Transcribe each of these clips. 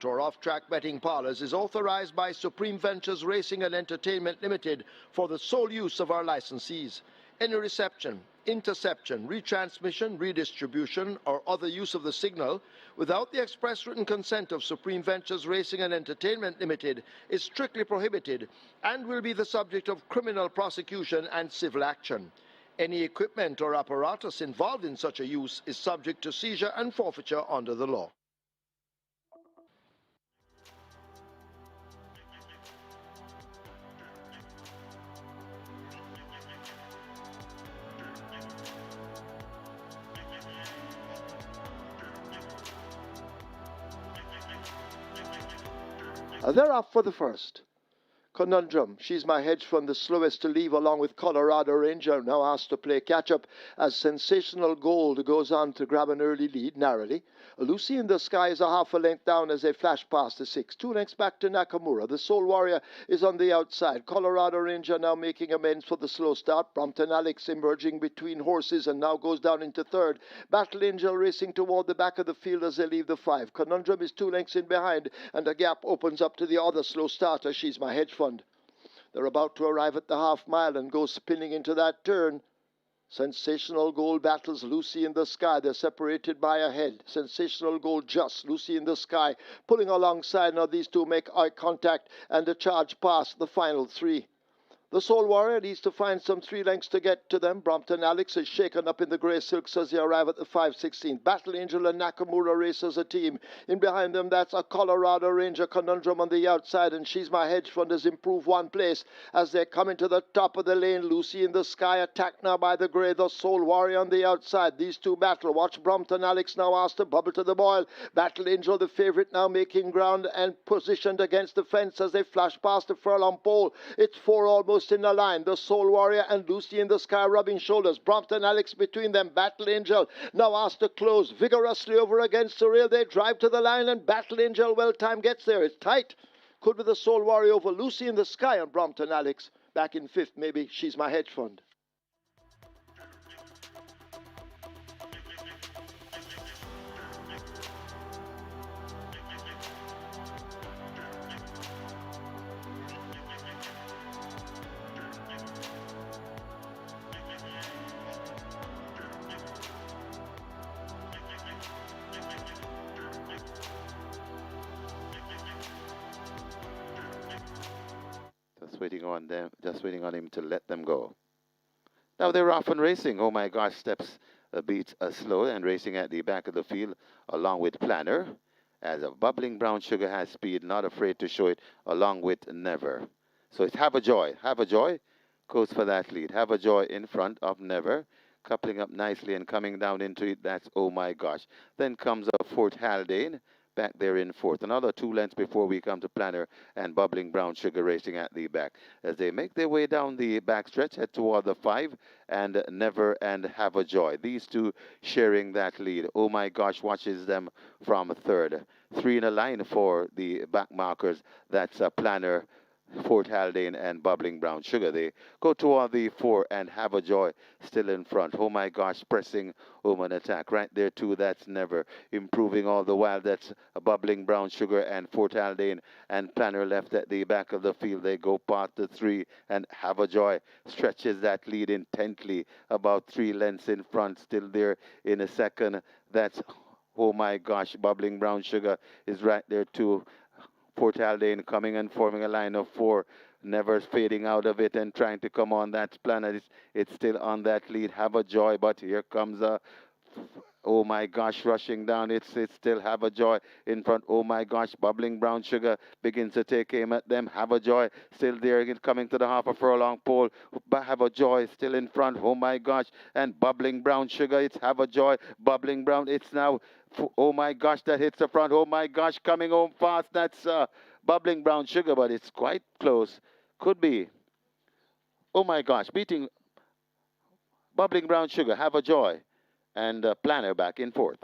Tour off-track betting parlors is authorized by Supreme Ventures Racing and Entertainment Limited for the sole use of our licensees. Any reception, interception, retransmission, redistribution, or other use of the signal without the express written consent of Supreme Ventures Racing and Entertainment Limited is strictly prohibited and will be the subject of criminal prosecution and civil action. Any equipment or apparatus involved in such a use is subject to seizure and forfeiture under the law. They're off for the first. Conundrum. She's my hedge fund, the slowest to leave, along with Colorado Ranger, now asked to play catch-up as Sensational Gold goes on to grab an early lead, narrowly. Lucy in the Sky is a half a length down as they flash past the 6. 2 lengths back to Nakamura. The Soul Warrior is on the outside. Colorado Ranger now making amends for the slow start. Brompton Alex emerging between horses and now goes down into third. Battle Angel racing toward the back of the field as they leave the 5. Conundrum is 2 lengths in behind, and the gap opens up to the other slow starter. She's my hedge fund. They're about to arrive at the half mile and go spinning into that turn. Sensational Gold battles Lucy in the Sky. They're separated by a head. Sensational Gold just. Lucy in the Sky pulling alongside. Now these two make eye contact and the charge past the final 3. The Soul Warrior needs to find some 3 lengths to get to them. Brompton Alex is shaken up in the grey silks as they arrive at the 5:16. Battle Angel and Nakamura race as a team. In behind them, that's a Colorado Ranger. Conundrum on the outside, and She's My Hedge Fund has improved 1 place as they come into the top of the lane. Lucy in the Sky attacked now by the grey. The Soul Warrior on the outside. These two battle. Watch Brompton Alex now asked to bubble to the boil. Battle Angel, the favourite, now making ground and positioned against the fence as they flash past the furlong pole. It's 4 almost in the line. The Soul Warrior and Lucy in the Sky rubbing shoulders. Brompton Alex between them. Battle Angel now asked to close vigorously over against the rail. They drive to the line and Battle Angel, well time gets there. It's tight. Could be the Soul Warrior over Lucy in the Sky and Brompton Alex. Back in 5th, maybe She's My Hedge Fund. Just waiting on him to let them go. Now they're off and racing. Oh my gosh, steps a beat slow and racing at the back of the field along with Planner. As a Bubbling Brown Sugar has speed, not afraid to show it along with Never. So it's Have a Joy. Have a Joy goes for that lead. Have a Joy in front of Never. Coupling up nicely and coming down into it, that's Oh My Gosh. Then comes a Fort Haldane. Back there in 4th. Another 2 lengths before we come to Planner and Bubbling Brown Sugar racing at the back. As they make their way down the back stretch, head toward the 5 and Never and Have a Joy. These two sharing that lead. Oh My Gosh watches them from 3rd. 3 in a line for the back markers. That's Planner, Fort Haldane and Bubbling Brown Sugar. They go toward the 4 and Have a Joy still in front. Oh My Gosh pressing home an attack. Right there too, that's Never. Improving all the while. That's a Bubbling Brown Sugar and Fort Haldane and Planner left at the back of the field. They go past the 3 and Have a Joy stretches that lead intently. About 3 lengths in front. Still there in a second. That's Oh My Gosh. Bubbling Brown Sugar is right there too. Fort Haldane coming and forming a line of 4, Never fading out of it and trying to come on that planet. It's still on that lead. Have a Joy, but here comes a Oh My Gosh rushing down. It's still Have a Joy in front. Oh My Gosh, Bubbling Brown Sugar begins to take aim at them. Have a Joy still there, coming to the half a furlong pole. But Have a Joy still in front. Oh My Gosh, and Bubbling Brown Sugar. It's Have a Joy, Bubbling Brown. It's now Oh My Gosh, that hits the front. Oh My Gosh, coming home fast. That's Bubbling Brown Sugar, but it's quite close. Could be. Oh My Gosh, beating Bubbling Brown Sugar. Have a Joy. And Planner back in 4th.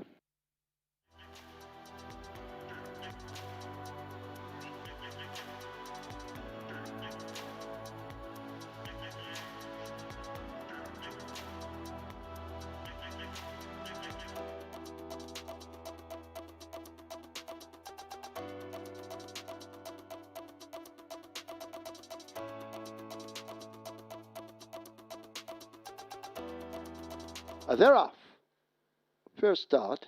They're off. First start.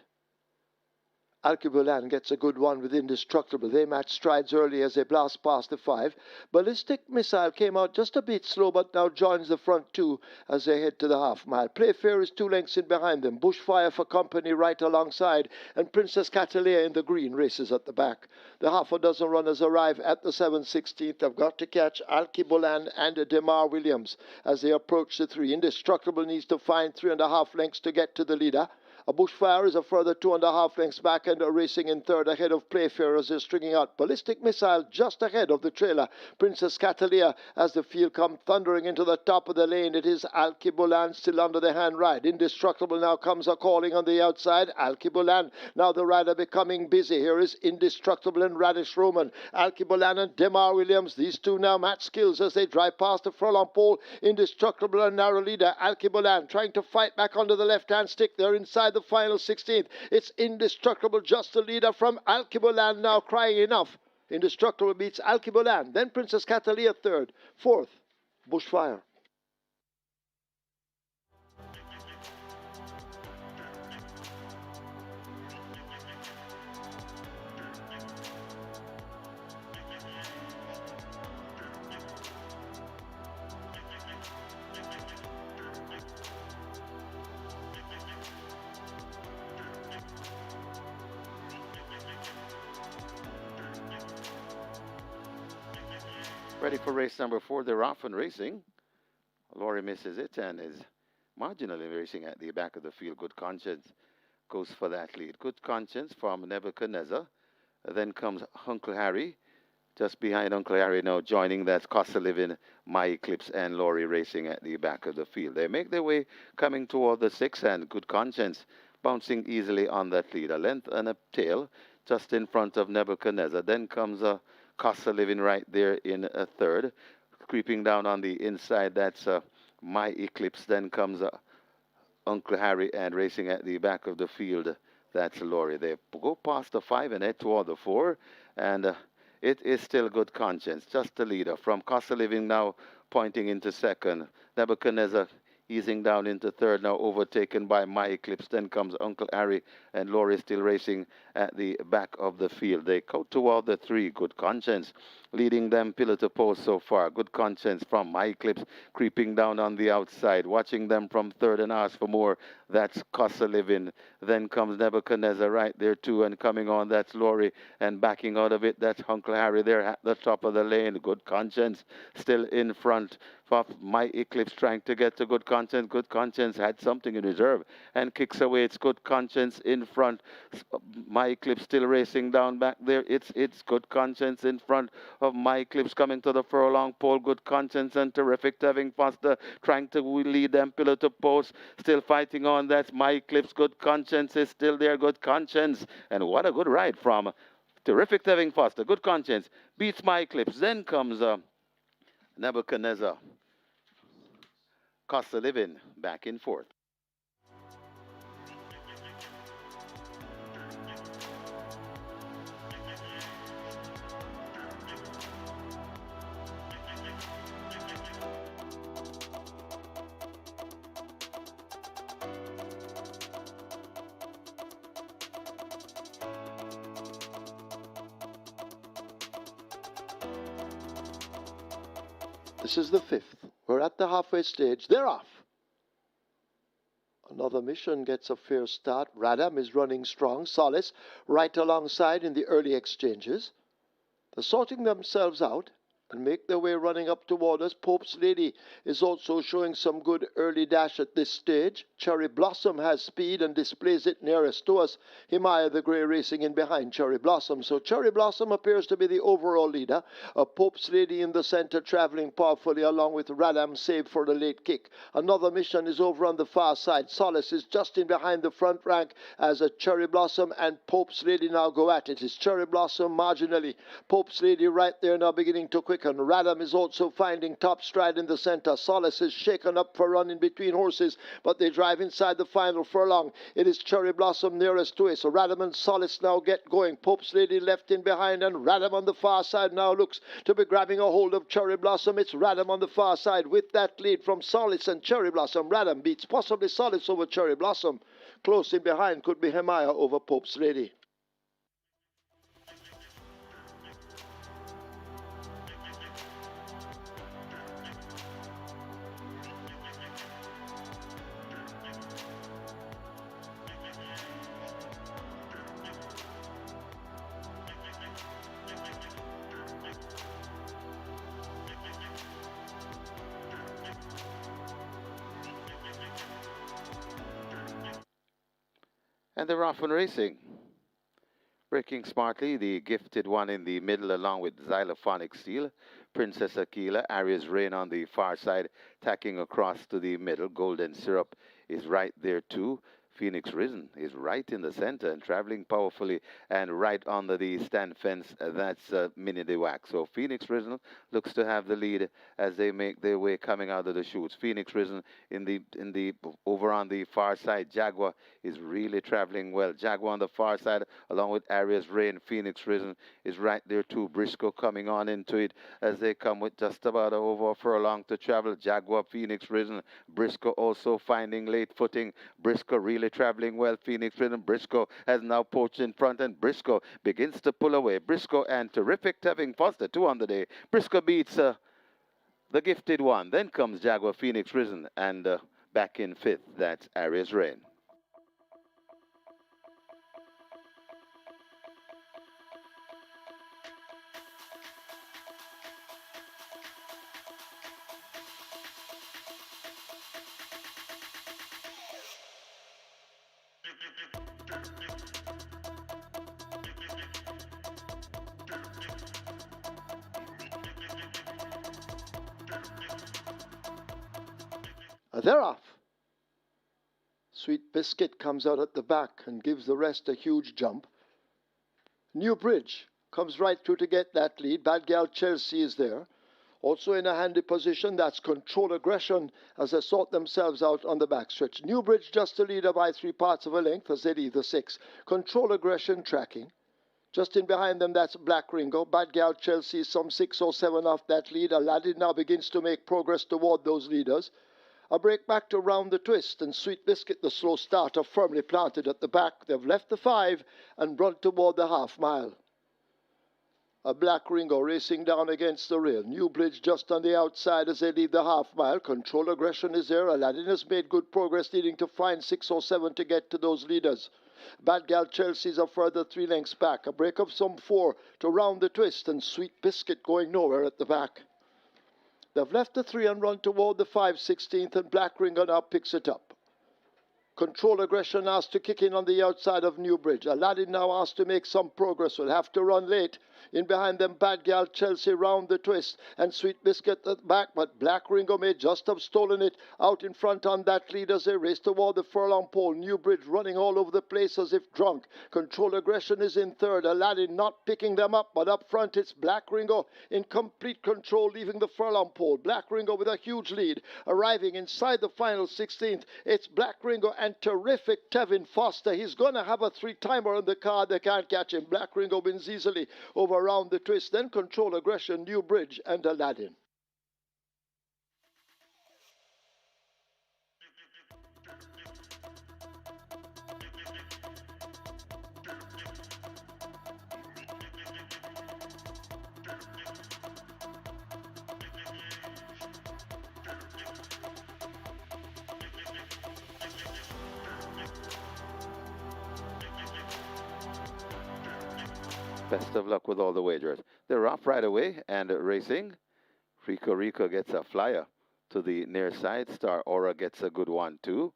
Alkebulan gets a good one with Indestructible. They match strides early as they blast past the 5. Ballistic Missile came out just a bit slow, but now joins the front 2 as they head to the half-mile. Playfair is 2 lengths in behind them. Bushfire for company right alongside, and Princess Catalea in the green races at the back. The half a dozen runners arrive at the 7/16th. They've got to catch Alkebulan and Demar Williams as they approach the 3. Indestructible needs to find 3.5 lengths to get to the leader. A Bushfire is a further 2.5 lengths back and racing in third ahead of Playfair as they're stringing out. Ballistic Missile just ahead of the trailer. Princess Catalea as the field come thundering into the top of the lane. It is Alkebulan still under the hand ride. Indestructible now comes a calling on the outside. Alkebulan, now the rider becoming busy. Here is Indestructible and Radish Roman. Alkebulan and Demar Williams. These two now match skills as they drive past the furlong pole. Indestructible and narrow leader. Alkebulan trying to fight back onto the left-hand stick. They're inside the final 16th. It's Indestructible, just the leader from Alkebulan now crying enough. Indestructible beats Alkebulan. Then Princess Catalea third. Fourth, Bushfire. Ready for race number 4. They're off and racing. Laurie misses it and is marginally racing at the back of the field. Good Conscience goes for that lead. Good Conscience from Nebuchadnezzar. Then comes Uncle Harry. Just behind Uncle Harry now joining. That's Costa Living, My Eclipse, and Laurie racing at the back of the field. They make their way coming toward the 6, and Good Conscience bouncing easily on that lead. A length and a tail just in front of Nebuchadnezzar. Then comes a Costa Living right there in a third. Creeping down on the inside, that's My Eclipse. Then comes Uncle Harry, and racing at the back of the field, that's Laurie. They go past the 5 and head toward the 4, and it is still Good Conscience, just the leader. From Costa Living now pointing into second. Nebuchadnezzar easing down into third, now overtaken by My Eclipse. Then comes Uncle Harry, and Laurie still racing at the back of the field. They go toward the 3, Good Conscience, leading them pillar to post so far. Good Conscience from My Eclipse creeping down on the outside, watching them from third and ask for more. That's Costa Living. Then comes Nebuchadnezzar right there too, and coming on, that's Laurie, and backing out of it, that's Uncle Harry there at the top of the lane. Good Conscience still in front of My Eclipse, trying to get to Good Conscience. Good Conscience had something in reserve and kicks away. It's Good Conscience in front. My Eclipse still racing down back there. It's Good Conscience in front of My Eclipse coming to the furlong pole. Good Conscience and Terrific Tevin Foster trying to lead them pillar to post. Still fighting on. That's My Eclipse. Good Conscience is still there. Good Conscience. And what a good ride from Terrific Tevin Foster. Good Conscience beats My Eclipse. Then comes Nebuchadnezzar. Costa Living back in fourth. This is the 5th. We're at the halfway stage. They're off. Another mission gets a fair start. Radam is running strong. Solace right alongside in the early exchanges. They're sorting themselves out and make their way running up toward us. Pope's Lady is also showing some good early dash at this stage. Cherry Blossom has speed and displays it nearest to us. Himaya the Grey racing in behind Cherry Blossom. So Cherry Blossom appears to be the overall leader. Pope's Lady in the center traveling powerfully along with Radam save for the late kick. Another mission is over on the far side. Solace is just in behind the front rank as a Cherry Blossom and Pope's Lady now go at it. It's Cherry Blossom marginally. Pope's Lady right there now beginning to quicken quicken. Radam is also finding top stride in the center. Solace is shaken up for running between horses, but they drive inside the final furlong. It is Cherry Blossom nearest to it. So Radam and Solace now get going. Pope's Lady left in behind, and Radam on the far side now looks to be grabbing a hold of Cherry Blossom. It's Radam on the far side with that lead from Solace and Cherry Blossom. Radam beats possibly Solace over Cherry Blossom. Close in behind could be Hemaya over Pope's Lady. And they're off and racing. Breaking smartly, the Gifted One in the middle along with Xylophonic Steel. Princess Aquila, Aria's Reign on the far side, tacking across to the middle. Golden Syrup is right there too. Phoenix Risen is right in the center and traveling powerfully and right under the stand fence. That's Minnie the Wax. So Phoenix Risen looks to have the lead as they make their way coming out of the chutes. Phoenix Risen in the over on the far side. Jaguar is really traveling well. Jaguar on the far side along with Aria's Reign. Phoenix Risen is right there too. Briscoe coming on into it as they come with just about over a furlong to travel. Jaguar, Phoenix Risen. Briscoe also finding late footing. Briscoe really traveling well. Phoenix Risen. Briscoe has now poached in front, and Briscoe begins to pull away. Briscoe and Terrific Tevin Foster, 2 on the day. Briscoe beats the Gifted One. Then comes Jaguar, Phoenix Risen, and back in 5th, that's Aria's Reign. They're off. Sweet Biscuit comes out at the back and gives the rest a huge jump. New Bridge comes right through to get that lead. Bad Gal Chelsea is there. Also in a handy position, that's Control Aggression as they sort themselves out on the backstretch. Newbridge just a leader by 3/4 of a length as they leave the 6. Control Aggression tracking. Just in behind them, that's Black Ringo. Bad Gal Chelsea some 6 or 7 off that lead. Aladdin now begins to make progress toward those leaders. A break back to Round the Twist, and Sweet Biscuit, the slow starter, firmly planted at the back. They've left the 5 and run toward the half mile. A Black Ringo racing down against the rail. Newbridge just on the outside as they leave the half mile. Control Aggression is there. Aladdin has made good progress, needing to find 6 or 7 to get to those leaders. Bad Gal Chelsea's a further 3 lengths back. A break of some 4 to Round the Twist, and Sweet Biscuit going nowhere at the back. They've left the 3 and run toward the 5/16th, and Black Ringo now picks it up. Control Aggression asked to kick in on the outside of Newbridge. Aladdin now asked to make some progress. Will have to run late. In behind them, Bad Gal Chelsea, Round the Twist, and Sweet Biscuit at the back, but Black Ringo may just have stolen it. Out in front on that lead as they race toward the furlong pole. Newbridge running all over the place as if drunk. Control Aggression is in 3rd. Aladdin not picking them up, but up front it's Black Ringo in complete control, leaving the furlong pole. Black Ringo with a huge lead. Arriving inside the final 16th, it's Black Ringo and Terrific Tevin Foster. He's going to have a 3-timer on the card. They can't catch him. Black Ringo wins easily over Round the Twist, then Control Aggression, Newbridge, and Aladdin. Best of luck with all the wagers. They're off right away and racing. Rico gets a flyer to the near side. Star Aura gets a good one too.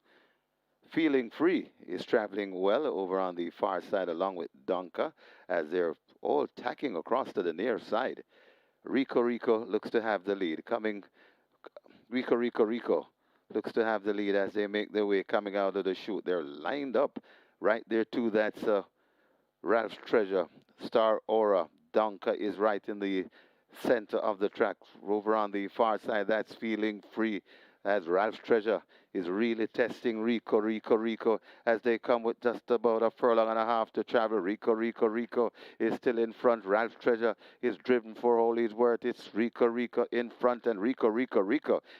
Feeling Free is traveling well over on the far side along with Donka as they're all tacking across to the near side. Rico looks to have the lead. Rico looks to have the lead as they make their way coming out of the chute. They're lined up right there too. That's Ralph's Treasure. Star Aura. Donka is right in the center of the track. Over on the far side, that's Feeling Free, as Ralph Treasure is really testing Rico as they come with just about a furlong and a half to travel. Rico is still in front. Ralph Treasure is driven for all he's worth. It's Rico in front, and Rico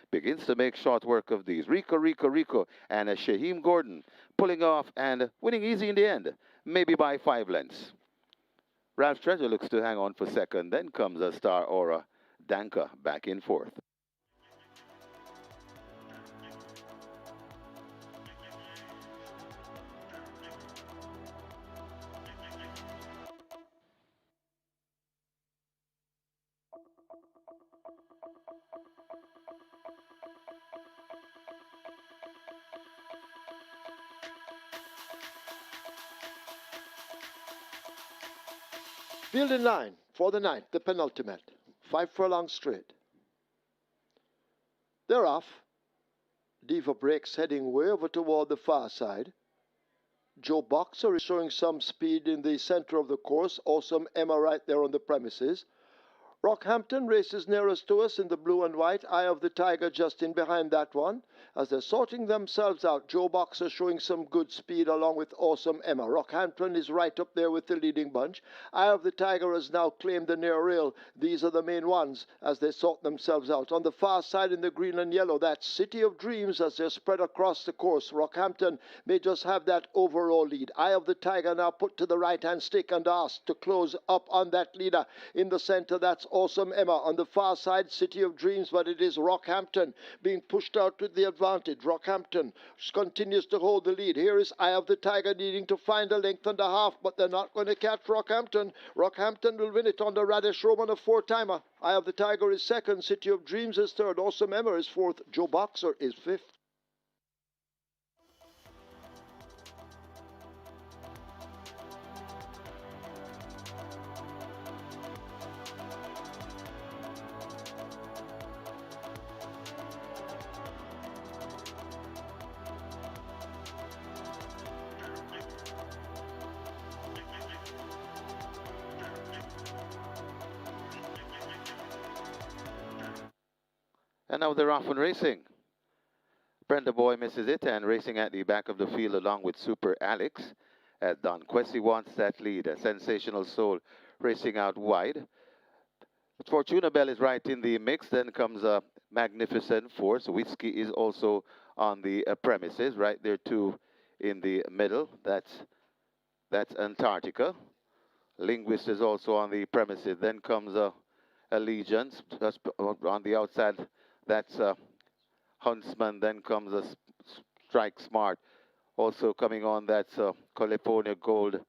begins to make short work of these. Rico and Shaheem Gordon pulling off and winning easy in the end, maybe by 5 lengths. Ralph Treasure looks to hang on for second. Then comes a Star Aura Danka back in fourth. Field in line for the ninth, the penultimate. 5 furlongs straight. They're off. Diva Breaks heading way over toward the far side. Joe Boxer is showing some speed in the center of the course. Awesome Emma right there on the premises. Rockhampton races nearest to us in the blue and white. Eye of the Tiger just in behind that one. As they're sorting themselves out, Joe Boxer showing some good speed along with Awesome Emma. Rockhampton is right up there with the leading bunch. Eye of the Tiger has now claimed the near rail. These are the main ones as they sort themselves out. On the far side in the green and yellow, that's City of Dreams as they're spread across the course. Rockhampton may just have that overall lead. Eye of the Tiger now put to the right-hand stick and asked to close up on that leader. In the center, that's Awesome Emma. On the far side, City of Dreams, but it is Rockhampton being pushed out with the advantage. Rockhampton continues to hold the lead. Here is Eye of the Tiger needing to find a length and a half, but they're not going to catch Rockhampton. Rockhampton will win it on the Radish Roman, a 4-timer. Eye of the Tiger is second. City of Dreams is third. Awesome Emma is fourth. Joe Boxer is fifth. And now they're off and racing. Brenda Boy misses it and racing at the back of the field along with Super Alex. As Don Quessy wants that lead. A Sensational Soul racing out wide. Fortuna Bell is right in the mix. Then comes a Magnificent Force. Whiskey is also on the premises. Right there too in the middle. That's Antarctica. Linguist is also on the premises. Then comes Allegiance just on the outside. That's Huntsman. Then comes a Strike Smart. Also coming on, that's California Gold.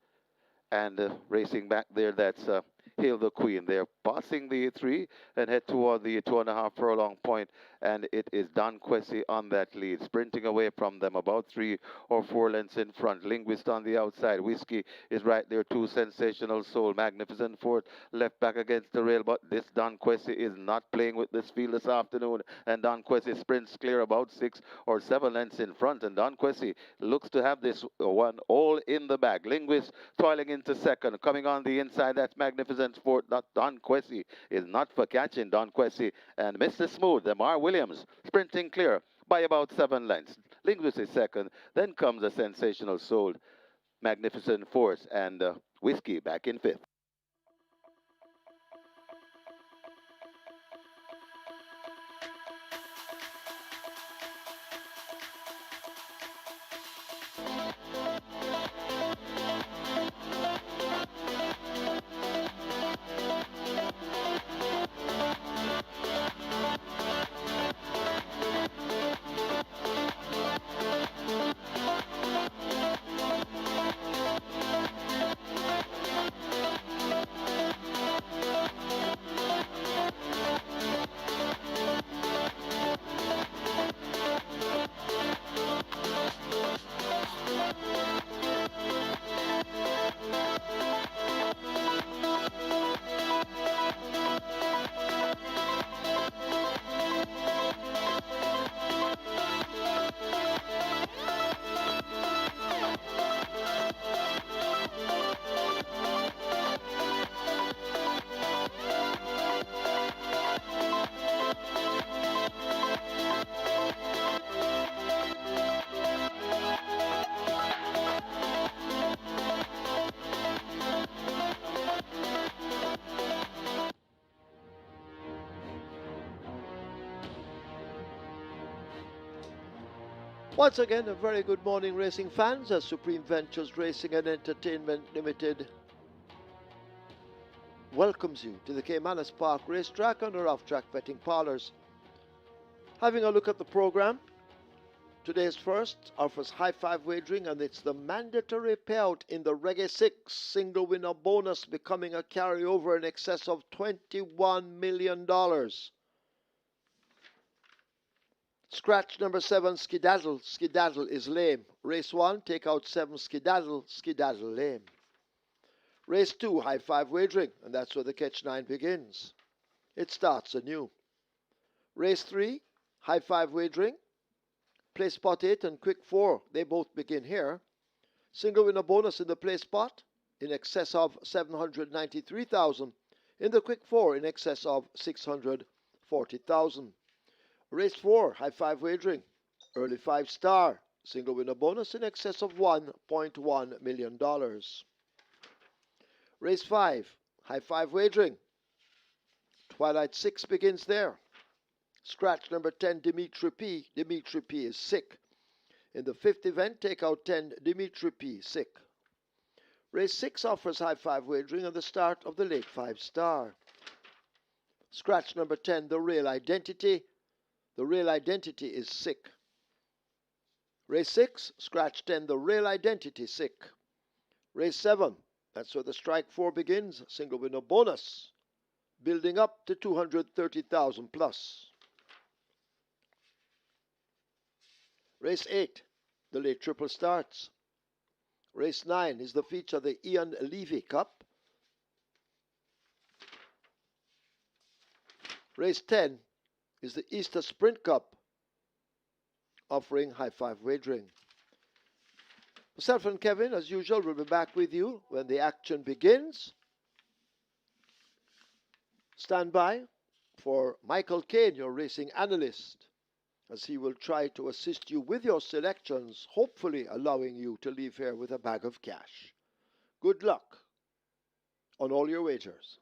And racing back there, that's Hail the Queen. They're passing the 3 and head toward the 2.5 furlong point, and it is Don Quessy on that lead, sprinting away from them about 3 or 4 lengths in front. Linguist on the outside. Whiskey is right there too. Sensational Soul. Magnificent Force left back against the rail, but this Don Quessy is not playing with this field this afternoon, and Don Quessy sprints clear about 6 or 7 lengths in front, and Don Quessy looks to have this one all in the bag. Linguist toiling into second. Coming on the inside, that's Magnificent Sport. Not Don Quessy is not for catching. Don Quessy and Mr. Smooth, Lamar Williams, sprinting clear by about 7 lengths. Linguist is second. Then comes a Sensational Soul, Magnificent Force, and Whiskey back in fifth. Once again, a very good morning, racing fans, as Supreme Ventures Racing and Entertainment Limited welcomes you to the Caymanas Park Racetrack and our off-track betting parlors. Having a look at the program, today's first offers high five wagering, and it's the mandatory payout in the Reggae 6 single winner bonus, becoming a carryover in excess of $21 million. Scratch number 7, Skedaddle. Skedaddle is lame. Race 1, take out 7, Skedaddle. Skedaddle lame. Race 2, high five wagering, and that's where the catch 9 begins. It starts anew. Race 3, high five wagering. Play spot 8 and quick 4, they both begin here. Single winner bonus in the play spot in excess of 793,000. In the quick 4 in excess of 640,000. Race 4, high five wagering. Early 5 star. Single winner bonus in excess of $1.1 million. Race 5, high five wagering. Twilight 6 begins there. Scratch number 10, Dimitri P. Dimitri P is sick. In the 5th event, take out 10, Dimitri P, sick. Race 6 offers high five wagering and the start of the late 5 star. Scratch number 10, The Real Identity. The Real Identity is sick. Race 6, scratch 10, The Real Identity, sick. Race 7, that's where the strike 4 begins, single winner bonus, building up to 230,000 plus. Race 8, the late triple starts. Race 9 is the feature, the Ian Levy Cup. Race 10 is the Easter Sprint Cup, offering high five wagering. Myself and Kevin, as usual, will be back with you when the action begins. Stand by for Michael Kane, your racing analyst, as he will try to assist you with your selections, hopefully allowing you to leave here with a bag of cash. Good luck on all your wagers.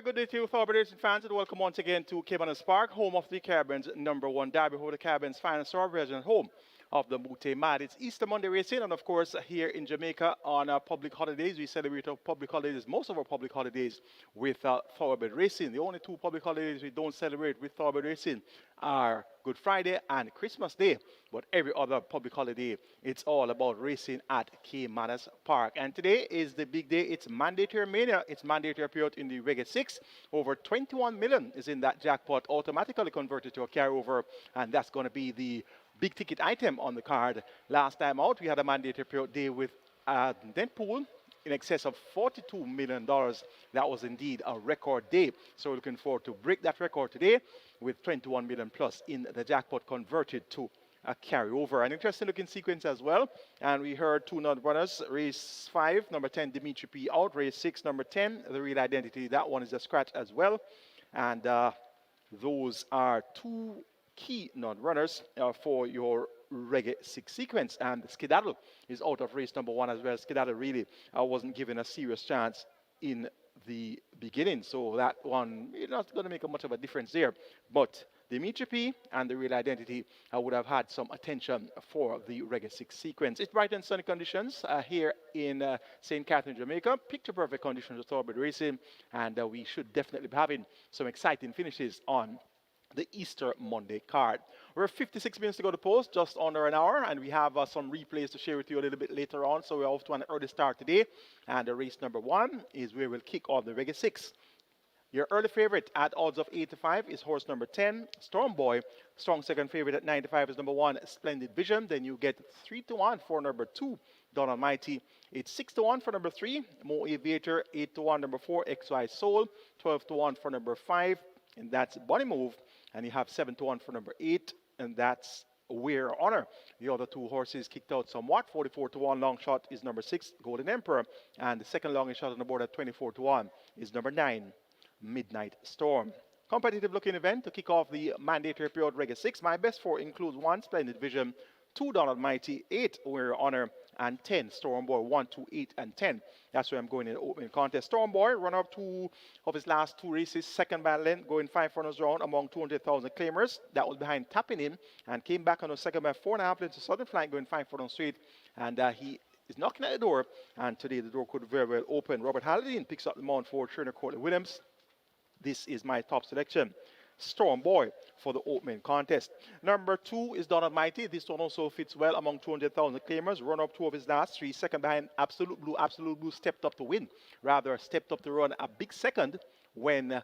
good day to you, Thorpe Racing fans, and welcome once again to Caymanas Park, home of the Caribbean's #1 derby, home of the Caribbean's finest thoroughbreds, and home of the Mute Mad. It's Easter Monday racing, and of course, here in Jamaica on public holidays, we celebrate our public holidays, most of our public holidays, with thoroughbred racing. The only two public holidays we don't celebrate with thoroughbred racing are Good Friday and Christmas Day. But every other public holiday, it's all about racing at Caymanas Park. And today is the big day. It's mandatory mania. It's mandatory period in the Reggae 6. Over 21 million is in that jackpot, automatically converted to a carryover, and that's going to be the big ticket item on the card. Last time out, we had a mandatory period day with a net pool in excess of $42 million. That was indeed a record day. So we're looking forward to break that record today with 21 million plus in the jackpot converted to a carryover. An interesting looking sequence as well. And we heard two non-runners. Race 5, number 10, Dimitri P. out. Race 6, number 10, The Real Identity. That one is a scratch as well. And those are two key non-runners for your Reggae 6 sequence. And Skedaddle is out of race number 1 as well. Skedaddle really wasn't given a serious chance in the beginning, so that one not going to make much of a difference there. But Dimitri P and The Real Identity would have had some attention for the Reggae 6 sequence. It's bright and sunny conditions here in St. Catherine, Jamaica. Picture perfect conditions for thoroughbred racing, and we should definitely be having some exciting finishes on the Easter Monday card. We're 56 minutes to go to post, just under an hour, and we have some replays to share with you a little bit later on, so we're off to an early start today. And race number 1 is where we'll kick off the Reggae 6. Your early favorite at odds of 8 to 5 is horse number 10, Storm Boy. Strong second favorite at 9 to 5 is number 1, Splendid Vision. Then you get 3 to 1 for number 2, Don Almighty. It's 6 to 1 for number 3, Mo Aviator. 8 to 1, number 4, XY Soul. 12 to 1 for number 5, and that's Bunny Move. And you have 7 to 1 for number 8, and that's Wear Honor. The other two horses kicked out somewhat. 44 to 1 long shot is number 6, Golden Emperor. And the second longest shot on the board at 24 to 1 is number 9, Midnight Storm. Competitive looking event to kick off the mandatory period Reggae 6. My best 4 includes 1, Splendid Vision, 2, Don Almighty, 8, Wear Honor, and 10, Storm Boy. 1, 2, 8, and 10. That's where I'm going in the opening contest. Storm Boy, runner up 2 of his last 2 races, second by length, going 5 runners round among 200,000 claimers. That was behind Tapping In, and came back on the second by 4.5 lengths to Southern Flank, going 5 furlongs straight. And he is knocking at the door, and today the door could very well open. Robert Halliday picks up the mount for trainer Courtney Williams. This is my top selection. Storm Boy for the opening contest. Number 2 is Don Almighty. This one also fits well among 200,000 claimers. Run up 2 of his last 3. Second behind Absolute Blue. Absolute Blue stepped up to win. Rather stepped up to run a big second when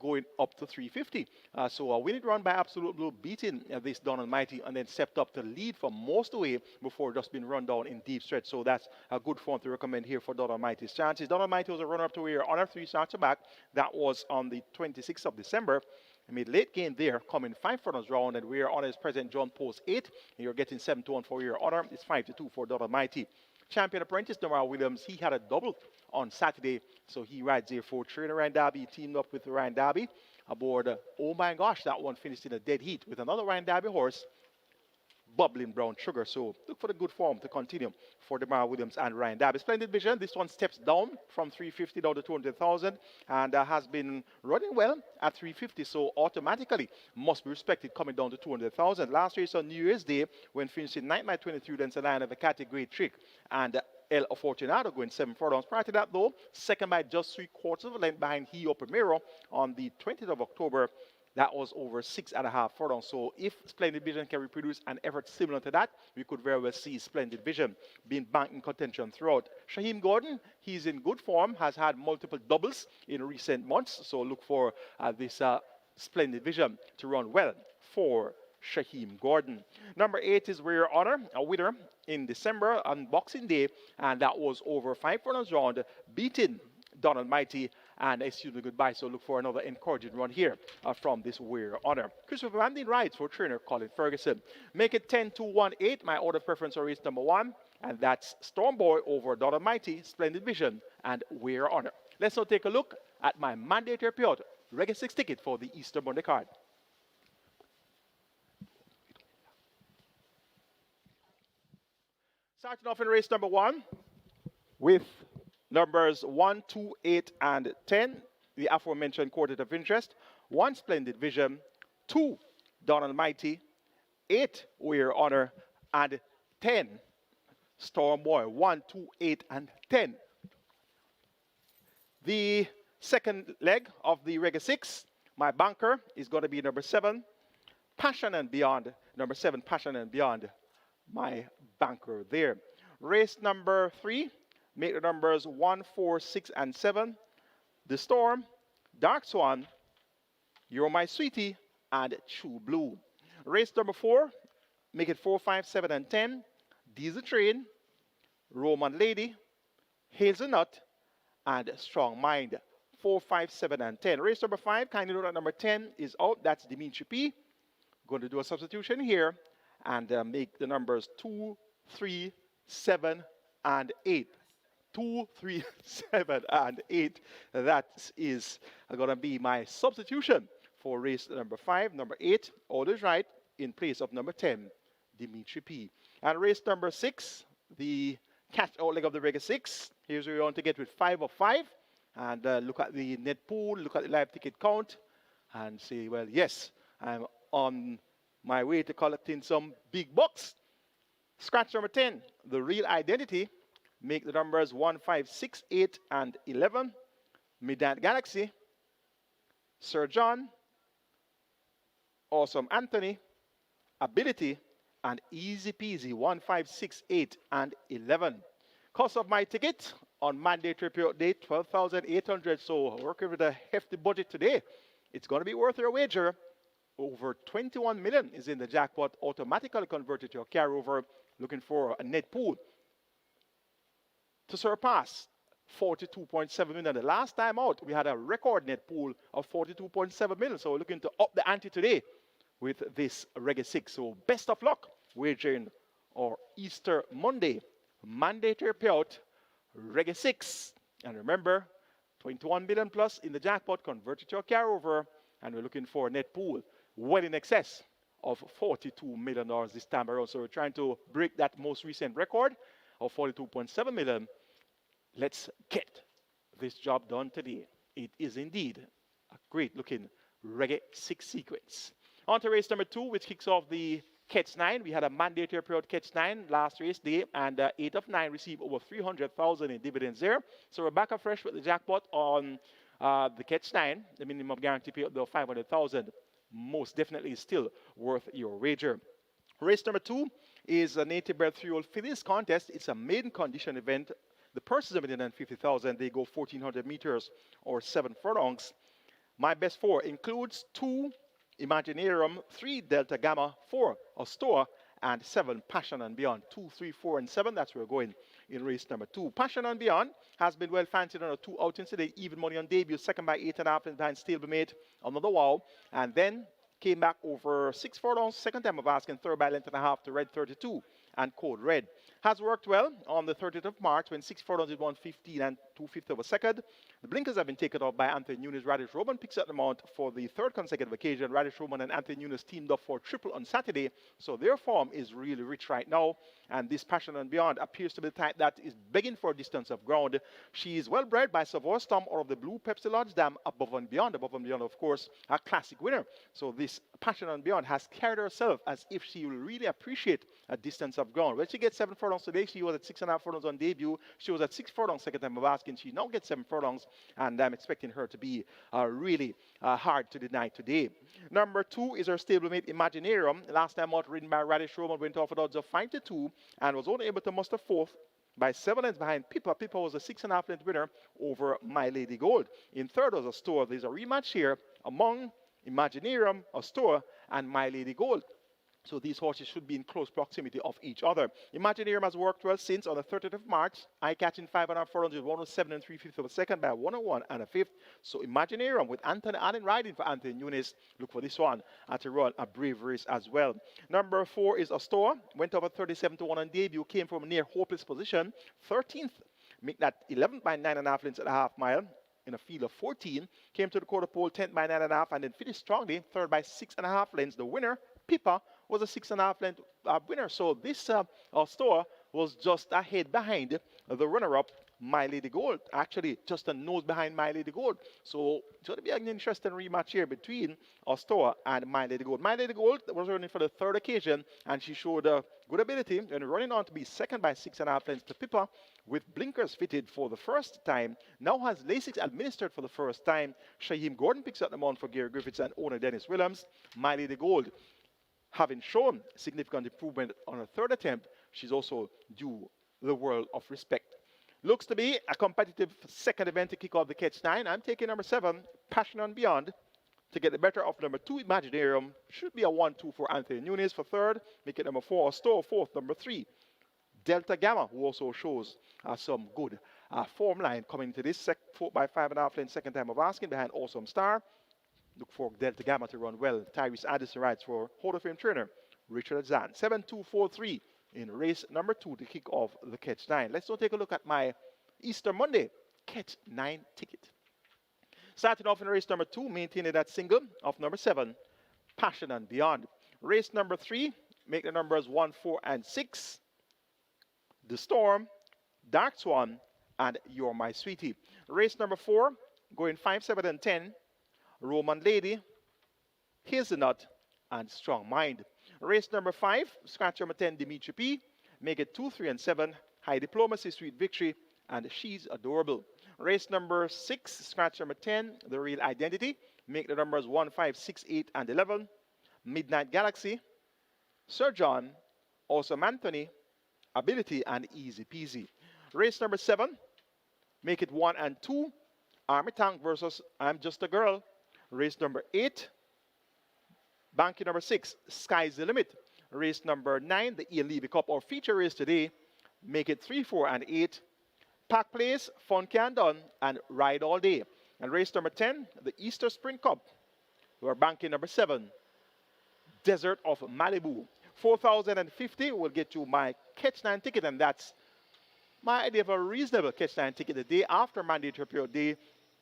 going up to 350. So a winning run by Absolute Blue, beating this Don Almighty, and then stepped up to lead for most of the way before just being run down in deep stretch. So that's a good form to recommend here for Don Almighty's chances. Don Almighty was a runner-up to Wear Honor 3 starts back. That was on the 26th of December. He made late game there, coming 5 runners round, and Wear Honor is present John Post 8. And you're getting 7 to 1 for Wear Honor. It's 5 to 2 for Don Almighty. Champion apprentice, Demar Williams, he had a double on Saturday, so he rides here for trainer Ryan Darby. He teamed up with Ryan Darby aboard. Oh my gosh, that one finished in a dead heat with another Ryan Darby horse, Bubbling Brown Sugar. So look for the good form to continue for Demar Williams and Ryan Darby. Splendid Vision, this one steps down from 350 down to 200,000 and has been running well at 350, so automatically must be respected coming down to 200,000. Last race on New Year's Day, when finishing 9th by 23, then a line of a category trick, and El Afortunado going 7 furlongs. Prior to that, though, second by just 3/4 of a length behind Hio Primero on the 20th of October. That was over 6.5 furlongs. So if Splendid Vision can reproduce an effort similar to that, we could very well see Splendid Vision being banked in contention throughout. Shaheem Gordon, he's in good form, has had multiple doubles in recent months. So look for this Splendid Vision to run well for Shaheem Gordon. Number 8 is Wear Honor, a winner in December on Boxing Day, and that was over 5 runners round, beating Don Almighty and Excuse Me Goodbye. So look for another encouraging run here from this Wear Honor. Christopher Mandy rides for trainer Colin Ferguson. Make it 10 to 1-8. My order preference for race number 1, and that's Storm Boy over Don Almighty, Splendid Vision, and Wear Honor. Let's now take a look at my mandatory period Reggae 6 ticket for the Easter Monday card. Starting off in race number 1 with numbers 1, 2, 8, and 10. the aforementioned quartet of interest. 1, Splendid Vision. 2, Dawn Almighty. 8, We're Honor. And 10, Storm Boy. 1, 2, 8, and 10. The second leg of the Reggae 6, my banker is going to be number 7, Passion and Beyond. Number 7, Passion and Beyond, my banker there. Race number 3, make the numbers 1, 4, 6, and 7. The Storm, Dark Swan, You're My Sweetie, and True Blue. Race number 4, make it 4, 5, 7, and 10. Diesel Train, Roman Lady, Hazelnut, and Strong Mind. 4, 5, 7, and 10. Race number 5, kindly note that number 10 is out. That's Dimitri P. Going to do a substitution here and make the numbers 2, 3, 7, and 8. 2, 3, 7, and 8. That is going to be my substitution for race number 5. Number 8, all is right, in place of number 10, Dimitri P. And race number 6, the catch-out leg of the Reggae 6. Here's where we want to get with 5 of 5. And look at the net pool, look at the live ticket count, and say, well, yes, I'm on my way to collecting some big bucks. Scratch number 10, The Real Identity. Make the numbers 1, 5, 6, 8, and 11. Midnight Galaxy, Sir John, Awesome Anthony, Ability, and Easy Peasy, 1, 5, 6, 8, and 11. Cost of my ticket on mandatory period date, 12,800. So working with a hefty budget today. It's going to be worth your wager. Over 21 million is in the jackpot, automatically converted to a carryover. Looking for a net pool to surpass 42.7 million. The last time out, we had a record net pool of 42.7 million. So we're looking to up the ante today with this Reggae 6. So best of luck wagering or Easter Monday mandatory payout Reggae 6. And remember, 21 million plus in the jackpot converted to a carryover. And we're looking for a net pool well in excess of $42 million this time around. So we're trying to break that most recent record of 42.7 million. Let's get this job done today. It is indeed a great looking Reggae 6 sequence. On to race number 2, which kicks off the Catch 9. We had a mandatory period Catch 9 last race day, and 8 of 9 received over 300,000 in dividends there. So we're back afresh with the jackpot on the Catch 9. The minimum guarantee payout of 500,000. Most definitely still worth your wager. Race number 2 is a native bred 3-year-old fillies contest. It's a maiden condition event. The purse is $150,000. They go 1,400 meters or 7 furlongs. My best 4 includes 2 Imaginarium, 3 Delta Gamma, 4 Astor, and 7 Passion and Beyond. 2, 3, 4, and 7. That's where we're going in race number 2. Passion and Beyond has been well fancied on a 2 outings today. Even money on debut, second by 8.5 and behind Stablemate on the wow. And then came back over 6 furlongs. Second time of asking, third by length and a half to Red 32 and Code Red. Has worked well on the 30th of March when 6 furlongs is 115 and 2/5 of a second. The blinkers have been taken off by Anthony Nunes. Radish Roman picks up the mount for the 3rd consecutive occasion. Radish Roman and Anthony Nunes teamed up for triple on Saturday. So their form is really rich right now. And this Passion and Beyond appears to be the type that is begging for a distance of ground. She is well bred by Savoy Storm out of the Blue Pepsi Lodge Dam above and beyond. Above and beyond, of course, a classic winner. So this Passion and Beyond has carried herself as if she will really appreciate a distance of ground. When she gets 7 furlongs today, she was at 6.5 furlongs on debut. She was at 6 furlongs second time of asking. She now gets 7 furlongs, and I'm expecting her to be really hard to deny today. Number 2 is her stablemate Imaginarium. Last time out, ridden by Radish Roman, went off at odds of 5-2 and was only able to muster 4th by 7 lengths behind Pippa. Pippa was a 6.5 length winner over My Lady Gold. In third was Astor. There's a rematch here among Imaginarium, Astor, and My Lady Gold. So these horses should be in close proximity of each other. Imaginarium has worked well since on the 30th of March. Eye-catching 5.5 furlongs with 107 and 3/5 of a second by 101 and a 5th. So Imaginarium with Anthony Allen riding for Anthony Nunes. Look for this one at a run, a brave race as well. Number 4 is Astor. Went over 37-1 on debut. Came from a near hopeless position. 13th. Make that 11th by 9.5 lengths at a half mile. In a field of 14. Came to the quarter pole 10th by 9.5 and then finished strongly. 3rd by 6.5 lengths. The winner, Pippa, was a 6.5 length winner. So this Astor was just ahead behind the runner-up My Lady Gold. Actually, just a nose behind My Lady Gold. So it's going to be an interesting rematch here between Ostoa and My Lady Gold. My Lady Gold was running for the third occasion, and she showed good ability and running on to be second by 6.5 lengths to Pippa with blinkers fitted for the first time. Now has Lasix administered for the first time. Shaheem Gordon picks up the mount for Gary Griffiths and owner Dennis Williams. My Lady Gold, having shown significant improvement on her third attempt, she's also due the world of respect. Looks to be a competitive second event to kick off the Catch 9. I'm taking number 7, Passion and Beyond, to get the better of number 2, Imaginarium. Should be a 1-2 for Anthony Nunes for third. Make it number 4, Store, fourth. Number 3, Delta Gamma, who also shows some good form line coming into this 4 by 5.5 length second time of asking behind Awesome Star. Look for Delta Gamma to run well. Tyrese Addison rides for Hall of Fame trainer Richard Zahn. 7-2-4-3 in race number 2 to kick off the Catch 9. Let's now take a look at my Easter Monday Catch 9 ticket. Starting off in race number 2, maintaining that single of number 7, Passion and Beyond. Race number 3, make the numbers 1, 4, and 6. The Storm, Dark Swan, and You're My Sweetie. Race number 4, going 5, 7, and 10. Roman Lady, Hazelnut, and Strong Mind. Race number 5, scratch number 10, Dimitri P. Make it 2, 3, and 7. High Diplomacy, Sweet Victory, and She's Adorable. Race number 6, scratch number 10, The Real Identity. Make the numbers 1, 5, 6, 8, and 11. Midnight Galaxy, Sir John, Awesome Anthony, Ability, and Easy Peasy. Race number 7, make it 1 and 2. Army Tank versus I'm Just a Girl. Race number 8, banking number 6, Sky's the Limit. Race number 9, the LEVY Cup, our feature race today. Make it 3, 4, and 8. Pack Place, Fun Can Done, and Ride All Day. And race number 10, the Easter Sprint Cup. We're banking number 7, Desert of Malibu. 4,050 will get you my Catch 9 ticket, and that's my idea of a reasonable Catch 9 ticket. The day after mandatory period day,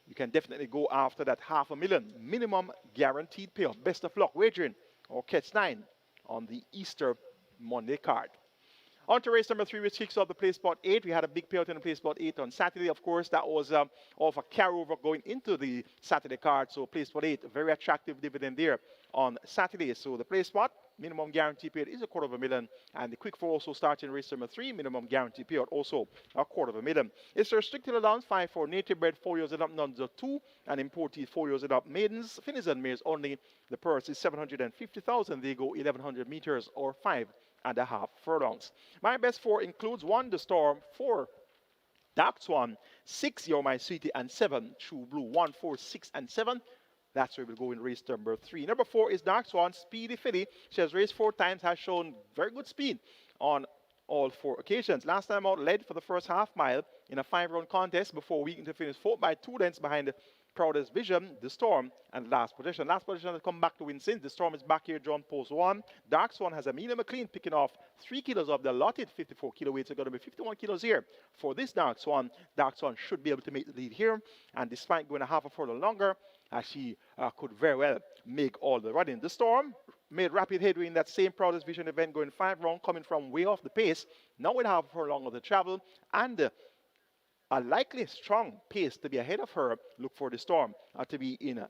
you can definitely go after that $500,000 minimum guaranteed payoff. Best of luck wagering or Catch 9 on the Easter Monday card. On to race number 3, which kicks off the play spot 8. We had a big payout in the play spot 8 on Saturday. Of course, that was of a carryover going into the Saturday card. So play spot 8, a very attractive dividend there on Saturday. So the play spot, minimum guarantee payout is $250,000. And the quick 4 also starts in race number 3, minimum guarantee payout also $250,000. It's a restricted allowance 5 for native bred 4 years and up, nuns of 2, and imported 4 years and up maidens, finishes and mares only. The purse is $750,000. They go 1,100 meters or 5.5 furlongs. My best 4 includes 1, The Storm, 4, Dark Swan, 6, You're My Sweetie, and 7, True Blue. 1, 4, 6, and 7. That's where we'll go in race number 3. Number 4 is Dark Swan, Speedy Filly. She has raced 4 times, has shown very good speed on all 4 occasions. Last time out, led for the first half mile in a 5-round contest before weakening to finish 4 by 2 lengths behind Proudest Vision, The Storm, and Last Position. Last Position has come back to win since. The Storm is back here, drawn post 1. Dark Swan has Amelia McLean picking off 3 kilos of the allotted 54 kilo weights. Are going to be 51 kilos here for this Dark Swan. Dark Swan should be able to make the lead here. And despite going a half a furlong longer, she could very well make all the running. The Storm made rapid headway in that same Proudest Vision event, going 5 round, coming from way off the pace. Now with half a furlong of the travel and a likely strong pace to be ahead of her. Look for the Storm to be in a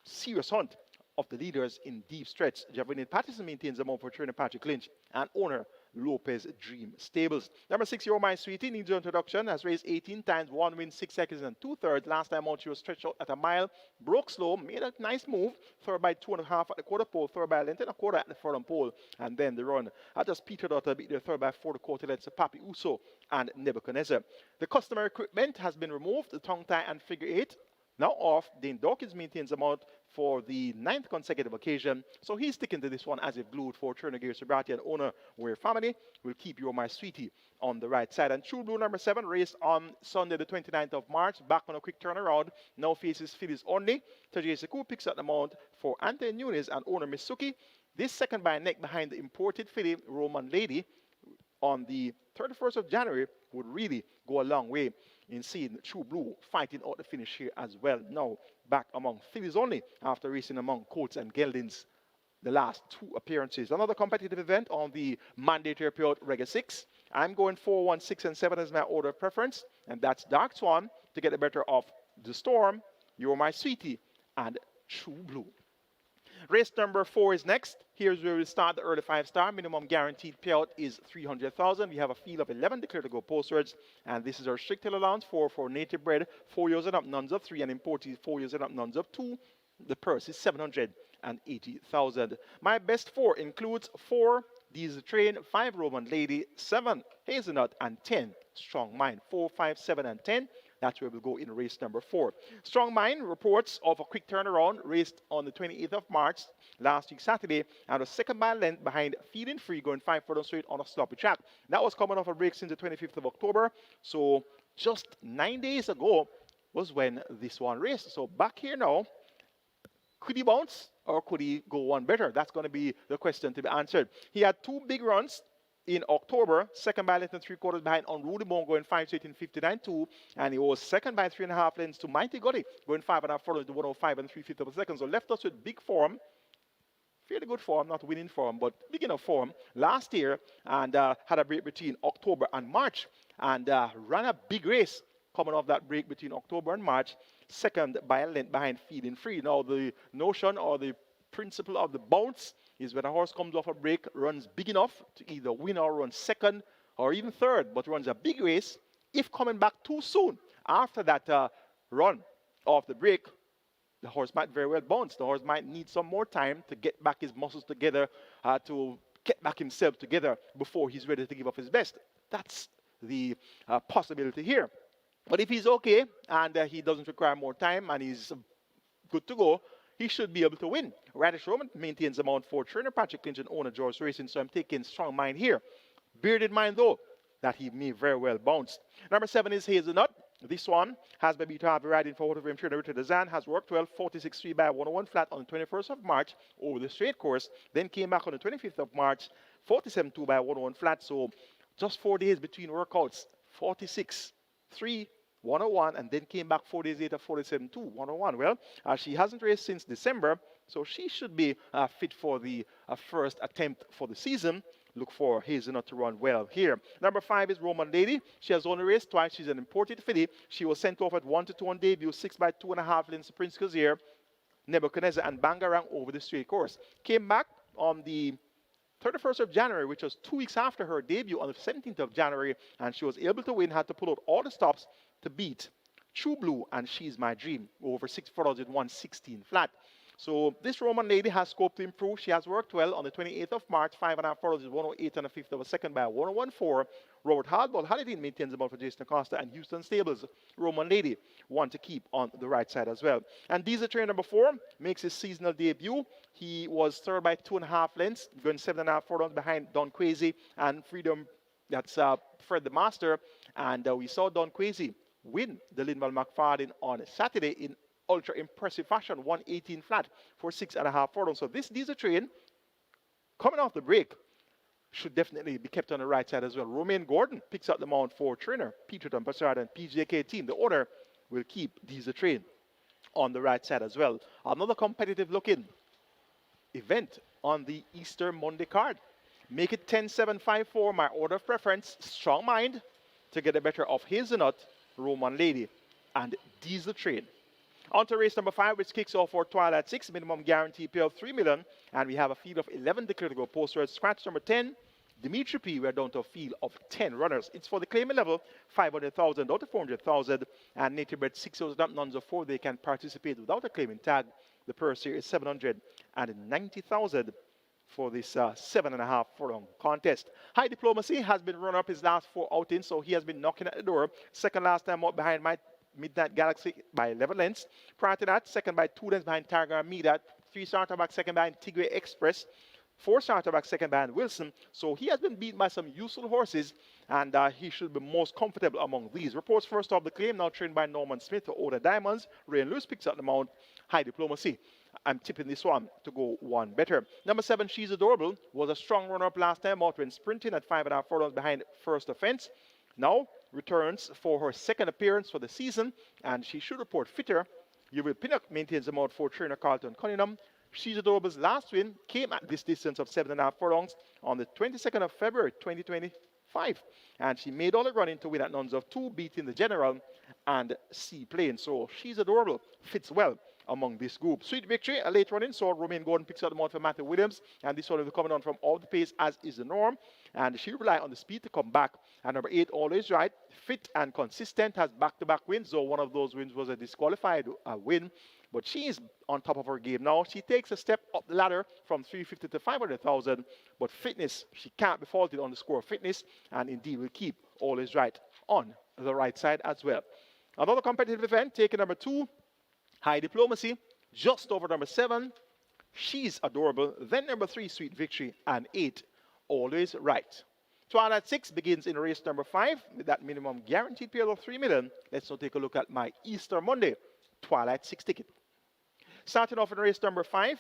serious hunt of the leaders in deep stretch. Javelin Patterson maintains the mount for trainer Patrick Lynch and owner Lopez Dream Stables. Number 6, You're My Sweetie, needs your introduction. Has raced 18 times, 1 win, 6 seconds, and 2/3. Last time out, she was stretched out at a mile. Broke slow, made a nice move. Third by 2.5 at the quarter pole, third by a length and a quarter at the furlong pole. And then the run. I just petered out a bit there, third by 4.25 lengths to Papi Uso and Nebuchadnezzar. The customary equipment has been removed, the tongue tie and figure 8. Now off, Dane Dawkins maintains the mount for the 9th consecutive occasion. So he's sticking to this one as if glued for trainer Gary Sobrati and owner Ware Family. Will keep You're My Sweetie on the right side. And True Blue number 7 raced on Sunday the 29th of March. Back on a quick turnaround. Now faces fillies only. Tajay Sekou picks up the mount for Anthony Nunes and owner Misuki. This second by a neck behind the imported filly Roman Lady on the 31st of January would really go a long way in seeing True Blue fighting out the finish here as well. Now back among fillies only after racing among colts and geldings the last 2 appearances. Another competitive event on the mandatory period Reggae 6. I'm going 4, 1, 6, and 7 as my order of preference. And that's Dark Swan to get the better of The Storm, You're My Sweetie, and True Blue. Race number 4 is next. Here's where we start the early 5-star. Minimum guaranteed payout is 300,000. We have a field of 11 declared to go postwards, and this is our strict tail allowance for native bred, 4 years and up, nuns of 3, and imported 4 years and up, nuns of 2. The purse is 780,000. My best 4 includes 4 Diesel Train, 5 Roman Lady, 7 Hazelnut, and 10 Strong Mind. 4, 5, 7, and 10. That's where we'll go in race number 4. Strong Mind reports of a quick turnaround, raced on the 28th of March, last week Saturday, and was second by length behind Feeding Free, going 5 furlong straight on a sloppy track. That was coming off a break since the 25th of October. So just 9 days ago was when this one raced. So back here now, could he bounce or could he go one better? That's going to be the question to be answered. He had 2 big runs in October, second by length and 3/4 behind Unruly Bone, going 5 straight in 59.2, and he was second by 3.5 lengths to Mighty Gotti, going 5.5 furlongs to 105 and 3/5 of a second. So left us with big form, fairly good form, not winning form, but big enough form last year, and had a break between October and March, and ran a big race coming off that break between October and March, second by a length behind Feeding Free. Now the notion or the principle of the bounce is when a horse comes off a break, runs big enough to either win or run second or even third, but runs a big race. If coming back too soon after that run off the break, the horse might very well bounce. The horse might need some more time to get back his muscles together, to get back himself together before he's ready to give up his best. That's the possibility here. But if he's okay and he doesn't require more time and he's good to go, he should be able to win. Radish Roman maintains amount 4. Trainer Patrick Lynch and owner George Racing, so I'm taking Strong Mind here. Bear in mind, though, that he may very well bounce. Number 7 is Hazelnut. This one has been beat out riding for Water Frame Trainer Richard Dazan, has worked well, 46.3 by 101 flat on the 21st of March over the straight course, then came back on the 25th of March, 47.2 by 101 flat, so just 4 days between workouts, 46.3, 101, and then came back 4 days later, 47.2, 101. Well, she hasn't raced since December, so she should be fit for the first attempt for the season. Look for Hazelnut to run well here. Number 5 is Roman Lady. She has only raced twice. She's an imported filly. She was sent off at 1-2 on debut, 6 by 2.5 lengths to Prince Kazir, Nebuchadnezzar, and Bangarang over the straight course. Came back on the 31st of January, which was 2 weeks after her debut on the 17th of January, and she was able to win, had to pull out all the stops to beat True Blue and She's My Dream over 6 furlongs in 116 flat. So this Roman Lady has scope to improve. She has worked well on the 28th of March, 5.5 furlongs is 108 and a fifth of a second by 101.4. Robert Hardball Holiday maintains about for Jason Acosta, and Houston Stables Roman Lady want to keep on the right side as well. And Diesel Train number 4 makes his seasonal debut. He was third by 2.5 lengths, going 7.5 furlongs behind Don Quasi and Freedom. That's Fred the Master, and we saw Don Quasi win the Linval McFarlane on Saturday in ultra impressive fashion, 118 flat for 6.5 furlongs. So this Diesel Train, coming off the break, should definitely be kept on the right side as well. Romaine Gordon picks up the mount for trainer Peterton Passard and PJK team. The owner will keep Diesel Train on the right side as well. Another competitive looking event on the Easter Monday card. Make it 10-7-5-4, my order of preference. Strong Mind to get the better of Hazelnut, Roman Lady, and Diesel Train. On to race number 5, which kicks off for Twilight 6, minimum guarantee pay of 3 million, and we have a field of 11 declared to go postwards. Scratch number 10, Dimitri P. We're down to a field of 10 runners. It's for the claimant level, 500,000 down to 400,000, and native bred 6 years up, nuns of 4, they can participate without a claiming tag. The purse here is 790,000 for this 7.5 furlong contest. High Diplomacy has been run up his last 4 outings, so he has been knocking at the door. Second last time out behind my Midnight Galaxy by 11 lengths. Prior to that, second by 2 lengths behind Tiger Meada. 3 starter back, second behind Tigre Express. 4 starter back, second behind Wilson. So he has been beaten by some useful horses, and he should be most comfortable among these. Reports first off the claim, now trained by Norman Smith to Order Diamonds. Ray Lewis picks up the mount. High Diplomacy. I'm tipping this one to go one better. Number 7, She's Adorable, was a strong runner-up last time out when sprinting at 5.5 furlongs behind First Offense. Now returns for her second appearance for the season, and she should report fitter. Will Pinnock maintains the mount for trainer Carlton Cunningham. She's Adorable's last win came at this distance of 7.5 furlongs on the 22nd of February 2025 5. And she made all the running to win at nuns of 2, beating the General and Seaplane. So she's adorable, fits well among this group. Sweet Victory, a late running, so Romain Gordon picks up the mount for Matthew Williams, and this one will be coming on from off the pace as is the norm, and she rely on the speed to come back. And number 8, Always Right, fit and consistent, has back-to-back wins, though one of those wins was a disqualified win, but she is on top of her game now. She takes a step up the ladder from 350 to 500,000, but fitness, she can't be faulted on the score of fitness, and indeed will keep Always Right on the right side as well. Another competitive event, taking number 2, High Diplomacy, just over number 7, She's Adorable, then number 3, Sweet Victory, and 8, Always Right. Twilight 6 begins in race number 5 with that minimum guaranteed payout of 3 million. Let's now take a look at my Easter Monday Twilight 6 ticket. Starting off in race number 5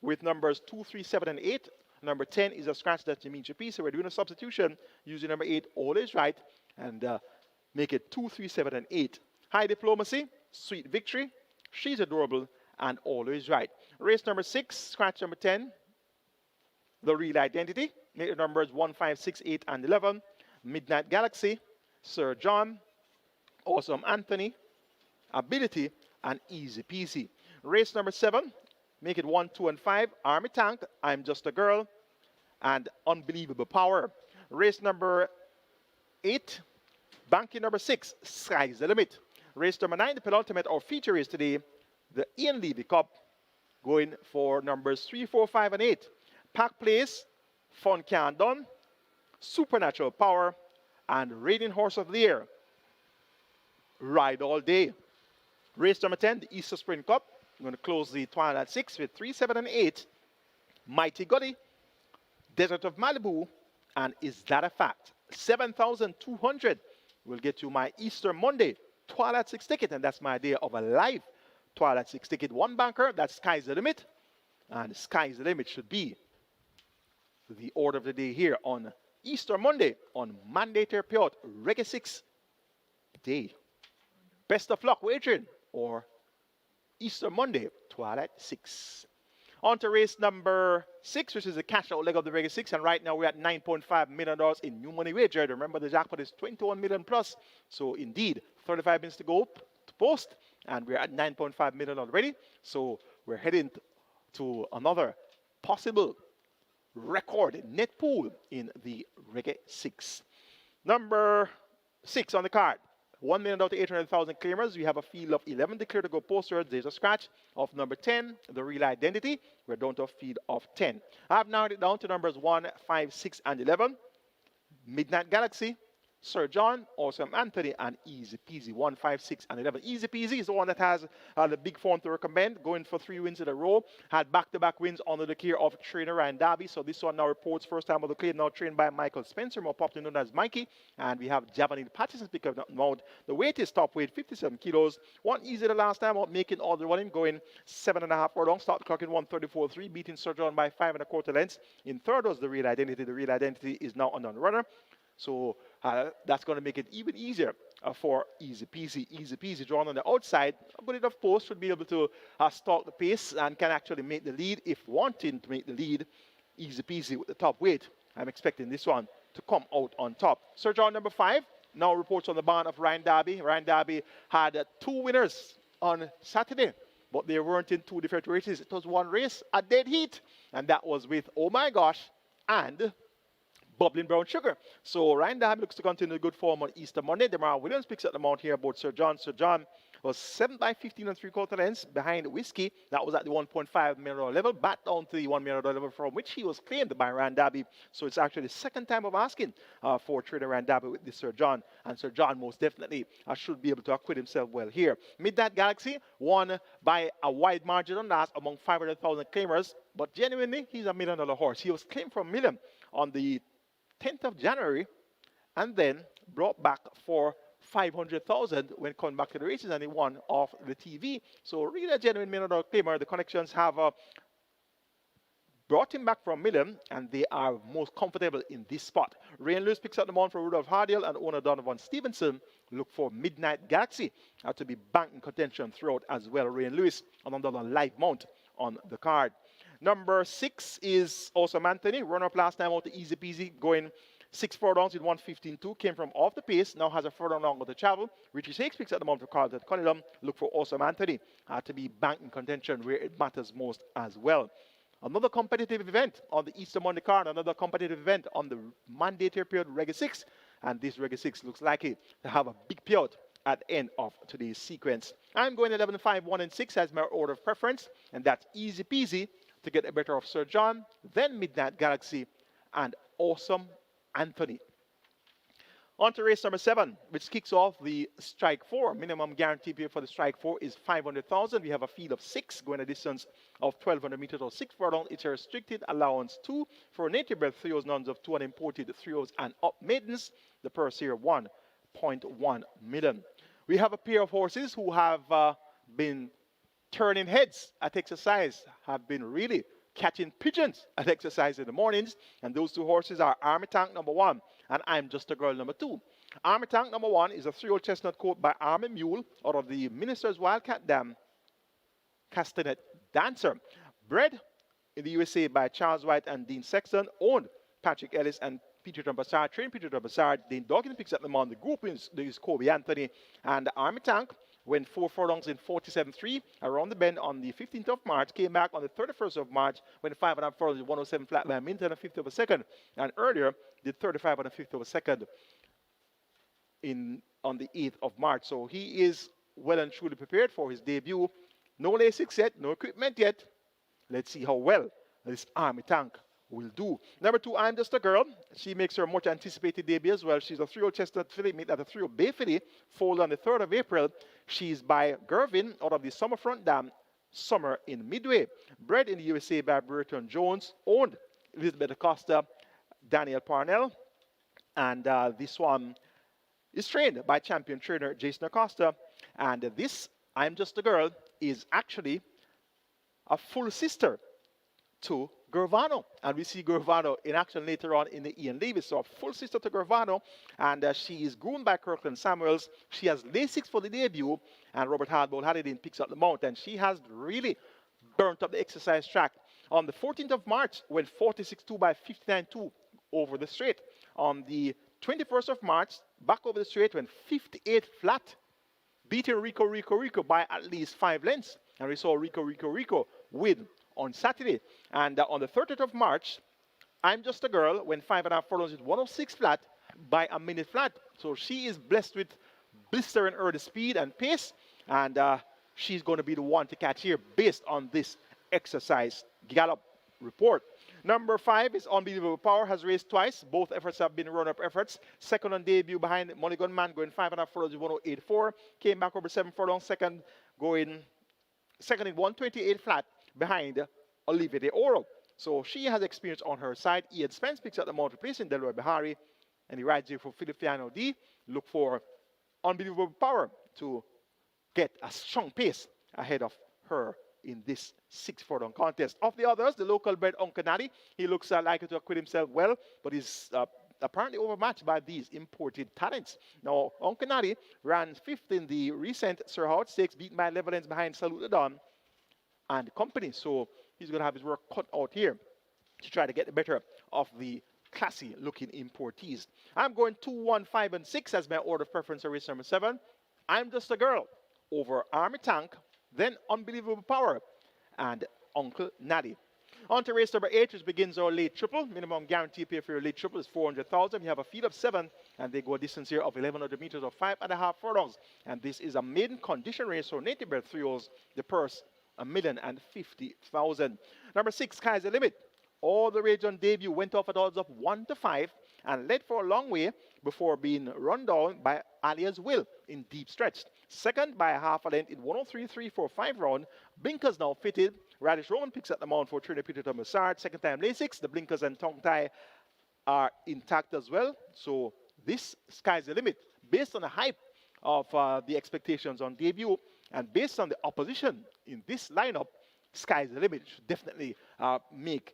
with numbers 2, 3, 7, and 8. Number 10 is a scratch that Jamaica piece, so we're doing a substitution using number 8, Always Right, and make it 2, 3, 7, and 8. High Diplomacy, Sweet Victory, She's Adorable, and Always Right. Race number 6, scratch number 10, The Real Identity. Make the numbers 1, 5, 6, 8, and 11. Midnight Galaxy, Sir John, Awesome Anthony, Ability, and Easy Peasy. Race number 7, make it 1, 2, and 5. Army Tank, I'm Just a Girl, and Unbelievable Power. Race number 8, banking number 6, Sky's the Limit. Race number 9, the penultimate or feature race today, the Ian Levy Cup, going for numbers 3, 4, 5, and 8. Pack Place, Fun Can't Done, Supernatural Power, and Radiant Horse of the Year, Ride All Day. Race number 10, the Easter Sprint Cup. I'm going to close the Twilight 6 with 3, 7, and 8. Mighty Gully, Desert of Malibu, and Is That a Fact? 7,200 will get you my Easter Monday Twilight 6 ticket, and that's my idea of a live Twilight 6 ticket. One banker, that's Sky's the Limit, and Sky's the Limit should be the order of the day here on Easter Monday on mandatory payout Reggae 6 day. Best of luck wagering or Easter Monday Twilight 6. On to race number 6, which is the cash out leg of the Reggae 6, and right now we're at $9.5 million in new money wagered. Remember, the jackpot is 21 million plus, so indeed 35 minutes to go to post, and we're at 9.5 million already, so we're heading to another possible record net pool in the Reggae 6. Number 6 on the card, $1 million to 800,000 claimers. We have a field of 11 declared to go posters. There's a scratch of number 10, The Real Identity. We're down to a field of 10. I've narrowed it down to numbers 1, 5, 6, and 11. Midnight Galaxy, Sir John, Awesome Anthony, and Easy Peasy. 1, 5, 6, and 11. Easy Peasy is the one that has the big form to recommend, going for 3 wins in a row. Had back-to-back wins under the care of trainer Ryan Darby. So this one now reports first time of the claim, now trained by Michael Spencer, more popularly known as Mikey. And we have Javanil Patterson pick up the mount. The weight is top weight, 57 kilos. One easy the last time out, making all the running, going 7.5 furlongs. Start the clock in 1:34.3, beating Sir John by 5.25 lengths. In third was The Real Identity. The Real Identity is now on the runner. So that's going to make it even easier for Easy Peasy. Easy Peasy drawn on the outside, but it of course should be able to stalk the pace and can actually make the lead if wanting to make the lead. Easy Peasy with the top weight. I'm expecting this one to come out on top. Sir John number 5 now reports on the barn of Ryan Darby. Ryan Darby had 2 winners on Saturday, but they weren't in 2 different races. It was one race, a dead heat, and that was with Oh My Gosh and Bubbling Brown Sugar. So Ryan Darby looks to continue good form on Easter Monday. Demar Williams picks up the mount here about Sir John. Sir John was 7 by 15 and 3/4 lengths behind Whiskey. That was at the $1.5 million level, back down to the $1 million level from which he was claimed by Ryan Darby. So it's actually the second time of asking for trader Ryan Darby with this Sir John. And Sir John most definitely should be able to acquit himself well here. Midnight Galaxy won by a wide margin on last among 500,000 claimers. But genuinely, he's a $1 million horse. He was claimed for $1 million on the 10th of January, and then brought back for 500,000 when coming back to the races, and he won off the TV. So really a genuine $1 million claimer. The connections have brought him back from $1 million, and they are most comfortable in this spot. Ray Lewis picks up the mount for Rudolph Hardiel, and owner Donovan Stevenson look for Midnight Galaxy to be banking contention throughout as well. Ray Lewis on another live mount on the card. Number 6 is Awesome Anthony. Run-up last time out to Easy Peasy, going 6 furlongs in 1:15.2, came from off the pace, now has a furlong longer to travel. Richie Shakes picks at the moment for Carlton Cunningham. Look for Awesome Anthony to be back in contention where it matters most as well. Another competitive event on the Easter Monday card, another competitive event on the mandatory period Reggae 6, and this Reggae 6 looks likely to have a big payout at the end of today's sequence. I'm going 11, 5, 1, and 6 as my order of preference, and that's easy peasy to get the better of Sir John, then Midnight Galaxy, and Awesome Anthony. On to race number 7, which kicks off the Strike 4. Minimum guarantee period for the Strike 4 is 500,000. We have a field of 6 going a distance of 1,200 meters or 6 furlong. It's a restricted allowance 2 for native bred 3-year-olds, nuns of 2 and imported 3-year-olds and up maidens. The purse here 1.1 million. We have a pair of horses who have been turning heads at exercise, have been really catching pigeons at exercise in the mornings. And those two horses are Army Tank number 1 and I'm Just a Girl number 2. Army Tank number 1 is a 3-year-old chestnut coat by Army Mule out of the Minister's Wildcat Dam Castanet Dancer. Bred in the USA by Charles White and Dean Sexton. Owned Patrick Ellis and Peter Bassard. Trained Peter Bassard. Dane Dawkins picks up the on. The group is Kobe Anthony. And the Army Tank went 4 furlongs in 47.3 around the bend on the 15th of March, came back on the 31st of March, went 5.5 furlongs in 107 flat by a minute and a fifth of a second, and earlier did 35 and a fifth of a second on the 8th of March. So he is well and truly prepared for his debut. No Lasix yet, no equipment yet. Let's see how well this Army Tank will do. Number 2, I'm Just a Girl. She makes her much anticipated debut as well. She's a 3-year-old chestnut filly made at a 3-year-old bay filly, foaled on the 3rd of April. She's by Gervin out of the Summerfront Dam, Summer in Midway. Bred in the USA by Burton Jones, owned Elizabeth Acosta, Daniel Parnell, and this one is trained by champion trainer Jason Acosta. And this I'm Just a Girl is actually a full sister to Gervano, and we see Gervano in action later on in the Ian Levy. So a full sister to Gervano, and she is groomed by Kirkland Samuels. She has Lasix for the debut, and Robert Hardball Halliday picks up the mount, and she has really burnt up the exercise track. On the 14th of March, went 46.2 by 59.2 over the straight. On the 21st of March, back over the straight, went 58 flat, beating Rico by at least 5 lengths, and we saw Rico win on Saturday. And on the 30th of March, I'm Just a Girl went 5.5 furlongs with 106 flat by a minute flat. So she is blessed with blistering early speed and pace, and she's going to be the one to catch here based on this exercise gallop report. Number 5 is Unbelievable Power, has raced twice. Both efforts have been run-up efforts. Second on debut behind Mulligan Man, going 5.5 furlongs with 108.4. Came back over 7 furlongs, second in 128 flat behind Olivia de Oro. So she has experience on her side. Ian Spence picks up the mount, replacing Delroy Bahari, and he rides here for Filipiano D. Look for Unbelievable Power to get a strong pace ahead of her in this 6 furlong contest. Of the others, the local bred Uncle Natty, he looks likely to acquit himself well, but he's apparently overmatched by these imported talents. Now, Uncle Natty ran 5th in the recent Sir Howard Stakes, beaten by 11 lengths behind Salute the Dawn and company. So he's going to have his work cut out here to try to get the better of the classy looking importees. I'm going 2, 1, 5, and 6 as my order of preference for race number 7. I'm Just a Girl over Army Tank, then Unbelievable Power and Uncle Natty. On to race number 8, which begins our late triple. Minimum guarantee pay for your late triple is 400,000. You have a field of 7, and they go a distance here of 1,100 meters or 5.5 furlongs. And this is a maiden condition race for native bred 3-year-olds. The purse, 1,050,000. Number 6, Sky's the Limit. All the rage on debut, went off at odds of 1 to 5 and led for a long way before being run down by Alia's Will in deep stretch. Second by a half a length in 103.345 round. Blinkers now fitted. Radish Roman picks up the mount for trainer Peter Thomasard. Second time Lasix. The blinkers and tongue tie are intact as well. So this Sky's the Limit. Based on the hype of the expectations on debut and based on the opposition in this lineup, Sky's the Limit should definitely make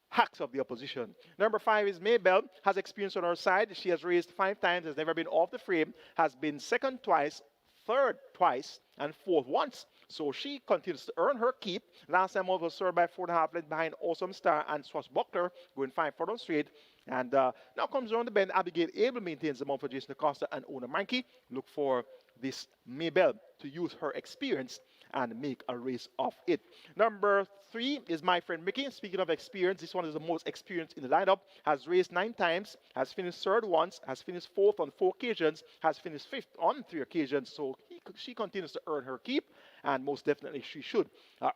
hacks of the opposition. Number 5 is Maybell, has experience on her side. She has raced 5 times, has never been off the frame, has been second twice, third twice, and fourth once So she continues to earn her keep. Last time out was served by 4.5 lengths behind Awesome Star and Swashbuckler, going 5 furlongs straight. And now comes around the bend. Abigail Abel maintains the mount for Jason Acosta and Ona Mankey. Look for this Maybell to use her experience and make a race of it. Number 3 is my friend Mickey. Speaking of experience, this one is the most experienced in the lineup. Has raced 9 times, has finished 3rd once, has finished 4th on 4 occasions, has finished 5th on 3 occasions. So she continues to earn her keep, and most definitely she should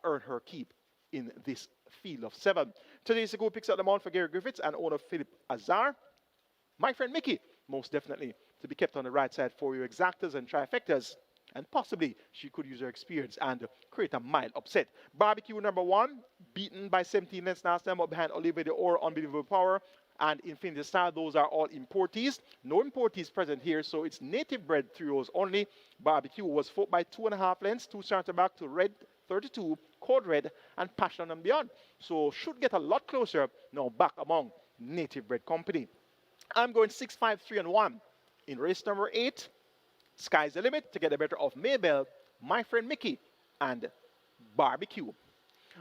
earn her keep in this field of 7. Today's go picks up the mount for Gary Griffiths and owner Philip Azar. My friend Mickey, most definitely to be kept on the right side for your exactas and trifectas. And possibly she could use her experience and create a mild upset. Barbecue number 1, beaten by 17 lengths last time, up behind Oliver de Oro, Unbelievable Power, and Infinity Star. Those are all importees. No importees present here, so it's native bred trios only. Barbecue was fought by 2.5 lengths, 2 starter back to Red 32, Code Red, and Passion and Beyond. So should get a lot closer now back among native bred company. I'm going 6, 5, 3, and 1 in race number 8. Sky's the limit to get the better of Maybell, my friend Mickey, and Barbecue.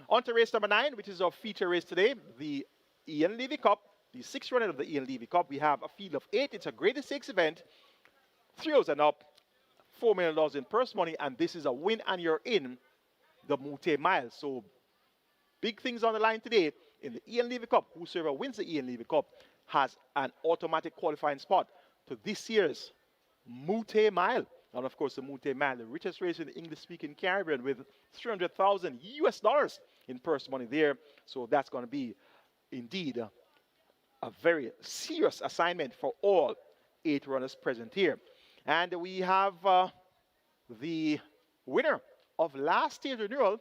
On to race number 9, which is our feature race today, the Ian Levy Cup, the 6th running of the Ian Levy Cup. We have a field of 8. It's a grade 6 event, 3 and up, $4 million in purse money, and this is a win and you're in the Mute Mile. So big things on the line today in the Ian Levy Cup. Whosoever wins the Ian Levy Cup has an automatic qualifying spot to this year's Mute Mile. And of course, the Mute Mile, the richest race in the English-speaking Caribbean, with $300,000 US in purse money there. So that's going to be indeed a very serious assignment for all 8 runners present here. And we have the winner of last year's renewal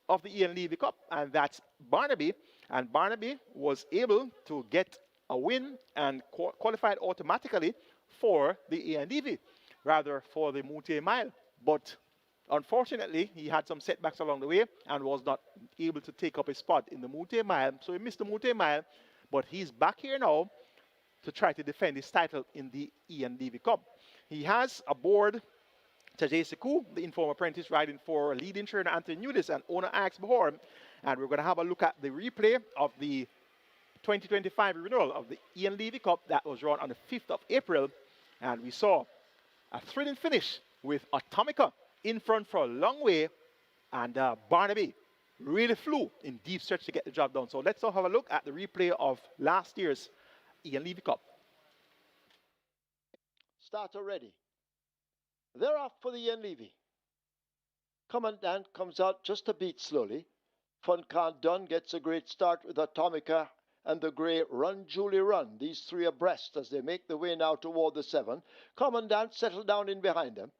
of the Ian Levy Cup, and that's Barnaby. And Barnaby was able to get a win and qualified automatically for the Ian Levy, rather for the Mute Mile. But unfortunately, he had some setbacks along the way and was not able to take up a spot in the Mute Mile. So he missed the Mute Mile, but he's back here now to try to defend his title in the Ian Levy Cup. He has aboard Tajay Sekou, the informal apprentice, riding for leading trainer Anthony Nudis and owner Alex Bahor. And we're going to have a look at the replay of the 2025 renewal of the Ian Levy Cup that was run on the 5th of April. And we saw a thrilling finish with Atomica in front for a long way. And Barnaby really flew in deep stretch to get the job done. So let's now have a look at the replay of last year's Ian Levy Cup. Starter ready. They're off for the Ian Levy. Commandant comes out just a beat slowly. Fun Can't Done gets a great start with Atomica and the grey Run Julie Run. These 3 abreast as they make the way now toward the 7. Commandant settled down in behind them.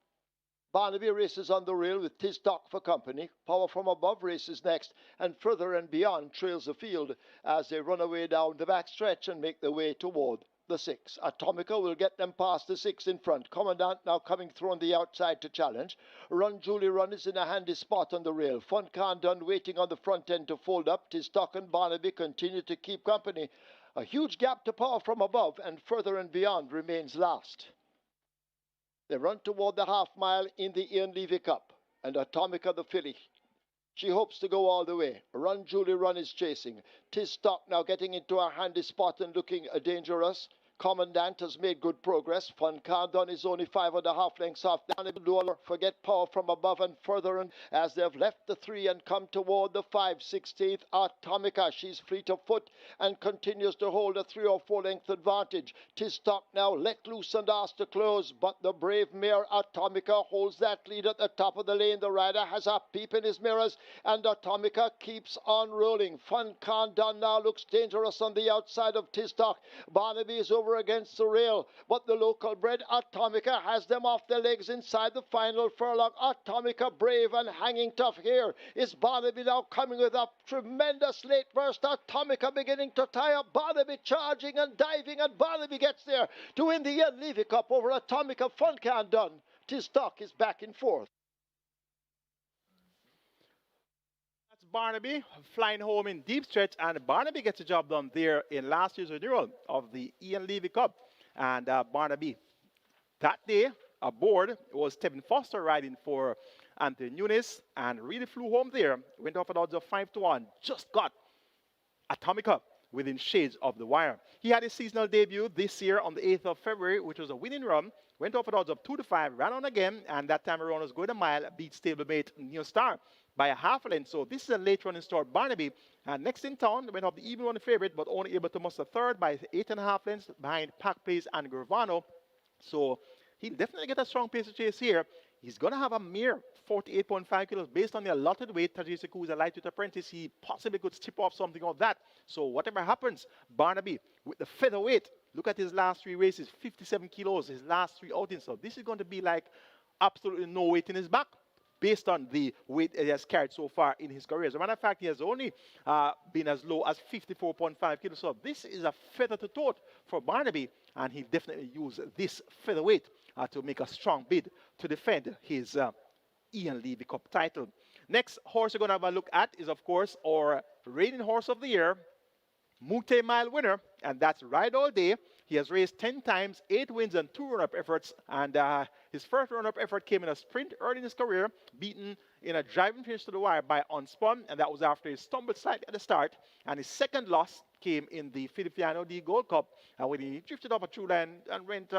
Barnaby races on the rail with Tis Doc for company. Power from Above races next, and Further and Beyond trails the field as they run away down the back stretch and make their way toward the 6. Atomica will get them past the 6 in front. Commandant now coming through on the outside to challenge. Run Julie Run is in a handy spot on the rail. Fun Can't Done waiting on the front end to fold up. Tis Doc and Barnaby continue to keep company. A huge gap to Power from Above, and Further and Beyond remains last. They run toward the half mile in the Ian Levy Cup, and Atomica the filly. She hopes to go all the way. Run Julie Run is chasing. Tis Doc now getting into a handy spot and looking dangerous. Commandant has made good progress. Fun Can't Done is only 5.5 lengths off. Forget Power from Above and Further, and as they've left the 3 and come toward the 5, 16th, Atomica. She's fleet of foot and continues to hold a 3 or 4 length advantage. Tis Doc now let loose and asked to close, but the brave mare Atomica holds that lead at the top of the lane. The rider has a peep in his mirrors, and Atomica keeps on rolling. Fun Can't Done now looks dangerous on the outside of Tis Doc. Barnaby is over against the rail, but the local bred Atomica has them off their legs inside the final furlong. Atomica brave and hanging tough. Here is Barnaby now coming with a tremendous late burst. Atomica beginning to tie up. Barnaby charging and diving, and Barnaby gets there to win the Ian Levy Cup over Atomica. Fun Can't Done. Tis Doc is back in 4th. Barnaby flying home in deep stretch, and Barnaby gets the job done there in last year's renewal of the Ian Levy Cup. And Barnaby that day aboard was Tevin Foster riding for Anthony Nunes and really flew home there. Went off at odds of 5-1. Just got Atomica within shades of the wire. He had his seasonal debut this year on the 8th of February, which was a winning run. Went off at odds of 2-5, ran on again, and that time around was going a mile, beat stablemate Neil Star by a half a length. So this is a late running start, Barnaby. And next in town, went off the even one favorite, but only able to muster third by 8.5 lengths behind Pack Place and Gravano. So he'll definitely get a strong pace to chase here. He's going to have a mere 48.5 kilos based on the allotted weight. Tajiri Sekou is a lightweight apprentice. He possibly could chip off something of that. So whatever happens, Barnaby with the featherweight, look at his last 3 races, 57 kilos, his last 3 outings. So this is going to be like absolutely no weight in his back based on the weight he has carried so far in his career. As a matter of fact, he has only been as low as 54.5 kilos. So this is a feather to tote for Barnaby, and he'll definitely use this featherweight to make a strong bid to defend his Ian Levy Cup title. Next horse we're going to have a look at is, of course, our reigning horse of the year, Mute Mile winner, and that's Ride All Day. He has raced 10 times, 8 wins and 2 run-up efforts, and his first run-up effort came in a sprint early in his career, beaten in a driving finish to the wire by Unspun, and that was after he stumbled slightly at the start. And his second loss came in the Feliciano D Gold Cup, when he drifted off a true line and went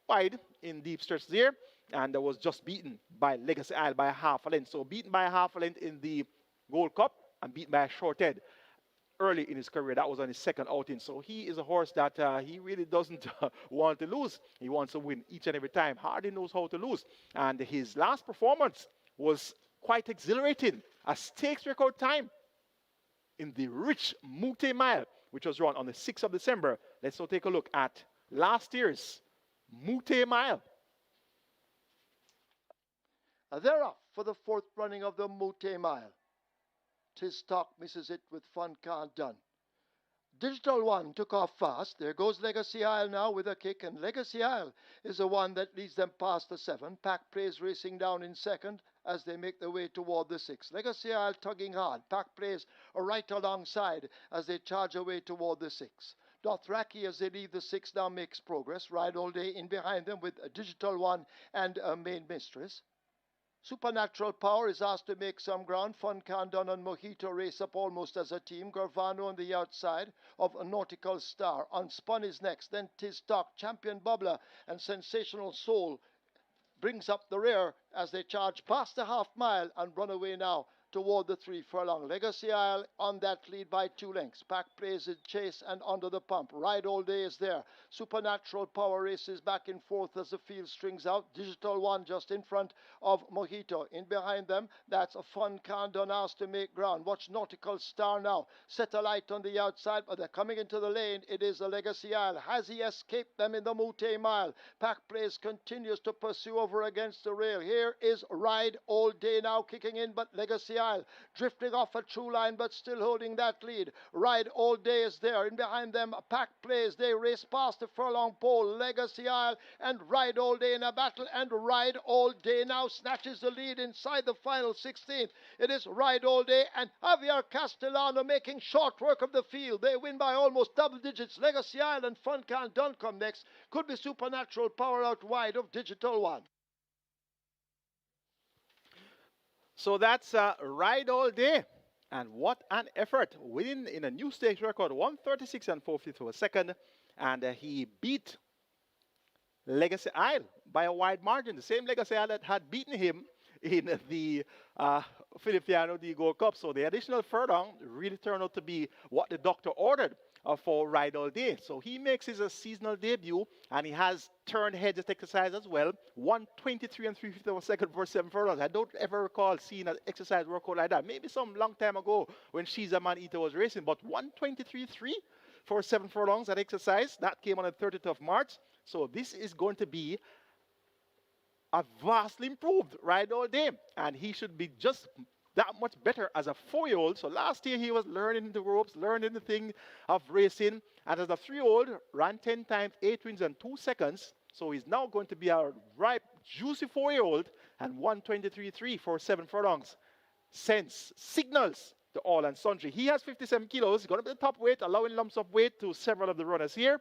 wide in deep stretch there, and was just beaten by Legacy Isle by a half a length. So beaten by a half a length in the Gold Cup and beaten by a short head early in his career. That was on his second outing. So he is a horse that he really doesn't want to lose. He wants to win each and every time. Hardly knows how to lose. And his last performance was quite exhilarating. A stakes record time in the rich Mute Mile, which was run on the 6th of December. Let's now take a look at last year's Mute Mile. They're off for the 4th running of the Mute Mile. Tis Talk misses it with Fun Can't Done. Digital One took off fast. There goes Legacy Isle now with a kick, and Legacy Isle is the one that leads them past the 7. Pack Plays racing down in second as they make their way toward the 6. Legacy Isle tugging hard. Pack Plays are right alongside as they charge away toward the 6. Dothraki, as they leave the 6, now makes progress. Ride All Day in behind them with a Digital One and a Main Mistress. Supernatural Power is asked to make some ground. Fun Can Done and Mojito race up almost as a team. Garvano on the outside of a Nautical Star. Unspun is next. Then Tis Talk, Champion Bubbler, and Sensational Soul brings up the rear as they charge past the half mile and run away now toward the 3 furlong. Legacy Isle on that lead by 2 lengths. Pack Plays in chase and under the pump. Ride All Day is there. Supernatural Power races back and forth as the field strings out. Digital One just in front of Mojito. In behind them, that's a Fun Can Done asked to make ground. Watch Nautical Star now. Set a light on the outside, but they're coming into the lane. It is a Legacy Isle. Has he escaped them in the Mute Mile? Pack Plays continues to pursue over against the rail. Here is Ride All Day now kicking in, but Legacy Isle drifting off a true line but still holding that lead. Ride All Day is there. In behind them, Pack Plays. They race past the furlong pole. Legacy Isle and Ride All Day in a battle, and Ride All Day now snatches the lead inside the final 16th. It is Ride All Day and Javier Castellano making short work of the field. They win by almost double digits. Legacy Isle and Fun Can Done come next. Could be Supernatural Power out wide of Digital One. So that's Ride All Day. And what an effort. Winning in a new stakes record, 136 and 4/5 of a second. And he beat Legacy Isle by a wide margin. The same Legacy Isle that had beaten him in the Feliciano D Gold Cup. So the additional furlong really turned out to be what the doctor ordered for Ride All Day. So he makes his seasonal debut, and he has turned heads at exercise as well. 123 and 3/5 of a second for 7 furlongs. I don't ever recall seeing an exercise workout like that. Maybe some long time ago when Shiza Man Eater was racing, but 123.3 for 7 furlongs at exercise. That came on the 30th of March. So this is going to be a vastly improved Ride All Day, and he should be just that much better as a 4-year-old. So last year he was learning the ropes, learning the thing of racing, and as a 3-year-old ran 10 times, 8 wins and 2 seconds. So he's now going to be a ripe, juicy 4-year-old, and 123.3 for 7 furlongs sends signals to all and sundry. He has 57 kilos. He's going to be the top weight, allowing lumps of weight to several of the runners here.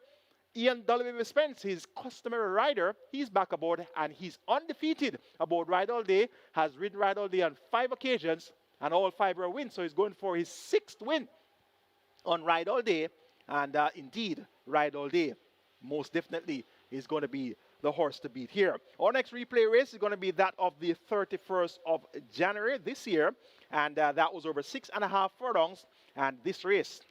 Ian W. Spence, his customary rider, he's back aboard and he's undefeated aboard Ride All Day, has ridden Ride All Day on 5 occasions and all 5 were wins. So he's going for his 6th win on Ride All Day. And indeed, Ride All Day most definitely is going to be the horse to beat here. Our next replay race is going to be that of the 31st of January this year. And that was over 6.5 furlongs. And this race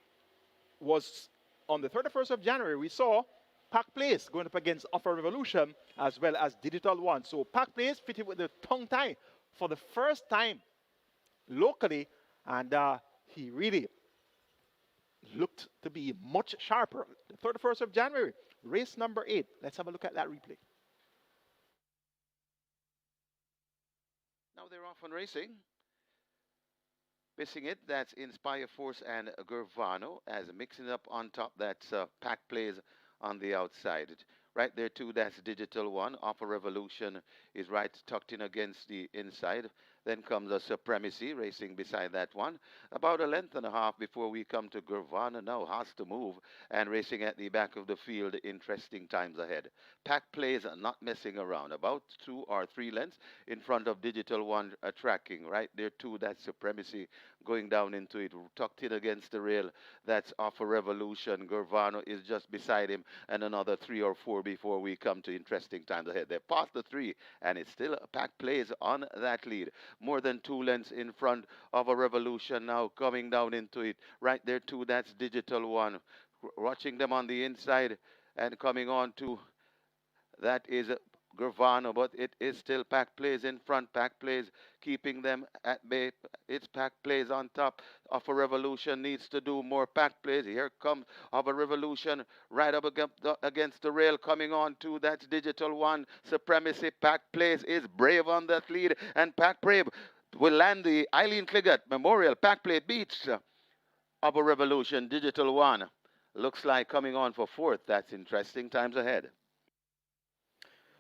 was on the 31st of January. We saw Pack Place going up against Offer Revolution as well as Digital One. So Pack Place fitted with the tongue tie for the first time locally. And he really looked to be much sharper. The 31st of January, race number 8. Let's have a look at that replay. Now they're off on racing. Missing it, that's Inspire Force and Gurvano, as mixing up on top, that's Pack Plays on the outside. Right there too, that's Digital One. Offer Revolution is right tucked in against the inside. Then comes a Supremacy racing beside that one. About a length and a half before we come to Gurvana. Now has to move and racing at the back of the field. Interesting times ahead. Pack Plays not messing around. About 2 or 3 lengths in front of Digital One tracking. Right there too, that's Supremacy going down into it. Tucked in against the rail. That's Offer Revolution. Gurvano is just beside him. And another 3 or 4 before we come to interesting times ahead. They're past the 3 and it's still Pack Plays on that lead. More than 2 lengths in front of a Revolution now coming down into it. Right there too, that's Digital One. Watching them on the inside and coming on to, that is Gurvano, but it is still Pack Plays in front. Pack Plays keeping them at bay. It's Pack Plays on top. Of a Revolution needs to do more. Pack Plays. Here comes of a Revolution right up against the rail coming on to, that's Digital One. Supremacy. Pack Plays is brave on that lead, and Pack Brave will land the Eileen Cliggott Memorial. Pack Play beats of a Revolution. Digital One looks like coming on for 4th. That's interesting times ahead.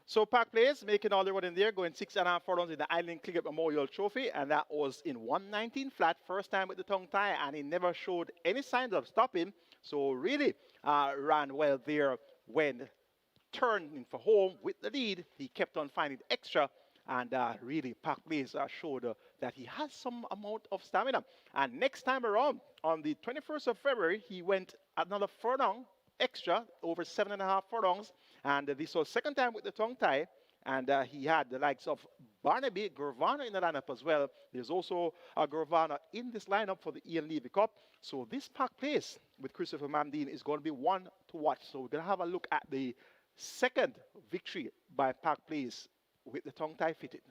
So Pack Place making all the way in there, going 6.5 furlongs in the Island Cliggott Memorial Trophy, and that was in 119 flat, first time with the tongue tie, and he never showed any signs of stopping. So really ran well there when turning for home with the lead. He kept on finding extra, and really Pack Place showed that he has some amount of stamina. And next time around, on the 21st of February, he went another furlong extra, over 7.5 furlongs. And this was 2nd time with the tongue tie. And he had the likes of Barnaby, Gurvana in the lineup as well. There's also Gurvana in this lineup for the Ian Levy Cup. So this Pack Place with Christopher Mamdine is going to be one to watch. So we're going to have a look at the 2nd victory by Pack Place with the tongue tie fitted.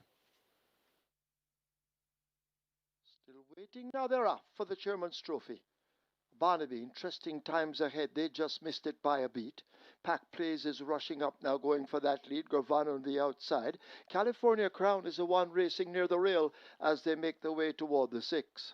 Still waiting. Now they're off for the Chairman's Trophy. Barnaby, interesting times ahead. They just missed it by a beat. Pack Plays is rushing up now, going for that lead. Gurvana on the outside. California Crown is the one racing near the rail as they make their way toward the 6.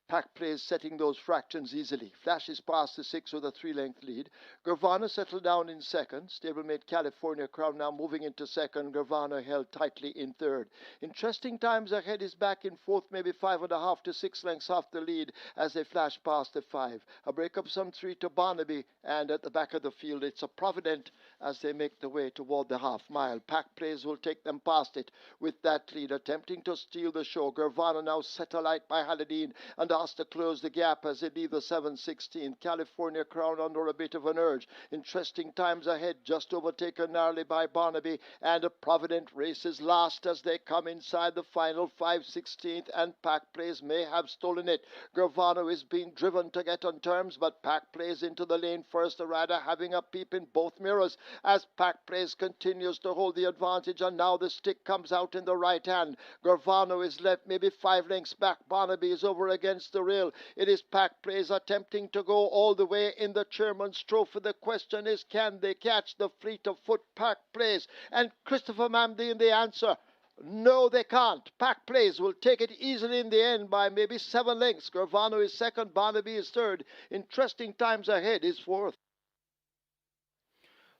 Pack Plays setting those fractions easily. Flashes past the 6 with a 3-length lead. Gurvana settled down in 2nd. Stablemate California Crown now moving into 2nd. Gurvana held tightly in 3rd. Interesting times ahead is back in 4th, maybe 5.5 to 6 lengths off the lead as they flash past the 5. A break up some 3 to Barnaby, and at the back of the field it's a Provident as they make the way toward the half mile. Pack Plays will take them past it with that lead, attempting to steal the show. Gurvana now set alight by Haladine and asked to close the gap as they leave the 7:16. California Crown under a bit of an urge. Interesting times ahead, just overtaken narrowly by Barnaby, and a Provident races last as they come inside the final 5/16, and Pack Plays may have stolen it. Gurvana is being driven to get on terms, but Pack Plays into the lane first, the rider having a peep in both mirrors as Pack Plays continues to hold the advantage, and now the stick comes out in the right hand. Gurvana is left maybe 5 lengths back. Barnaby is over against the rail. It is Pack Plays attempting to go all the way in the Chairman's Trophy. The question is, can they catch the fleet of foot Pack Plays? And Christopher Mamdine, the answer, no, they can't. Pack Plays will take it easily in the end by maybe 7 lengths. Gurvana is 2nd, Barnaby is 3rd. Interesting times ahead is 4th.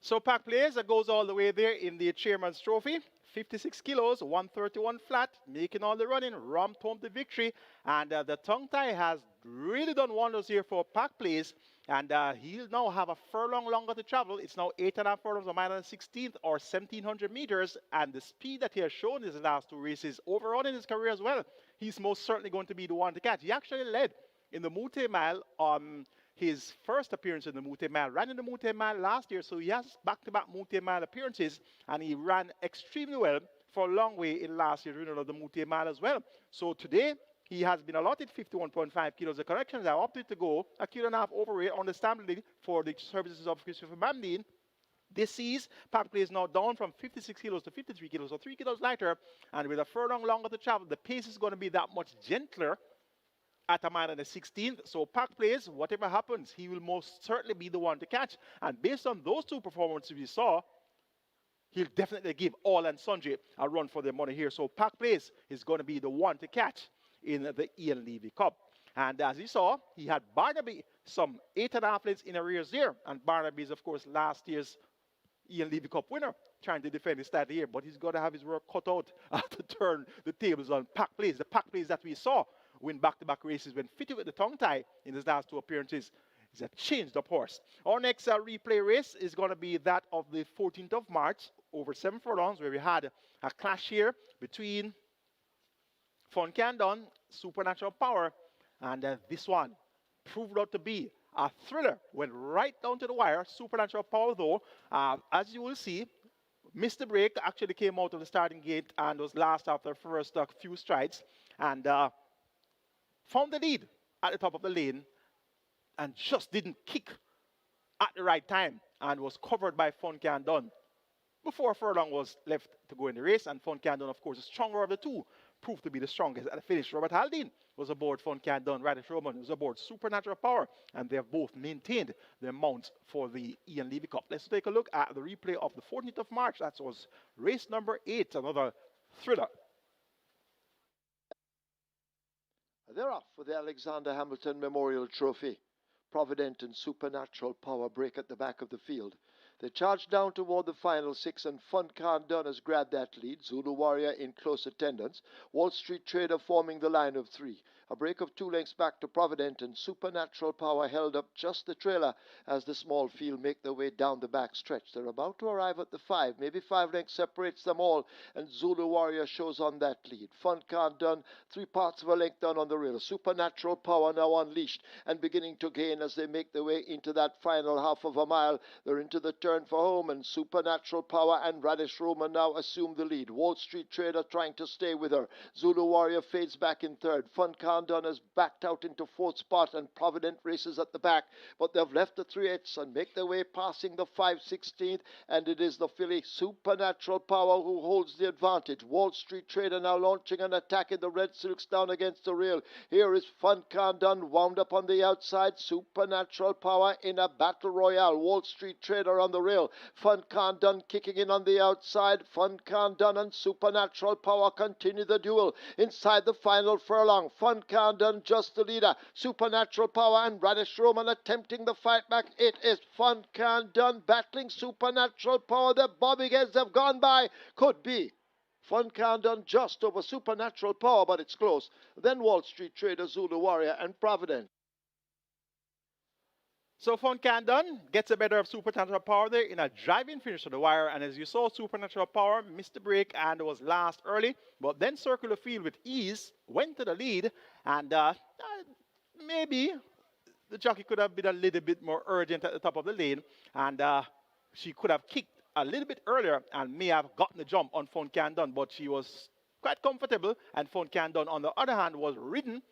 So Pack Plays goes all the way there in the Chairman's Trophy. 56 kilos, 131 flat, making all the running, ramped home the victory. And the tongue tie has really done wonders here for Pack Place. And he'll now have a furlong longer to travel. It's now 8.5 furlongs, a mile and 16th, or 1,700 meters. And the speed that he has shown in his last two races, overall in his career as well, he's most certainly going to be the one to catch. He actually led in the Mute Mile on his first appearance in the Mute Mile. Ran in the Mute Mile last year, so he has back-to-back Mute Mile appearances, and he ran extremely well for a long way in last year's renewal of the Mute Mile as well. So today, he has been allotted 51.5 kilos. The corrections are opted to go a kilo and a half overweight, understandably, for the services of Christopher Mamdine. This sees Pack Place now down from 56 kilos to 53 kilos, so 3 kilos lighter, and with a furlong longer to travel, the pace is going to be that much gentler at a mile and a 16th. So Pack Place, whatever happens, he will most certainly be the one to catch. And based on those two performances we saw, he'll definitely give all and sundry a run for their money here. So Pack Place is going to be the one to catch in the Ian Levy Cup. And as you saw, he had Barnaby some 8.5 lengths in arrears there. And Barnaby is, of course, last year's Ian Levy Cup winner, trying to defend his title here. But he's got to have his work cut out to turn the tables on Pack Place. The Pack Place that we saw win back-to-back races when fitted with the tongue tie in his last two appearances. He's a changed-up horse. Our next replay race is going to be that of the 14th of March, over 7 furlongs, where we had a clash here between Fun Can Done, Supernatural Power, and this one proved out to be a thriller. Went right down to the wire. Supernatural Power, though, as you will see, missed the break, actually came out of the starting gate and was last after the first few strides, and found the lead at the top of the lane and just didn't kick at the right time and was covered by Fun Can Done before furlong was left to go in the race. And Fun Can Done, of course, the stronger of the two, proved to be the strongest at the finish. Robert Haldane was aboard Fun Can Done. Radish Roman was aboard Supernatural Power, and they have both maintained their mounts for the Ian Levy Cup. Let's take a look at the replay of the 14th of March. That was race number 8, another thriller. They're off for the Alexander Hamilton Memorial Trophy. Provident and Supernatural Power break at the back of the field. They charge down toward the final 6, and Fun Can Done has grabbed that lead. Zulu Warrior in close attendance. Wall Street Trader forming the line of 3. A break of 2 lengths back to Provident, and Supernatural Power held up just the trailer as the small field make their way down the back stretch. They're about to arrive at the 5. Maybe 5 lengths separates them all, and Zulu Warrior shows on that lead. Fun Can Done 3/4 of a length down on the rail. Supernatural Power now unleashed and beginning to gain as they make their way into that final half of a mile. They're into the turn for home, and Supernatural Power and Radish Roman now assume the lead. Wall Street Trader trying to stay with her. Zulu Warrior fades back in 3rd. Fun Can Done has backed out into 4th spot, and Provident races at the back, but they've left the 3/8 and make their way passing the 5/16th, and it is the filly Supernatural Power who holds the advantage. Wall Street Trader now launching an attack in the red silks down against the rail. Here is Fun Can Done wound up on the outside. Supernatural Power in a battle royale. Wall Street Trader on the rail. Fun Can Done kicking in on the outside. Fun Can Done and Supernatural Power continue the duel inside the final furlong. Fun Can Done just the leader. Supernatural Power and Radish Roman attempting the fight back. It is Fun Can Done battling Supernatural Power. The bobbleheads have gone by. Could be Fun Can Done just over Supernatural Power, but it's close. Then Wall Street Trader, Zulu Warrior, and Providence. So Fun Can Done gets the better of Supernatural Power there in a driving finish to the wire. And as you saw, Supernatural Power missed the break and was last early, but then circled the field with ease, went to the lead, and maybe the jockey could have been a little bit more urgent at the top of the lane, and she could have kicked a little bit earlier and may have gotten the jump on Fun Can Done, but she was quite comfortable, and Fun Can Done, on the other hand, was ridden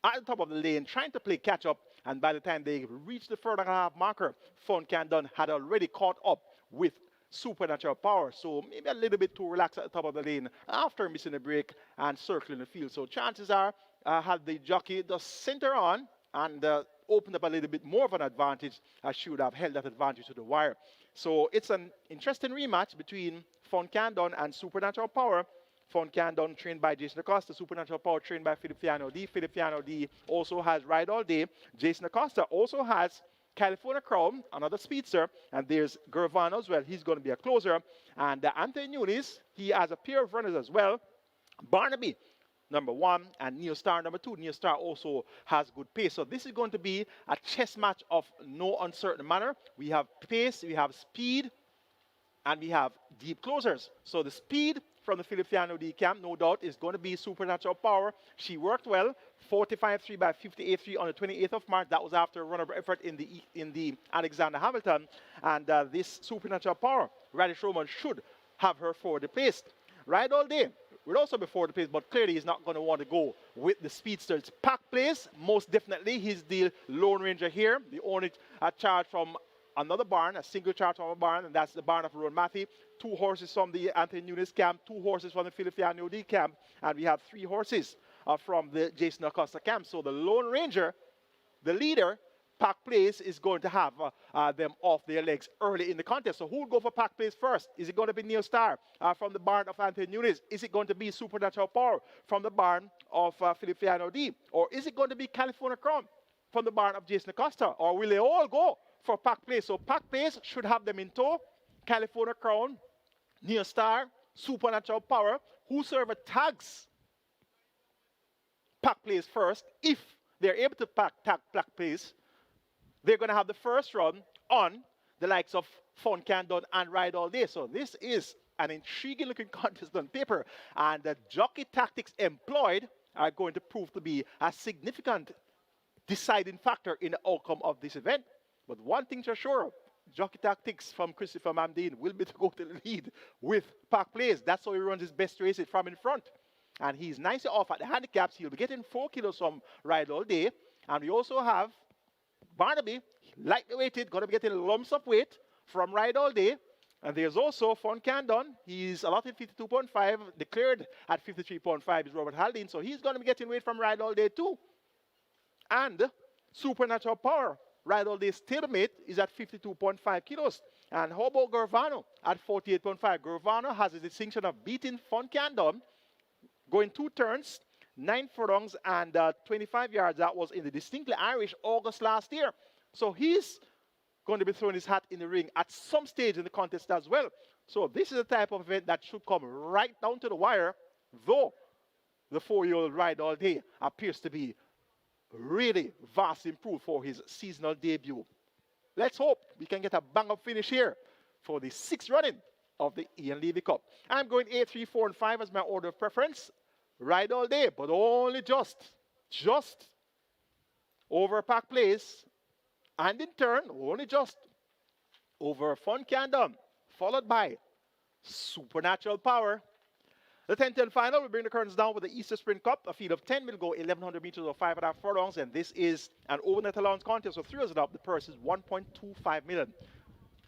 at the top of the lane, trying to play catch-up, and by the time they reached the further half marker, Fun Can Done had already caught up with Supernatural Power, so maybe a little bit too relaxed at the top of the lane after missing a break and circling the field. So chances are, had the jockey just center on and opened up a little bit more of an advantage, I should have held that advantage to the wire. So it's an interesting rematch between Fun Can Done and Supernatural Power. Fun Can Done trained by Jason Acosta, Supernatural Power trained by Philip Fiano D. Philip Fiano D also has Ride All Day. Jason Acosta also has California Crown, another speedster, and there's GR.I as well. He's going to be a closer. And Anthony Nunes, he has a pair of runners as well. Barnaby, number 1, and Neil Star, number 2. Neil Star also has good pace. So this is going to be a chess match of no uncertain manner. We have pace, we have speed, and we have deep closers. So the speed from the Filipino D camp, no doubt, is going to be supernatural power. She worked well, 45.3 by 58.3 on the 28th of March. That was after a run-up effort in the Alexander Hamilton. And this supernatural power, Radish Roman should have her forward placed. Ride All Day will also be forward placed, but clearly he's not going to want to go with the speedsters. Pack place, most definitely. He's the Lone Ranger here. The only charge from another barn, a single charge from a barn, and that's the barn of Ron Matthew. 2 horses from the Anthony Nunes camp, 2 horses from the Filipino D camp, and we have 3 horses from the Jason Acosta camp. So the Lone Ranger, the leader, Pack Place, is going to have them off their legs early in the contest. So who will go for Pack Place first? Is it going to be Neil Star from the barn of Anthony Nunes? Is it going to be Supernatural Power from the barn of Filipino D? Or is it going to be California Crown from the barn of Jason Acosta? Or will they all go for Pack Place? So Pack Place should have them in tow. California Crown, Neil Star, Supernatural Power. Whosoever tags Pack Place first, if they're able to tag Pack Place, they're going to have the first run on the likes of Fun Can Done and Ride All Day. So this is an intriguing looking contest on paper, and the jockey tactics employed are going to prove to be a significant deciding factor in the outcome of this event. But one thing's for sure, jockey tactics from Christopher Mamdine will be to go to the lead with Pack Place. That's how he runs his best races, from in front. And he's nicely off at the handicaps. He'll be getting 4 kilos from Ride All Day. And we also have Barnaby, lightly weighted, going to be getting lumps of weight from Ride All Day. And there's also Fun Can Done. He's allotted 52.5, declared at 53.5 is Robert Haldane. So he's going to be getting weight from Ride All Day too. And Supernatural Power, Ride All Day stablemate, is at 52.5 kilos. And how about GR.I at 48.5? GR.I has a distinction of beating Fun Can Done, going 2 turns, 9 furlongs and 25 yards. That was in the Distinctly Irish August last year. So he's going to be throwing his hat in the ring at some stage in the contest as well. So this is a type of event that should come right down to the wire, though the 4-year-old Ride All Day appears to be really vastly improved for his seasonal debut. Let's hope we can get a bang-up finish here for the 6th running of the Ian Levy Cup. I'm going 8, 3, 4, and 5 as my order of preference. Ride All Day, but only just over Pack Place, and in turn, only just over Fun Can Done, followed by Supernatural Power. The 10-10 final will bring the curtains down with the Easter Sprint Cup. A field of 10 will go 1,100 meters or 5.5 furlongs, and this is an overnight allowance contest of 3 years up. The purse is $1.25 million.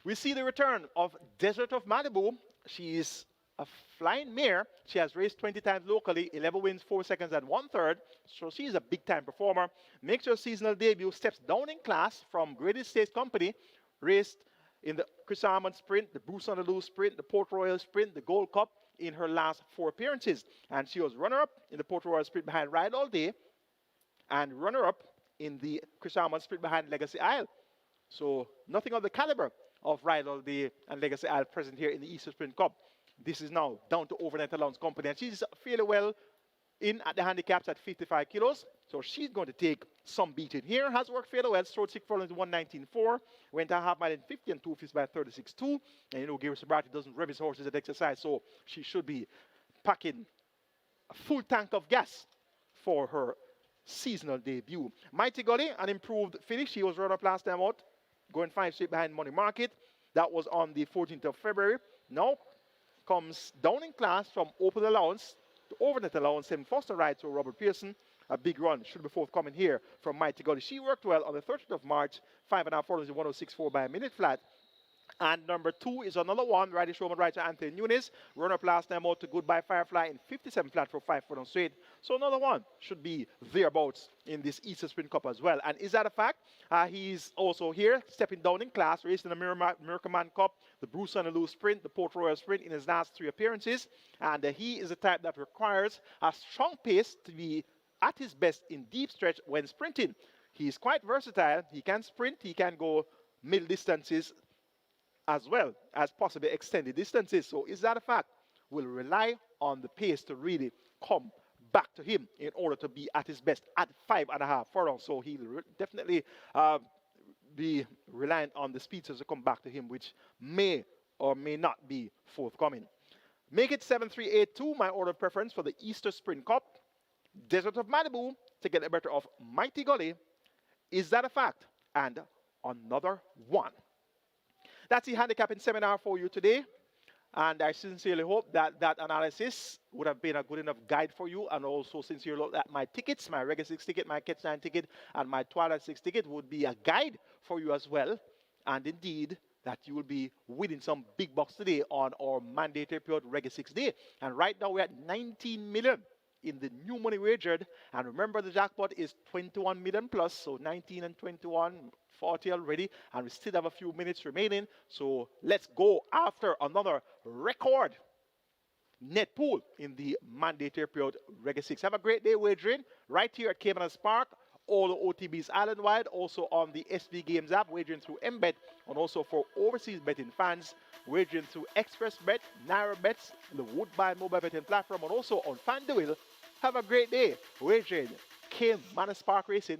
We see the return of Desert of Malibu. She is a flying mare. She has raced 20 times locally, 11 wins, 4 seconds and 1/3. So she's a big-time performer. Makes her seasonal debut, steps down in class from Graded States Company, raced in the Chris Armand Sprint, the Bruce Underloo Sprint, the Port Royal Sprint, the Gold Cup in her last 4 appearances. And she was runner-up in the Port Royal Sprint behind Ride All Day, and runner-up in the Chris Armand Sprint behind Legacy Isle. So nothing of the caliber of Ride All Day and Legacy Isle present here in the Easter Sprint Cup. This is now down to Overnight Allowance Company, and she's fairly well in at the handicaps at 55 kilos. So she's going to take some beating here. Has worked fairly well. Strode 6 furlongs in 119.4. Went a half mile in 50 and 2/5 by 36.2. And you know, Gary Sabrati doesn't rev his horses at exercise, so she should be packing a full tank of gas for her seasonal debut. Mighty Gully, an improved finish. He was run up last time out, going 5 straight behind Money Market. That was on the 14th of February. Now comes down in class from Open Allowance to Overnight Allowance. 7 Foster rides to Robert Pearson. A big run should be forthcoming here from Mighty Gully. She worked well on the 30th of March, 5.5 furlongs in 106.4 by a minute flat. And number 2 is another one, Radish Roman rider Anthony Nunes. Run up last time out to Goodbye Firefly in 57 flat for 5 furlongs straight. So another one should be thereabouts in this Easter Sprint Cup as well. And is that a fact? He's also here, stepping down in class, racing the Miracle Man Cup, the Bruce Underloo Sprint, the Port Royal Sprint in his last 3 appearances. And he is the type that requires a strong pace to be at his best in deep stretch when sprinting. He's quite versatile. He can sprint. He can go middle distances as well as possibly extended distances. So is that a fact? We'll rely on the pace to really come back to him in order to be at his best at 5.5 furlongs. So he'll definitely be reliant on the speedsters to come back to him, which may or may not be forthcoming. Make it 7-3-8-2, my order of preference for the Easter Sprint Cup. Desert of Malibu to get the better of Mighty Gully. Is that a fact? And another one. That's the handicapping seminar for you today. And I sincerely hope that that analysis would have been a good enough guide for you. And also sincerely hope that my tickets, my Regular 6 ticket, my Catch 9 ticket, and my Twilight 6 ticket would be a guide for you as well. And indeed, that you will be winning some big bucks today on our mandatory period Regular 6 day. And right now we're at 19 million in the new money wagered. And remember, the jackpot is 21 million plus. So 19 and 21, 40 already. And we still have a few minutes remaining. So let's go after another record net pool in the mandatory period Regular 6. Have a great day wagering right here at Caymanas Park. All the OTBs island-wide, also on the SV Games app, wagering through MBet, and also for overseas betting fans, wagering through Express Bet, Naira Bets, the Woodbine mobile betting platform, and also on FanDuel. Have a great day wagering Caymanas Park Racing.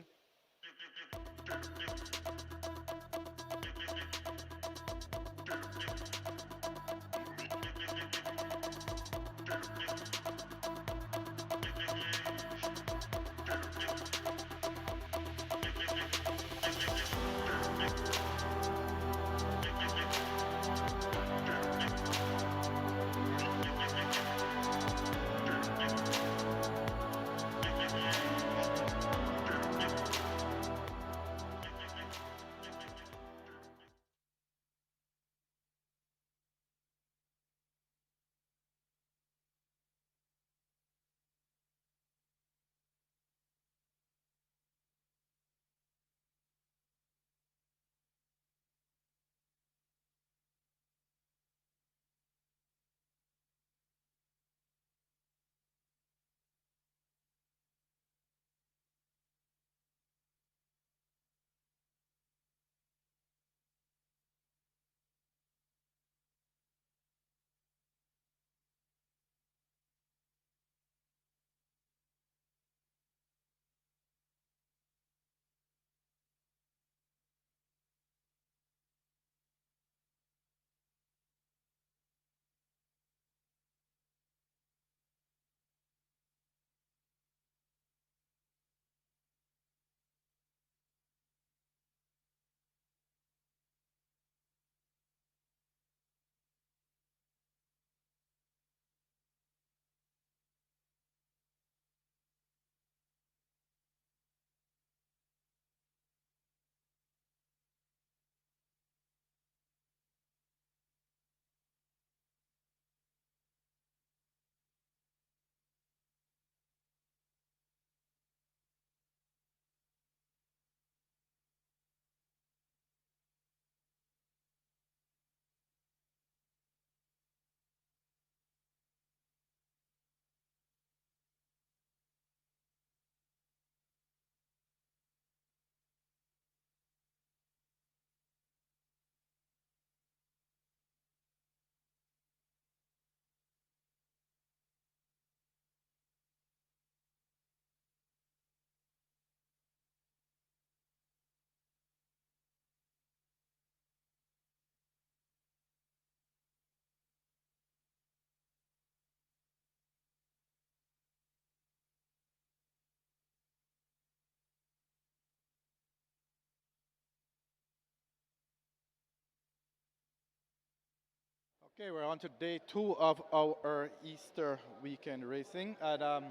Okay, we're on to day 2 of our Easter weekend racing. And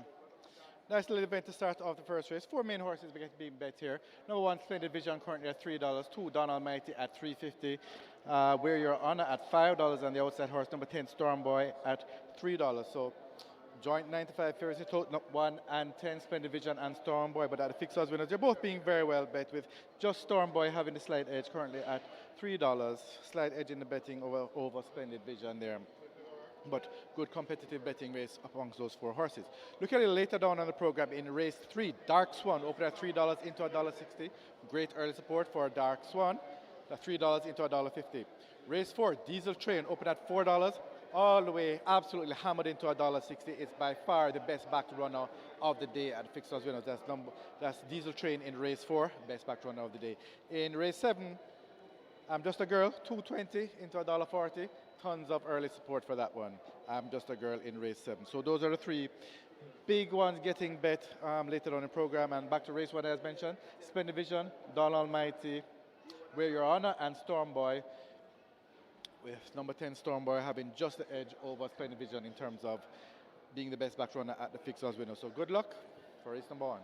nice little event to start off the first race. 4 main horses being bet here. Number 1, Splendid Vision, currently at $3. 2, Don Almighty at $3.50. Where Your Honor at $5, and the outside horse, number 10, Storm Boy, at $3. So joint 95 favorites, total 1 and 10, Splendid Vision and Storm Boy, but at the fixed odds winners, they're both being very well bet, with just Storm Boy having the slight edge currently at $3. Slight edge in the betting over Splendid Vision there. but good competitive betting race amongst those 4 horses. Look at it later down on the program in race 3. Dark Swan opened at $3 into $1.60. Great early support for Dark Swan. That's $3 into $1.50. Race 4, Diesel Train opened at $4 all the way, absolutely hammered into $1.60. It's by far the best backed runner of the day at Fixers Winners. That's Diesel Train in race 4, best backed runner of the day. In race 7, I'm Just a Girl, 220 into $1.40. Tons of early support for that one. I'm Just a Girl in race 7. So those are the 3 big ones getting bet later on in the program. And back to race 1 as mentioned. Spend Division, Dawn Almighty, Where Your Honor, and Storm Boy, with number 10 Storm Boy having just the edge over Spend Division in terms of being the best back runner at the Fixers Winner. So good luck for race number 1.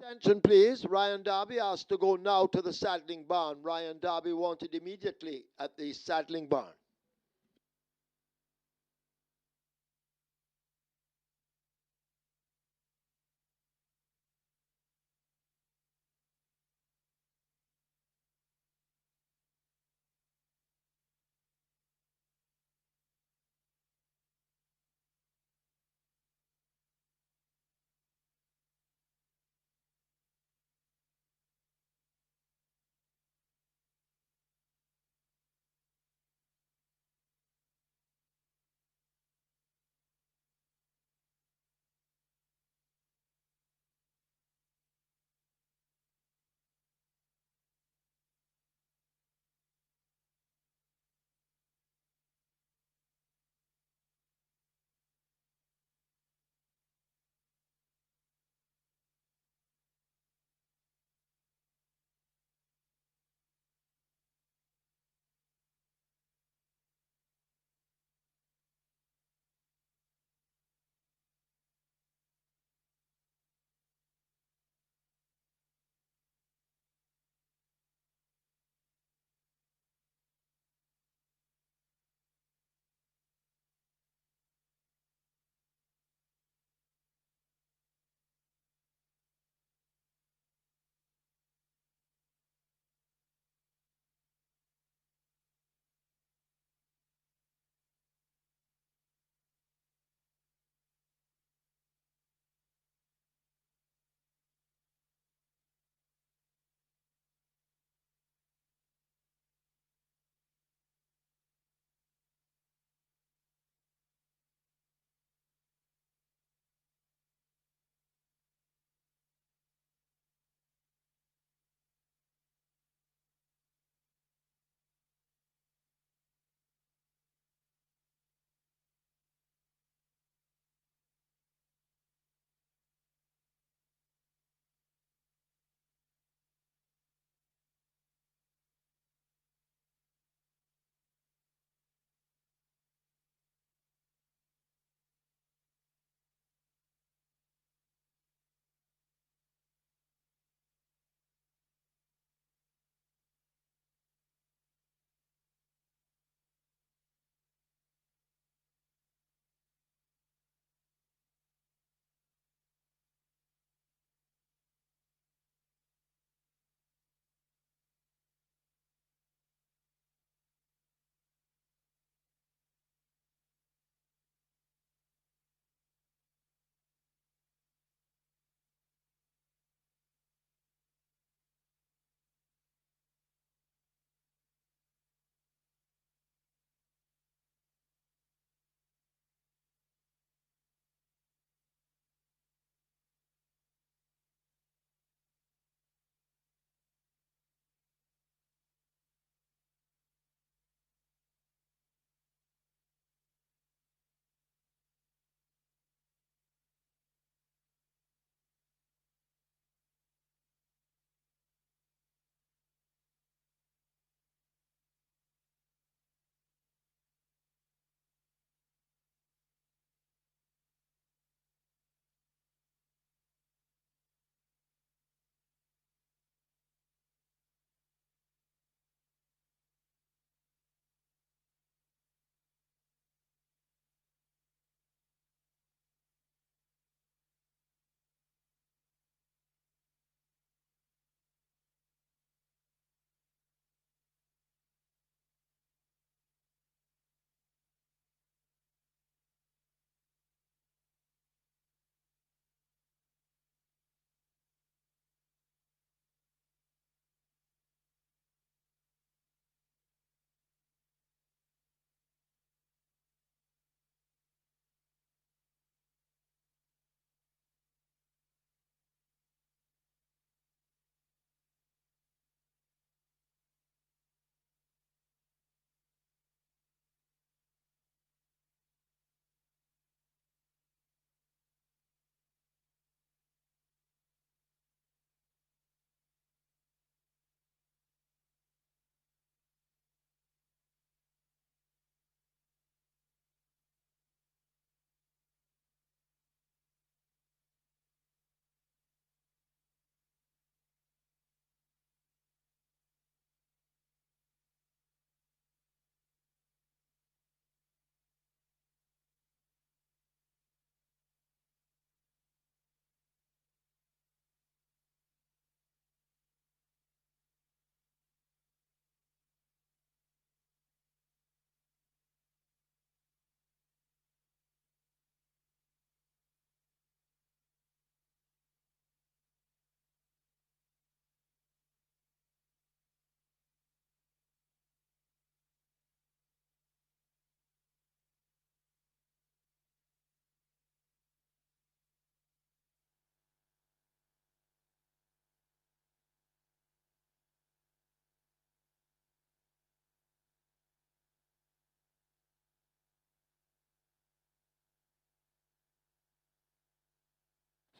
Attention, please. Ryan Darby asked to go now to the saddling barn. Ryan Darby wanted immediately at the saddling barn.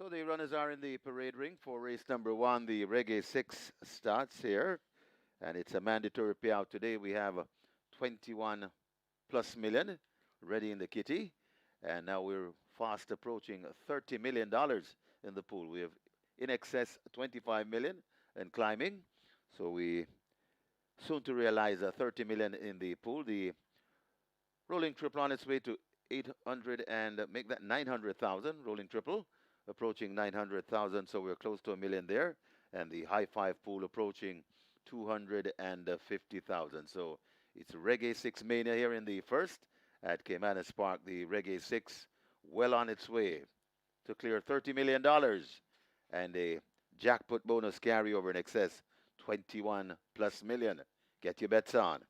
So the runners are in the parade ring for race number 1. The Reggae 6 starts here, and it's a mandatory payout today. We have 21 plus million ready in the kitty, and now we're fast approaching $30 million in the pool. We have in excess 25 million and climbing, so we soon to realize 30 million in the pool. The rolling triple on its way to 800 and make that 900,000. Rolling triple approaching 900,000, so we're close to a million there. And the high five pool approaching 250,000. So it's Reggae 6 Mania here in the first at Caymanas Park. The Reggae 6 well on its way to clear $30 million and a jackpot bonus carryover in excess 21 plus million. Get your bets on.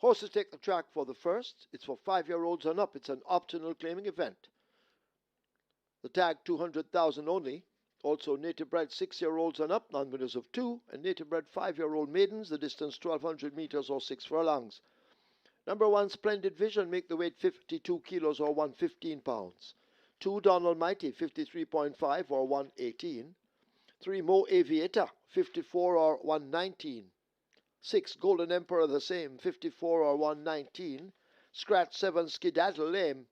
Horses take the track for the first. It's for 5-year-olds and up. It's an optional claiming event. The tag 200,000 only. Also native bred 6-year-olds and up, non-winners of 2, and native bred 5-year-old maidens, the distance 1,200 meters or 6 furlongs. Number 1, Splendid Vision, make the weight 52 kilos or 115 pounds. 2, Donald Mighty, 53.5 or 118. 3, Mo Aviator, 54 or 119. 6, Golden Emperor, the same, 54 or 119. Scratch 7, Skedaddle Lame.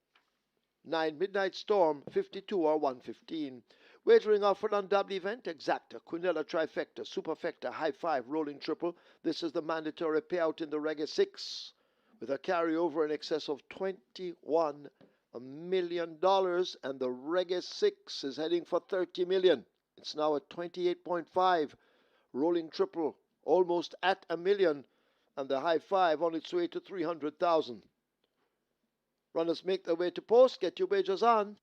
9, Midnight Storm, 52 or 115. Wagering offered on double event, Exacta, Quinella Trifecta, Superfecta, High Five, Rolling Triple. This is the mandatory payout in the Reggae 6, with a carryover in excess of $21 million, and the Reggae 6 is heading for $30 million. It's now at 28.5. Rolling Triple almost at $1 million, and the High Five on its way to 300,000. Runners make their way to post. Get your wagers on.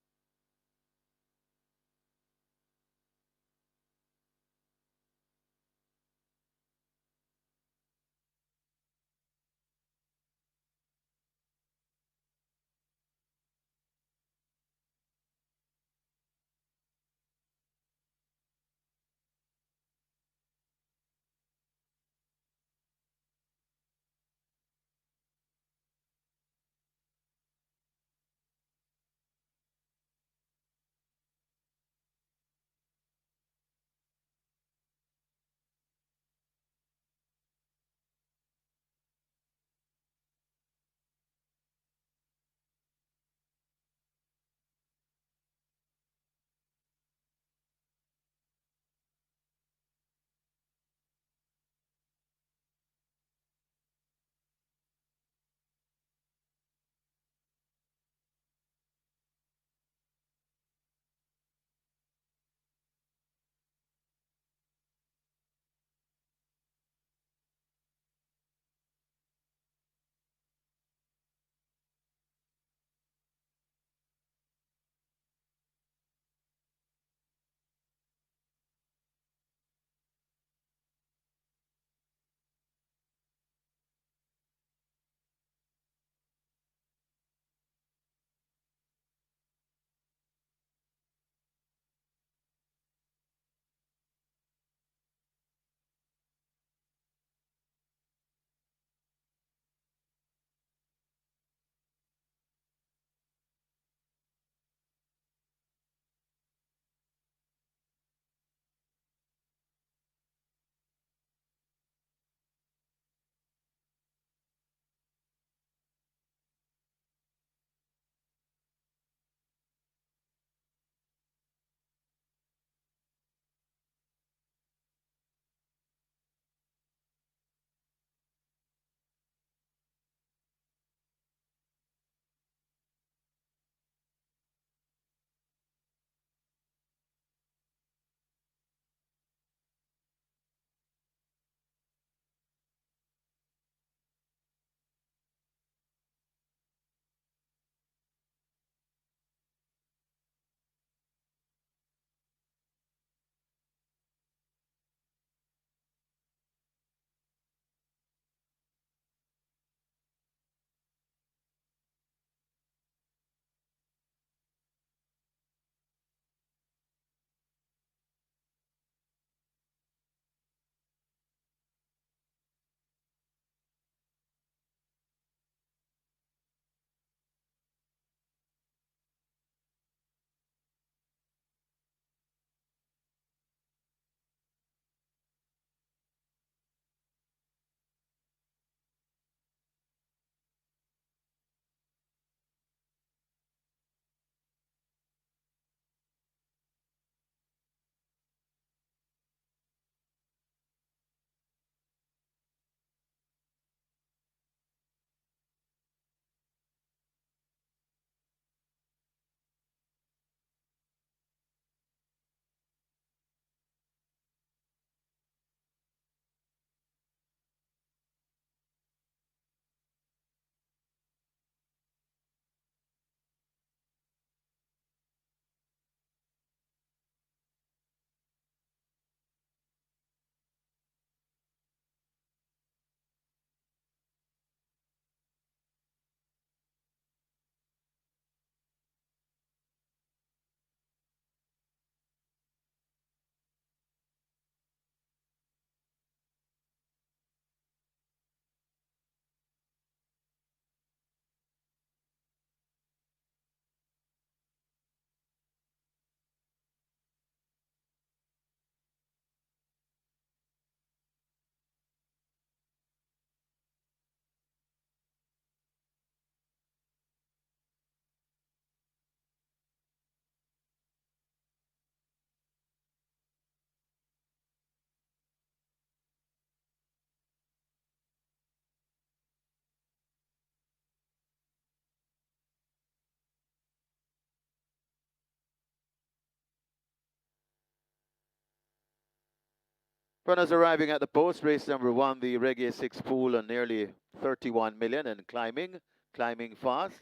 Runners arriving at the post. Race number 1, the Reggae 6 pool on nearly 31 million and climbing fast.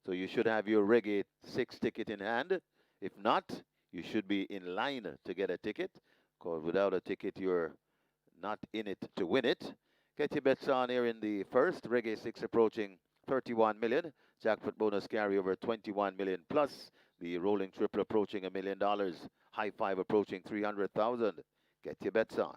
So you should have your Reggae 6 ticket in hand. If not, you should be in line to get a ticket, because without a ticket, you're not in it to win it. Get your bets on here in the first. Reggae 6 approaching 31 million. Jackpot bonus carry over 21 million plus. The rolling triple approaching $1 million. High five approaching 300,000. Get your bets on.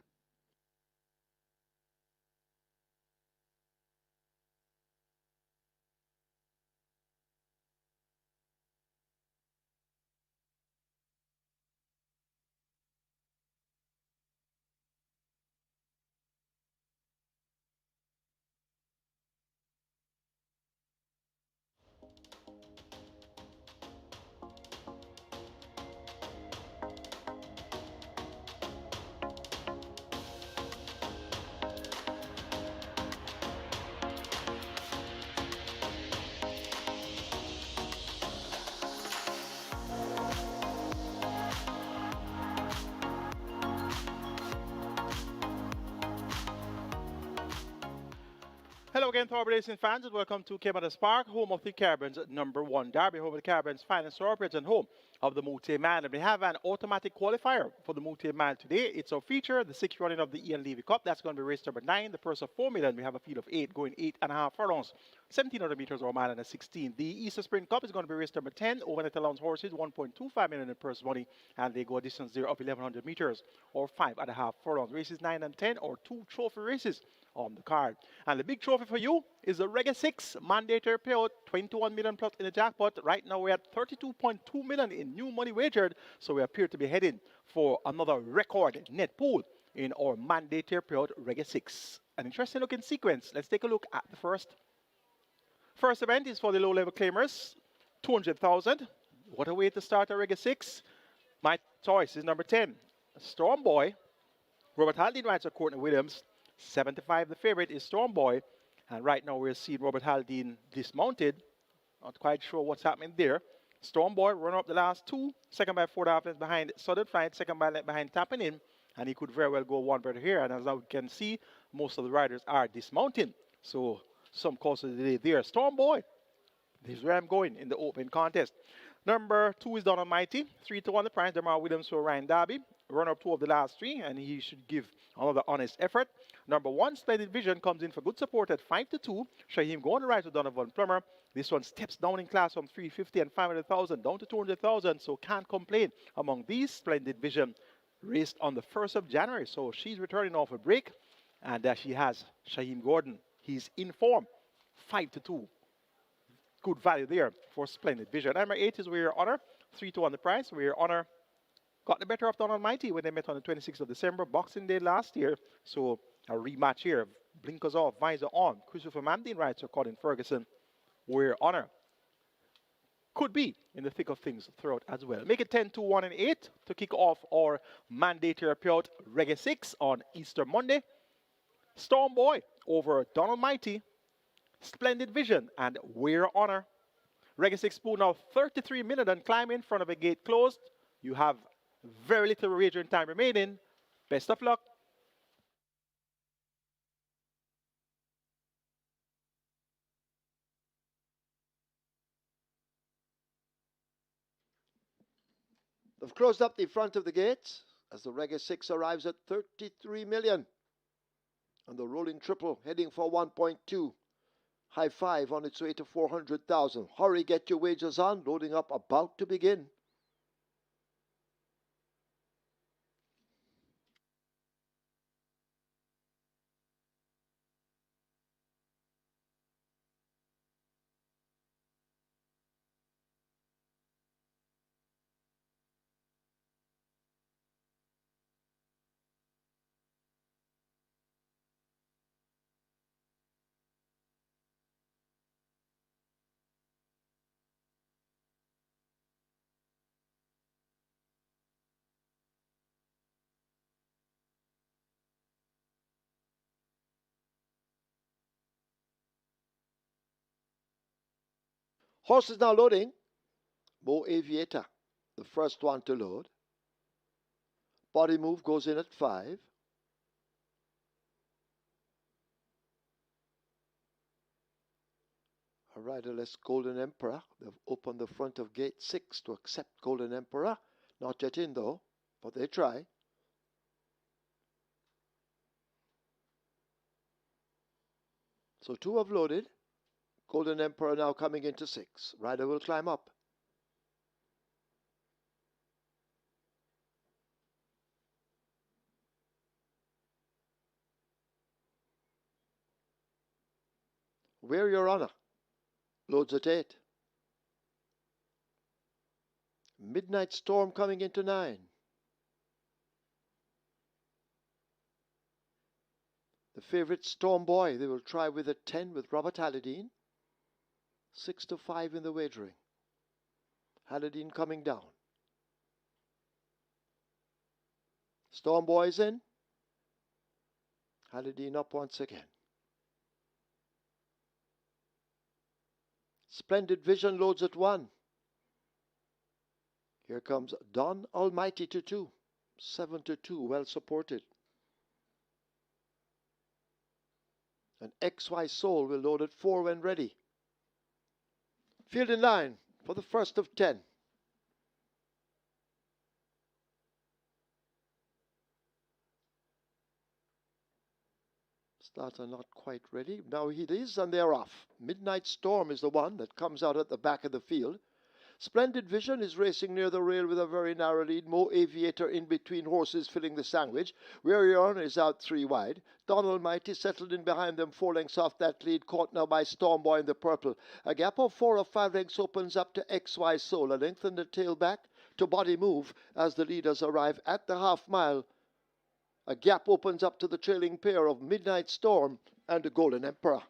Hello again to our racing fans and welcome to Caymanas Park, home of the Caribbean's #1 derby, home of the Caribbean's finest thoroughbreds and home of the Mute Man. And we have an automatic qualifier for the Mute Man today. It's our feature, the 6th running of the LEVY Cup. That's going to be race number 9, the purse of 4 million. We have a field of 8 going 8.5 furlongs, 1,700 meters or a mile and a 16. The Easter Sprint Cup is going to be race number 10, overnight allowance horses, 1.25 million in purse money, and they go a distance there of 1,100 meters or 5.5 furlongs. Races 9 and 10 or 2 trophy races on the card. And the big trophy for you is the Reggae 6 mandatory payout, 21 million plus in the jackpot. Right now we're at 32.2 million in new money wagered, so we appear to be heading for another record net pool in our mandatory payout Reggae 6. An interesting looking sequence. Let's take a look at the first. First event is for the low level claimers, 200,000. What a way to start a Reggae 6. My choice is number 10, Storm Boy. Robert Haldane rides for Courtney Williams. 75, the favorite is Storm Boy. And right now we're seeing Robert Haldane dismounted. Not quite sure what's happening there. Storm Boy run up the last 2. Second by 4.5 lengths behind Southern Flight. Second by length behind Tapping In. And he could very well go one better here. And as we can see, most of the riders are dismounting. So some cause of delay there. Storm Boy. This is where I'm going in the open contest. Number 2 is Don Almighty. 3-1 the price. Demar Williams for Ryan Darby. Run up 2 of the last 3, and he should give another honest effort. Number 1, Splendid Vision, comes in for good support at 5-2. Shaheem going to ride to Donovan Plummer. This one steps down in class from 350 and 500,000 down to 200,000, so can't complain among these. Splendid Vision raced on the 1st of January, so she's returning off a break, and she has Shaheem Gordon. He's in form, 5-2. Good value there for Splendid Vision. Number 8 is We're Honor, 3-1 the price. We're Honor got the better of Don Almighty when they met on the 26th of December, Boxing Day last year. So a rematch here. Blinkers off, visor on. Christopher Mamdine rides for Colin Ferguson. We're Honor could be in the thick of things throughout as well. Make it 10, 2, 1, and 8 to kick off our mandatory payout Reggae 6 on Easter Monday. Storm Boy over Don Almighty, Splendid Vision, and We're Honor. Reggae 6 pool now 33 minutes and climb in front of a gate closed. You have very little wagering time remaining. Best of luck. They've closed up the front of the gates as the Reggae 6 arrives at 33 million. And the rolling triple heading for 1.2. High five on its way to 400,000. Hurry, get your wagers on. Loading up, about to begin. Horse is now loading. Mo Aviator, the first one to load. Body move goes in at 5. a riderless Golden Emperor. They've opened the front of gate 6 to accept Golden Emperor. Not yet in though, but they try. So 2 have loaded. Golden Emperor now coming into 6. Rider will climb up. Where Your Honor? Loads at 8. Midnight Storm coming into 9. The favourite Storm Boy, they will try with a 10 with Robert Halladine. 6-5 in the wagering. Halladine coming down. Storm Boy's in. Halladine up once again. Splendid Vision loads at 1. Here comes Don Almighty to 2. 7-2, well supported. And XY Soul will load at 4 when ready. Field in line for the first of 10. Starter not quite ready. Now he is, and they're off. Midnight Storm is the one that comes out at the back of the field. Splendid Vision is racing near the rail with a very narrow lead. Mo Aviator in between horses filling the sandwich. Where Your Honor is out 3 wide. Don Almighty settled in behind them 4 lengths off that lead, caught now by Storm Boy in the purple. A gap of 4 or 5 lengths opens up to XY Soul. A length and a tail back to Body Move as the leaders arrive at the half mile. A gap opens up to the trailing pair of Midnight Storm and the Golden Emperor.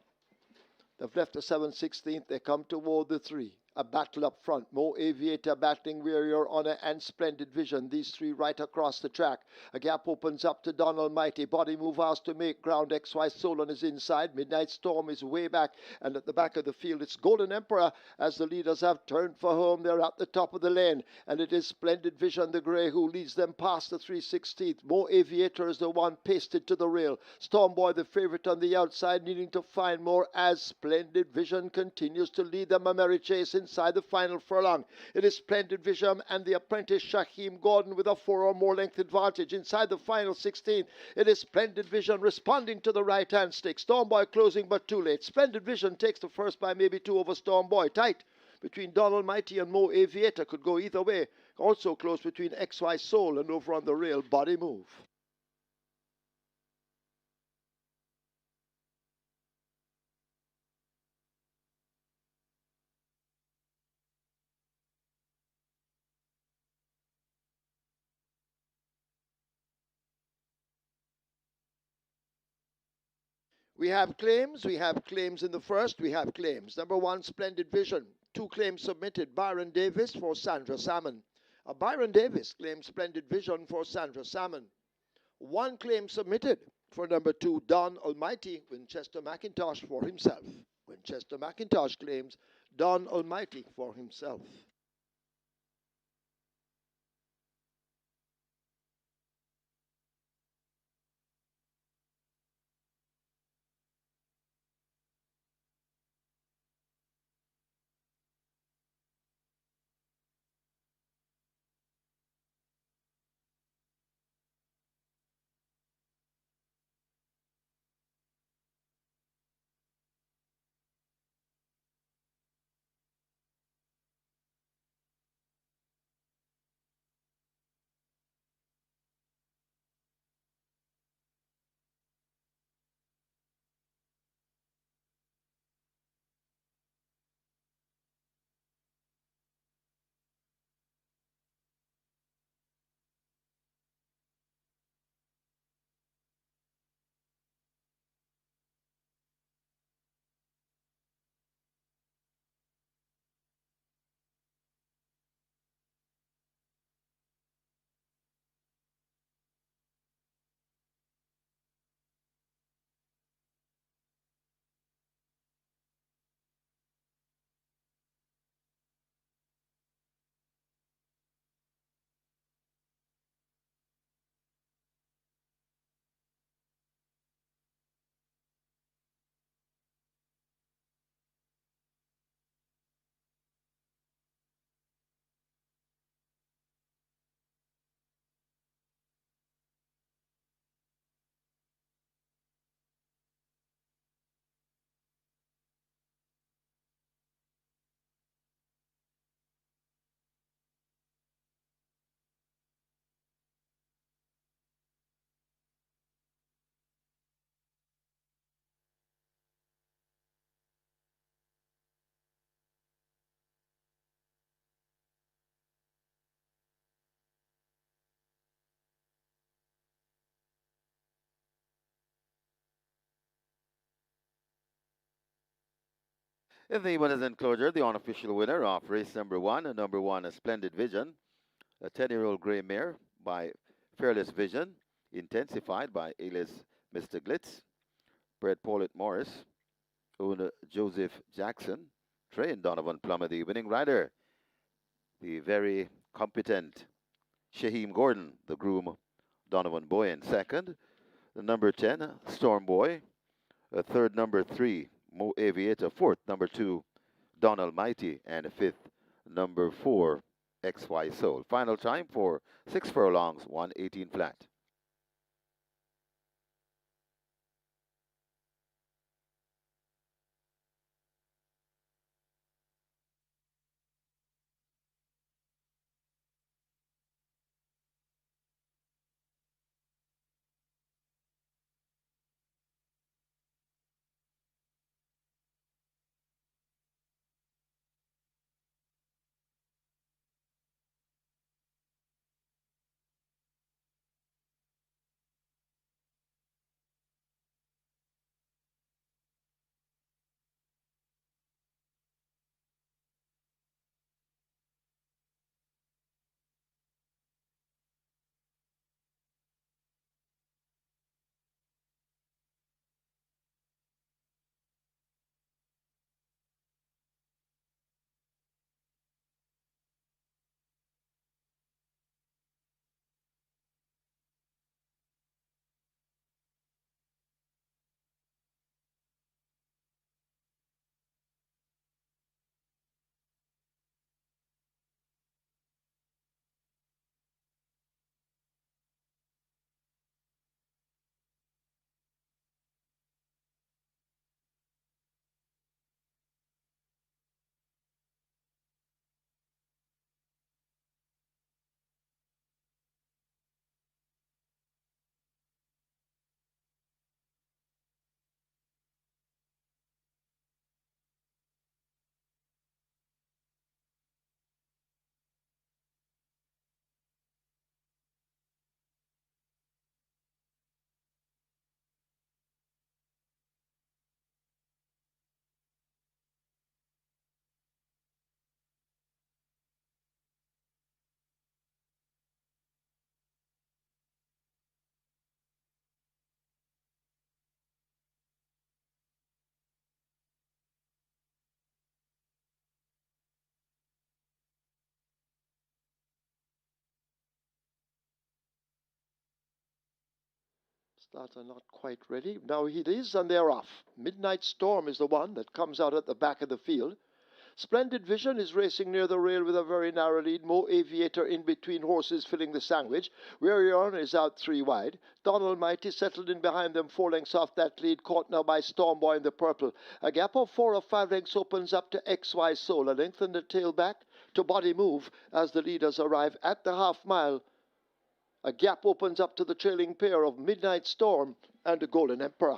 They've left the 7/16. They come toward the 3. A battle up front. Mo Aviator battling Where Your Honor and Splendid Vision. These 3 right across the track. A gap opens up to Don Almighty. Body Move has to make ground. XY Soul on his inside. Midnight Storm is way back. And at the back of the field, it's Golden Emperor as the leaders have turned for home. They're at the top of the lane. And it is Splendid Vision, the grey, who leads them past the 3/16. Mo Aviator is the one pasted to the rail. Storm Boy, the favourite on the outside, needing to find more as Splendid Vision continues to lead them a merry chase inside the final furlong. It is Splendid Vision and the apprentice Shaheem Gordon with a 4 or more length advantage inside the final 16. It is Splendid Vision responding to the right hand stick. Storm Boy closing but too late. Splendid Vision takes the first by maybe 2 over Storm Boy. Tight between Don Almighty and Mo Aviator, could go either way. Also close between XY Soul and over on the rail Body Move. We have claims in the first, we have claims. Number 1, Splendid Vision. 2 claims submitted. Byron Davis for Sandra Salmon. Byron Davis claims Splendid Vision for Sandra Salmon. 1 claim submitted for number 2, Don Almighty, Winchester McIntosh for himself. Winchester McIntosh claims Don Almighty for himself. In the winners enclosure, the unofficial winner of race number one, a Splendid Vision, a 10-year-old gray mare by Fearless Vision, intensified by alias Mr. Glitz, bred Paulette Morris, owner Joseph Jackson, trained Donovan Plummer, the winning rider, the very competent Shaheem Gordon, the groom Donovan Boyen. Second, the number 10, Storm Boy. Third, number 3, Mo Aviator. Fourth, number 2, Donald Mighty. And fifth, number 4, XY Soul. Final time for 6 furlongs, 118 flat. Starts are not quite ready. Now it is, and they're off. Midnight Storm is the one that comes out at the back of the field. Splendid Vision is racing near the rail with a very narrow lead. Mo Aviator in between horses filling the sandwich. Weary On is out 3 wide. Donald Mighty settled in behind them 4 lengths off that lead, caught now by Storm Boy in the purple. A gap of 4 or 5 lengths opens up to XY Soul. A length and the tail back to Body Move as the leaders arrive at the half mile. A gap opens up to the trailing pair of Midnight Storm and the Golden Emperor.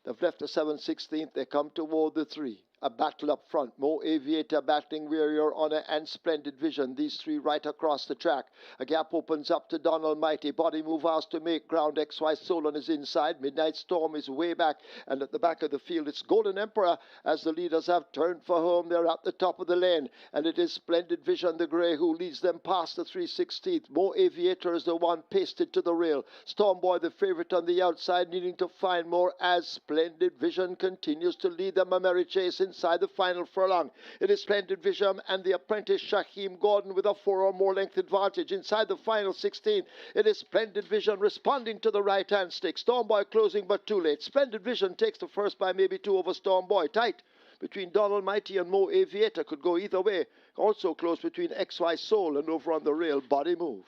They've left the 7/16th. They come toward the 3. A battle up front. Mo Aviator battling Wearier Honor and Splendid Vision. These 3 right across the track. A gap opens up to Donald Mighty. Body Move has to make ground. XY Soul on his inside. Midnight Storm is way back. And at the back of the field, it's Golden Emperor as the leaders have turned for home. They're at the top of the lane. And it is Splendid Vision, the grey, who leads them past the 3/16th. Mo Aviator is the one pasted to the rail. Storm Boy, the favourite on the outside, needing to find more as Splendid Vision continues to lead them a merry chase inside the final furlong. It is Splendid Vision and the apprentice Shaheem Gordon with a 4 or more length advantage inside the final 16. It is Splendid Vision responding to the right hand stick. Storm Boy closing but too late. Splendid Vision takes the first by maybe 2 over Storm Boy. Tight between Donald Mighty and Mo Aviator, could go either way. Also close between XY Soul and over on the rail Body Move.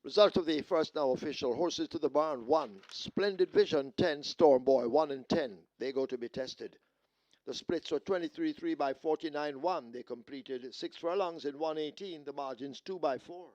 Result of the first now official. Horses to the barn, 1. Splendid Vision, 10. Storm Boy, 1 and 10. They go to be tested. The splits were 23-3 by 49-1. They completed 6 furlongs in 118. The margins 2 by 4.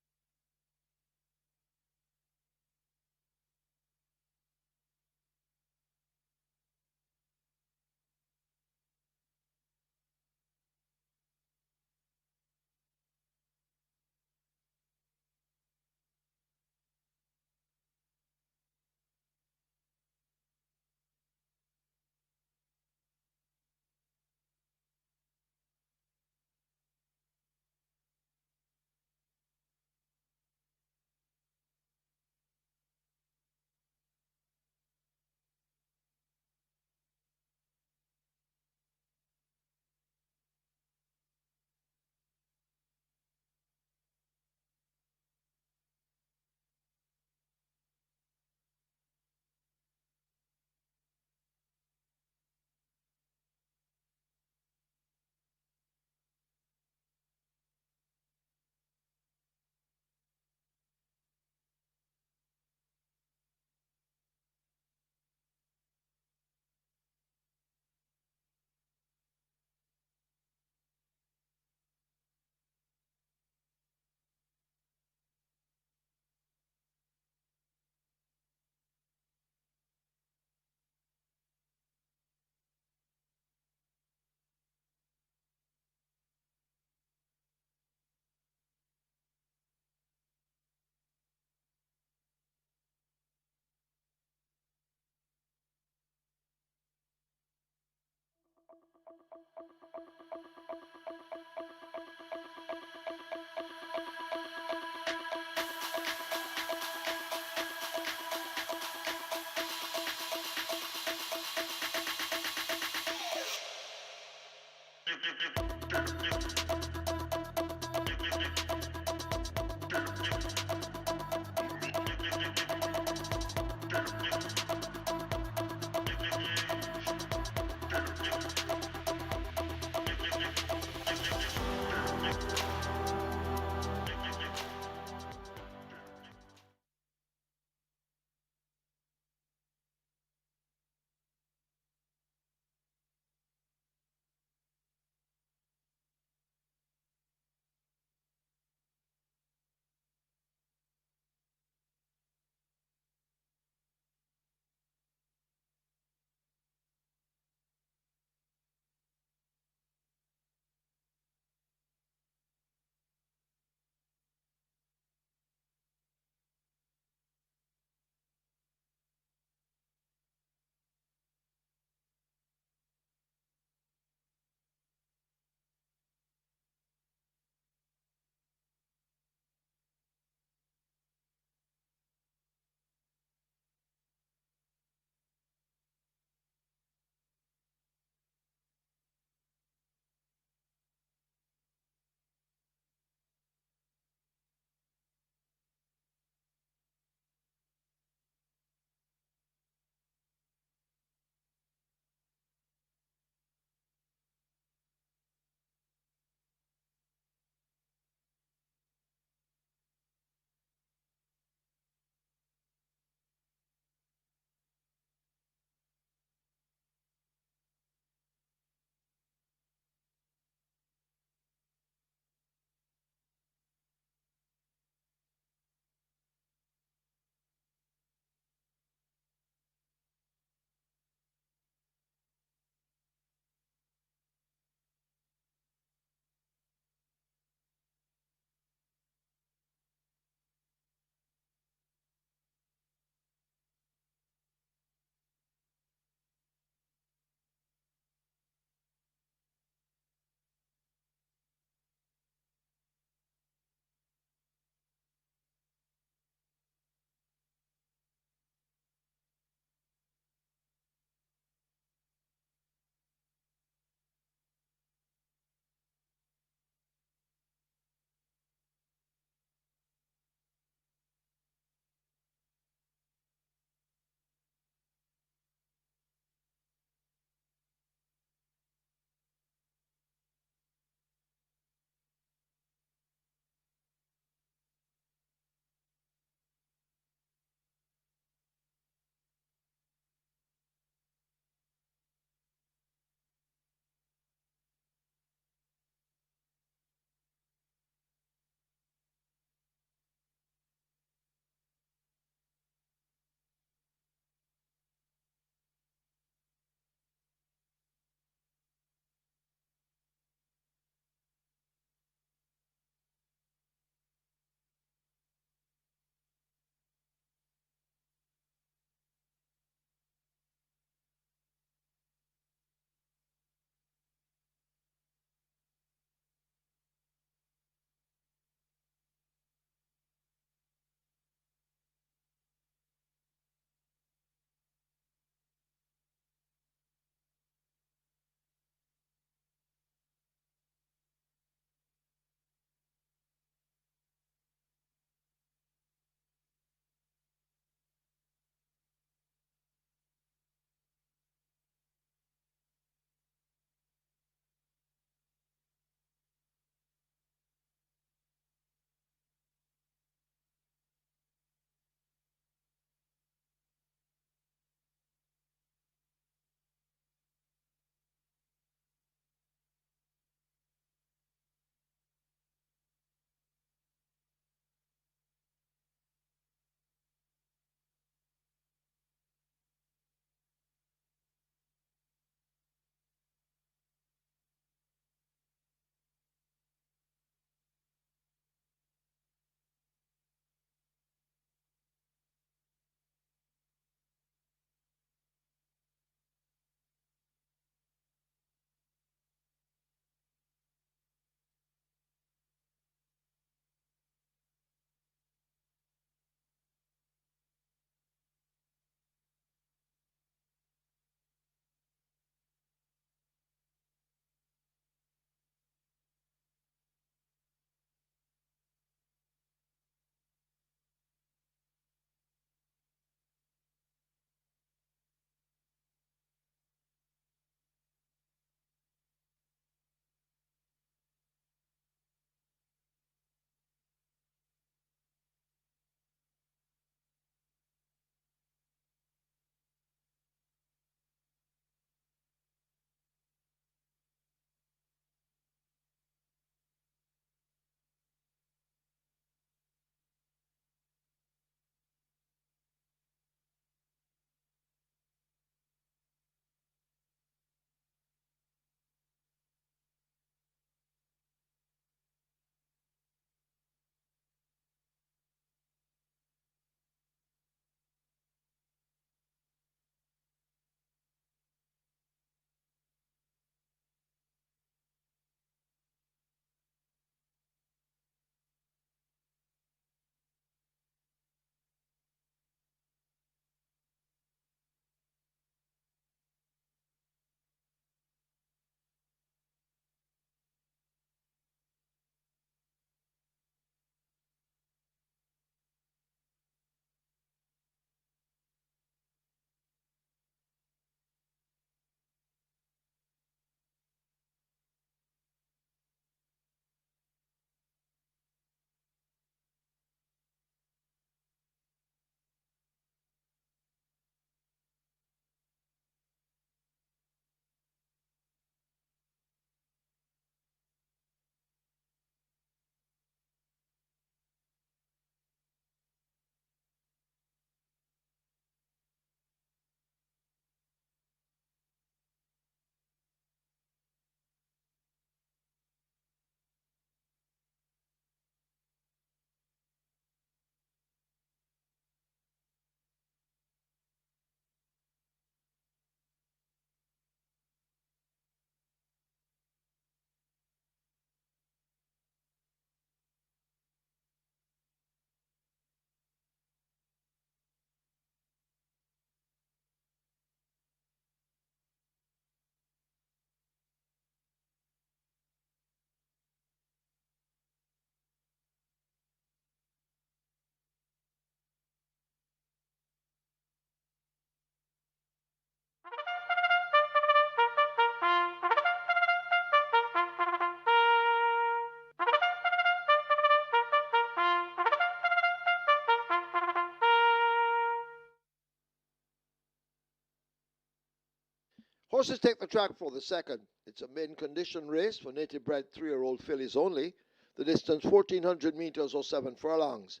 Horses take the track for the second. It's a main condition race for native bred 3-year-old fillies only. The distance 1,400 meters or 7 furlongs.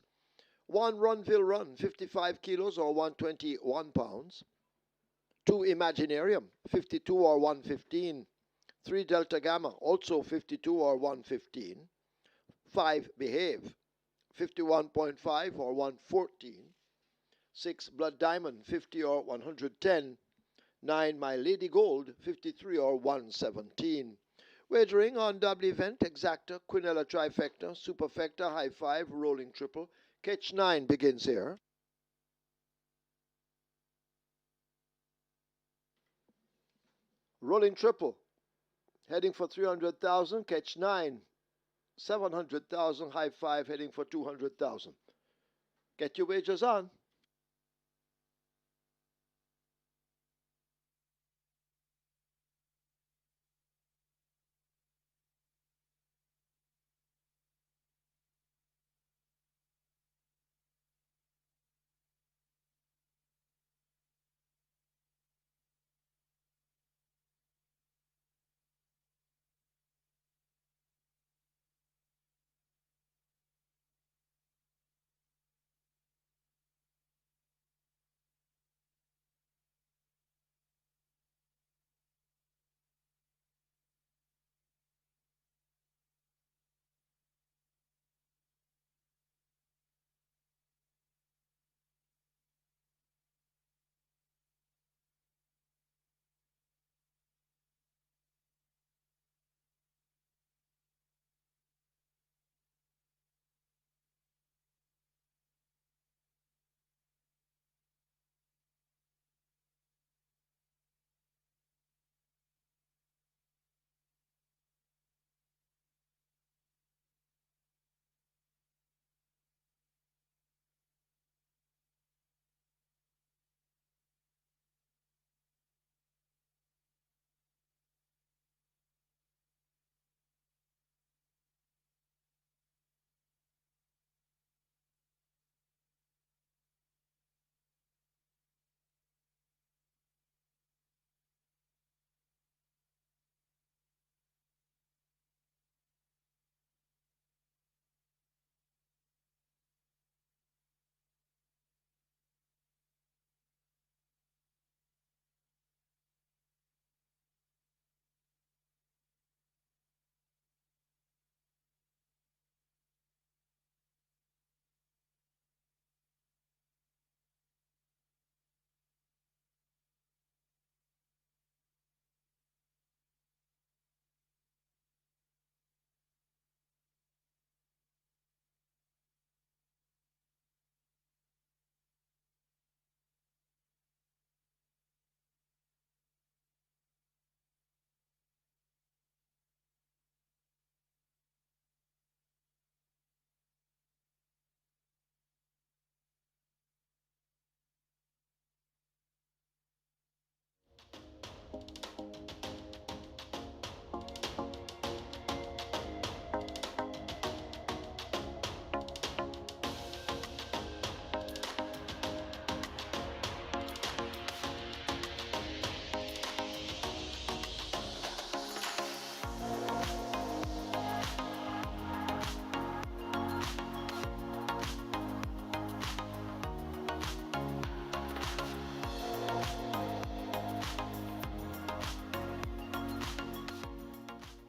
1 Runville Run, 55 kilos or 121 pounds. 2 Imaginarium, 52 or 115. 3 Delta Gamma, also 52 or 115. 5 Behave, 51.5 or 114. 6 Blood Diamond, 50 or 110. 9 My Lady Gold, 53 or 117. Wagering on double event, exacta, quinella trifecta, superfecta, high 5, rolling triple. Catch 9 begins here. Rolling triple, heading for 300,000, catch 9. 700,000, high 5, heading for 200,000. Get your wagers on.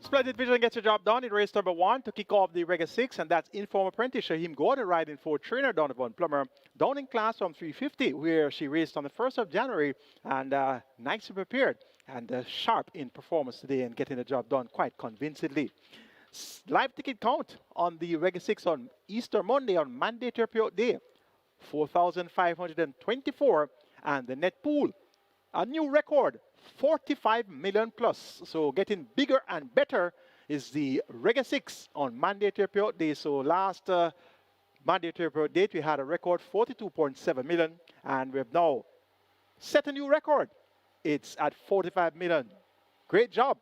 Splendid Vision gets the job done in race number 1 to kick off the Rega 6, and that's inform apprentice Shaheem Gordon riding for trainer Donovan Plummer down in class from 350, where she raced on the 1st of January and nicely prepared and sharp in performance today and getting the job done quite convincingly. Live ticket count on the Rega 6 on Easter Monday on mandatory period day, 4,524, and the net pool, a new record, 45 million plus. So getting bigger and better is the Rega 6 on mandatory period day. So last mandatory period date, we had a record 42.7 million, and we've now set a new record. It's at 45 million. Great job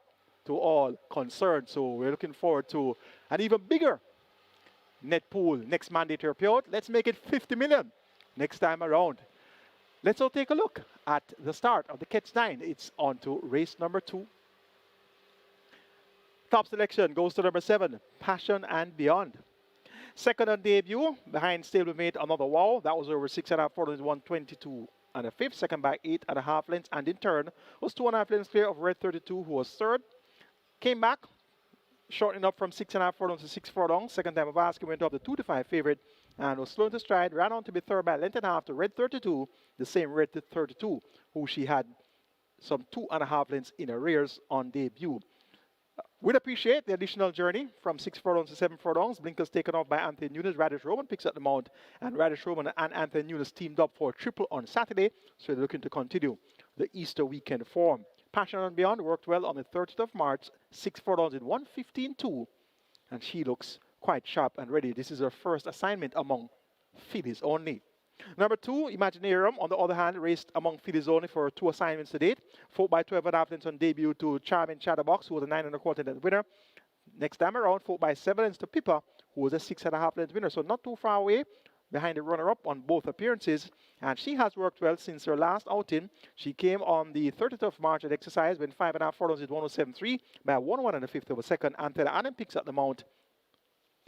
to all concerned. So we're looking forward to an even bigger net pool next mandatory period. Let's make it 50 million next time around. Let's all take a look at the start of the catch 9. It's on to race number 2. Top selection goes to number 7, Passion and Beyond. Second on debut, behind stablemate Another Wow. That was over 6.5 furlongs, 122 and a fifth. Second by 8.5 lengths, and in turn was 2.5 lengths clear of Red 32, who was third. Came back, shortening up from 6.5 furlongs to 6 furlongs. Second time of asking, went up the 2-5 favorite and was slow into stride. Ran on to be third by a length and a half to Red 32, the same Red 32, who she had some 2.5 lengths in arrears on debut. We'd appreciate the additional journey from 6 furlongs to 7 furlongs. Blinkers taken off by Anthony Nunes. Radish Roman picks up the mount, and Radish Roman and Anthony Nunes teamed up for a triple on Saturday, so they're looking to continue the Easter weekend form. Passion and Beyond worked well on the 30th of March, 6 furlongs in 1:15.2, and she looks quite sharp and ready. This is her first assignment among fillies only. Number 2, Imaginarium, on the other hand, raced among fillies only for 2 assignments to date. Fought by 12.5 lengths on debut to Charming Chatterbox, who was a 9.25 length winner. Next time around, fought by 7 lengths to Pippa, who was a 6.5 length winner. So not too far away behind the runner-up on both appearances. And she has worked well since her last outing. She came on the 30th of March at exercise when 5.5 furlongs is 107.3 by 1 and a fifth of a second. Until Adam picks up the mount.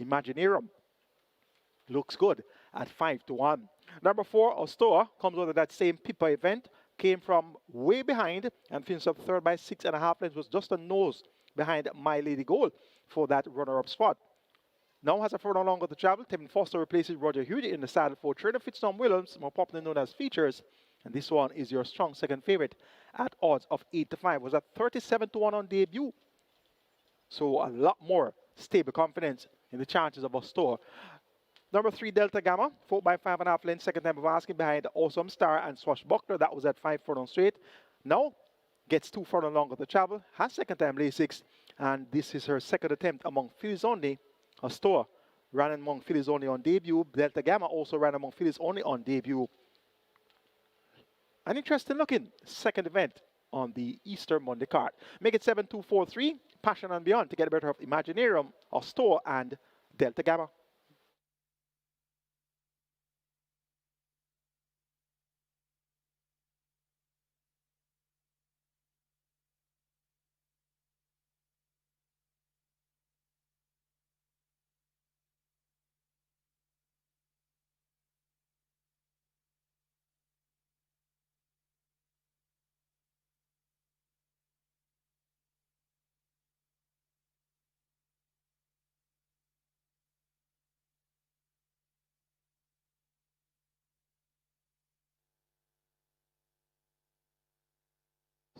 Imaginarium looks good at 5-1. Number 4, Ostoa, comes out of that same Pippa event, came from way behind and finished up third by 6.5 lengths, was just a nose behind My Lady Gold for that runner-up spot. Now has a furlong longer to travel. Tevin Foster replaces Roger Hughes in the saddle for Trader Fitztom Williams, more popularly known as Features. And this one is your strong second favorite at odds of 8-5. Was at 37-1 on debut. So a lot more stable confidence in the chances of Ostoa. Number 3, Delta Gamma, fought by 5.5 lengths, second time of asking behind Awesome Star and Swashbuckler. That was at 5 furlongs straight. Now gets 2 furlongs longer to travel, has second time lay 6, and this is her second attempt among fillies only. Ostoa ran among fillies only on debut. Delta Gamma also ran among fillies only on debut. An interesting looking second event on the Easter Monday card. Make it 7-2-4-3, Passion and Beyond to get the better of Imaginarium, Ostoa, and Delta Gamma.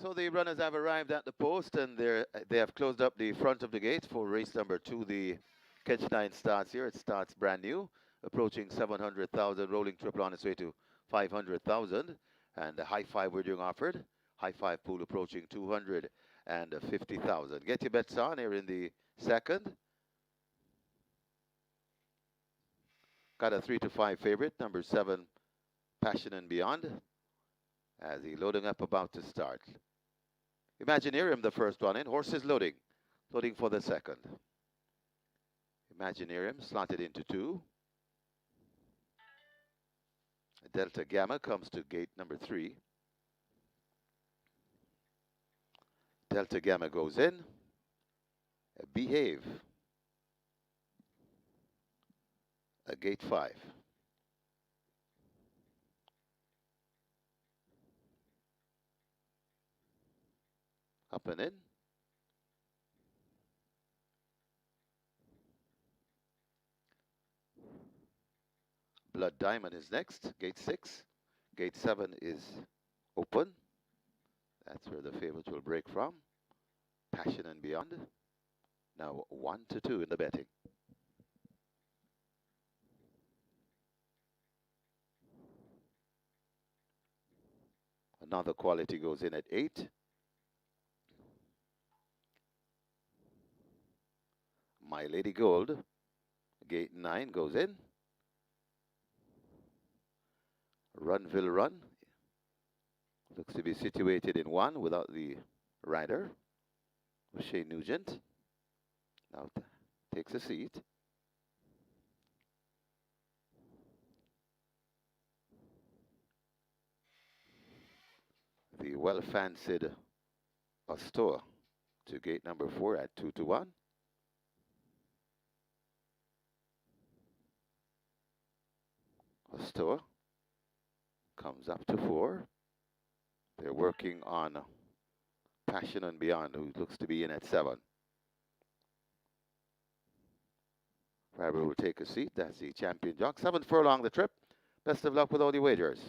So the runners have arrived at the post, and they have closed up the front of the gate for race number 2. The catch 9 starts here. It starts brand new, approaching 700,000, rolling triple on its way to 500,000, and the high five we're doing offered. High five pool approaching 250,000. Get your bets on here in the second. Got a 3-5 favorite, number 7, Passion and Beyond, as he loading up, about to start. Imaginarium, the first one in. Horses loading. Loading for the second. Imaginarium slotted into 2. Delta Gamma comes to gate number 3. Delta Gamma goes in. Behave. Gate 5. Up and in. Blood Diamond is next, gate 6. Gate 7 is open. That's where the favorites will break from. Passion and Beyond. Now 1-2 in the betting. Another quality goes in at 8. My Lady Gold, gate 9 goes in. Runville Run looks to be situated in 1 without the rider. Shane Nugent now takes a seat. the well-fancied Astoa to gate number 4 at 2-1. Astoa comes up to 4. They're working on Passion and Beyond, who looks to be in at 7. Driver will take a seat. That's the champion jock. 7th furlong the trip. Best of luck with all the wagers.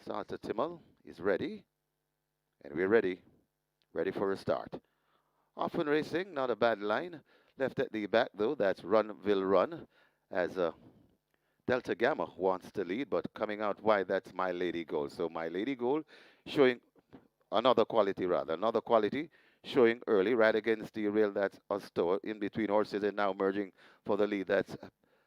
Starts at Timmel. He's ready. And we're ready. Ready for a start. Often Racing, not a bad line. Left at the back, though. That's Runville Run. As Delta Gamma wants to lead, but coming out wide, that's My Lady Gold. So My Lady Gold showing another quality, showing early, right against the rail. That's Astoa, in between horses, and now merging for the lead. That's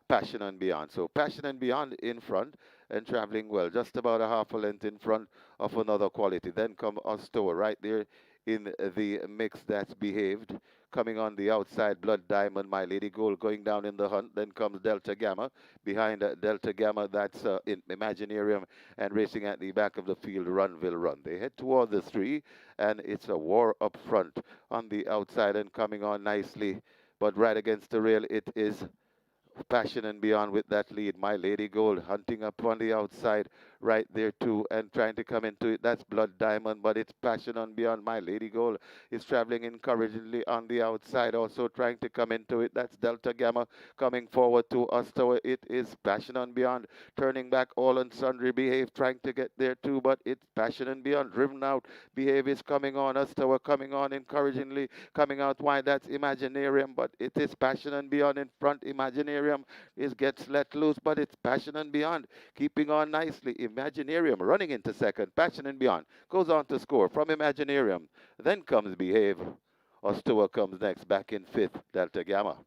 Passion and Beyond. So Passion and Beyond in front and traveling well, just about a half a length in front of another quality. Then come Astoa right there in the mix. That's Behaved. Coming on the outside, Blood Diamond, My Lady Gold going down in the hunt. Then comes Delta Gamma. Behind Delta Gamma, that's in Imaginarium, and racing at the back of the field, Runville Run. They head toward the 3, and it's a war up front on the outside and coming on nicely. But right against the rail, it is Passion and Beyond with that lead. My Lady Gold hunting up on the outside right there too and trying to come into it. That's Blood Diamond, but it's Passion and Beyond. My Lady Gold is traveling encouragingly on the outside, also trying to come into it. That's Delta Gamma coming forward to us. So it is Passion and Beyond turning back. All and Sundry Behave trying to get there too, but it's Passion and Beyond driven out. Behave is coming on. Us Tower coming on encouragingly, coming out wide. That's Imaginarium, but it is Passion and Beyond in front. Imaginarium is gets let loose, but it's Passion and Beyond keeping on nicely. Imaginarium running into second. Passion and Beyond goes on to score from Imaginarium. Then comes Behave. Ostoa comes next, back in 5th. Delta Gamma.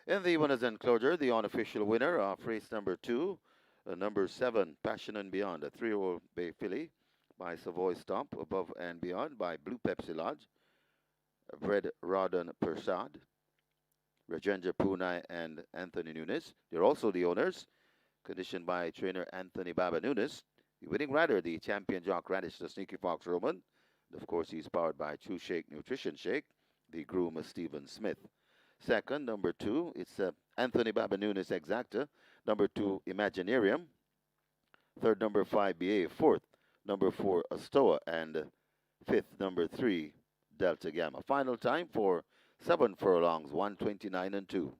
In the winners enclosure, the unofficial winner of race number 2, number 7, Passion and Beyond, a 3-year-old Bay Filly by Savoy Stomp, Above and Beyond by Blue Pepsi Lodge, Bred Rodden Persad, Rajendra Punai and Anthony Nunes. They're also the owners, conditioned by trainer Anthony Baba Nunes. The winning rider, the champion Jock Radish, the Sneaky Fox Roman. Of course, he's powered by True Shake Nutrition Shake. The groom is Stephen Smith. Second, number 2, it's Anthony Baba Nunes Exacta. Number 2, Imaginarium. Third, number 5, BA. Fourth, number 4, Astoa. And fifth, number 3, Delta Gamma. Final time for 7 furlongs, 129 and 2.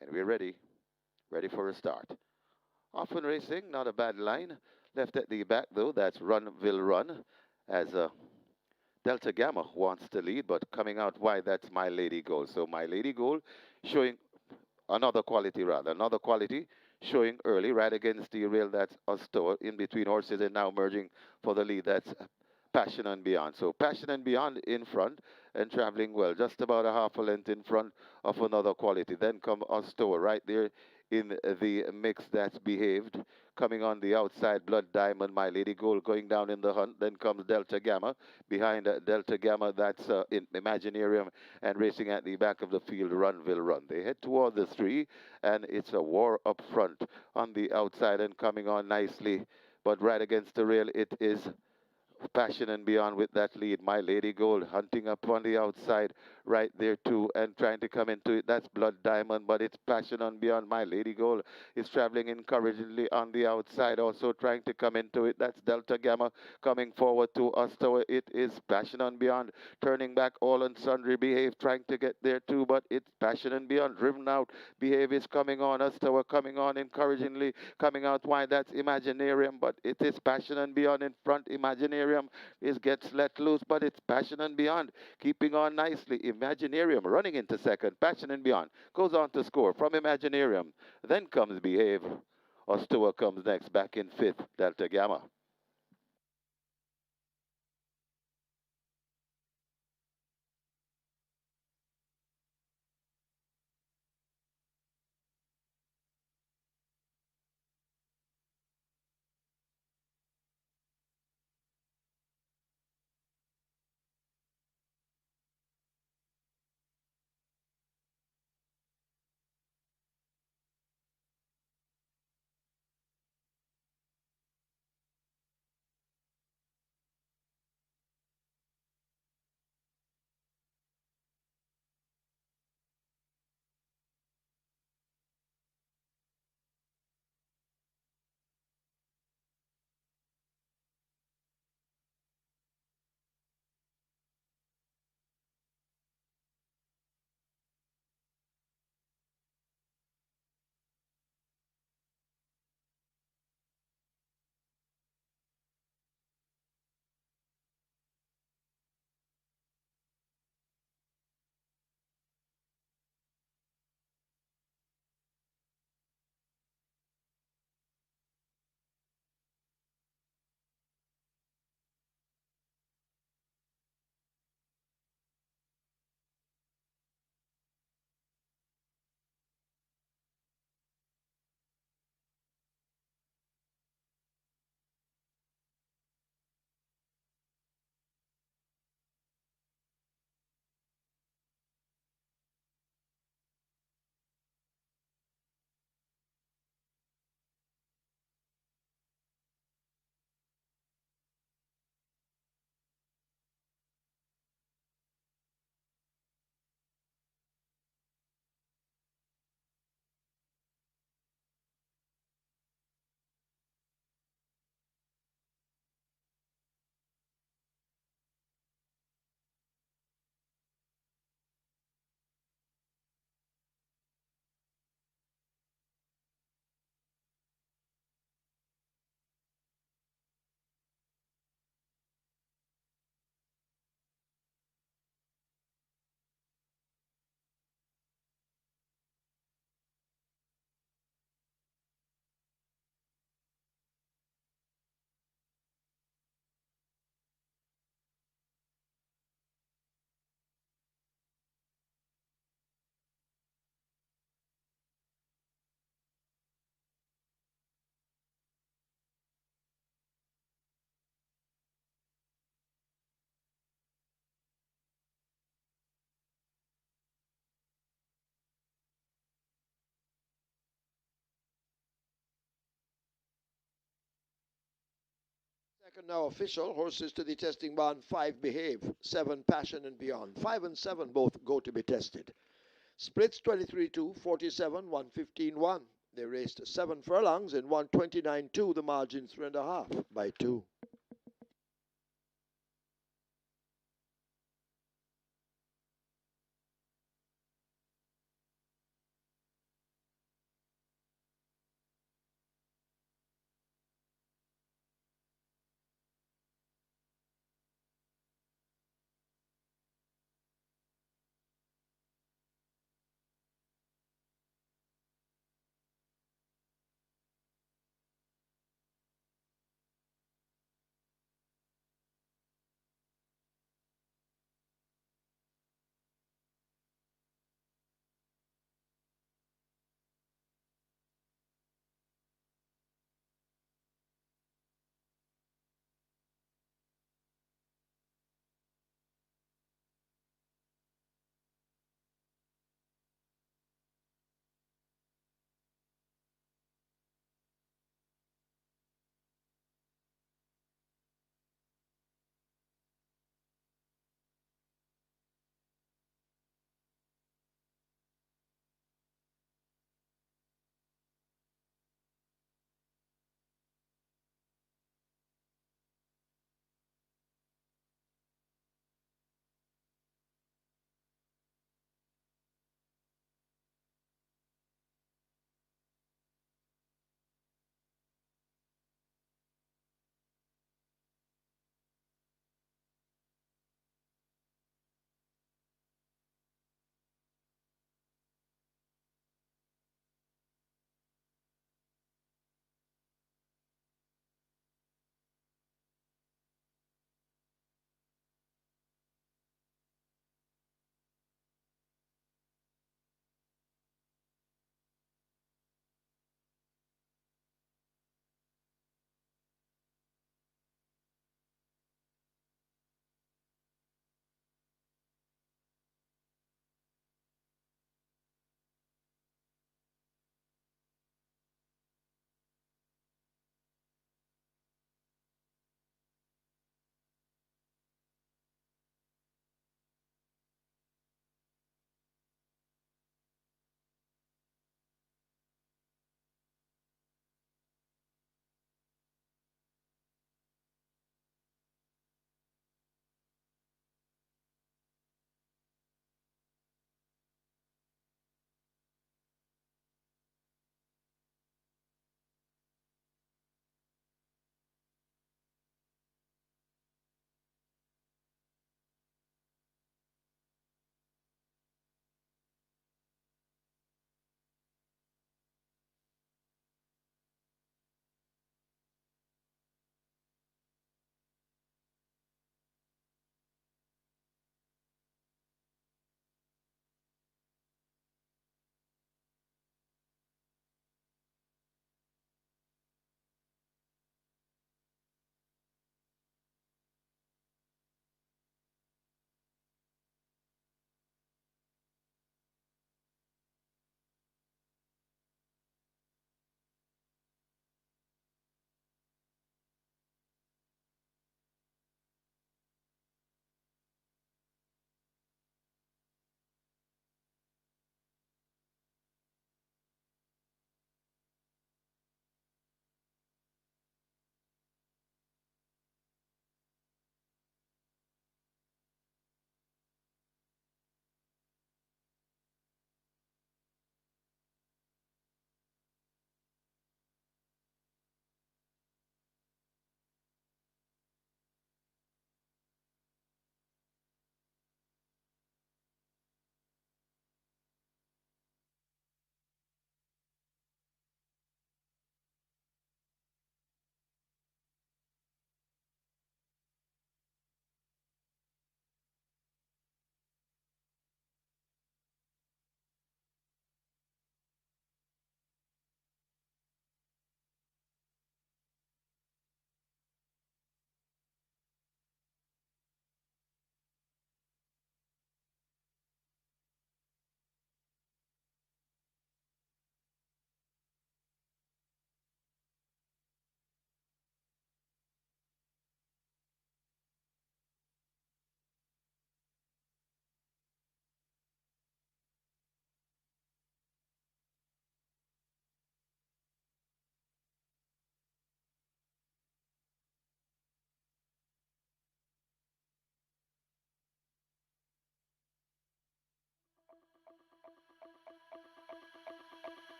And we're ready for a start. Often Racing, not a bad line. Left at the back, though, that's Run Will Run, as Delta Gamma wants to lead, but coming out wide, that's My Lady Gold. So My Lady Gold showing another quality showing early right against the rail. That's Astor in between horses and now merging for the lead. That's Passion and Beyond. So Passion and Beyond in front and traveling well, just about a half a length in front of another quality. Then come Astor right there in the mix that's behaved. Coming on the outside, Blood Diamond, My Lady Gold going down in the hunt. Then comes Delta Gamma. Behind Delta Gamma, that's in Imaginarium, and racing at the back of the field, Run Will Run. They head toward the 3, and it's a war up front on the outside and coming on nicely. But right against the rail, it is Passion and Beyond with that lead. My Lady Gold hunting up on the outside right there too and trying to come into it. That's Blood Diamond, but it's Passion and Beyond. My Lady Gold is traveling encouragingly on the outside, also trying to come into it. That's Delta Gamma coming forward to us. So it is Passion and Beyond turning back. All and Sundry Behave trying to get there too, but it's Passion and Beyond driven out. Behave is coming on us. So we're coming on encouragingly, coming out wide. That's Imaginarium, but it is Passion and Beyond in front. Imaginarium is gets let loose, but it's Passion and Beyond keeping on nicely. Imaginarium running into second. Passion and Beyond goes on to score from Imaginarium. Then comes Behave. Ostua comes next, back in fifth. Delta Gamma. Second now official. Horses to the testing barn. 5 Behave. 7 Passion and Beyond. 5 and 7 both go to be tested. Splits 23-2, 47, 115-1. They raced 7 furlongs in 129-2. The margin 3.5 by 2.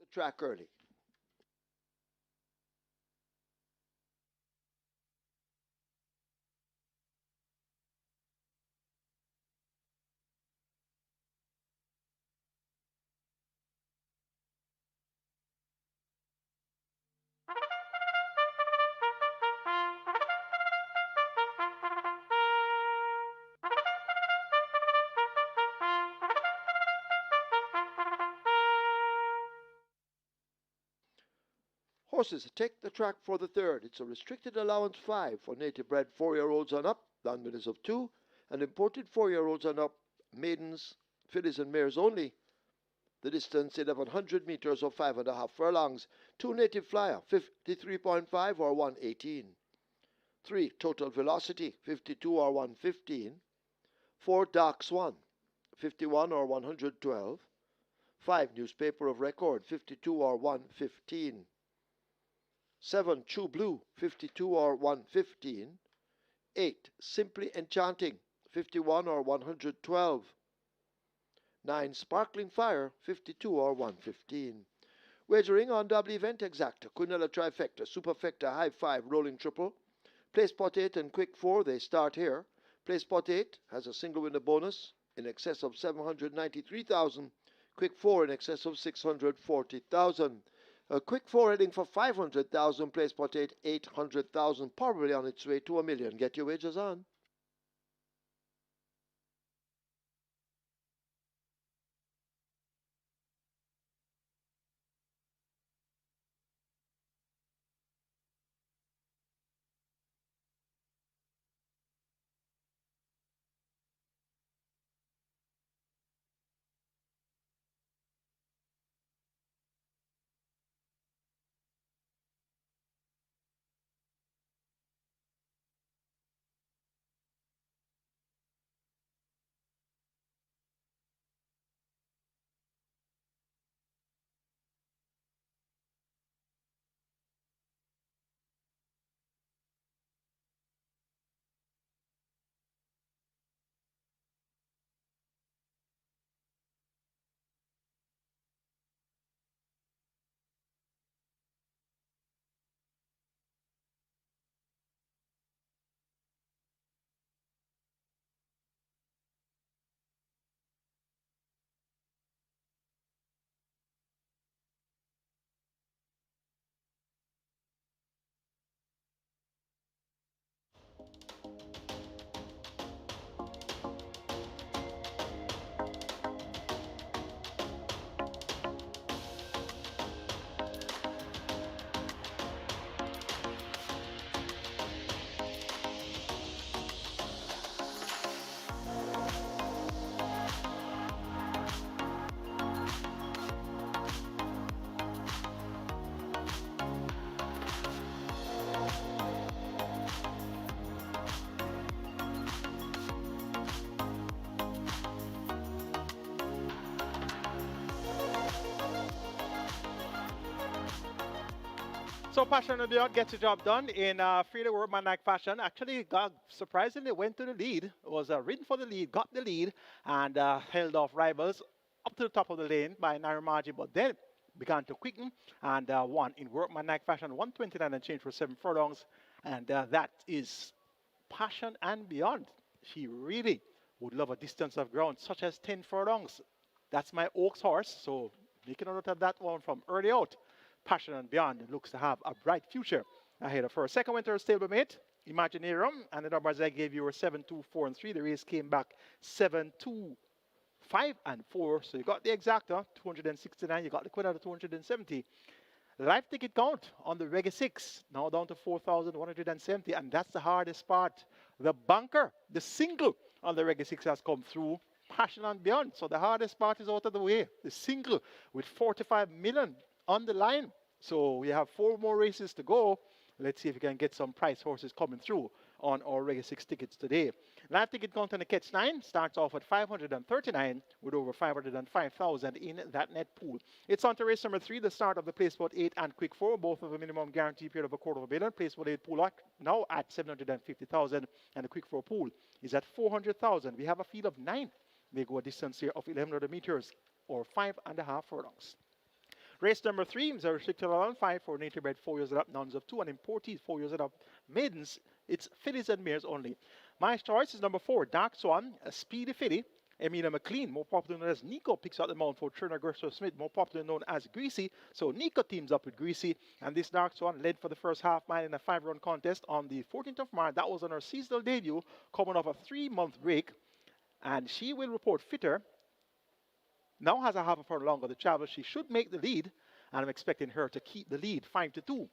the track early. Horses, take the track for the third. It's a restricted allowance 5 for native bred 4-year-olds on up, non-winners of 2, and imported 4-year-olds on up, maidens, fillies and mares only. The distance 1100 meters or 5.5 furlongs. 2 native flyer, 53.5 or 118. 3 total velocity, 52 or 115. 4 dark swan, 51 or 112. 5 newspaper of record, 52 or 115. 7 True Blue, 52 or 115. 8 Simply Enchanting, 51 or 112. 9 Sparkling Fire, 52 or 115. Wagering on double event exacta, Quinella trifecta, superfecta, high 5, rolling triple. Place pot 8 and quick 4, they start here. Place pot 8 has a single winner bonus in excess of 793,000. Quick 4 in excess of 640,000. A quick 4 heading for 500,000, place pot 8, 800,000, probably on its way to $1 million. Get your wagers on. So Passion and Beyond gets the job done in freely workmanlike fashion. Actually, God surprisingly went to the lead, was ridden for the lead, got the lead, and held off rivals up to the top of the lane by a narrow margin, but then began to quicken and won in workmanlike fashion, 129 and change for 7 furlongs, and that is Passion and Beyond. She really would love a distance of ground, such as 10 furlongs. That's my Oaks horse, so making a note of that one from early out. Passion and Beyond looks to have a bright future ahead of her. Second winter stablemate, Imaginarium, and the numbers I gave you were 7, 2, 4, and 3. The race came back 7, 2, 5, and 4. So you got the exacta, 269. You got the quid out of 270. Live ticket count on the Reggae 6, now down to 4,170, and that's the hardest part. The bunker, the single on the Reggae 6 has come through. Passion and Beyond. So the hardest part is out of the way. The single with 45 million on the line. So we have 4 more races to go. Let's see if we can get some price horses coming through on our Reggae 6 tickets today. Live ticket count on the Catch 9 starts off at 539 with over 505,000 in that net pool. It's on to race number 3, the start of the Place Spot 8 and Quick 4, both of a minimum guarantee period of a $250,000. Place Spot 8 pool now at 750,000 and the Quick 4 pool is at 400,000. We have a field of 9. They go a distance here of 1,100 meters or 5.5 furlongs. Race number 3 is a restricted allowance, 5 for native bred 4 years and up, nuns of 2, and imported 4 years and up. Maidens, it's fillies and mares only. My choice is number 4, Dark Swan, a speedy filly. Emina McLean, more popular known as Nico, picks out the mount for Turner Gerster Smith, more popular known as Greasy. So Nico teams up with Greasy, and this Dark Swan led for the first half mile in a 5-run contest on the 14th of March. That was on her seasonal debut, coming off a 3-month break, and she will report fitter. Now has a half of her longer to travel. She should make the lead, and I'm expecting her to keep the lead. 5-2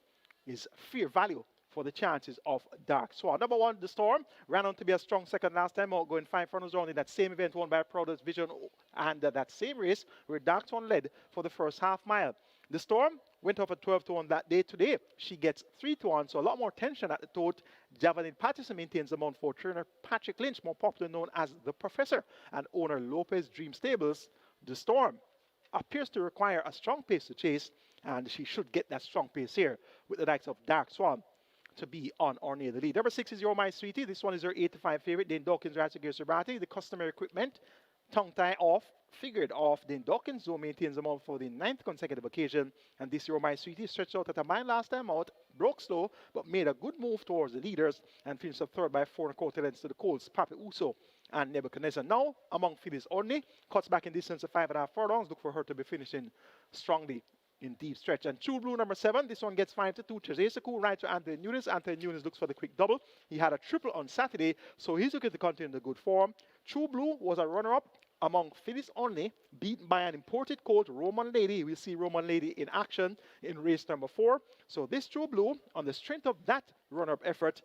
is fair value for the chances of Dark Swan. Number 1, The Storm, ran on to be a strong second last time out, going 5 runners round in that same event won by Proudest Vision, and that same race where Dark Swan led for the first half mile. The Storm went off at 12-1 that day. Today, she gets 3-1, so a lot more tension at the tote. Javelin Patterson maintains the mount for trainer Patrick Lynch, more popular known as The Professor, and owner Lopez Dream Stables. The Storm appears to require a strong pace to chase, and she should get that strong pace here with the likes of Dark Swan to be on or near the lead. Number 6 is You're My Sweetie. This one is her 8-5 favorite. Dane Dawkins rides against Sabati. The customary equipment, tongue tie off, figured off. Dane Dawkins, though, maintains them all for the 9th consecutive occasion. And this You're My Sweetie stretched out at a mile last time out, broke slow, but made a good move towards the leaders and finished up third by 4 1/4 lengths to the Colts, Papi Uso and Nebuchadnezzar. Now, among fillies only, cuts back in distance to 5.5 furlongs. Look for her to be finishing strongly in deep stretch. And True Blue, number 7, this one gets 5-2. Cheseku rides to Anthony Nunes. Anthony Nunes looks for the quick double. He had a triple on Saturday, so he's looking to continue the good form. True Blue was a runner-up among fillies only, beaten by an imported colt, Roman Lady. We'll see Roman Lady in action in race number 4. So this True Blue, on the strength of that runner-up effort,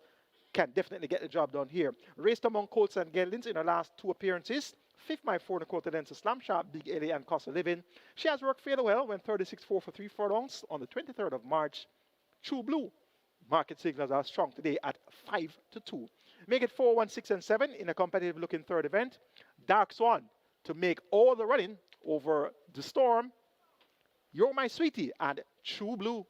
can definitely get the job done here. Raced among colts and geldings in her last 2 appearances. 5th by 4 1/4 lengths to Slam Sharp, Big Ellie, and Cost of Living. She has worked fairly well, went 36-4 for 3 furlongs on the 23rd of March. True Blue, market signals are strong today at 5-2. Make it 4, 1, 6, and 7 in a competitive-looking third event. Dark Swan to make all the running over The Storm. You're My Sweetie and True Blue.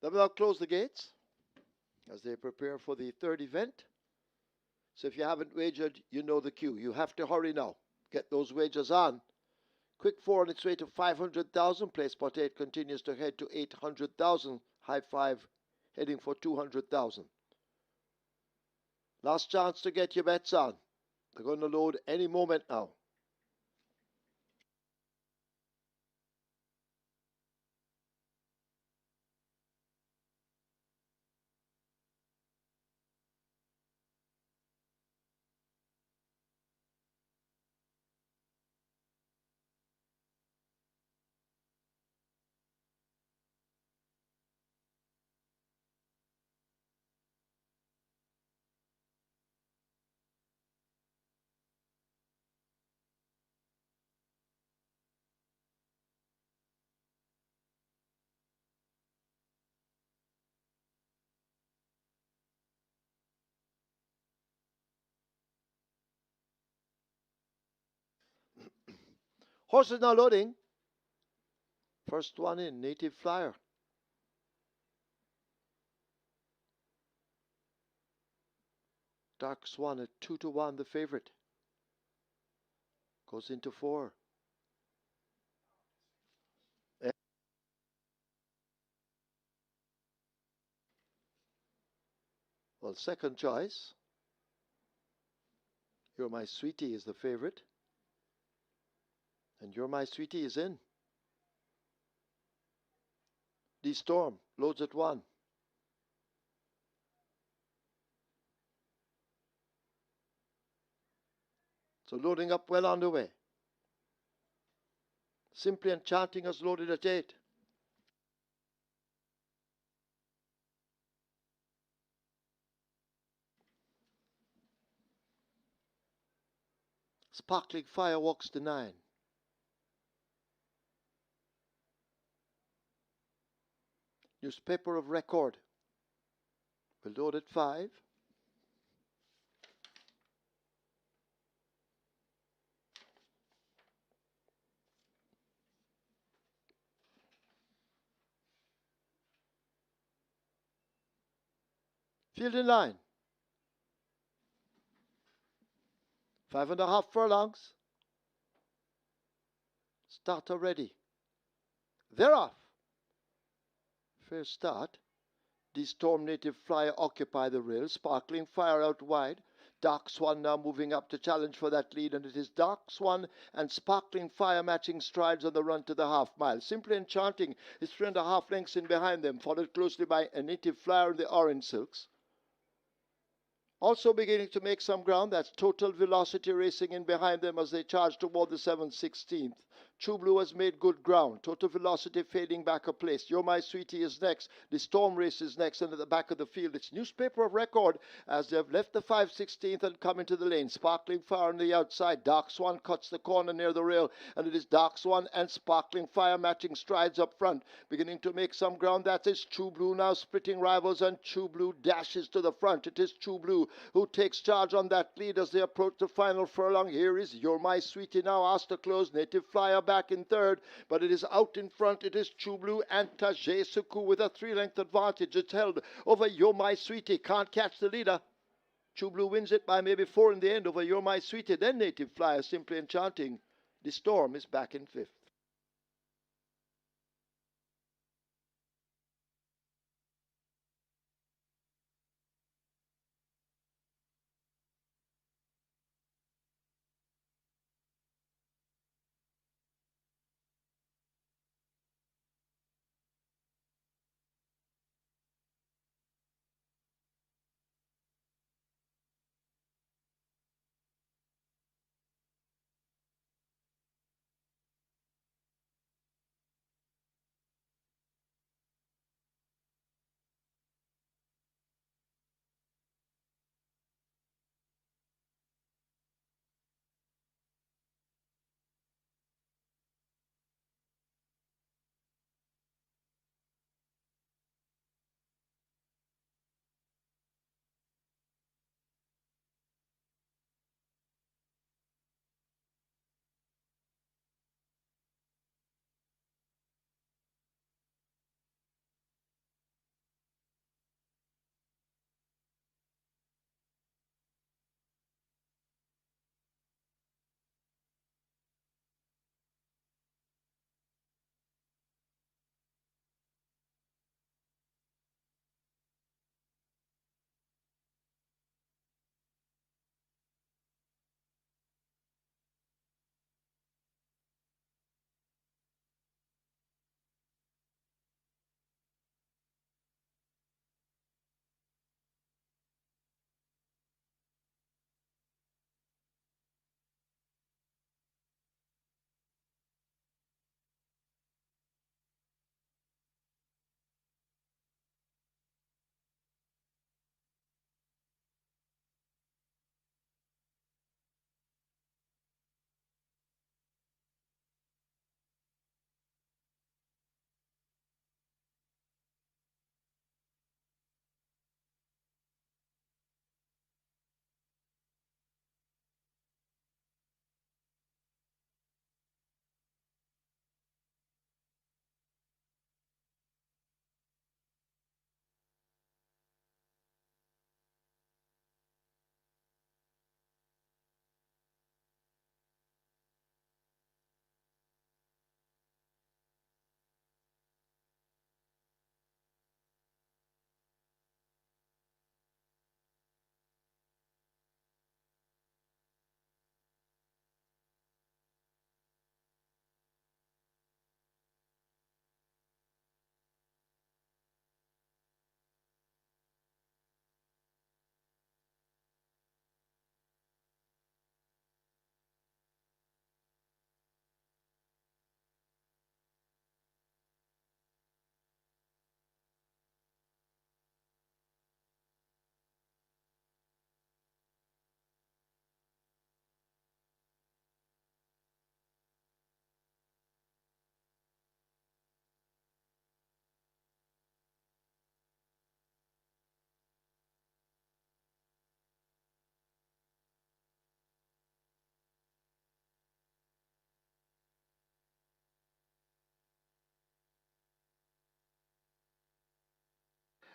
They will now close the gates as they prepare for the third event. So if you haven't wagered, you know the cue. You have to hurry now. Get those wagers on. Quick 4 on its way to 500,000. Play spot 8 continues to head to 800,000. High 5 heading for 200,000. Last chance to get your bets on. They're going to load any moment now. Horses now loading. First one in, Native Flyer. Dark Swan at 2-1, the favorite. Goes into 4. Well, second choice. You're My Sweetie is the favorite. And You're My Sweetie is in. The Storm loads at 1. So loading up well underway. Simply Enchanting has loaded at 8. Sparkling Fireworks to 9. Newspaper of Record will load at 5. Field in line. 5.5 furlongs. Starter ready. They're off. Fair start. The Storm Native Flyer occupy the rail. Sparkling Fire out wide. Dark Swan now moving up to challenge for that lead, and it is Dark Swan and Sparkling Fire matching strides on the run to the half mile. Simply Enchanting is 3.5 lengths in behind them, followed closely by a Native Flyer in the orange silks. Also beginning to make some ground, that's Total Velocity racing in behind them as they charge toward the 7/16th. True Blue has made good ground. Total Velocity fading back a place. You're My Sweetie is next. The Storm Race is next, and at the back of the field, it's Newspaper of Record as they've left the 5/16th and come into the lane. Sparkling Fire on the outside. Dark Swan cuts the corner near the rail, and it is Dark Swan and Sparkling Fire matching strides up front. Beginning to make some ground, that is True Blue now splitting rivals, and True Blue dashes to the front. It is True Blue who takes charge on that lead as they approach the final furlong. Here is You're My Sweetie now asked to close. Native Flyer back in third, but it is out in front. It is True Blue and Tajay Suku with a 3-length advantage. It's held over You're My Sweetie. Can't catch the leader. True Blue wins it by maybe 4 in the end over You're My Sweetie. Then Native Flyer Simply Enchanting. The Storm is back in fifth.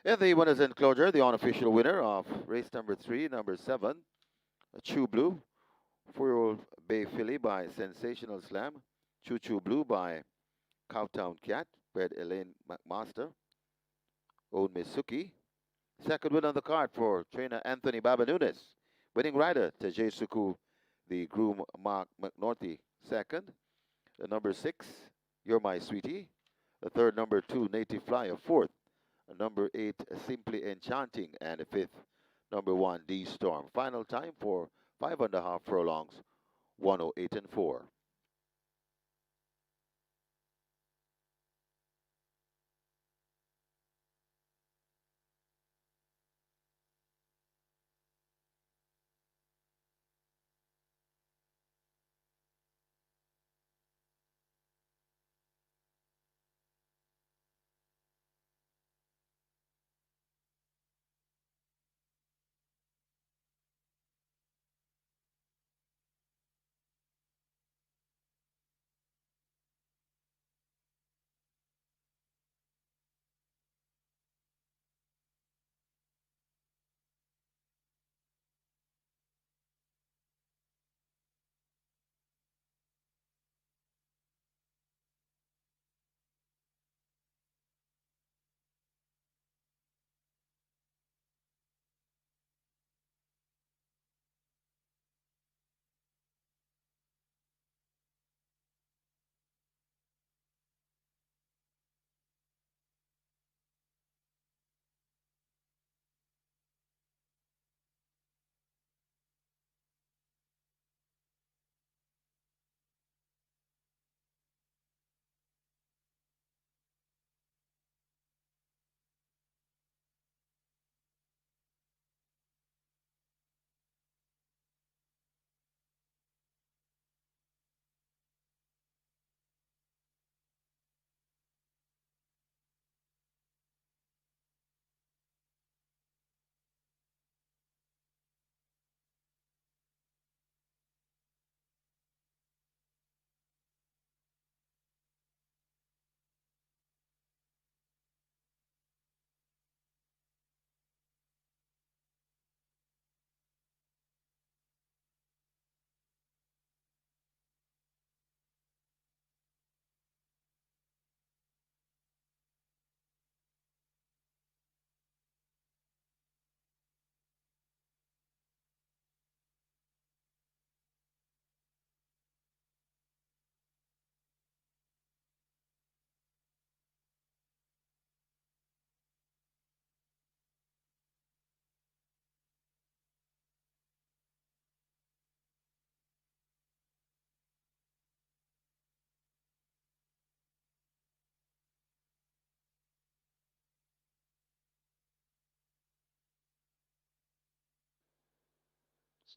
In the winners enclosure, the unofficial winner of race number 3, number 7, True Blue, 4-year-old Bay Filly by Sensational Slam, Choo Choo Blue by Cowtown Cat, bred Elaine McMaster, owned Misuki. Second win on the card for trainer Anthony Baba Nunes. Winning rider Tajay Suku, the groom Mark McNorty. Second, the number 6, You're My Sweetie. The third, number 2, Native Flyer. Fourth, number 8, Simply Enchanting. And the fifth, number 1, D Storm. Final time for 5.5 furlongs, 108 and 4.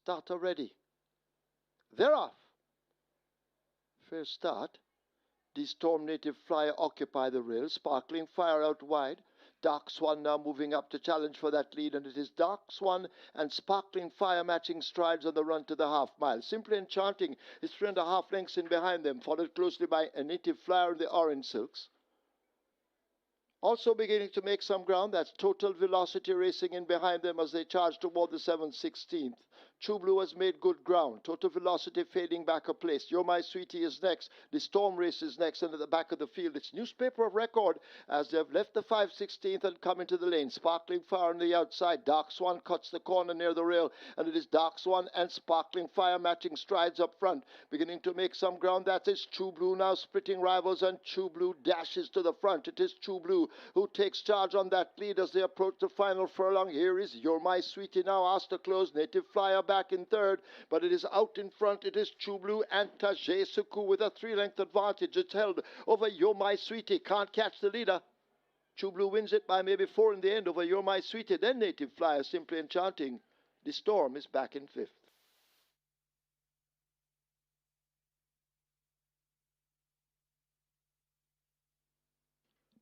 Starter ready. They're off. Fair start. The Storm Native Flyer occupy the rail. Sparkling Fire out wide. Dark Swan now moving up to challenge for that lead, and it is Dark Swan and Sparkling Fire matching strides on the run to the half mile. Simply Enchanting is 3.5 lengths in behind them, followed closely by a Native Flyer in the orange silks. Also beginning to make some ground, that's Total Velocity racing in behind them as they charge toward the 7/16th. True Blue has made good ground. Total Velocity fading back a place. You're My Sweetie is next. The Storm Race is next, and at the back of the field, it's Newspaper of Record as they've left the 5/16th and come into the lane. Sparkling Fire on the outside. Dark Swan cuts the corner near the rail, and it is Dark Swan and Sparkling Fire matching strides up front. Beginning to make some ground, that is True Blue now splitting rivals, and True Blue dashes to the front. It is True Blue who takes charge on that lead as they approach the final furlong. Here is You're My Sweetie now asked to close. Native Flyer back in third, but it is out in front. It is True Blue and Tajay Suku with a 3-length advantage. It's held over You're My Sweetie. Can't catch the leader. True Blue wins it by maybe 4 in the end over You're My Sweetie. Then Native Flyer Simply Enchanting. The Storm is back in fifth.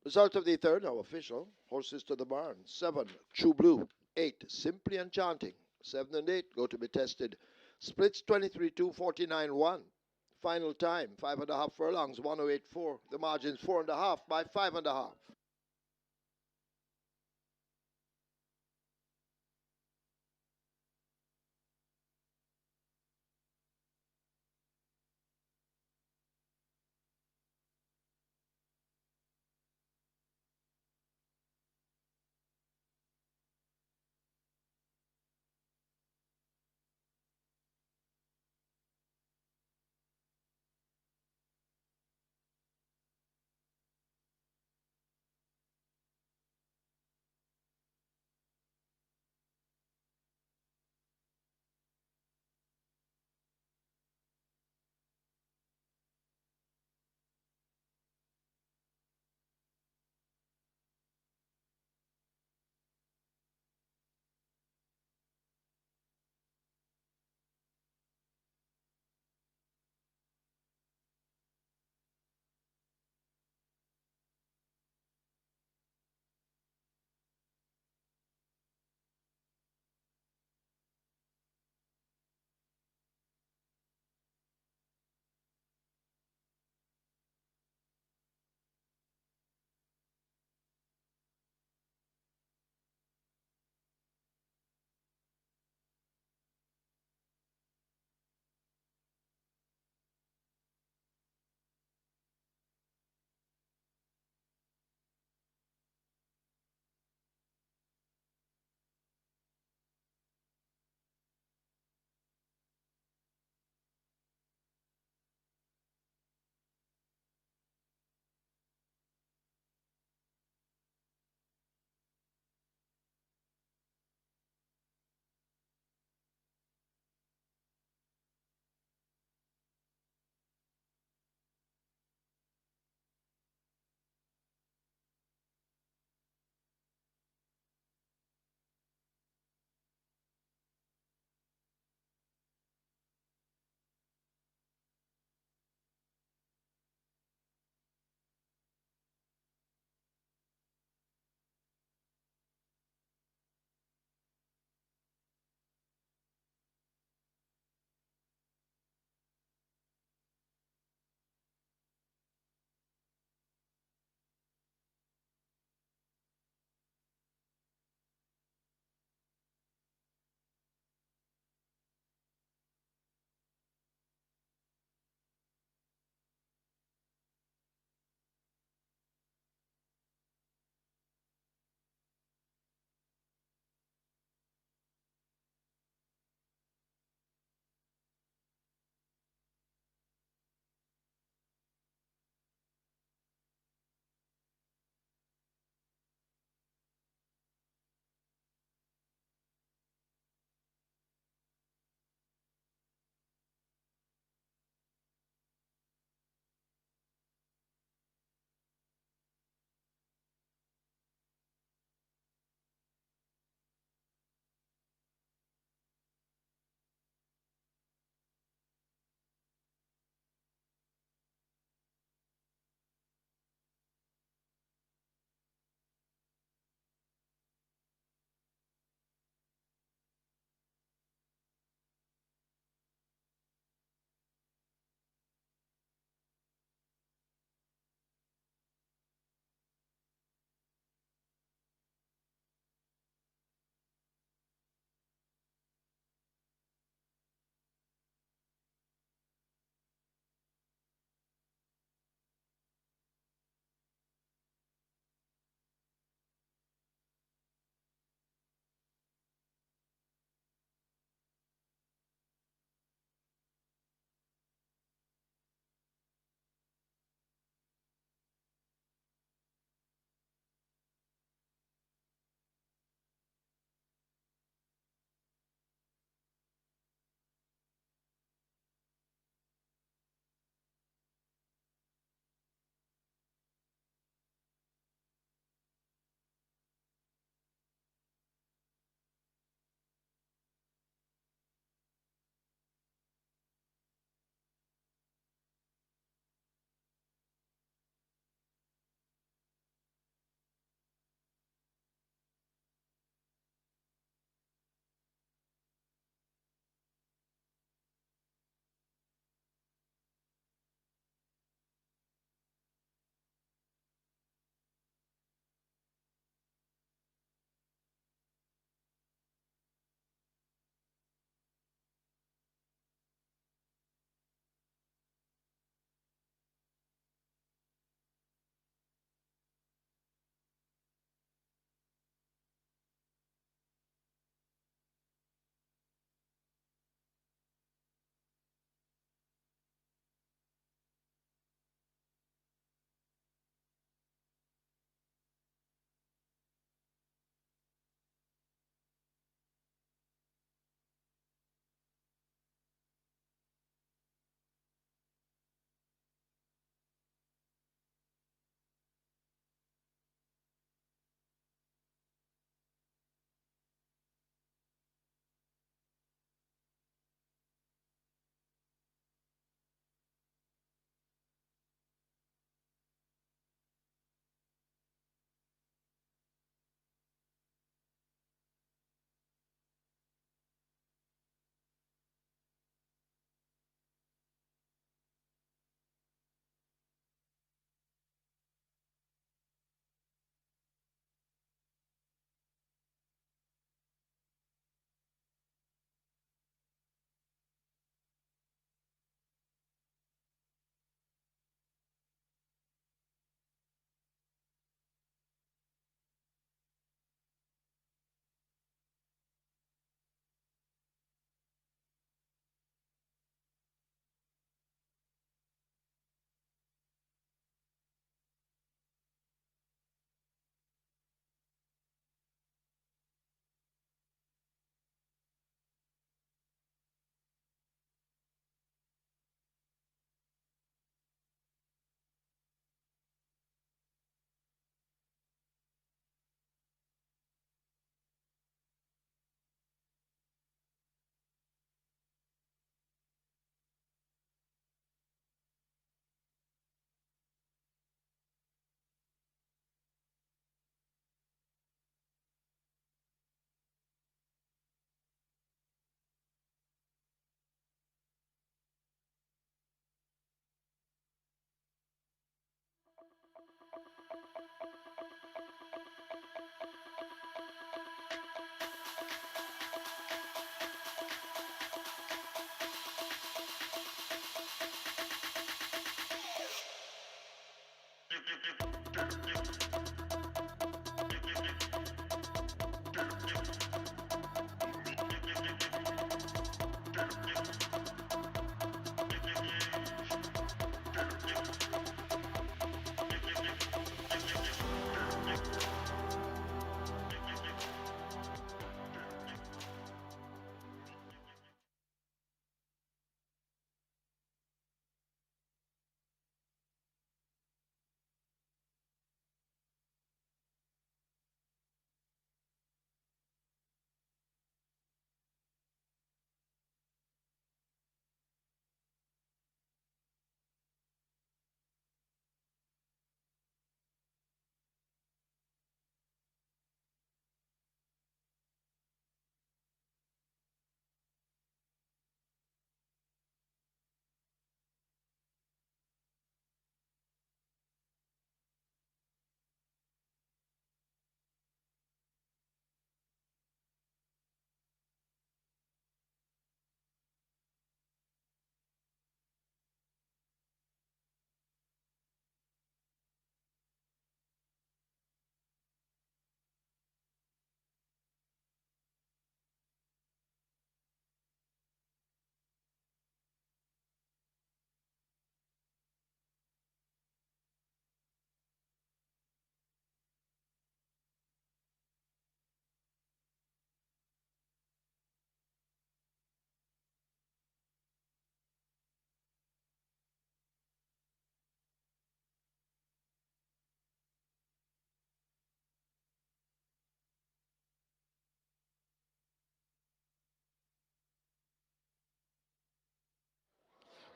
Result of the third, now official. Horses to the barn. 7, True Blue. 8, Simply Enchanting. 7 and 8 go to be tested. Splits 23-2, 49-1. Final time, 5.5 furlongs, 108.4. The margin's 4.5 by 5.5.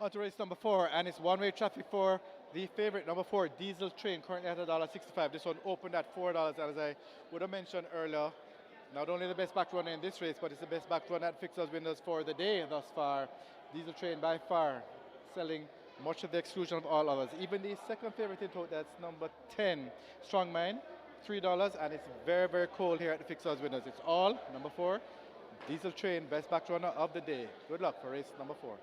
On to race number 4, and it's one-way traffic for the favorite number 4, Diesel Train, currently at $1.65. This one opened at $4, and as I would have mentioned earlier, not only the best back runner in this race, but it's the best back run at fixers winners for the day thus far. Diesel Train by far selling much of the exclusion of all others. Even the second favorite in total, that's number 10, Strong Mind, $3, and it's very, very cold here at the fixers winners. It's all number 4, Diesel Train, best back runner of the day. Good luck for race number 4.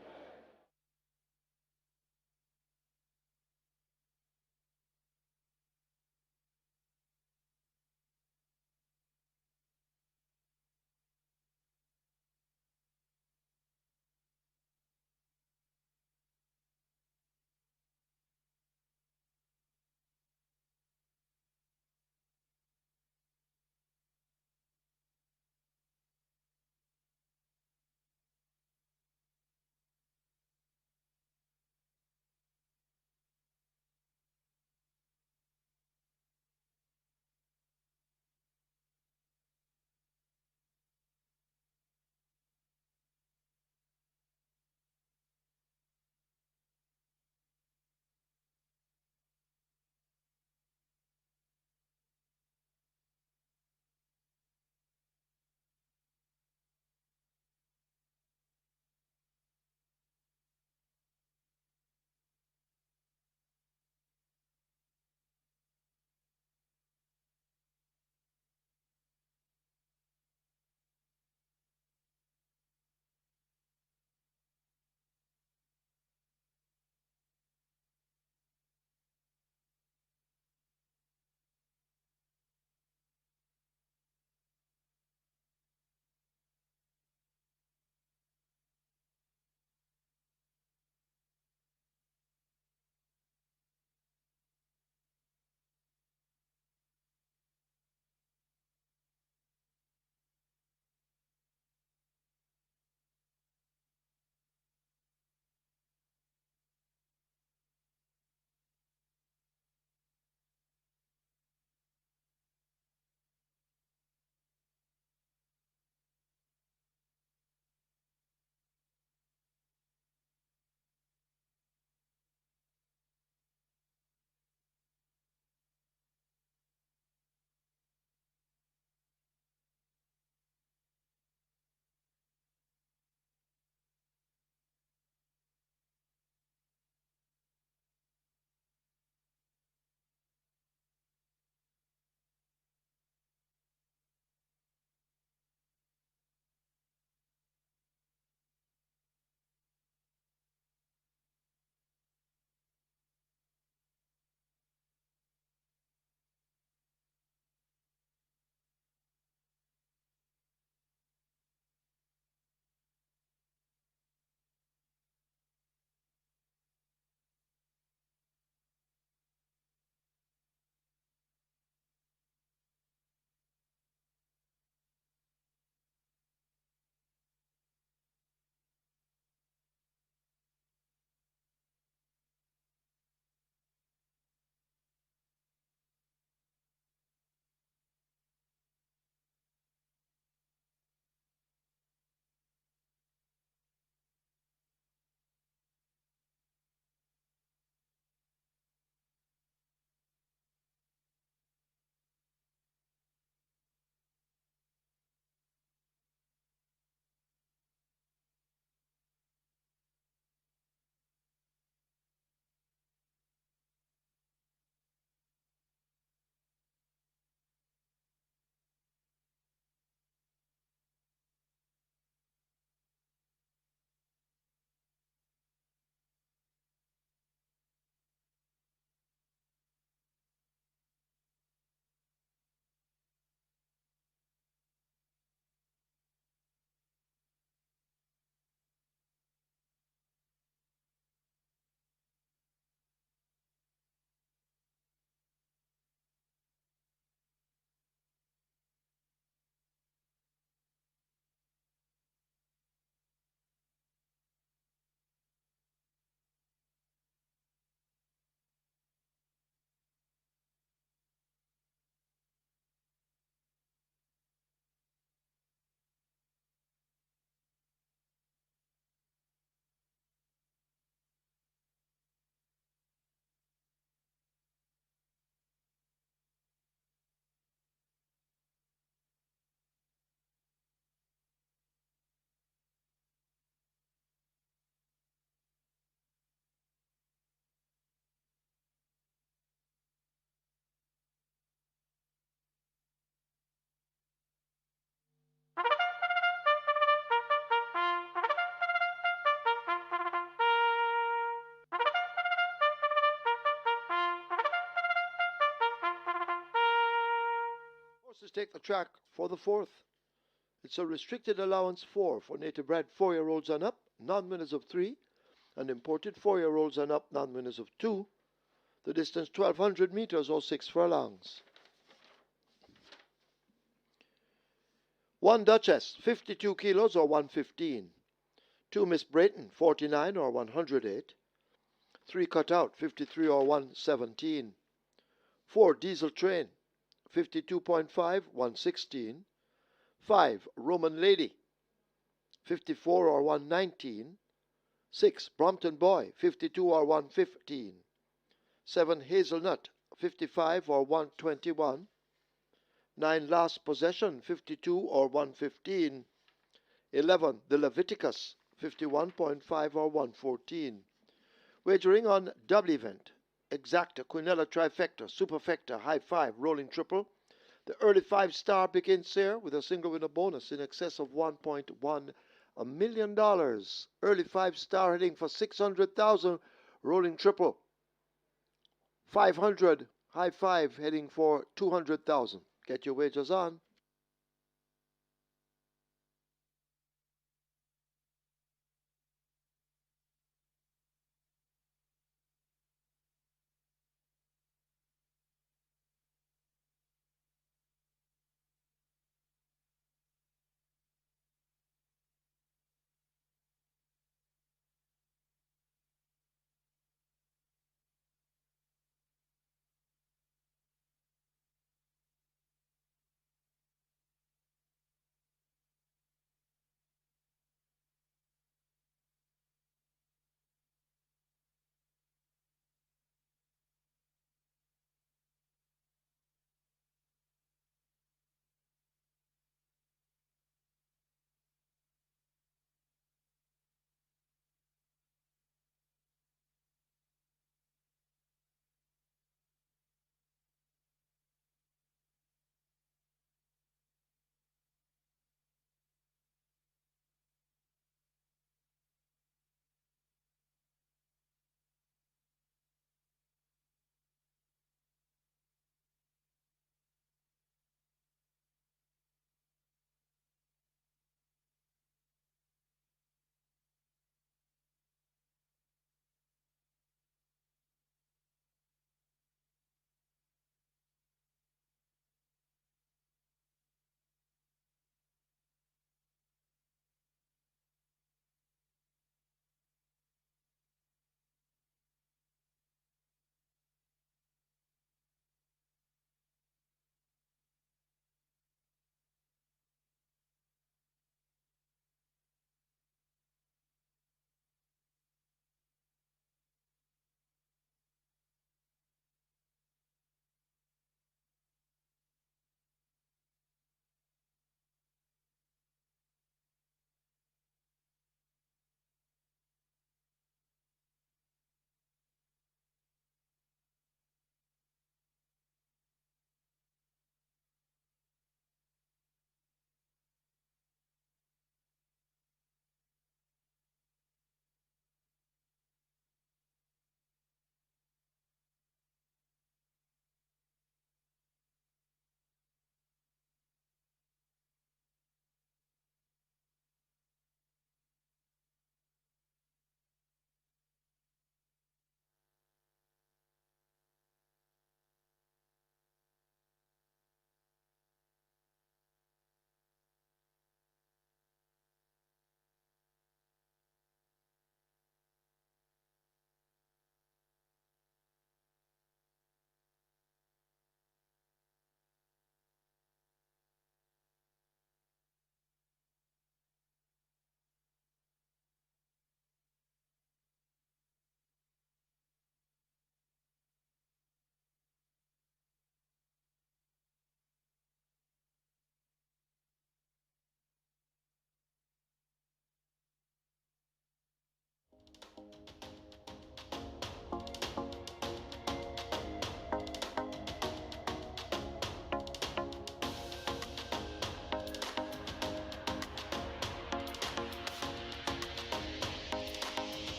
take the track for the fourth. It's a restricted allowance 4 for native bred 4-year-olds and up, non-winners of 3, and imported 4-year-olds and up, non-winners of 2. The distance 1,200 meters or 6 furlongs. 1 Duchess, 52 kilos or 115. 2 Miss Brayton, 49 or 108. 3 Cutout, 53 or 117. 4 Diesel Train, 52.5, 116. 5 Roman Lady, 54 or 119. 6 Brompton Boy, 52 or 115. 7 Hazelnut, 55 or 121. 9 Last Possession, 52 or 115. 11 The Leviticus, 51.5 or 114. Wagering on double event, exacta, quinella, trifecta, superfecta, high 5, rolling triple. The early 5-star begins here with a single winner bonus in excess of $1.1 million. Early 5-star heading for 600,000, rolling triple. 500, high 5 heading for 200,000. Get your wagers on.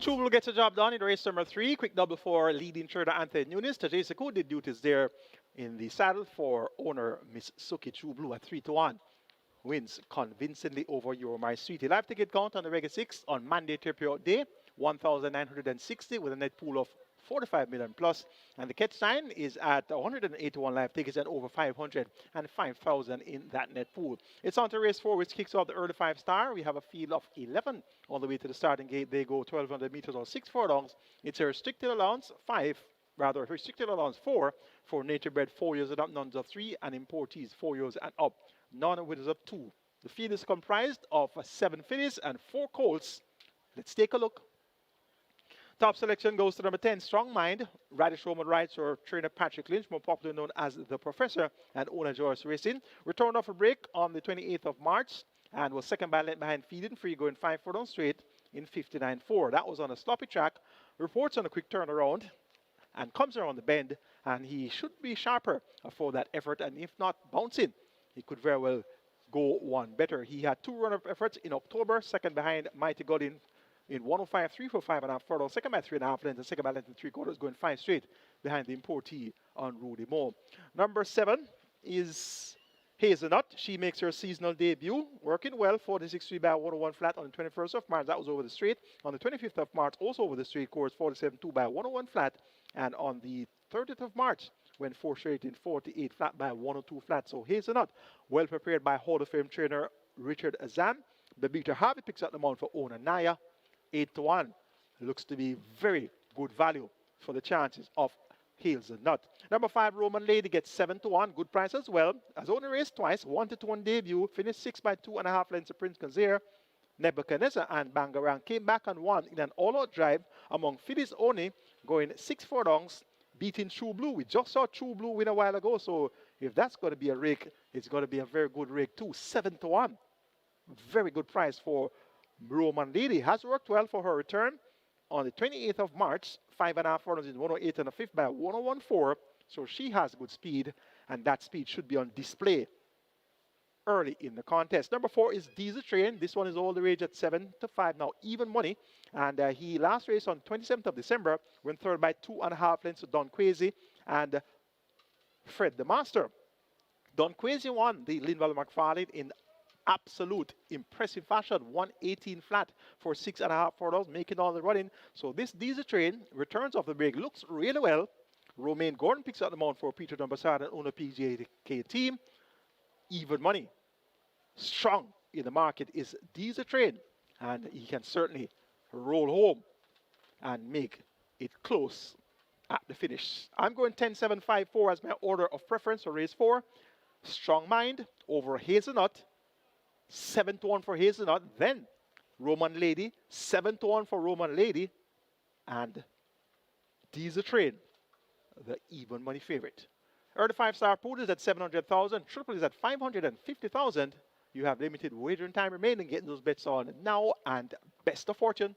True gets the job done in race number 3. Quick double for leading trader Anthony Nunes. Tajay Sekou did duties there in the saddle for owner Miss Suki True Blue at 3-1. Wins convincingly over Your My Sweetie. Live ticket count on the Reggae 6 on Monday period day, 1,960 with a net pool of 45 million plus. And the catch sign is at 181 live tickets and over 505,000 in that net pool. It's on to race 4, which kicks off the early 5-star. We have a field of 11 all the way to the starting gate. They go 1,200 meters or 6 furlongs. It's a restricted allowance, restricted allowance 4 for nature bred 4 years and up, nuns of 3, and importees 4 years and up. Non-winners of 2. The field is comprised of 7 fillies and 4 colts. Let's take a look. Top selection goes to number 10, Strong Mind. Radish Roman rides for trainer Patrick Lynch, more popularly known as the Professor, and owner Joyce Racing. Returned off a break on the 28th of March and was second by length behind Feeding Free, going 5 furlongs straight in 59.4. That was on a sloppy track. Reports on a quick turnaround and comes around the bend, and he should be sharper for that effort, and if not bouncing, he could very well go one better. He had 2 run-up efforts in October, second behind Mighty God in 105.3 for 5.5 furlongs, second by 3.5 lengths, and second by length and 3/4, going 5 straight behind the importee on Rudy Moore. Number 7 is Hazelnut. She makes her seasonal debut, working well, 46.3 by 101 flat on the 21st of March. That was over the straight. On the 25th of March, also over the straight course, 47.2 by 101 flat. And on the 30th of March, went 4 straight in 48 flat by 102 flat. So Hazelnut, well prepared by Hall of Fame trainer Richard Azam. The beater Harvey picks up the mount for owner Naya, 8-1. Looks to be very good value for the chances of Hazelnut. Number 5, Roman Lady, gets 7-1. Good price as well. Has only raced twice. 1-1 debut. Finished 6 by 2.5 lengths to Prince Kazir. Nebuchadnezzar and Bangarang came back and won in an all-out drive among fillies only, going 6 furlongs, beating True Blue. We just saw True Blue win a while ago, so if that's going to be a rake, it's going to be a very good rake too. 7-1. Very good price for Roman Lady. Has worked well for her return on the 28th of March. 5.5 furlongs in 108 and a fifth by 101.4. So she has good speed, and that speed should be on display early in the contest. Number 4 is Diesel Train. This one is all the rage at 7-5 now, even money. And he last raced on 27th of December, went third by 2.5 lengths to Don Quasi and Fred the Master. Don Quasi won the Linval McFarlane in absolute impressive fashion, 118 flat for 6.5 furlongs, making all the running. So this Diesel Train returns off the break, looks really well. Romaine Gordon picks up the mount for Peter Dumbassard and owner PGK team. Even money. Strong in the market is Diesel Train, and he can certainly roll home and make it close at the finish. I'm going 10-7-5-4 as my order of preference for race 4. Strong Mind over Hazelnut. 7-1 for Hazelnut. Then Roman Lady. 7-1 for Roman Lady. And Diesel Train, the even money favorite. Early 5-star pool is at 700,000. Triple is at 550,000. You have limited wagering time remaining. Getting those bets on now, and best of fortune.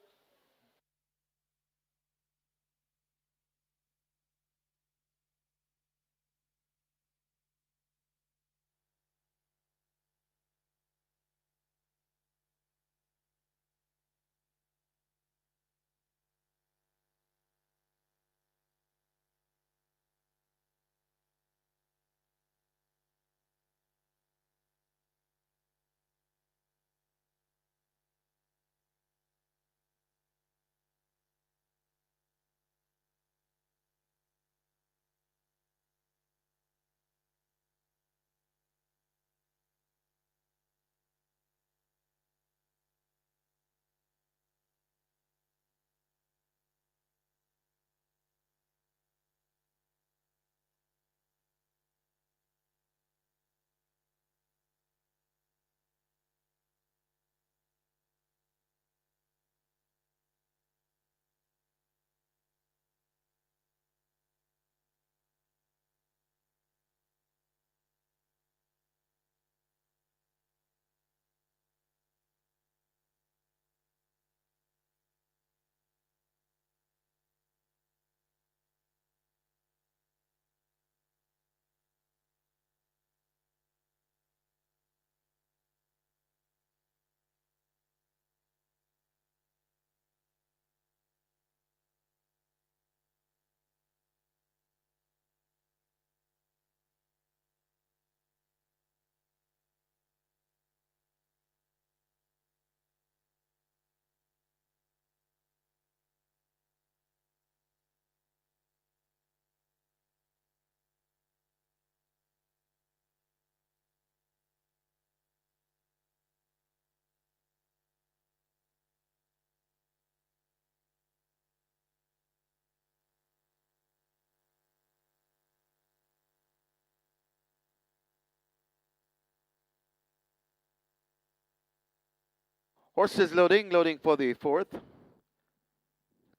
Horses loading, loading for the fourth.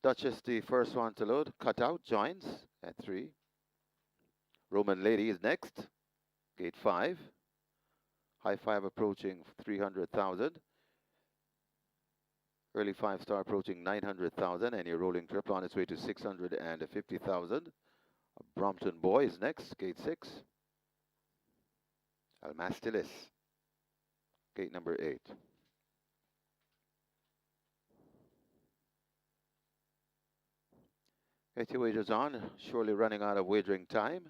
Duchess, the first one to load. Cut out, joins at 3. Roman Lady is next. Gate 5. High 5 approaching 300,000. Early 5-star approaching 900,000. And your rolling triple on its way to 650,000. Brompton Boy is next. Gate 6. Almastilis. Gate number 8. Get your wagers on. Surely running out of wagering time.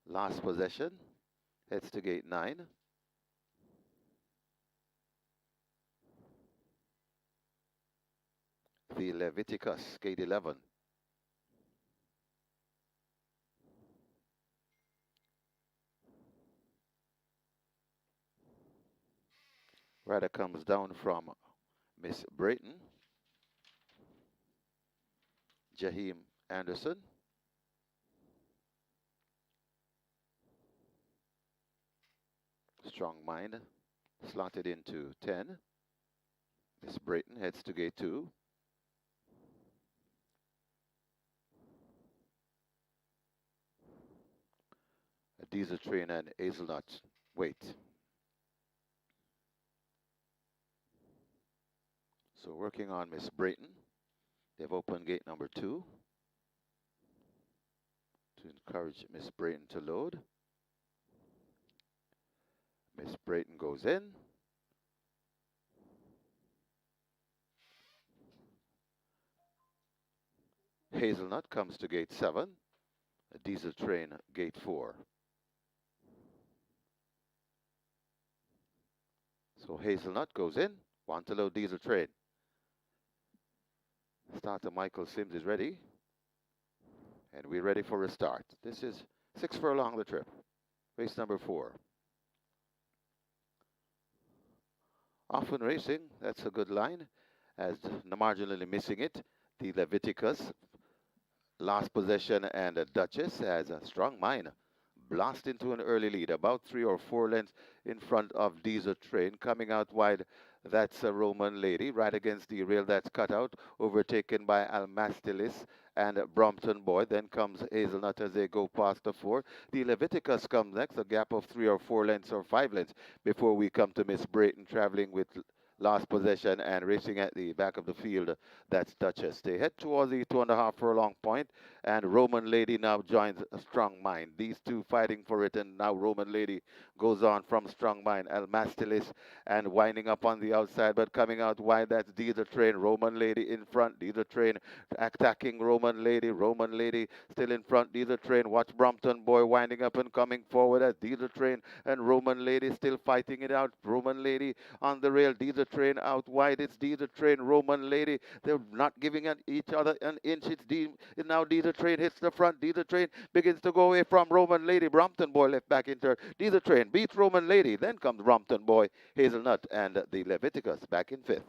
Last possession. Heads to gate 9. The Leviticus, gate 11. Rider comes down from Miss Brayton. Jaheim Anderson. Strong Mind. Slotted into 10. Miss Brayton heads to gate 2. A Diesel Train and Hazelnut wait. So working on Miss Brayton. They've opened gate number 2 to encourage Miss Brayton to load. Miss Brayton goes in. Hazelnut comes to gate 7. A Diesel Train, gate 4. So Hazelnut goes in. Want to load Diesel Train. Starter Michael Sims is ready. And we're ready for a start. This is 6 furlong the trip. Race number 4. Often Racing, that's a good line. As marginally missing it, the Leviticus, last possession, and a Duchess has a Strong Mind. Blast into an early lead, about 3 or 4 lengths in front of Diesel Train. Coming out wide, that's a Roman Lady. Right against the rail, that's cut out. Overtaken by Almastilis and Brompton Boy. Then comes Hazelnut as they go past the 4. The Leviticus comes next, a gap of 3 or 4 lengths or 5 lengths before we come to Miss Brayton traveling with last possession and racing at the back of the field. That's Duchess. They head towards the 2.5 furlong point, and Roman Lady now joins Strong Mind. These two fighting for it, and now Roman Lady goes on from Strong Mind. Almastilis and winding up on the outside, but coming out wide, that's Diesel Train. Roman Lady in front. Diesel Train attacking Roman Lady. Roman Lady still in front. Diesel Train. Watch Brompton Boy winding up and coming forward as Diesel Train and Roman Lady still fighting it out. Roman Lady on the rail. Diesel Train out wide. It's Diesel Train. Roman Lady. They're not giving each other an inch. It's now Diesel Train hits the front. Diesel Train begins to go away from Roman Lady. Brompton Boy left back in third. Diesel Train beats Roman Lady. Then comes Brompton Boy, Hazelnut, and the Leviticus back in 5th.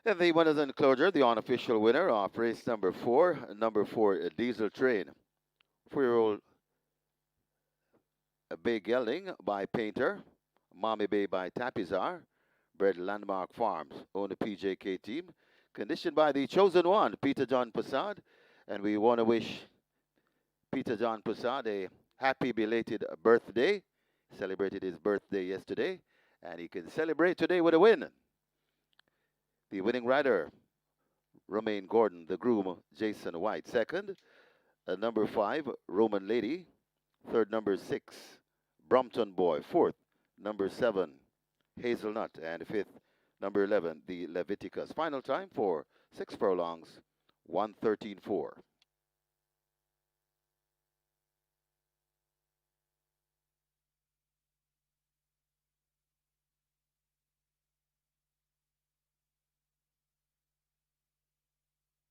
And the winners enclosure, the unofficial winner of race number four, Diesel Train. 4-year-old Bay Gelding by Painter, Mommy Bay by Tapizar, bred Landmark Farms, owned the PJK team, conditioned by the chosen one, Peter John Prasad. And we want to wish Peter John Prasad a happy belated birthday. Celebrated his birthday yesterday, and he can celebrate today with a win. The winning rider, Romaine Gordon, the groom, Jason White. Second, number 5, Roman Lady. Third, number 6, Brompton Boy. Fourth, number 7, Hazelnut. And fifth, number 11, the Leviticus. Final time for 6 furlongs, 1:13.4.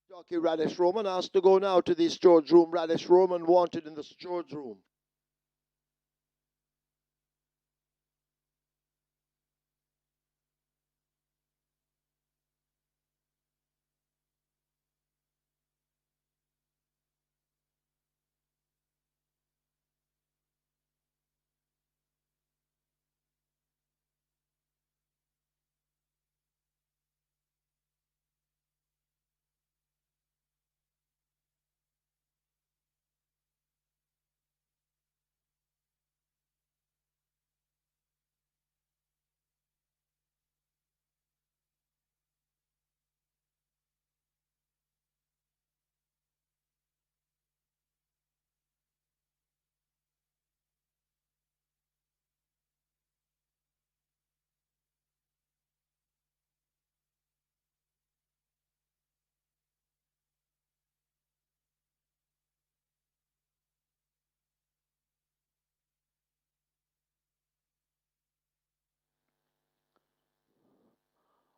Jockey Radish Roman asked to go now to the storage room. Radish Roman wanted in the storage room.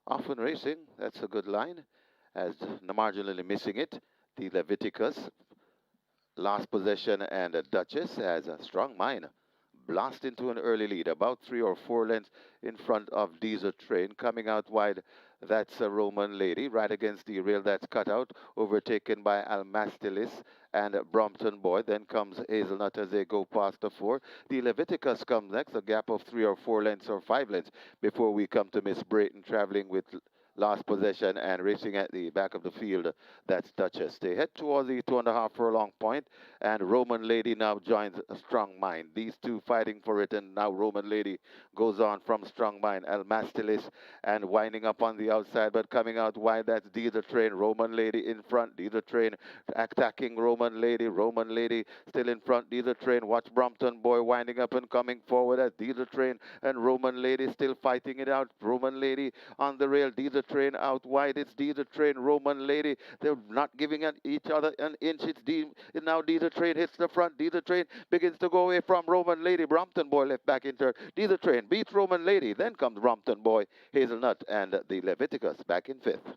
Often Racing, that's a good line. As marginally missing it, the Leviticus, last possession, and Duchess has a strong mind. Blast into an early lead, about 3 or 4 lengths in front of Diesel Train. Coming out wide, that's a Roman Lady, right against the rail that's cut out, overtaken by Almastilis and Brompton Boy. Then comes Hazelnut as they go past the 4. The Leviticus comes next, a gap of 3 or 4 lengths or 5 lengths before we come to Miss Brayton, traveling with last possession and racing at the back of the field. That's Duchess. They head towards the 2.5 furlong point, and Roman Lady now joins a Strong Mind. These two fighting for it, and now Roman Lady goes on from Strong Mind. Almastilis and winding up on the outside, but coming out wide, that's Diesel Train. Roman Lady in front, Diesel Train attacking Roman Lady. Roman Lady still in front, Diesel Train. Watch Brompton Boy winding up and coming forward as Diesel Train and Roman Lady still fighting it out. Roman Lady on the rail, Diesel Train out wide. It's Diesel Train, Roman Lady. They're not giving each other an inch. It's now Diesel Train hits the front. Diesel Train begins to go away from Roman Lady. Brompton Boy left back in third. Diesel Train beats Roman Lady. Then comes Brompton Boy, Hazelnut, and the Leviticus back in fifth.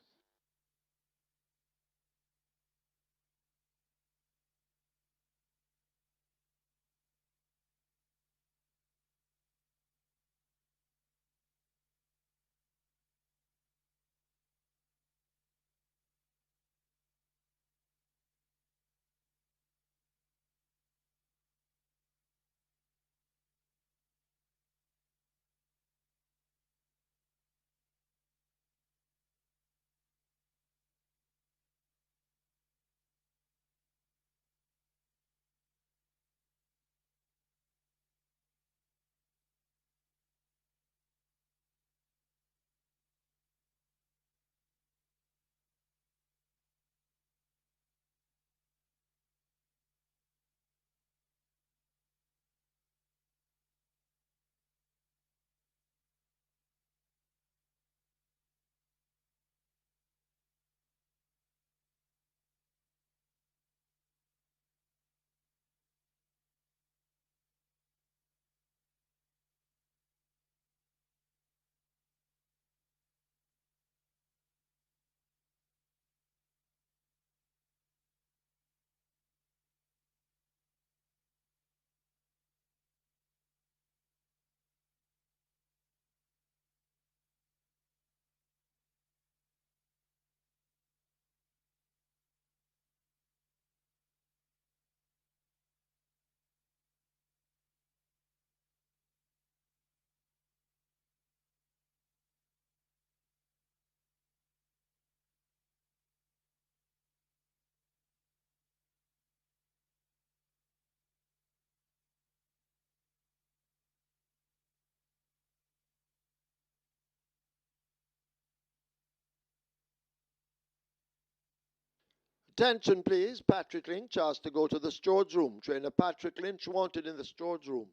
Attention, please. Patrick Lynch asked to go to the stewards' room. Trainer Patrick Lynch wanted in the stewards' room.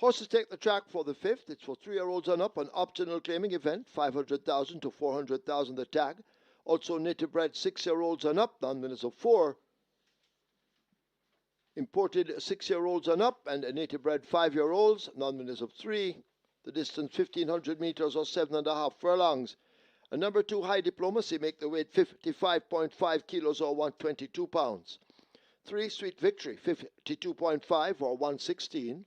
Horses take the track for the fifth. It's for 3-year-olds and up, an optional claiming event, 500,000 to 400,000 the tag. Also native bred 6-year-olds and up, non-winners of 4. Imported 6-year-olds and up, and native bred 5-year-olds, non-winners of 3. The distance 1,500 meters or 7.5 furlongs. A number 2 high diplomacy make the weight 55.5 kilos or 122 pounds. 3 Sweet Victory 52.5 or 116.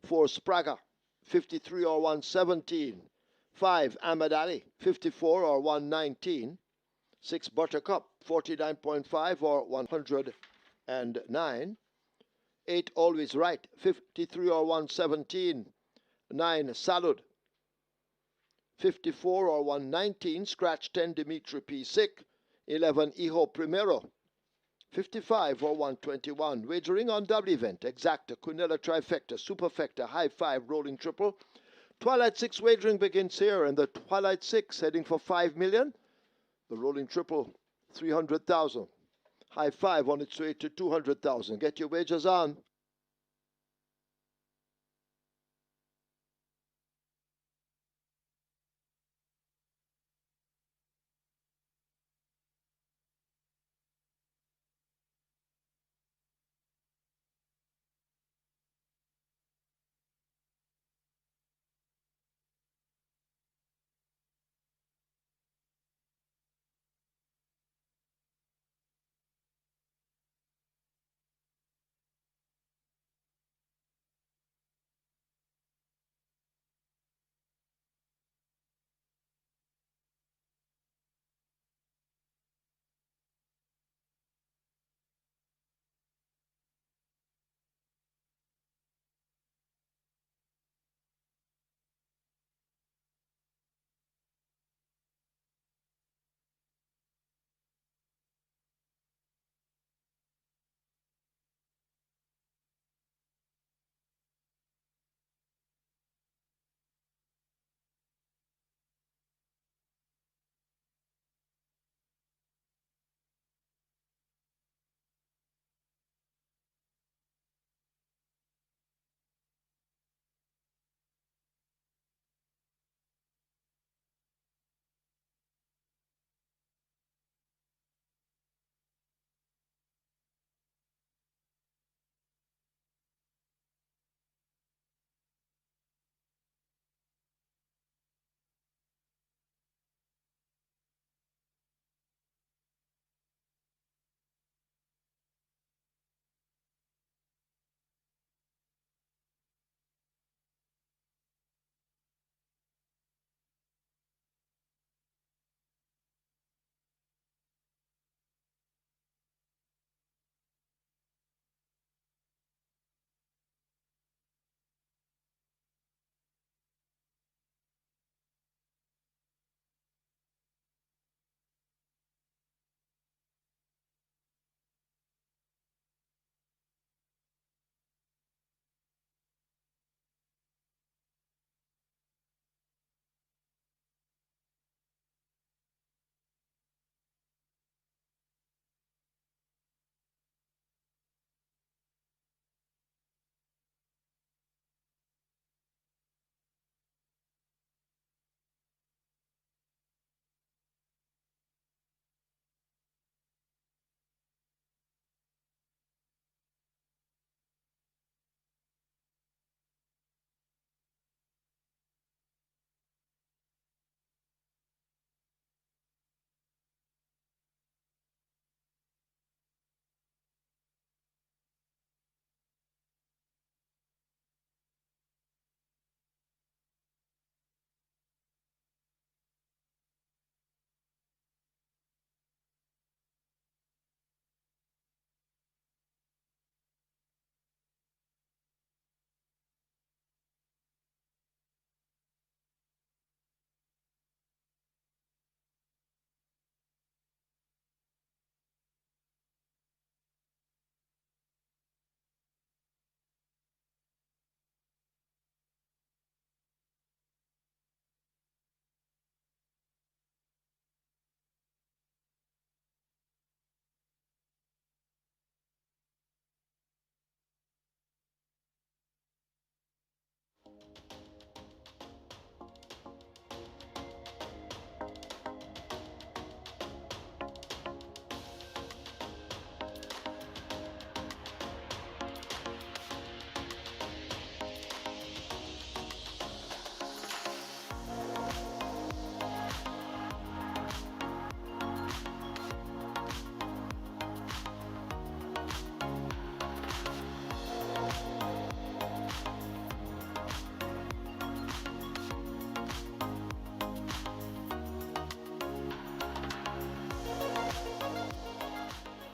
4 Spraga 53 or 117. 5 Ahmad Ali 54 or 119. 6 Buttercup 49.5 or 109. 8 Always Right 53 or 117. 9 Salud 54 or 119. Scratch 10 Dimitri P. Sick. 11 Hijo Primero 55 or 121. Wagering on double event. Exacta, Quinella Trifecta, Superfecta, High Five, Rolling Triple. Twilight 6 wagering begins here, and the Twilight 6 heading for 5 million. The Rolling Triple 300,000. High Five on its way to 200,000. Get your wagers on.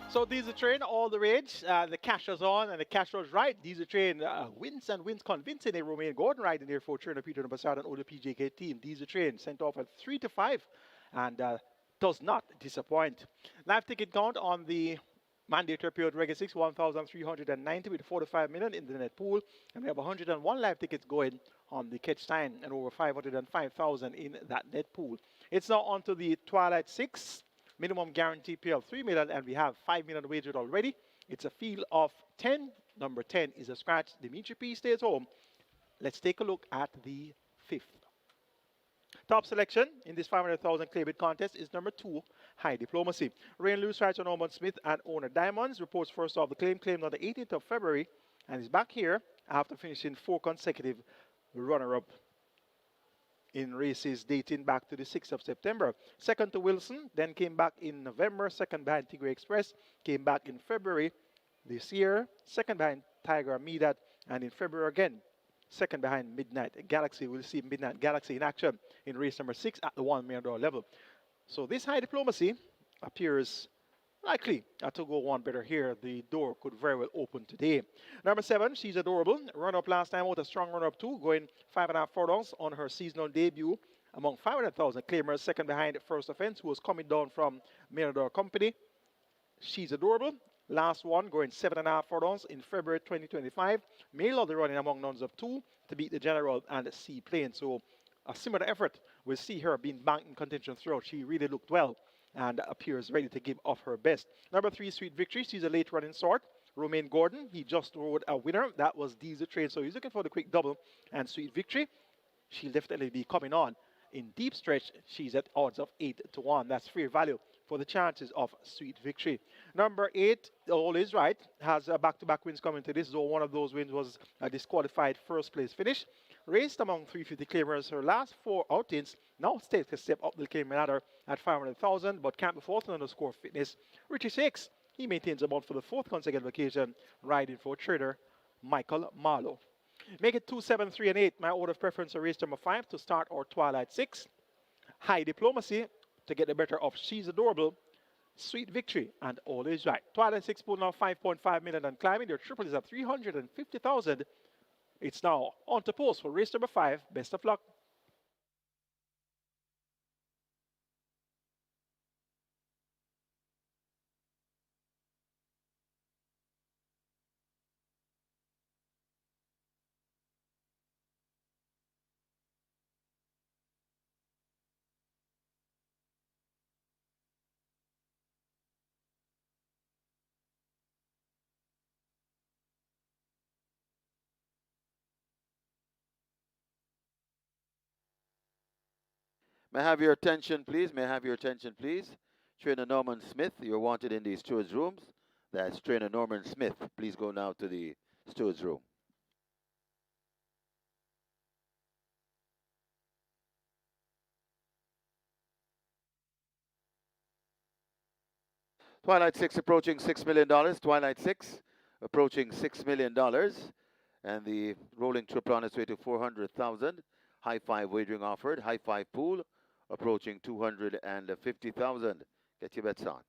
So Diesel Train, all the rage. The cash was on and the cash was right. Diesel Train wins and wins convincingly. Romain Gordon riding there for Trainer Peter Bassard and Oda PJK team. Diesel Train sent off at 3-5 and does not disappoint. Live ticket count on the mandatory period regular 6, 1,390 with 45 million in the net pool. And we have 101 live tickets going on the catch time and over 505,000 in that net pool. It's now on to the Twilight 6. Minimum guarantee pay of 3 million, and we have 5 million wagered already. It's a field of 10. Number 10 is a scratch. Dimitri P stays home. Let's take a look at the fifth. Top selection in this 500,000 clay bid contest is number 2, High Diplomacy. Rain Lewis rides on Norman Smith and Owner Diamonds. Reports first off the claim on the 18th of February, and is back here after finishing 4 consecutive runner-up in races dating back to the 6th of September. Second to Wilson, then came back in November. Second behind Tigray Express, came back in February this year. Second behind Tiger Midat, and in February again. Second behind Midnight Galaxy. We'll see Midnight Galaxy in action in race number 6 at the $1 million level. So this High Diplomacy appears likely to go one better here. The door could very well open today. Number 7, She's Adorable. Run-up last time with a strong run-up too, going 5.5 furlongs on her seasonal debut among 500,000 claimers. Second behind First Offense, who was coming down from Mirador Company. She's Adorable. Last one going 7.5 furlongs in February 2025. Male of the running among nuns of 2 to beat the General and Seaplane. So a similar effort. We'll see her being banked in contention throughout. She really looked well and appears ready to give off her best. Number 3, Sweet Victory. She's a late running sort. Romain Gordon, he just rode a winner. That was Diesel Train, so he's looking for the quick double. And Sweet Victory, she'll definitely be coming on. In deep stretch, she's at odds of 8-1. That's fair value for the chances of Sweet Victory. Number 8, All Is Right, has back-to-back wins coming to this. So one of those wins was a disqualified first place finish. Raced among 350 claimers her last 4 outings. Now takes a step up the claiming ladder at 500,000, but can't be faulted on the score fitness. Richie Six, he maintains a mount for the 4th consecutive occasion, riding for trader Michael Marlowe. Make it 2, 7, 3, and 8. My order of preference are race number 5 to start our Twilight 6. High Diplomacy to get the better of She's Adorable, Sweet Victory, and All Is Right. Twilight 6 pool now 5.5 million and climbing. Their triple is at 350,000. It's now on to post for race number 5. Best of luck. May I have your attention, please? May I have your attention, please? Trainer Norman Smith, you're wanted in the stewards' rooms. That's Trainer Norman Smith. Please go now to the stewards' room. Twilight 6 approaching $6 million. Twilight 6 approaching $6 million. And the rolling triple on its way to 400,000. High 5 wagering offered. High 5 pool approaching 250,000. Get your bets on.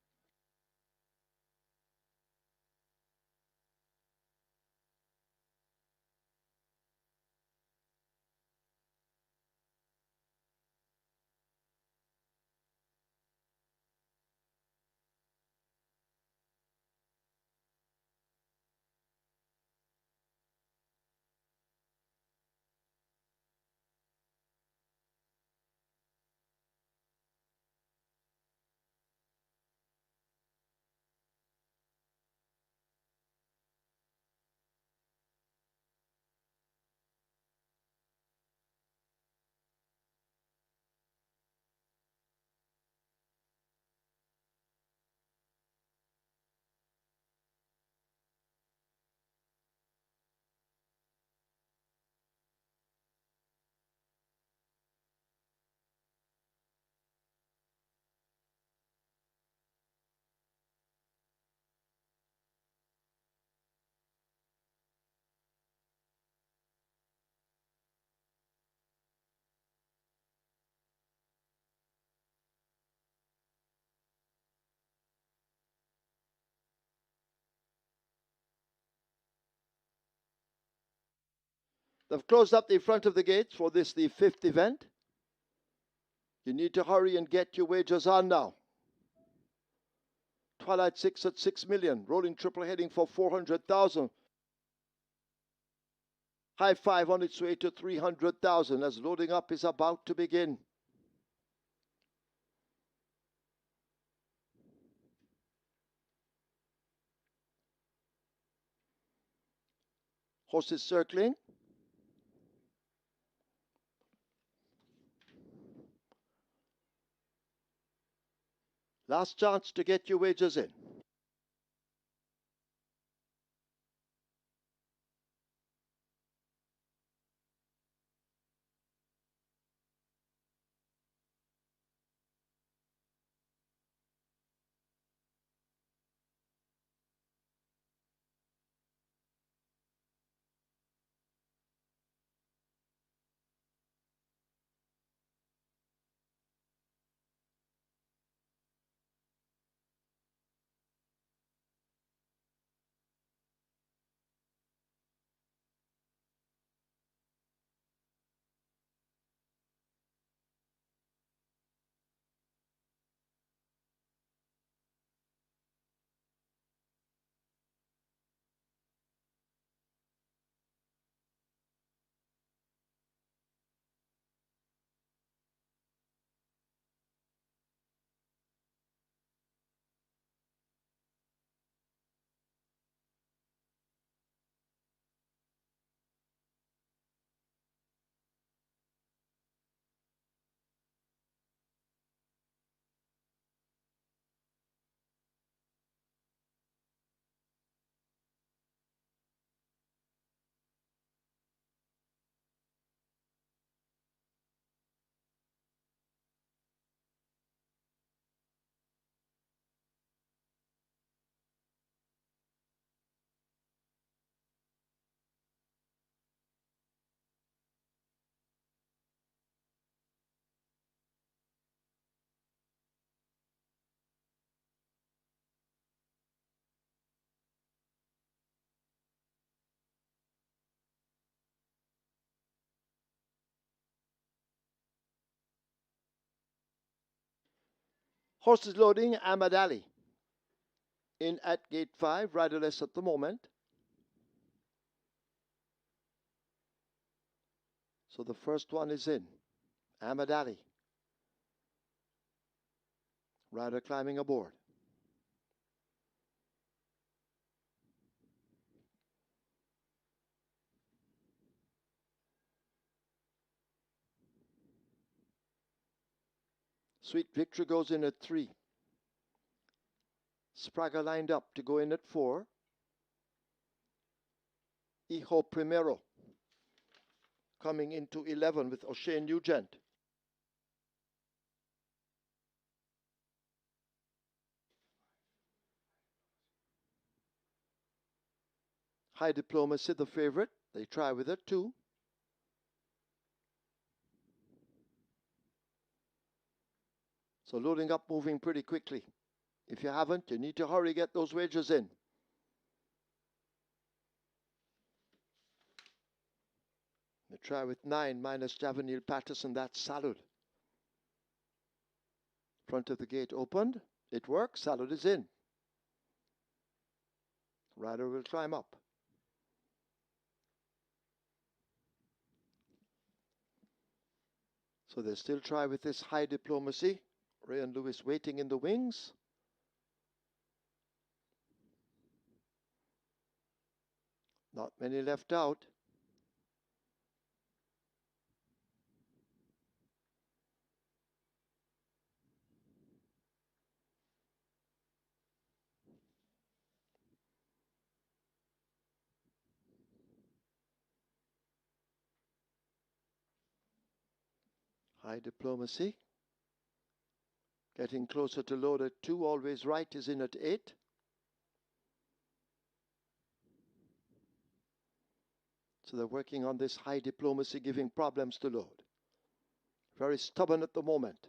They've closed up the front of the gates for this, the 5th event. You need to hurry and get your wagers on now. Twilight 6 at 6 million. Rolling triple heading for 400,000. High 5 on its way to 300,000 as loading up is about to begin. Horses circling. Last chance to get your wagers in. Horses loading, Ahmad Ali. In at gate 5, riderless at the moment. So the first one is in. Ahmad Ali. Rider climbing aboard. Sweet Victory goes in at 3. Sprague lined up to go in at 4. Hijo Primero coming into 11 with O'Shea Nugent. High Diplomacy, the favorite. They try with it too. So loading up, moving pretty quickly. If you haven't, you need to hurry, get those wagers in. They try with 9 minus Javanil Patterson. That's Salud. Front of the gate opened. It works. Salud is in. Rider will climb up. So they still try with this High Diplomacy. Ray and Lewis waiting in the wings. Not many left out. High Diplomacy. Getting closer to load at 2. Always Right is in at 8. So they're working on this High Diplomacy, giving problems to load. Very stubborn at the moment.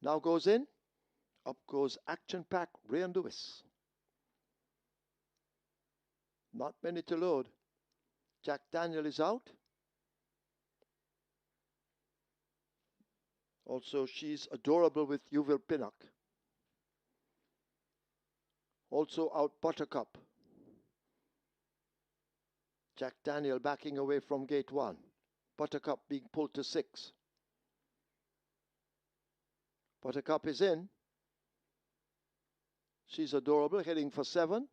Now goes in. Up goes Action Pack, Ray and Lewis. Not many to load. Jack Daniel is out. Also, She's Adorable with Yuval Pinnock. Also out Buttercup. Jack Daniel backing away from gate 1. Buttercup being pulled to 6. Buttercup is in. She's Adorable heading for 7.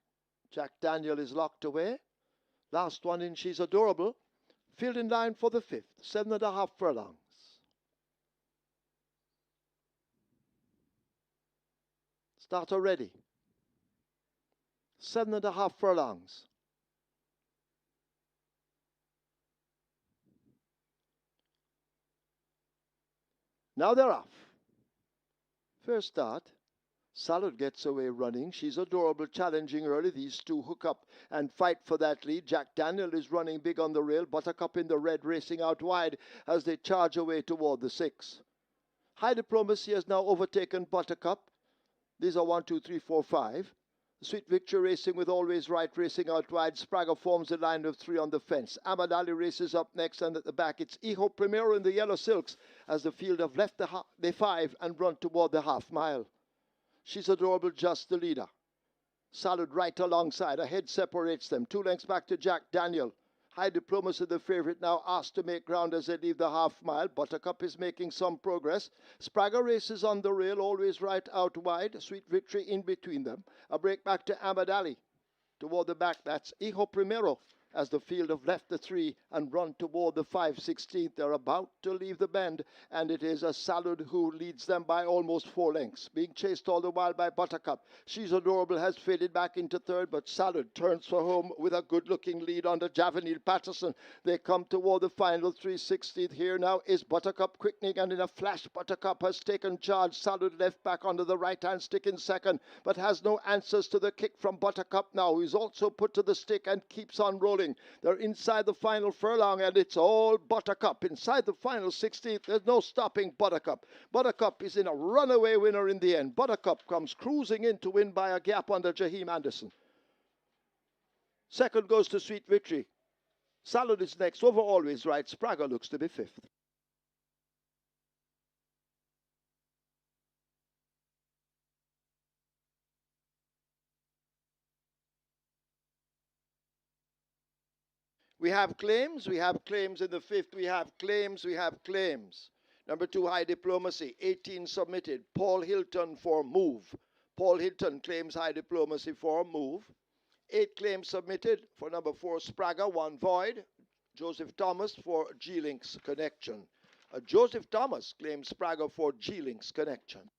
Jack Daniel is locked away. Last one in, She's Adorable. Field in line for the 5th. 7.5 furlongs. Starter ready. 7.5 furlongs. Now they're off. First start. Salad gets away running. She's Adorable challenging early. These two hook up and fight for that lead. Jack Daniel is running big on the rail. Buttercup in the red racing out wide as they charge away toward the 6. High Diplomacy has now overtaken Buttercup. These are 1, 2, 3, 4, 5. Sweet Victory racing with Always Right racing out wide. Sprague forms a line of 3 on the fence. Ahmad Ali races up next, and at the back it's Hijo Primero in the yellow silks as the field have left the 5 and run toward the half mile. She's Adorable just the leader. Salad right alongside. A head separates them. 2 lengths back to Jack Daniel. High Diplomacy, the favourite, now asked to make ground as they leave the half mile. Buttercup is making some progress. Sprague races on the rail, Always Right out wide. Sweet Victory in between them. A break back to Ahmad Ali. Toward the back, that's Hijo Primero as the field have left the 3 and run toward the 5/16. They're about to leave the bend, and it is a Salud who leads them by almost 4 lengths, being chased all the while by Buttercup. She's Adorable has faded back into 3rd, but Salud turns for home with a good-looking lead under Javanil Patterson. They come toward the final 3/16. Here now is Buttercup quickening, and in a flash, Buttercup has taken charge. Salud left back onto the right-hand stick in 2nd, but has no answers to the kick from Buttercup now, who's also put to the stick and keeps on rolling. They're inside the final furlong, and it's all Buttercup. Inside the final 16th, there's no stopping Buttercup. Buttercup is in a runaway winner in the end. Buttercup comes cruising in to win by a gap under Jaheim Anderson. 2nd goes to Sweet Victory. Salud is next, over Always Right. Sprague looks to be 5th. We have claims in the 5th. We have claims. Number 2, High Diplomacy, 18 submitted. Paul Hilton for Move. Paul Hilton claims High Diplomacy for Move. 8 claims submitted for number 4, Sprague, 1 void. Joseph Thomas for G-Links Connection. Joseph Thomas claims Sprague for G-Links Connection.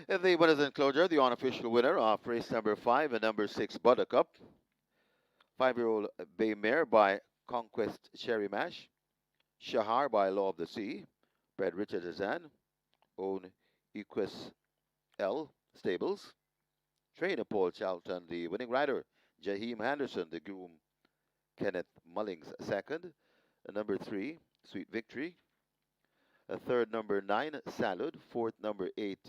In the winners enclosure, the unofficial winner of race number 5 and number 6 Buttercup, 5-year-old Bay Mare by Conquest Cherry Mash, Shahar by Law of the Sea, bred Richard Hazan, own Equus L Stables, trainer Paul Charlton, the winning rider, Jaheim Henderson, the groom Kenneth Mullings second, number 3, Sweet Victory, a third number 9, Salud, fourth number 8,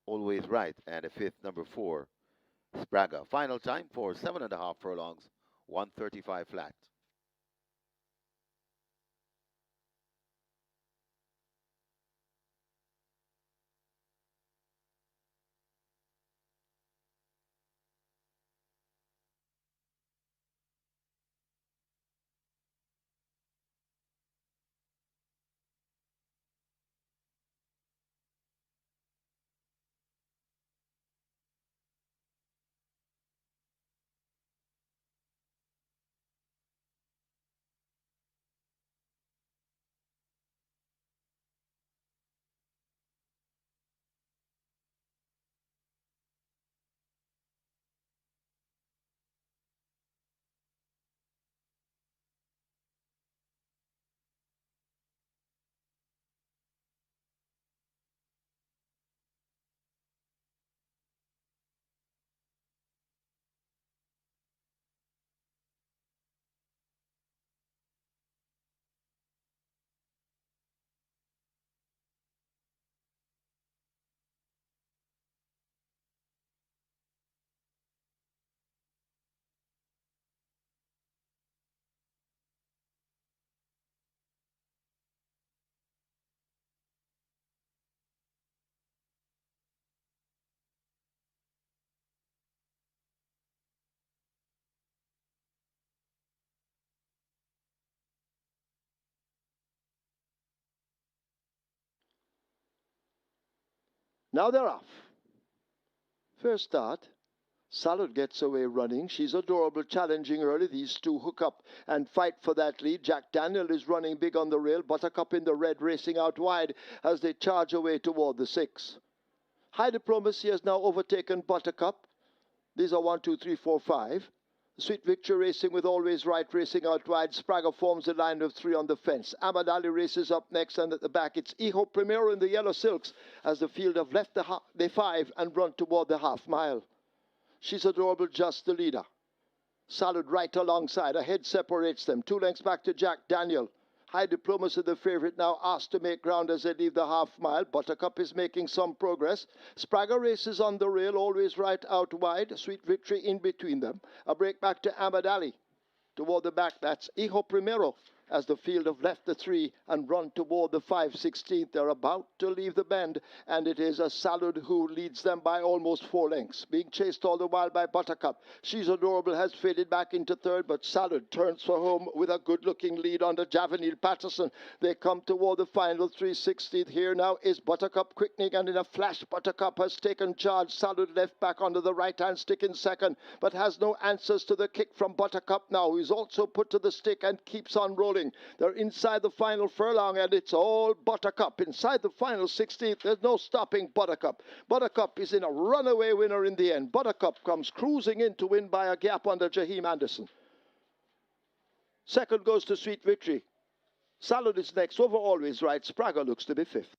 Always Right, and a fifth number 4, Spraga. Final time for 7.5 furlongs, 135 flat. Now they're off. First start. Salad gets away running. She's adorable, challenging early. These two hook up and fight for that lead. Jack Daniel is running big on the rail. Buttercup in the red racing out wide as they charge away toward the 6. High Diplomacy has now overtaken Buttercup. These are 1, 2, 3, 4, 5. Sweet Victory racing with Always Right racing out wide. Spraga forms the line of 3 on the fence. Ahmad Ali races up next, and at the back it's Hijo Primero in the yellow silks as the field have left the 5 and run toward the half mile. She's adorable, just the leader. Salad right alongside. A head separates them. 2 lengths back to Jack Daniel. High Diplomacy, the favourite, now asked to make ground as they leave the half mile. Buttercup is making some progress. Spraga races on the rail, Always Right out wide. Sweet Victory in between them. A break back to Ahmad Ali. Toward the back, that's Hijo Primero as the field have left the 3 and run toward the 5/16. They're about to leave the bend, and it is a Salud who leads them by almost 4 lengths, being chased all the while by Buttercup. She's Adorable has faded back into third, but Salud turns for home with a good-looking lead under Javanil Patterson. They come toward the final 3/16. Here now is Buttercup quickening, and in a flash, Buttercup has taken charge. Salud left back onto the right-hand stick in second, but has no answers to the kick from Buttercup now, who's also put to the stick and keeps on rolling. They're inside the final furlong, and it's all Buttercup. Inside the final 16th, there's no stopping Buttercup. Buttercup is in a runaway winner in the end. Buttercup comes cruising in to win by a gap under Jaheim Anderson. Second goes to Sweet Victory. Salad is next, over Always Right. Spraga looks to be fifth.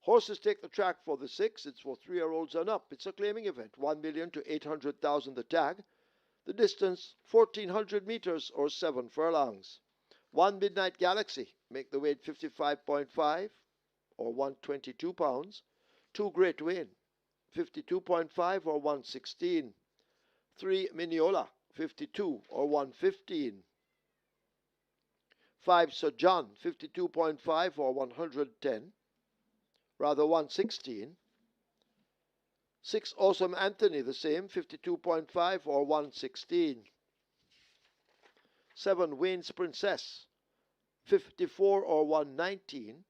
Horses take the track for the 6. It's for 3-year-olds and up. It's a claiming event. 1 million to 800,000 the tag. The distance 1,400 meters or 7 furlongs. 1 Midnight Galaxy. Make the weight 55.5 or 122 pounds. 2 Great Wayne. 52.5 or 116. 3 Miniola. 52 or 115. 5 Sir John. 52.5 or 110. Rather 116. 6 Awesome Anthony, the same, 52.5 or 116. 7 Wayne's Princess, 54 or 119.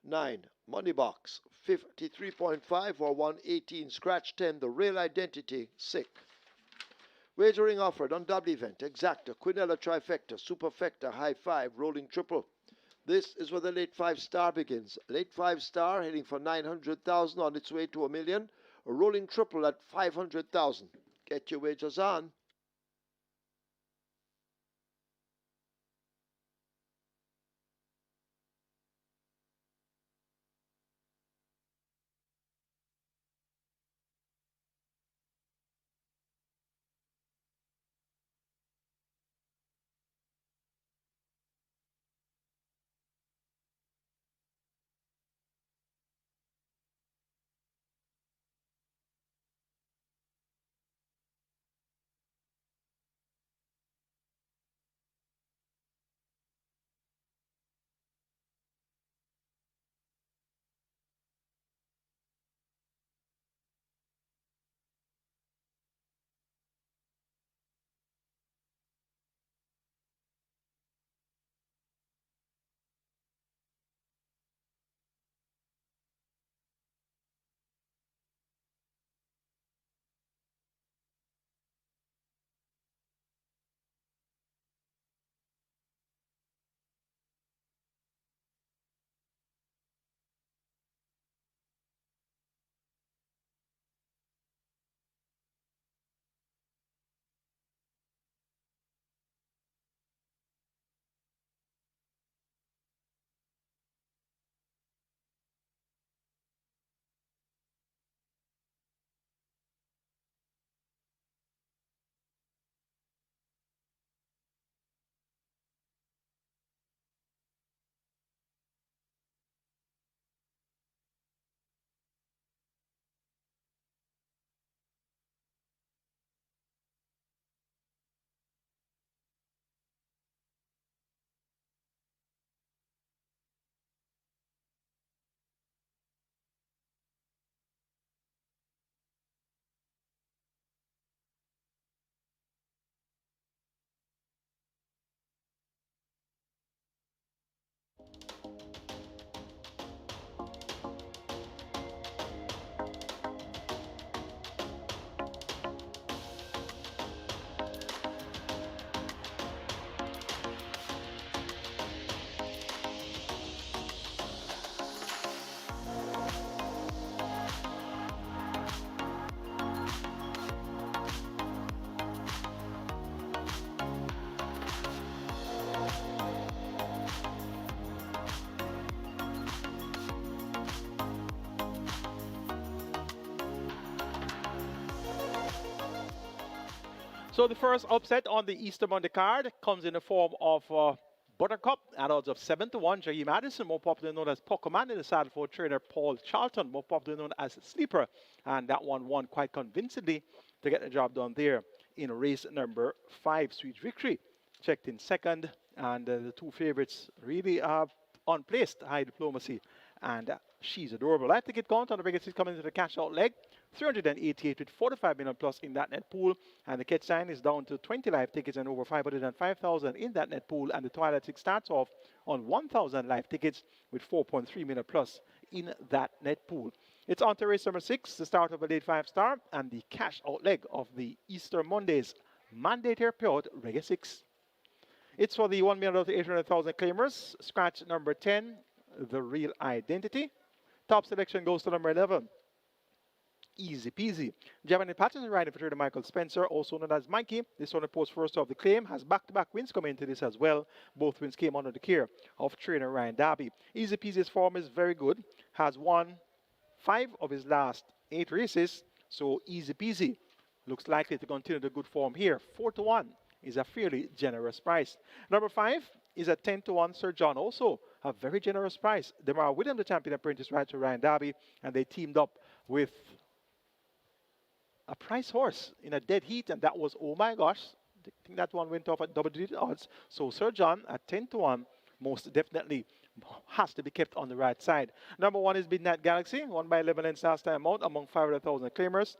9 Moneybox, 53.5 or 118. Scratch 10, the Real Identity, sick. Wagering offered on double event, Exacta, Quinella Trifecta, Superfecta, High 5, Rolling Triple. This is where the late 5 star begins. Late 5 star heading for 900,000 on its way to a million. A rolling triple at 500,000. Get your wagers on. So the first upset on the Easter Monday card comes in the form of Buttercup at odds of 7 to 1. J.E. Madison, more popularly known as Pokemon, in the saddle for trainer Paul Charlton, more popularly known as Sleeper. And that one won quite convincingly to get the job done there in race number 5. Sweet Victory checked in second. And the two favorites really unplaced, High Diplomacy and She's Adorable. Live ticket count on the biggest is coming into the cash out leg. 388 with 45 million plus in that net pool, and the catch sign is down to 20 live tickets and over 505,000 in that net pool, and the Twilight Six starts off on 1,000 live tickets with 4.3 million plus in that net pool. It's on to race number 6, the start of a late 5 star, and the cash out leg of the Easter Mondays mandatory payout Reggae 6. It's for the 1,800,000 claimers. Scratch number 10, the Real Identity. Top selection goes to number 11. Easy peasy. Gemini Patterson riding for trader Michael Spencer, also known as Mikey. This one reports first off the claim, has back-to-back wins coming into this as well. Both wins came under the care of trainer Ryan Darby. Easy peasy's form is very good, has won 5 of his last 8 races, so easy peasy. Looks likely to continue the good form here. 4-1 is a fairly generous price. Number 5 is a 10-1 Sir John, also a very generous price. Demar William, the champion apprentice, rides to Ryan Darby, and they teamed up with a price horse in a dead heat, and that was, oh my gosh, I think that one went off at double-digit odds. So Sir John at 10-1 most definitely has to be kept on the right side. Number 1 is Midnight Galaxy, won by 11 lengths last time out among 500,000 claimers.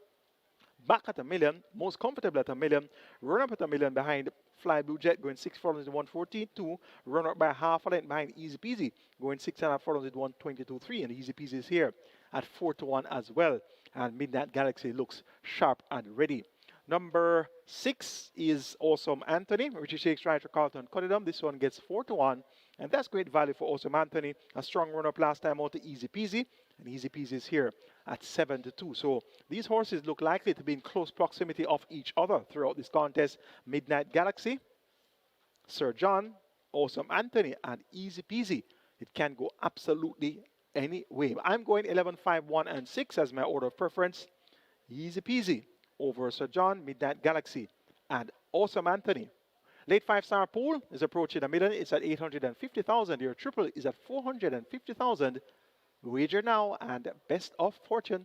Back at $1 million, most comfortable at $1 million. Run up at $1 million behind Fly Blue Jet, going 6 furlongs at 114.2. Run up by half a length behind Easy Peasy, going 6.5 furlongs at 122.3. And Easy Peasy is here at 4-1 as well. And Midnight Galaxy looks sharp and ready. Number 6 is Awesome Anthony. Richie Shakes right to Carlton Cunningham. This one gets 4-1. And that's great value for Awesome Anthony. A strong run-up last time out to Easy Peasy. And Easy Peasy is here at 7-2. So these horses look likely to be in close proximity of each other throughout this contest. Midnight Galaxy, Sir John, Awesome Anthony, and Easy Peasy. It can go absolutely any way. I'm going 11, 5, 1, and 6 as my order of preference. Easy Peasy over Sir John, Midnight Galaxy, and Awesome Anthony. Late 5-star pool is approaching $1 million. It's at 850,000. Your triple is at 450,000. Wager now and best of fortune.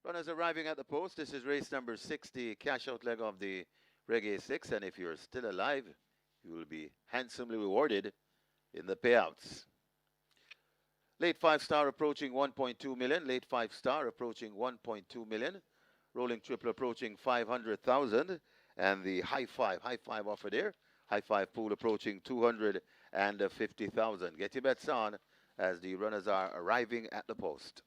Runners arriving at the post. This is race number 6, the cash out leg of the Reggae 6. And if you're still alive, you will be handsomely rewarded in the payouts. Late 5-star approaching 1.2 million. Late 5-star approaching 1.2 million. Rolling triple approaching 500,000. And the high five offer there. High five pool approaching 250,000. Get your bets on as the runners are arriving at the post.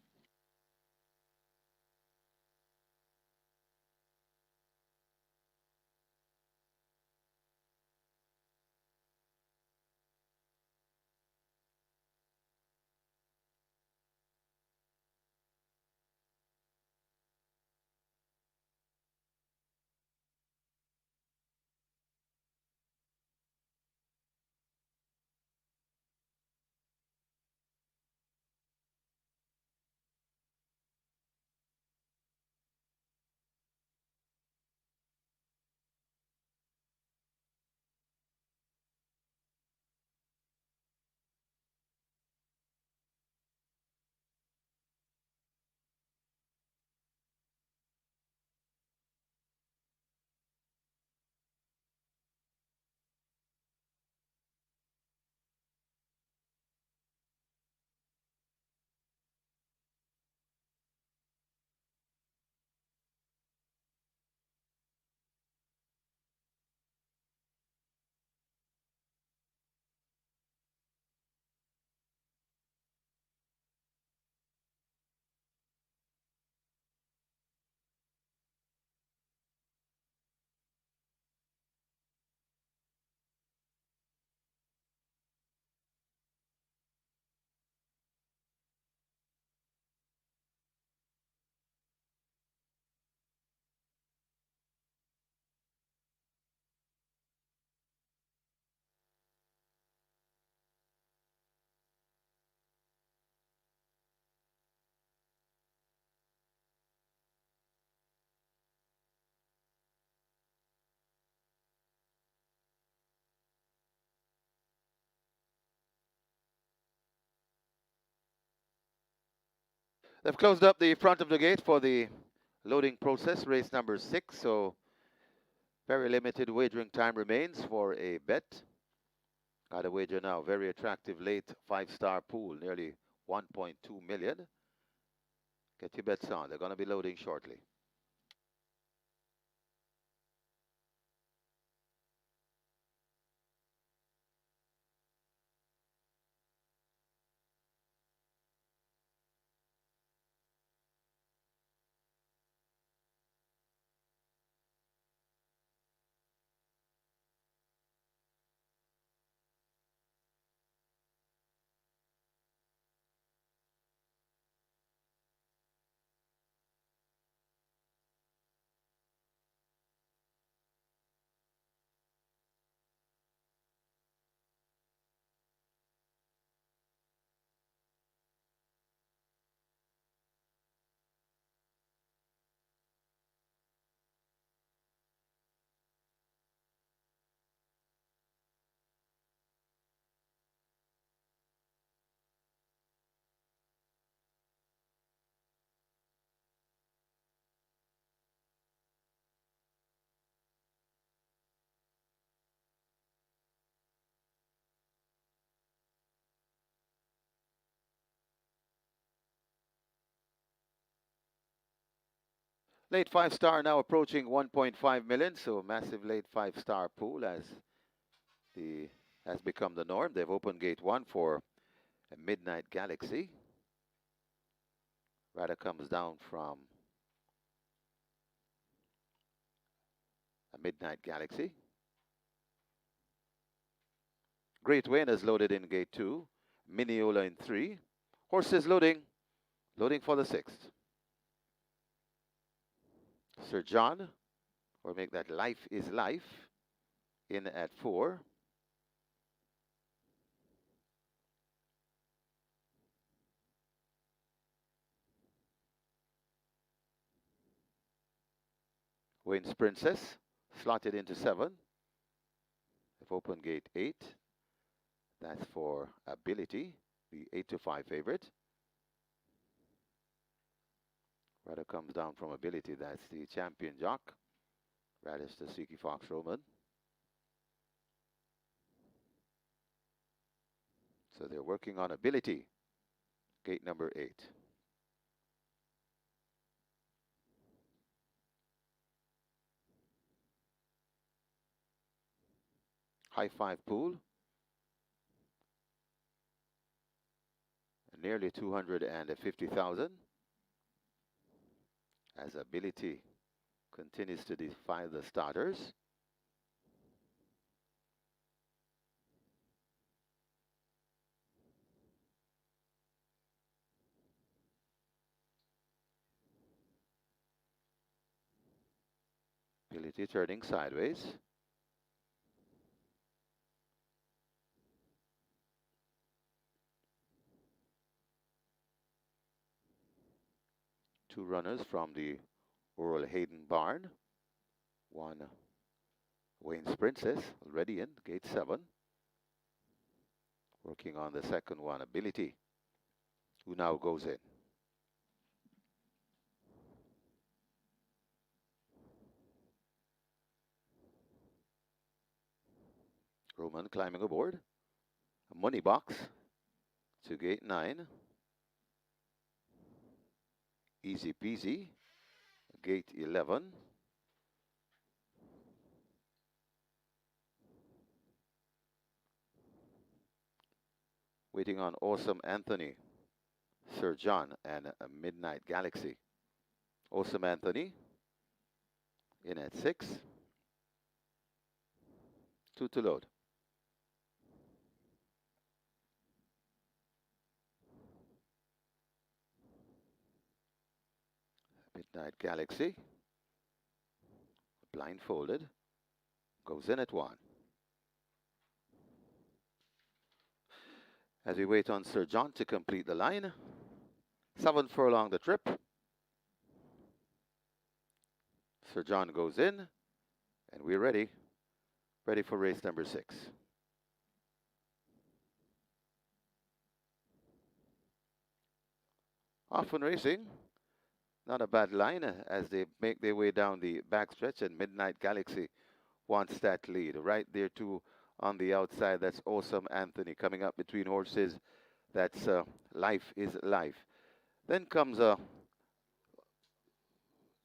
They've closed up the front of the gate for the loading process, race number 6. So very limited wagering time remains for a bet. Got a wager now. Very attractive late 5-star pool, nearly 1.2 million. Get your bets on. They're going to be loading shortly. Late 5-star now approaching 1.5 million, so massive late 5-star pool has become the norm. They've opened gate 1 for a Midnight Galaxy. Rider comes down from a Midnight Galaxy. Great Wayne is loaded in gate 2. Mineola in 3. Horses loading for the 6th. Sir John, or make that Life is Life, in at 4. Wayne's Princess, slotted into 7. They've opened gate 8. That's for Ability, the 8-5 favorite. Rider comes down from Ability, that's the champion jock. Radish the Siki Fox Roman. So they're working on Ability, gate number 8. High 5 pool. Nearly 250,000. As Ability continues to defy the starters. Ability turning sideways. Two runners from the Oral Hayden barn. One Wayne's Princess already in gate 7. Working on the second one, Ability, who now goes in. Roman climbing aboard. A money box to gate 9. Easy peasy. Gate 11. Waiting on Awesome Anthony, Sir John, and a Midnight Galaxy. Awesome Anthony in at 6. 2 to load. Midnight Galaxy, blindfolded, goes in at 1. As we wait on Sir John to complete the line, 7 furlong the trip. Sir John goes in, and we're ready for race number 6. Often Racing, not a bad line as they make their way down the backstretch, and Midnight Galaxy wants that lead. Right there too on the outside, that's Awesome Anthony coming up between horses. That's Life is Life. Then comes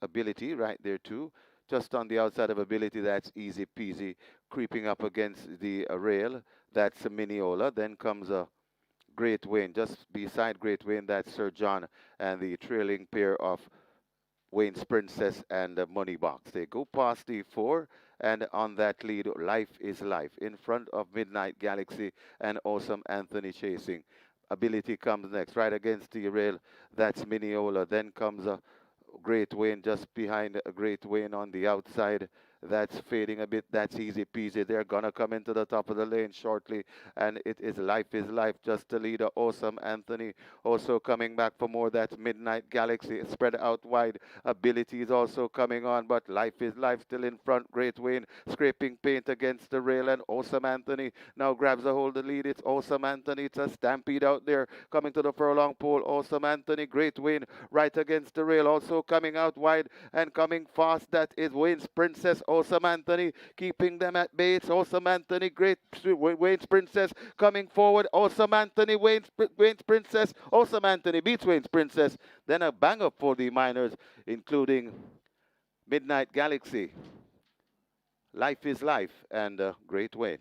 Ability right there too. Just on the outside of Ability, that's Easy Peasy. Creeping up against the rail, that's Mineola. Then comes Great Wayne. Just beside Great Wayne, that's Sir John, and the trailing pair of Wayne's Princess and Money Box. They go past the 4, and on that lead, Life is Life. In front of Midnight Galaxy and Awesome Anthony chasing. Ability comes next, right against the rail. That's Mineola. Then comes Great Wayne just behind Great Wayne on the outside. That's fading a bit. That's Easy Peasy. They're going to come into the top of the lane shortly. And it is Life just the leader. Awesome Anthony also coming back for more. That's Midnight Galaxy spread out wide. Ability is also coming on. But Life is Life still in front. Great Wayne scraping paint against the rail. And Awesome Anthony now grabs a hold of the lead. It's Awesome Anthony. It's a stampede out there coming to the furlong pole. Awesome Anthony. Great Wayne right against the rail. Also coming out wide and coming fast. That is Wayne's Princess. Awesome Anthony keeping them at bay. It's Awesome Anthony, Great Wayne's Princess coming forward. Awesome Anthony, Wayne's Princess. Awesome Anthony beats Wayne's Princess. Then a bang up for the minors, including Midnight Galaxy, Life is Life, and Great Wayne.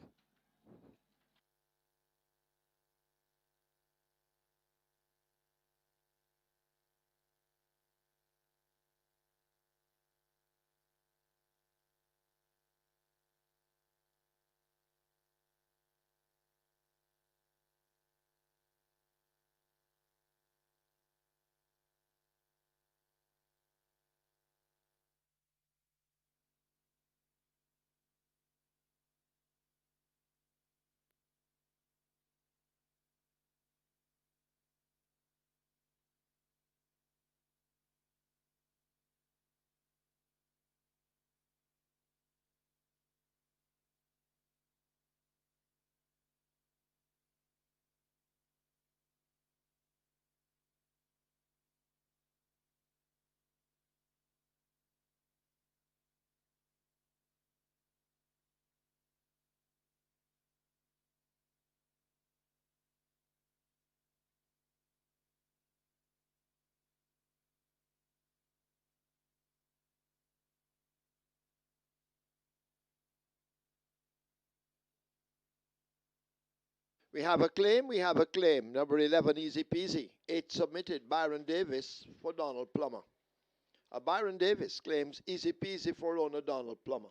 We have a claim, we have a claim. Number 11, Easy Peasy. 8 submitted, Byron Davis for Donald Plummer. Byron Davis claims Easy Peasy for owner Donald Plummer.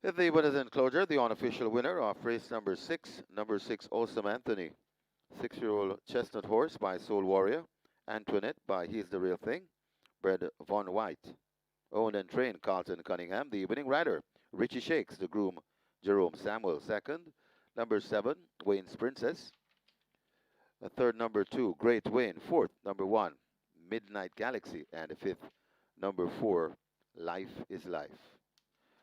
The winners enclosure, the unofficial winner of race number 6, Awesome Anthony. 6-year-old chestnut horse by Soul Warrior. Antoinette by He's the Real Thing. Bred Von White. Owned and trained Carlton Cunningham. The winning rider, Richie Shakes. The groom, Jerome Samuel. Second, number 7, Wayne's Princess. Third, number 2, Great Wayne. Fourth, number 1, Midnight Galaxy. And fifth, number 4, Life is Life.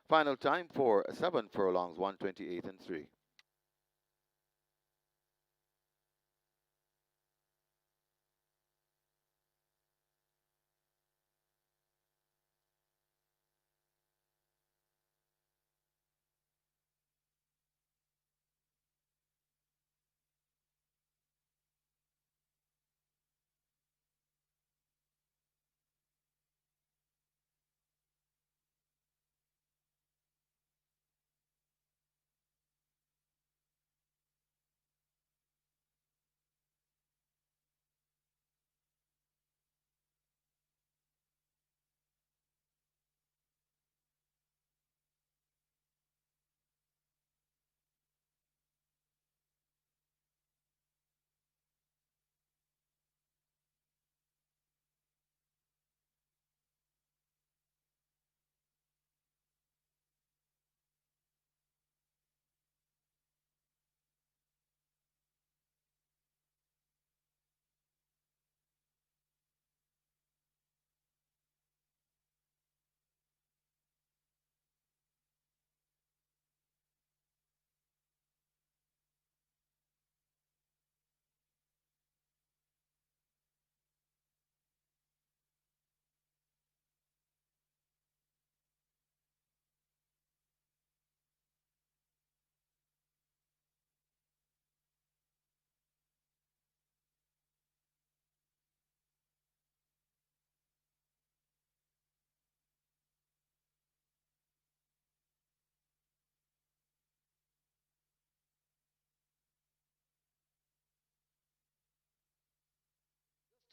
Final time for 7 furlongs, 128 and 3.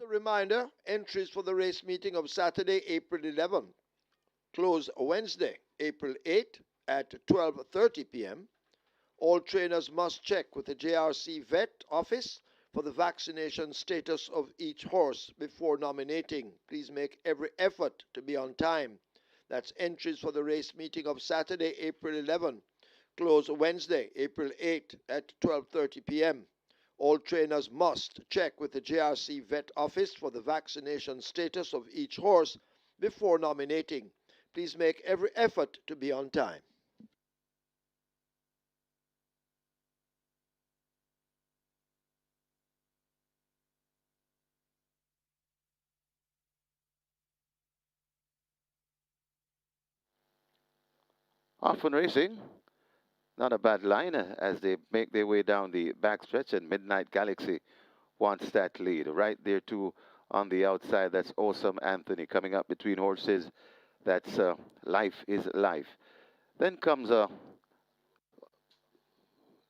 A reminder, entries for the race meeting of Saturday, April 11, close Wednesday, April 8 at 12:30 p.m. All trainers must check with the GR.I vet office for the vaccination status of each horse before nominating. Please make every effort to be on time. That's entries for the race meeting of Saturday, April 11, close Wednesday, April 8 at 12:30 p.m. All trainers must check with the GR.I vet office for the vaccination status of each horse before nominating. Please make every effort to be on time. Often Racing, not a bad line as they make their way down the backstretch, and Midnight Galaxy wants that lead. Right there, too, on the outside, that's Awesome Anthony coming up between horses. That's Life is Life. Then comes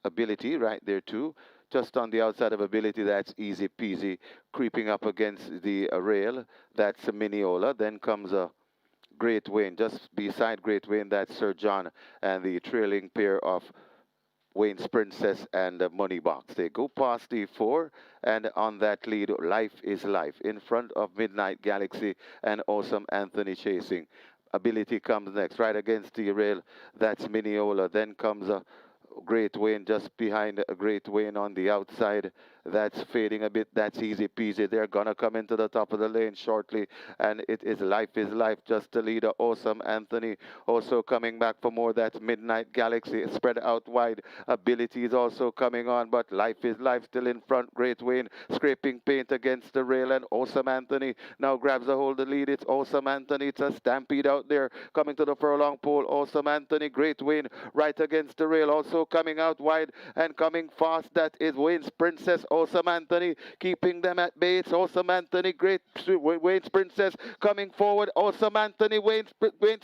Ability right there, too. Just on the outside of Ability, that's Easy Peasy. Creeping up against the rail, that's Miniola. Then comes Great Wayne. Just beside Great Wayne, that's Sir John and the trailing pair of Wayne's Princess and Money Box. They go past the four, and on that lead, Life is Life. In front of Midnight Galaxy and Awesome Anthony chasing. Ability comes next, right against the rail. That's Miniola. Then comes Great Wayne just behind Great Wayne on the outside. That's fading a bit. That's Easy Peasy. They're going to come into the top of the lane shortly. And it is Life just the leader. Awesome Anthony also coming back for more. That's Midnight Galaxy. Spread out wide. Ability is also coming on. But Life is Life still in front. Great Wayne scraping paint against the rail. And Awesome Anthony now grabs a hold of the lead. It's Awesome Anthony. It's a stampede out there. Coming to the furlong pole. Awesome Anthony. Great Wayne right against the rail. Also coming out wide and coming fast. That is Wayne's Princess. Awesome Anthony keeping them at bay. It's Awesome Anthony. Great Wayne's Princess coming forward. Awesome Anthony. Wayne's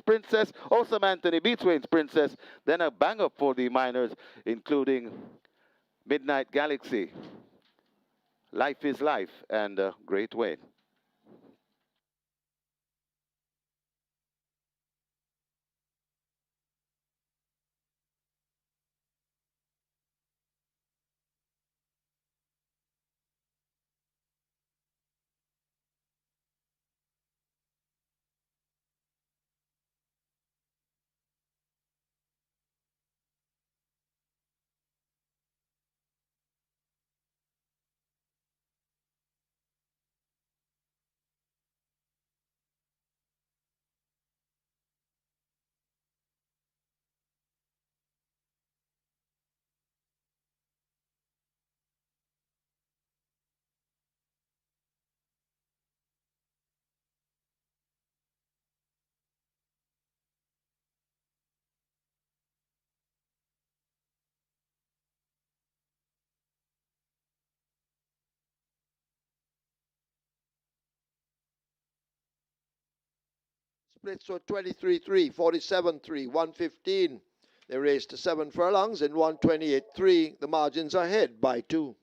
Princess. Awesome Anthony beats Wayne's Princess. Then a bang up for the minors, including Midnight Galaxy, Life is Life, and Great Wayne. Splits were 23-3, 47-3, 115. They raced 7 furlongs in 128-3. The margins ahead by 2.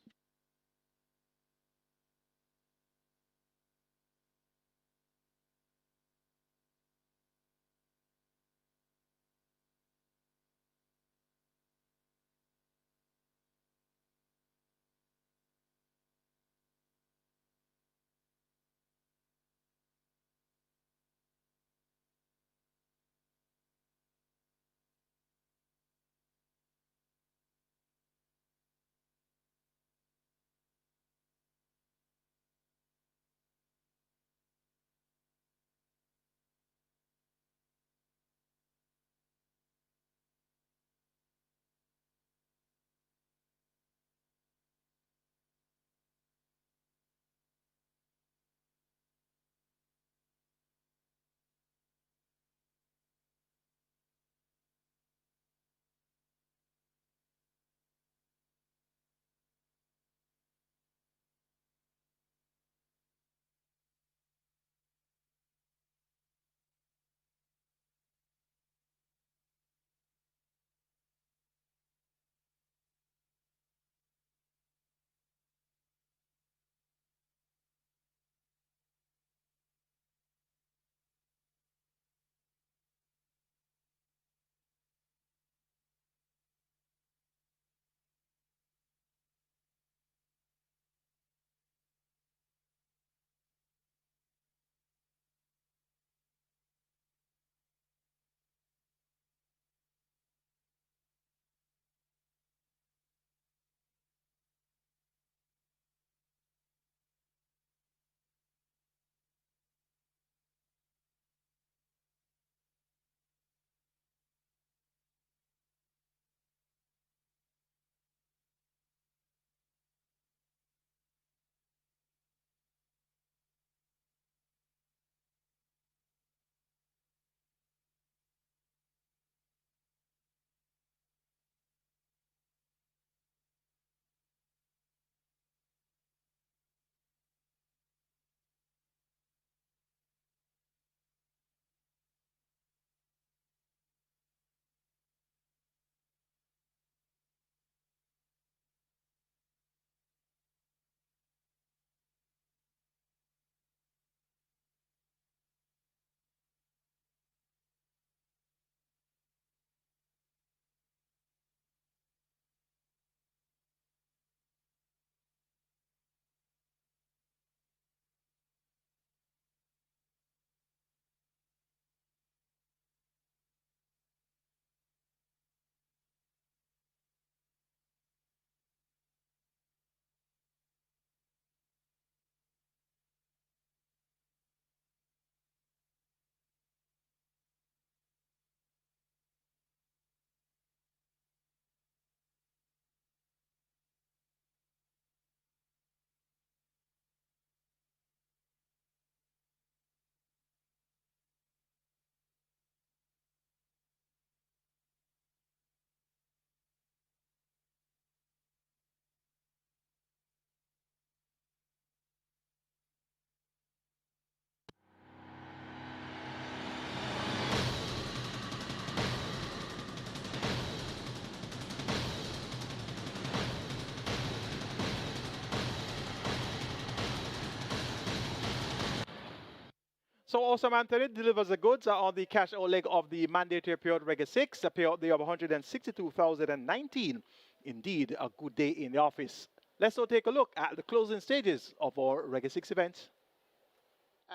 So Awesome Anthony delivers the goods on the cash out leg of the mandatory payout Reg 6, a payout there of 162,019. Indeed, a good day in the office. Let's now take a look at the closing stages of our Reg 6 event.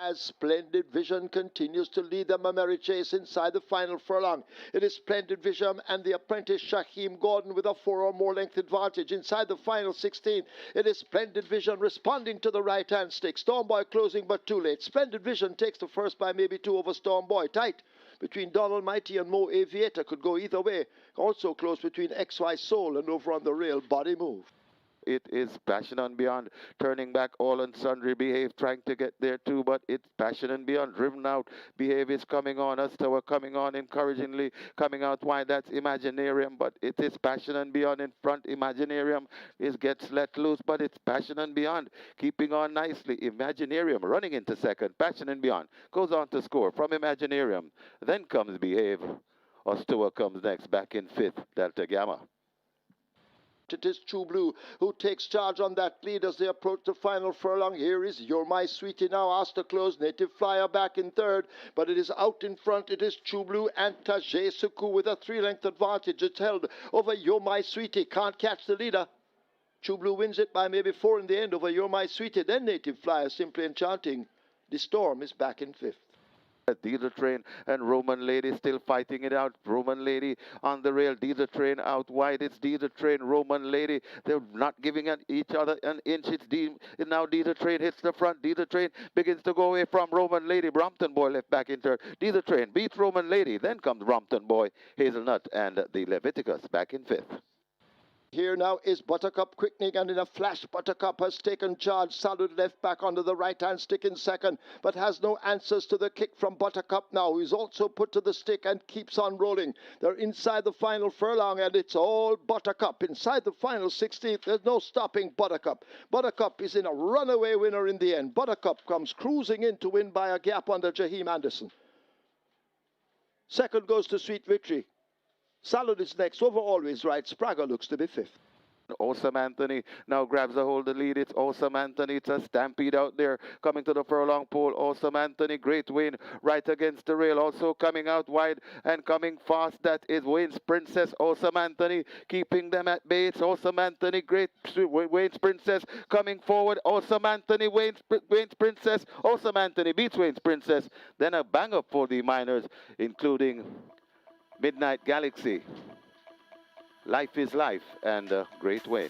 As Splendid Vision continues to lead the Mameri chase inside the final furlong. It is Splendid Vision and the apprentice Shaheem Gordon with a 4 or more length advantage inside the final 16. It is Splendid Vision responding to the right-hand stick. Stormboy closing but too late. Splendid Vision takes the first by maybe 2 over Stormboy. Tight between Donald Mighty and Mo Aviator, could go either way. Also close between XY Soul and over on the rail Body Move. It is Passion and Beyond, turning back all and sundry. Behave trying to get there too, but it's Passion and Beyond, driven out. Behave is coming on, us tower coming on encouragingly, coming out wide. That's Imaginarium, but it is Passion and Beyond in front. Imaginarium gets let loose, but it's Passion and Beyond, keeping on nicely. Imaginarium running into second. Passion and Beyond goes on to score from Imaginarium. Then comes Behave. Ostoa comes next, back in fifth, Delta Gamma. It is True Blue who takes charge on that lead as they approach the final furlong. Here is You're My Sweetie now asked to close. Native Flyer back in third, but it is out in front. It is True Blue and Tajay Suku with a 3-length advantage. It's held over You're My Sweetie. Can't catch the leader. True Blue wins it by maybe 4 in the end over You're My Sweetie. Then Native Flyer simply enchanting. The Storm is back in fifth. Dealer Train and Roman Lady still fighting it out. Roman Lady on the rail. Dealer Train out wide. It's Dealer Train, Roman Lady. They're not giving each other an inch. Now Dealer Train hits the front. Dealer Train begins to go away from Roman Lady. Brompton Boy left back in third. Dealer Train beats Roman Lady. Then comes Brompton Boy, Hazelnut, and the Leviticus back in fifth. Here now is Buttercup quickening, and in a flash Buttercup has taken charge. Salud left back onto the right-hand stick in second, but has no answers to the kick from Buttercup now, who's also put to the stick and keeps on rolling. They're inside the final furlong, and it's all Buttercup. Inside the final 16th, there's no stopping Buttercup. Buttercup is in a runaway winner in the end. Buttercup comes cruising in to win by a gap under Jaheim Anderson. Second goes to Sweet Victory. Salud is next, over Always Right. Sprague looks to be fifth. Awesome Anthony now grabs a hold of the lead. It's Awesome Anthony. It's a stampede out there coming to the furlong pole. Awesome Anthony, great win right against the rail. Also coming out wide and coming fast. That is Wayne's Princess. Awesome Anthony keeping them at bay. It's Awesome Anthony, great. Wayne's Princess coming forward. Awesome Anthony, Wayne's Princess. Awesome Anthony beats Wayne's Princess. Then a bang up for the minors, including Midnight Galaxy, Life is Life, and Great Wayne.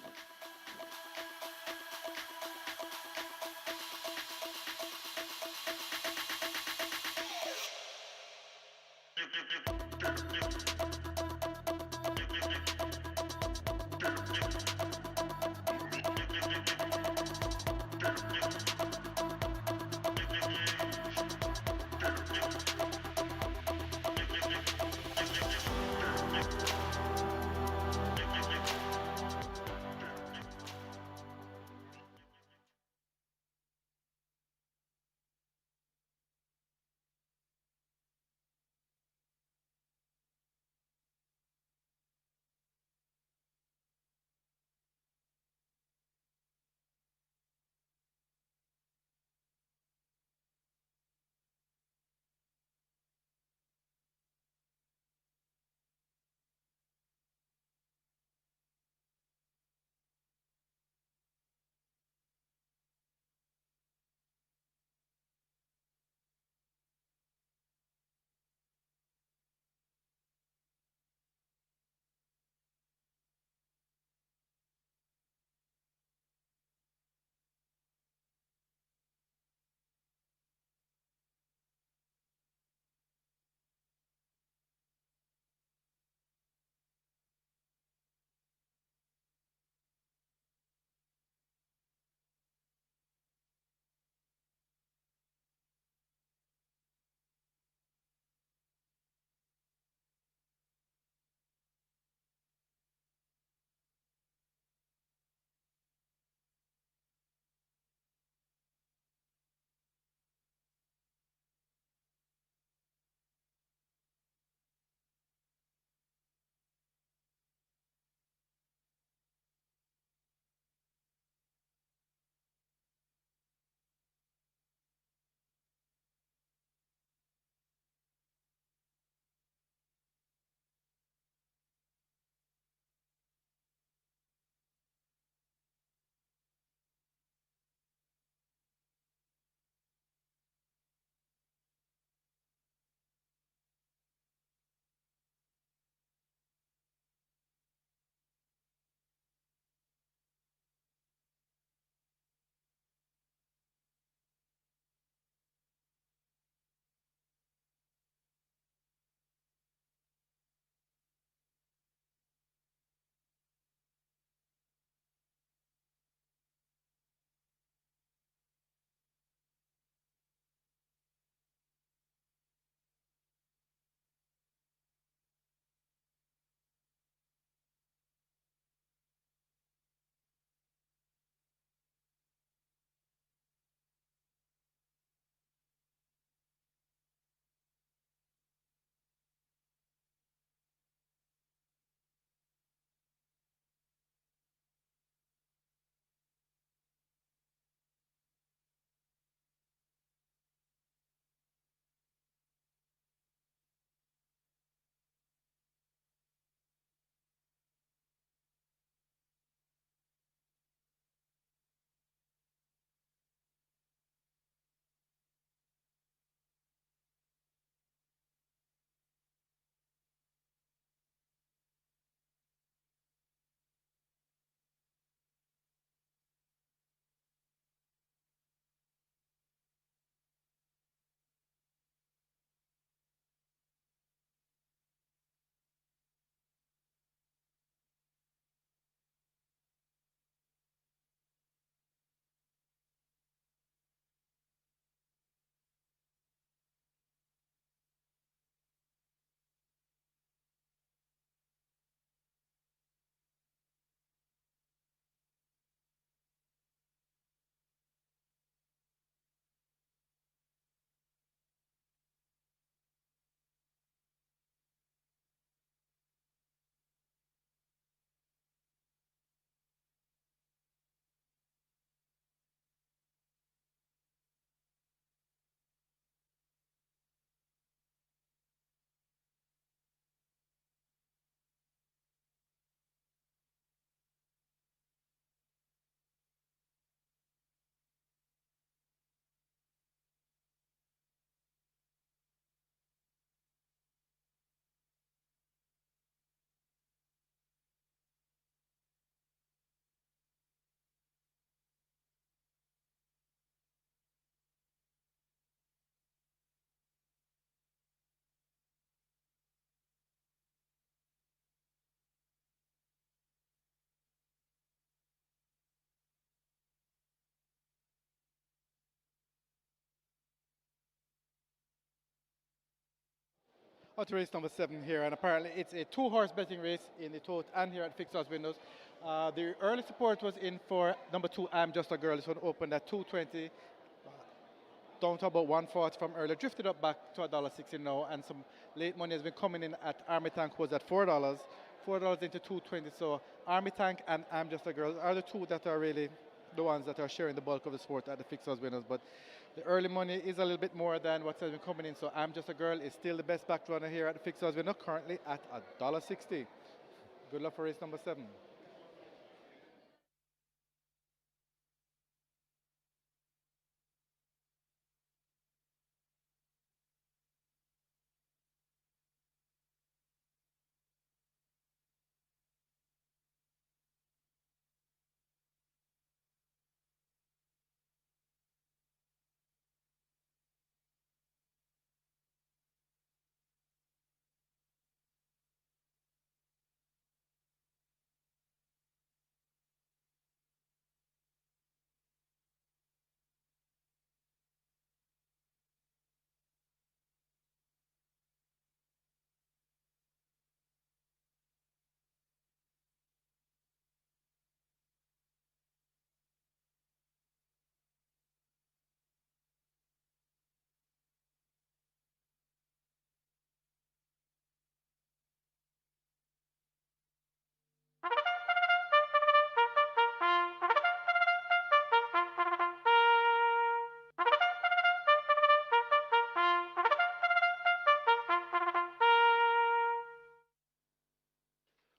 to race number 7 here, and apparently it's a two-horse betting race in the tote and here at Fixed Odds Windows. The early support was in for number 2, I'm Just a Girl. This one opened at 220, down to about 140 from earlier, drifted up back to $1.60 now, and some late money has been coming in at Army Tank, was at $4, $4 into 220. So Army Tank and I'm Just a Girl are the two that are really the ones that are sharing the bulk of the sport at the Fixed Odds Winners. But the early money is a little bit more than what has been coming in, so I'm Just a Girl is still the best back runner here at the Fixed Odds Winner, currently at $1.60. Good luck for race number 7.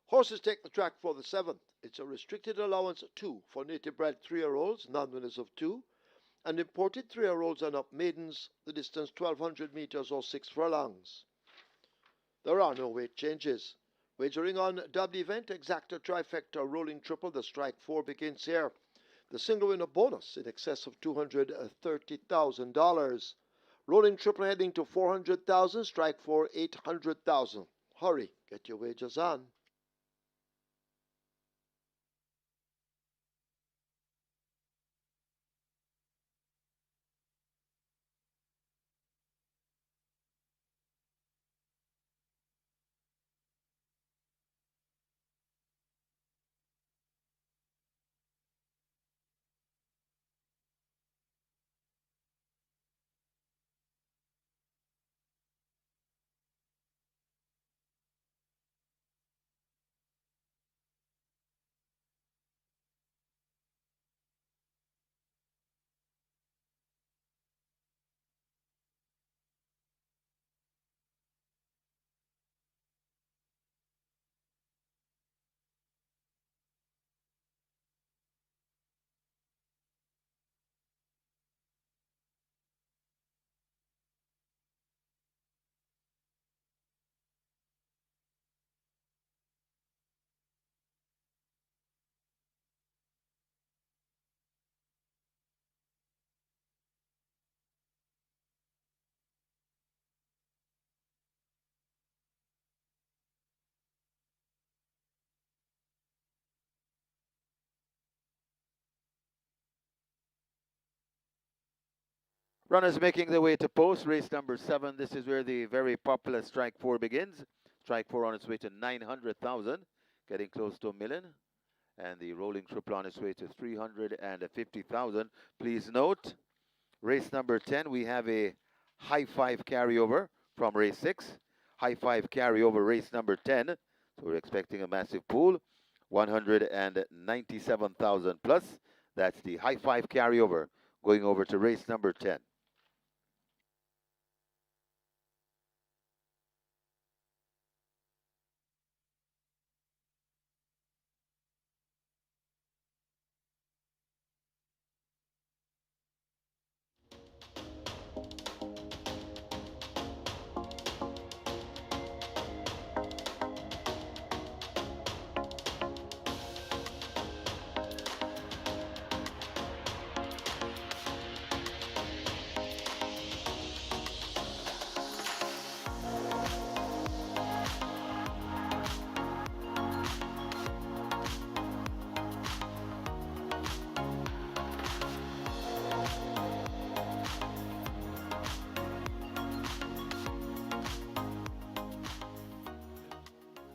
Horses take the track for the 7th. It's a restricted allowance of 2 for native bred 3-year-olds, non-winners of 2, and imported 3-year-olds and up maidens, the distance 1,200 meters or 6 furlongs. There are no weight changes. Wagering on double event, exacta, trifecta, rolling triple, the strike 4 begins here. The single winner bonus in excess of $230,000. Rolling triple heading to 400,000, strike 4 800,000. Hurry, get your wagers on. Runners making their way to post, race number 7. This is where the very popular Strike 4 begins. Strike 4 on its way to 900,000, getting close to a million. And the rolling triple on its way to 350,000. Please note, race number 10, we have a high 5 carryover from race 6. High 5 carryover race number 10. So we're expecting a massive pool, 197,000 plus. That's the high 5 carryover going over to race number 10.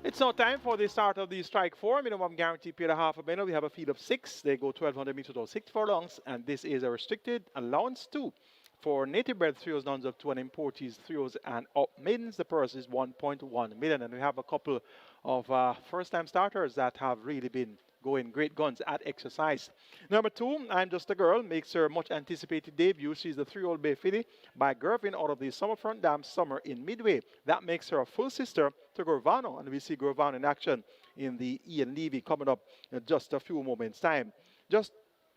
It's now time for the start of the strike four. Minimum guarantee paid a half a minute. We have a field of 6. They go 1,200 meters or 6 furlongs, and this is a restricted allowance 2 for native bred threes, nuns of 2 and importees threes and up maidens. The purse is 1.1 million, and we have a couple of first-time starters that have really been going great guns at exercise. Number 2, I'm Just a Girl, makes her much anticipated debut. She's the 3-year-old bay filly by Gervin out of the Summerfront Dam Summer in Midway. That makes her a full sister to Gorvano, and we see Gorvano in action in the Ian Levy coming up in just a few moments' time.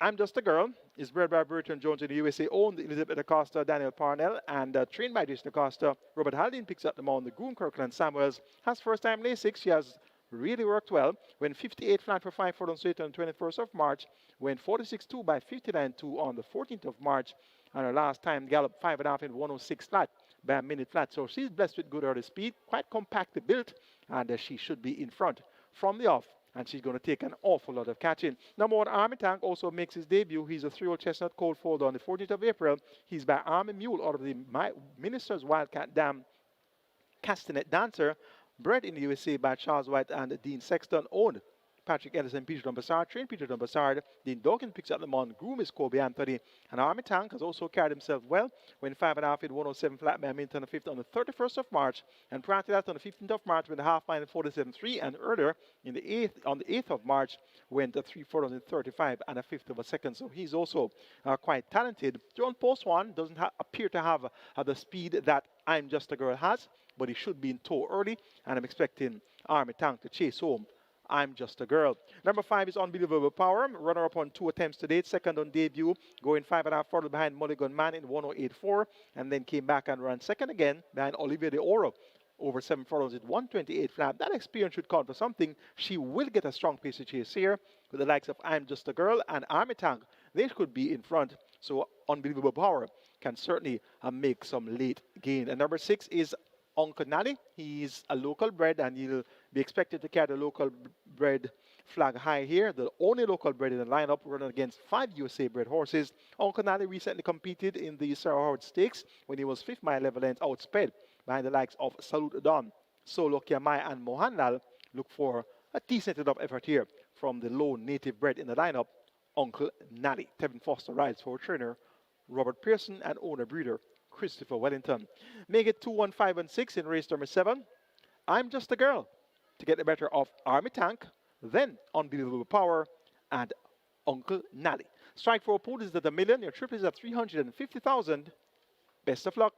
I'm Just a Girl is bred by Burton Jones in the USA, owned Elizabeth Acosta, Daniel Parnell, and trained by Jason Acosta. Robert Haldane picks up the mount. The groom Kirkland Samuels has first-time Lasix. She has really worked well. Went 58 flat for 5 furlongs straight on the 21st of March. Went 46-2 by 59-2 on the 14th of March. And her last time galloped 5.5 in 106 flat by a minute flat. So she's blessed with good early speed, quite compactly built, and she should be in front from the off. And she's going to take an awful lot of catching. Number 1, Army Tank also makes his debut. He's a 3-year-old chestnut cold fold on the 14th of April. He's by Army Mule out of the Minister's Wildcat Dam Castanet Dancer, bred in the USA by Charles White and Dean Sexton, owned Patrick Ellison, Peter Dunbassard, trained Peter Dunbassard. Dean Dawkins picks up the mount. Groom is Kobe Anthony. And Army Tank has also carried himself well. Went 5.5 in 107 flat by a minute on the 5th on the 31st of March. And prior to that, on the 15th of March, went a half mile in 47.3. And earlier, on the 8th of March, went a 3 furlongs in 35 and a fifth of a second. So he's also quite talented. John Post one doesn't appear to have the speed that I'm Just a Girl has, but he should be in tow early. And I'm expecting Army Tank to chase home I'm Just a Girl. Number 5 is Unbelievable Power. Runner-up on 2 attempts to date. Second on debut, going 5.5 furlongs behind Mulligan Man in 108.4, and then came back and ran second again behind Olivia de Oro over 7 furlongs at 128 flat. That experience should count for something. She will get a strong pace to chase here with the likes of I'm Just a Girl and Army Tank. They could be in front, so Unbelievable Power can certainly make some late gain. And number 6 is Uncle Nally. He's a local bred, and he'll be expected to carry the local bred flag high here. The only local bred in the lineup, running against 5 USA bred horses. Uncle Nally recently competed in the Sarah Howard Stakes when he was 5th mile level length outsped behind the likes of Salute Dawn, Solo Kiamai, and Mohanlal. Look for a decent enough effort here from the lone native bred in the lineup, Uncle Nally. Tevin Foster rides for trainer Robert Pearson and owner breeder Christopher Wellington. Make it 2, 1, 5, and 6 in race number 7. I'm Just a Girl to get the better of Army Tank, then Unbelievable Power, and Uncle Nally. Strike 4 pool is at $1 million. Your trip is at 350,000. Best of luck.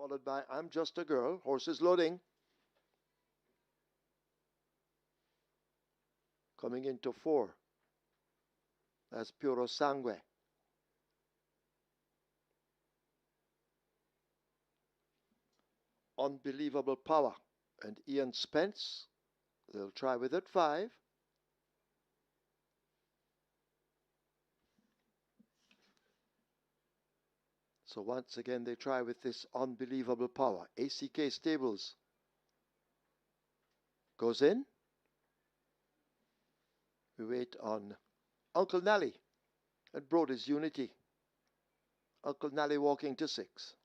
followed by I'm Just a Girl. Horses loading. Coming into 4. That's Puro Sangue. Unbelievable Power. And Ian Spence, they'll try with it 5. So once again they try with this Unbelievable Power. ACK Stables goes in. We wait on Uncle Nally and Brody's Unity. Uncle Nally walking to 6.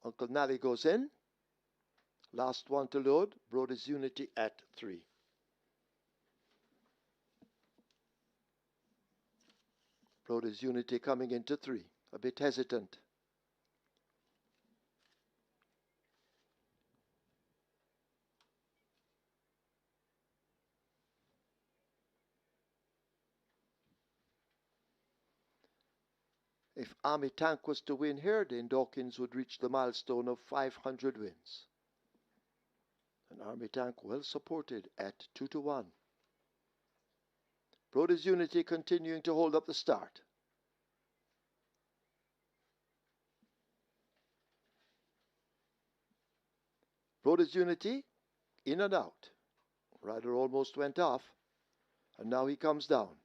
Uncle Nally goes in. Last one to load, Brody's Unity at 3. Brody's Unity coming into 3. A bit hesitant. If Army Tank was to win here, then Dawkins would reach the milestone of 500 wins. And Army Tank well supported at 2-1. Brody's Unity continuing to hold up the start. Brody's Unity in and out. Rider almost went off, and now he comes down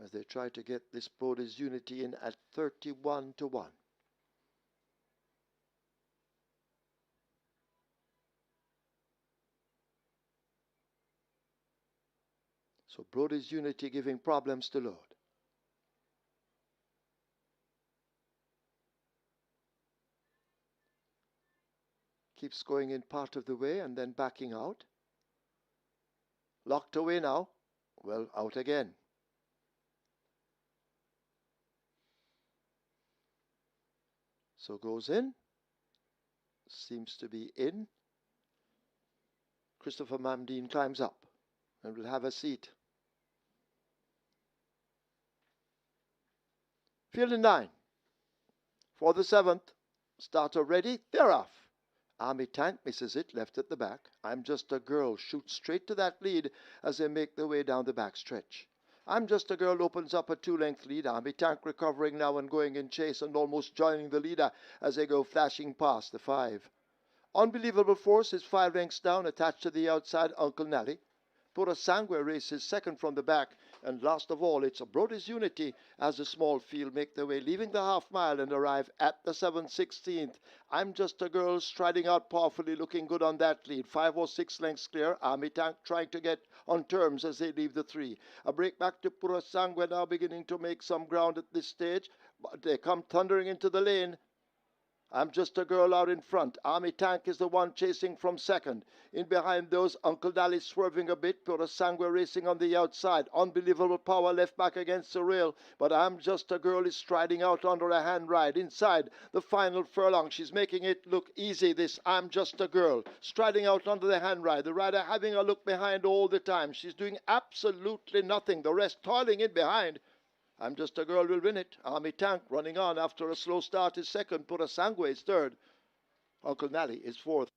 as they try to get this Brody's Unity in at 31-1. So Brody's Unity giving problems to load. Keeps going in part of the way and then backing out. Locked away now. Well, out again. So goes in. Seems to be in. Christopher Mamdine climbs up and will have a seat. Field in 9. For the 7th. Starter ready. They're off. Army Tank misses it, left at the back. I'm Just a Girl shoots straight to that lead as they make their way down the back stretch. I'm Just a Girl opens up a 2-length lead. Army Tank recovering now and going in chase and almost joining the leader as they go flashing past the 5. Unbelievable Force is 5 lengths down, attached to the outside, Uncle Nally. Pura Sangue races second from the back, and last of all, it's a Brody's Unity as the small field make their way, leaving the half mile and arrive at the 7/16th. I'm Just a Girl striding out powerfully, looking good on that lead. 5 or 6 lengths clear. Army Tank trying to get on terms as they leave the 3. A break back to Pura Sangue now beginning to make some ground at this stage, but they come thundering into the lane. I'm Just a Girl out in front. Army Tank is the one chasing from second. In behind those, Uncle Nally swerving a bit. Pura Sangue racing on the outside. Unbelievable Power left back against the rail. But I'm Just a Girl is striding out under a hand ride. Inside the final furlong. She's making it look easy, this I'm Just a Girl. Striding out under the hand ride. The rider having a look behind all the time. She's doing absolutely nothing. The rest toiling in behind. I'm Just a Girl will win it. Army Tank running on after a slow start is second. Pura Sangue is third. Uncle Nally is fourth.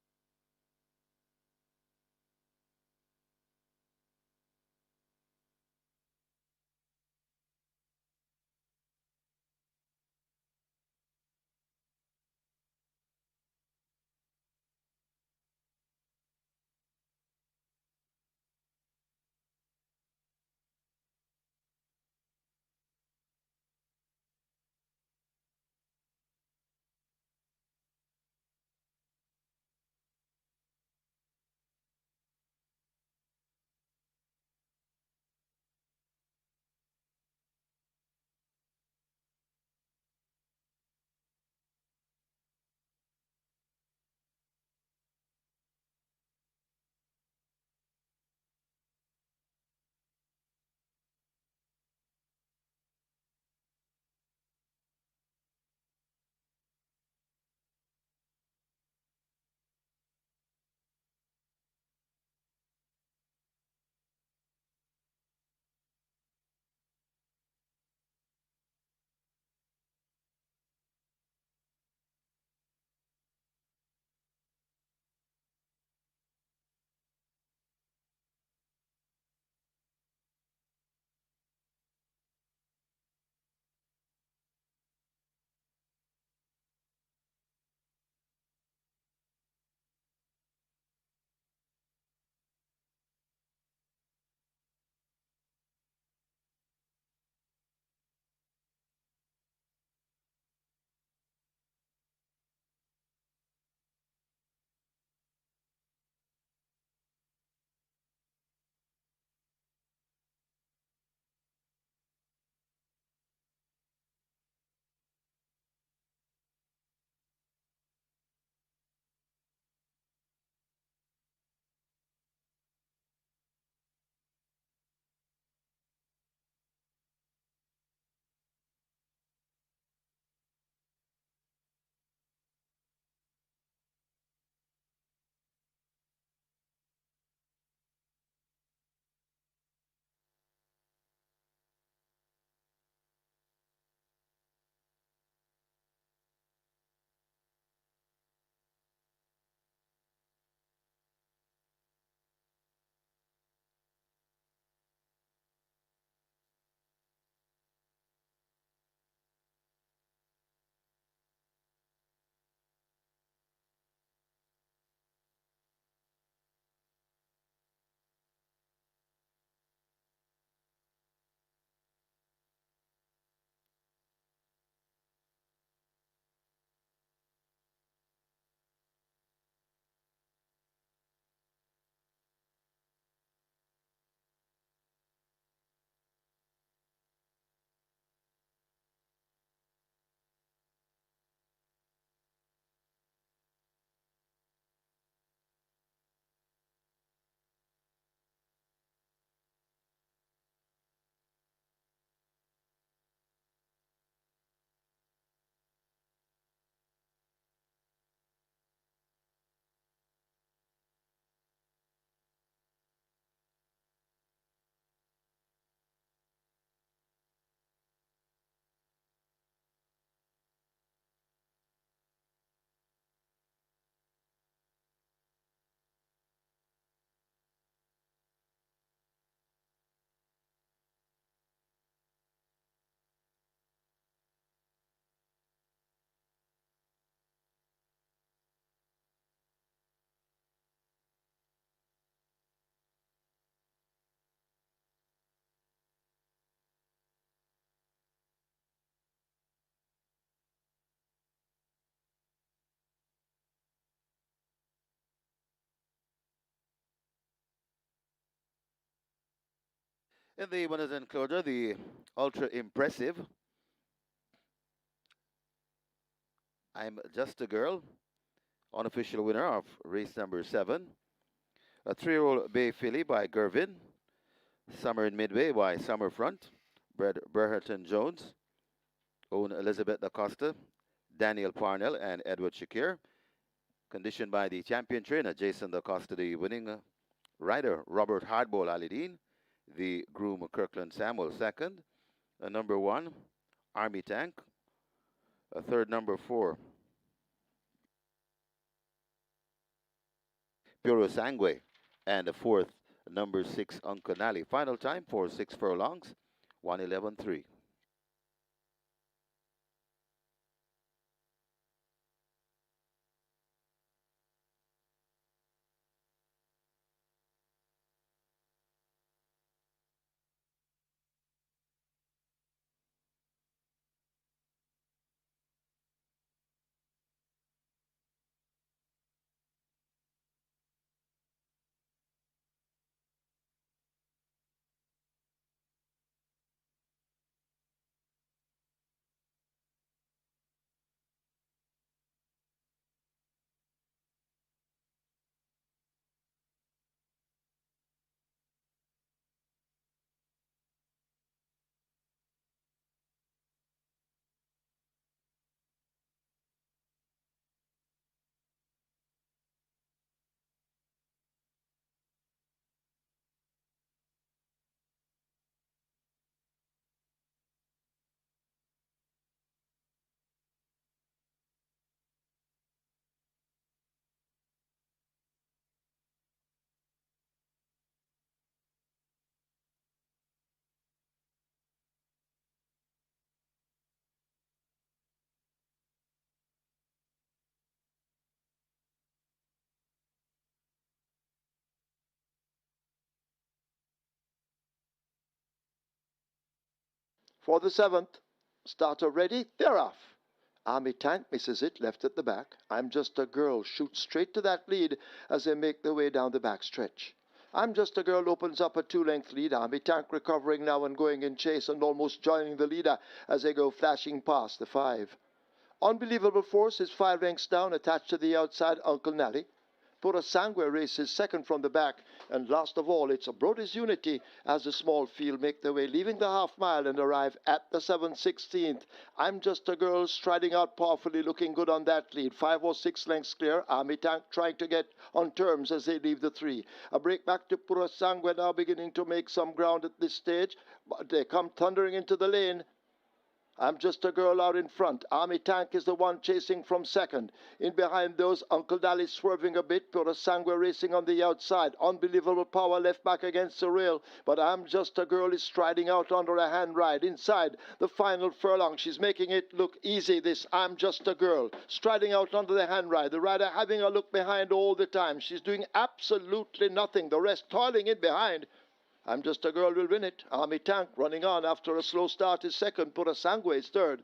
In the winners enclosure, the ultra impressive I'm Just a Girl, unofficial winner of race number 7. A 3-year-old Bay Filly by Gervin. Summer in Midway by Summerfront. Breherton Jones. Own Elizabeth Acosta, Daniel Parnell, and Edward Shakir. Conditioned by the champion trainer, Jason Acosta, the winning rider, Robert Hardball Alidine. The groom, Kirkland Samuel, second. Number 1, Army Tank. A third, number 4, Puro Sangue. And the fourth, number 6, Uncle Nally. Final time for 6 furlongs, 1:11.3. For the 7th, starter ready, they're off. Army Tank misses it, left at the back. I'm Just a Girl shoots straight to that lead as they make their way down the back stretch. I'm Just a Girl opens up a 2-length lead. Army Tank recovering now and going in chase and almost joining the leader as they go flashing past the 5. Unbelievable Force is 5 lengths down, attached to the outside, Uncle Nally. Pura Sangue races second from the back, and last of all, it's a Brody's Unity as the small field make their way, leaving the half mile and arrive at the 7/16th. I'm Just a Girl striding out powerfully, looking good on that lead. 5 or 6 lengths clear. Army Tank trying to get on terms as they leave the 3. A break back to Pura Sangue now beginning to make some ground at this stage, but they come thundering into the lane. I'm Just a Girl out in front. Army Tank is the one chasing from second. In behind those, Uncle Dally swerving a bit. Pura Sangue racing on the outside. Unbelievable Power left back against the rail. But I'm Just a Girl is striding out under a hand ride. Inside the final furlong, she's making it look easy, this I'm Just a Girl. Striding out under the hand ride. The rider having a look behind all the time. She's doing absolutely nothing. The rest toiling in behind. I'm Just a Girl will win it. Army Tank running on after a slow start is second. Pura Sangue is third.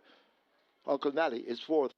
Uncle Nally is fourth.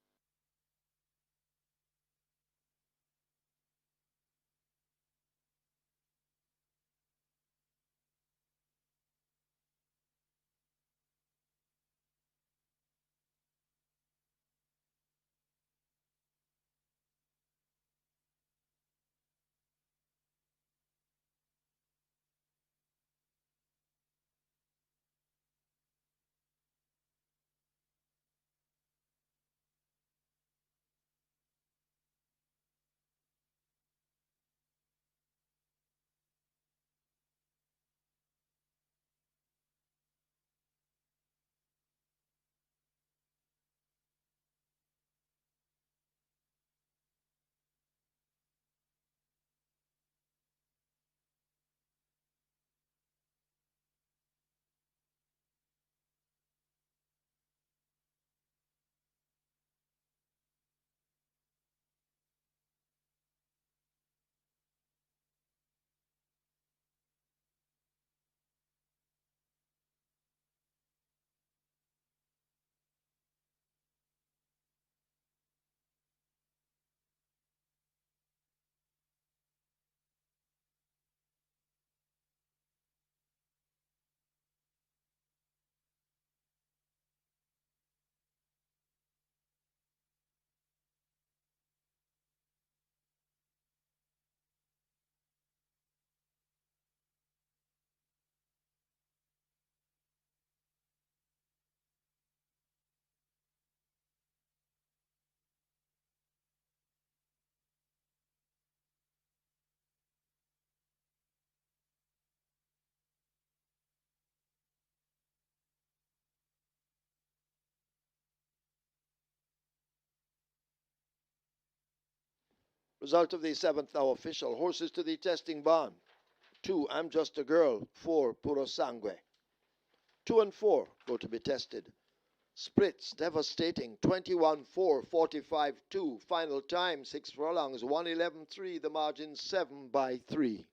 Result of the 7th now official. Horses to the testing barn. 2, I'm Just a Girl. 4, Puro Sangue. 2 and 4 go to be tested. Splits, devastating. 21-4, 45-2. Final time, 6 furlongs, 111-3. The margin 7 by 3.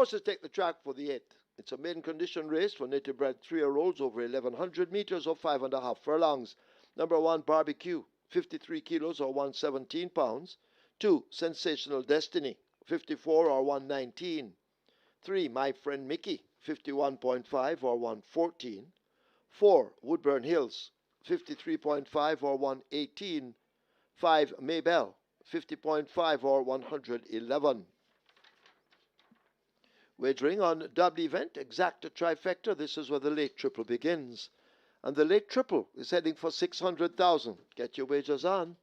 Horses take the track for the 8th. It's a maiden condition race for native bred 3-year-olds over 1,100 meters or 5.5 furlongs. Number 1, Barbecue, 53 kilos or 117 pounds. 2, Sensational Destiny, 54 or 119. 3, My Friend Mickey, 51.5 or 114. 4, Woodburn Hills, 53.5 or 118. 5, Maybell, 50.5 or 111. Wagering on double event, exacta trifecta. This is where the late triple begins. And the late triple is heading for 600,000. Get your wagers on.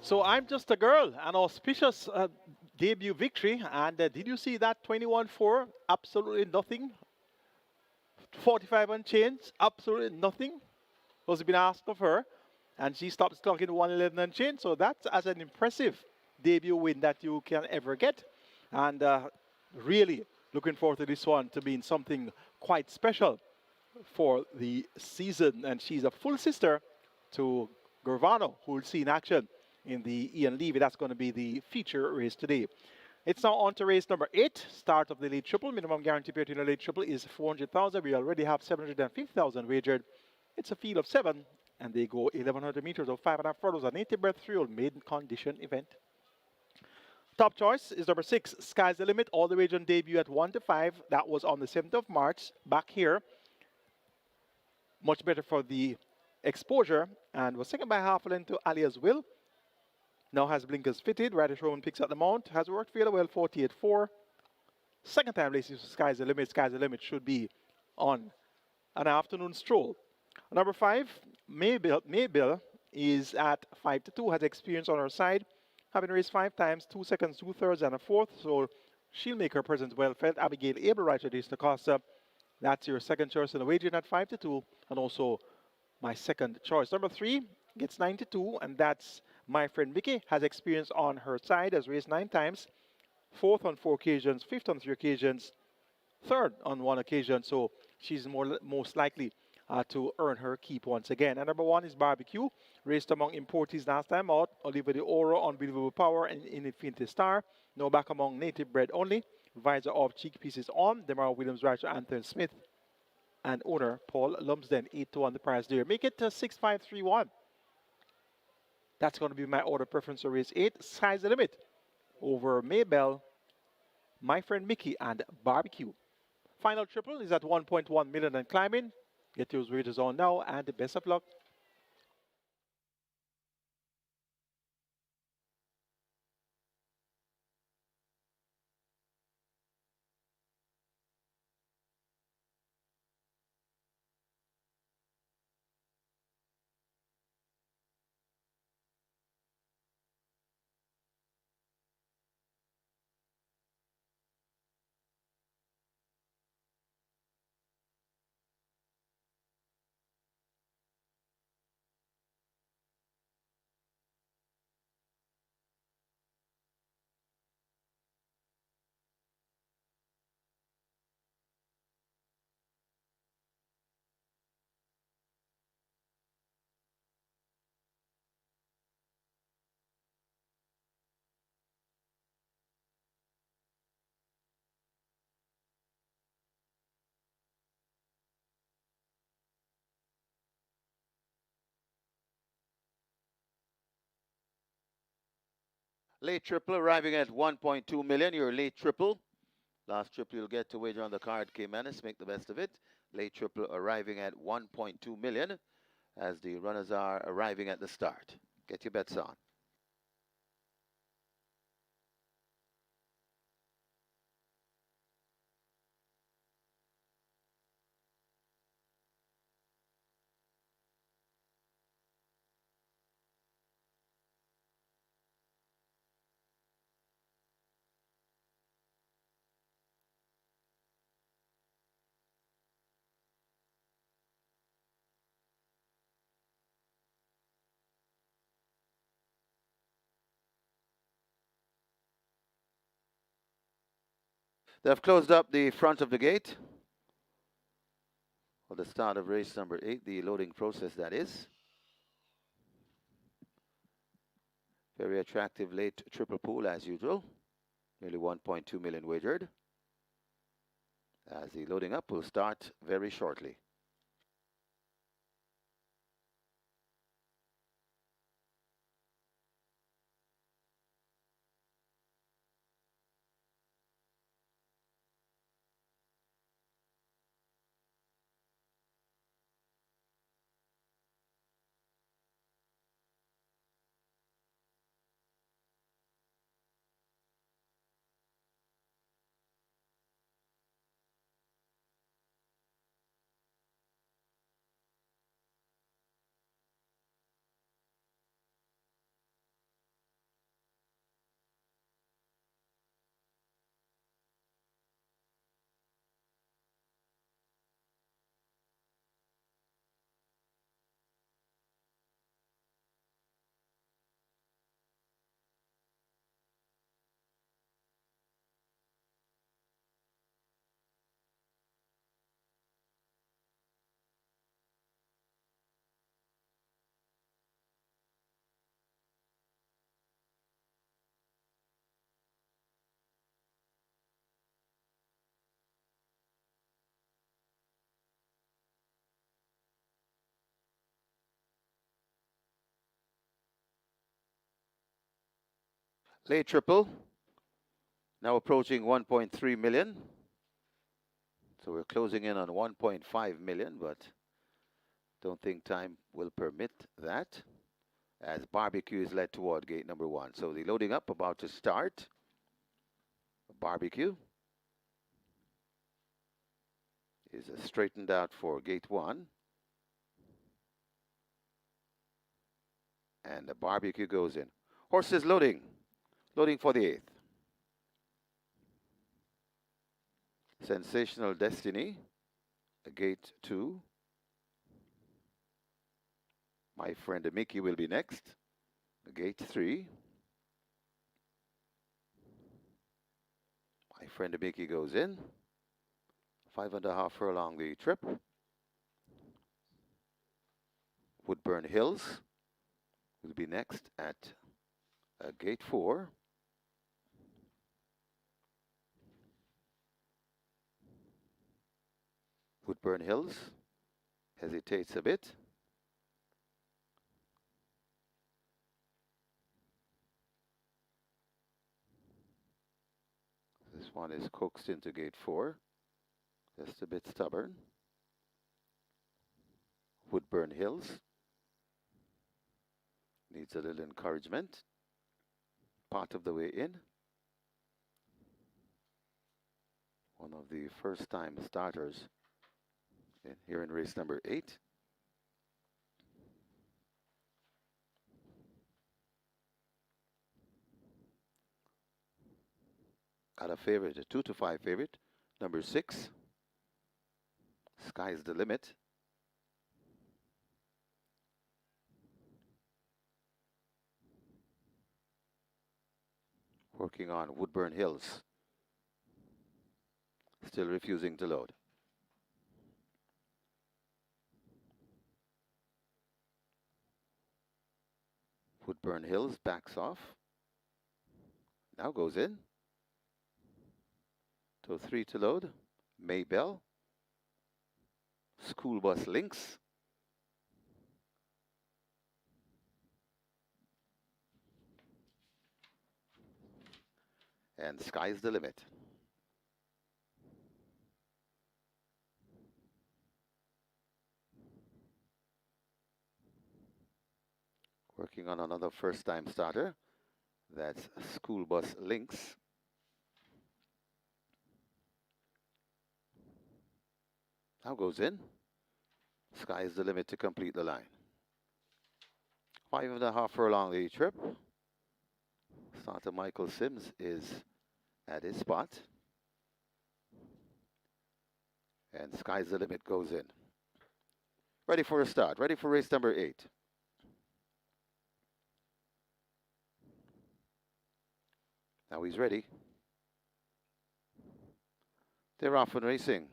So I'm Just a Girl, an auspicious debut victory. And did you see that 21-4? Absolutely nothing. 45 and change, absolutely nothing was being asked of her. And she stops clocking 111 and change. So that's as an impressive debut win that you can ever get. And really looking forward to this one to being something quite special for the season. And she's a full sister to Gervano, who we'll see in action in the Ian Levy. That's going to be the feature race today. It's now on to race number 8, start of the late triple. Minimum guarantee paid in the late triple is 400,000. We already have 750,000 wagered. It's a field of 7, and they go 1,100 meters or 5.5 furlongs. A native bred three-year-old maiden condition event. Top choice is number 6, Sky's the Limit. All the way on debut at 1 to 5. That was on the 7th of March. Back here, much better for the exposure, and was second by half a length to Alia's Will. Now has blinkers fitted. Radish Roman picks up the mount. Has worked fairly well, 48.4. Second time racing for Sky's the Limit. Sky's the Limit should be on an afternoon stroll. Number 5, Maybell is at 5 to 2. Has experience on her side, having raced 5 times, 2 seconds, 2/3, and a 4th. So she'll make her presence well felt. Abigail Abelwright is the Costa. That's your second choice in the wagering at 5 to 2, and also my second choice. Number 3 gets 92, and that's My Friend Mickey. Has experience on her side, has raced 9 times, 4th on 4 occasions, 5th on 3 occasions, 3rd on 1 occasion. So she's most likely to earn her keep once again. And number 1 is Barbecue. Raced among importees last time out. Oliver de Oro, Unbelievable Power, and Infinity Star. Now back among native bred only. Visor off, cheek pieces on. Demar Williams, Rider Anthony Smith, and owner Paul Lumsden. 8 to 1 the price there. Make it 6-5-3-1. That's going to be my order preference for race 8. Sky's the Limit over Maybell, My Friend Mickey, and Barbecue. Final triple is at 1.1 million and climbing. Get those wagers on now, and the best of luck. Late triple arriving at 1.2 million. Your late triple. Last triple you'll get to wager on the card, Caymanas. Make the best of it. Late triple arriving at 1.2 million as the runners are arriving at the start. Get your bets on. They've closed up the front of the gate for the start of race number 8, the loading process that is. Very attractive late triple pool as usual. Nearly 1.2 million wagered. As the loading up will start very shortly. Late triple, now approaching 1.3 million. So we're closing in on 1.5 million, but don't think time will permit that as barbecue is led toward gate number 1. So the loading up about to start. Barbecue is straightened out for gate 1. And the barbecue goes in. Horses loading. Loading for the 8th. Sensational Destiny, gate 2. My friend Mickey will be next. Gate 3. My friend Mickey goes in. 5.5 furlong the trip. Woodburn Hills will be next at gate 4. Woodburn Hills hesitates a bit. This one is coaxed into gate 4. Just a bit stubborn. Woodburn Hills needs a little encouragement. Part of the way in. One of the first time starters here in race number 8. Got a favorite, a 2-5 favorite, number 6. Sky's the limit. Working on Woodburn Hills. Still refusing to load. Woodburn Hills backs off. Now goes in. So 3 to load. Maybell. School Bus Links. And Sky's the limit. Working on another first time starter. That's School Bus Links. Now goes in. Sky's the limit to complete the line. 5.5 furlong the trip. Starter Michael Sims is at his spot. And Sky's the limit goes in. Ready for a start. Ready for race number 8. Now he's ready. They're off and racing.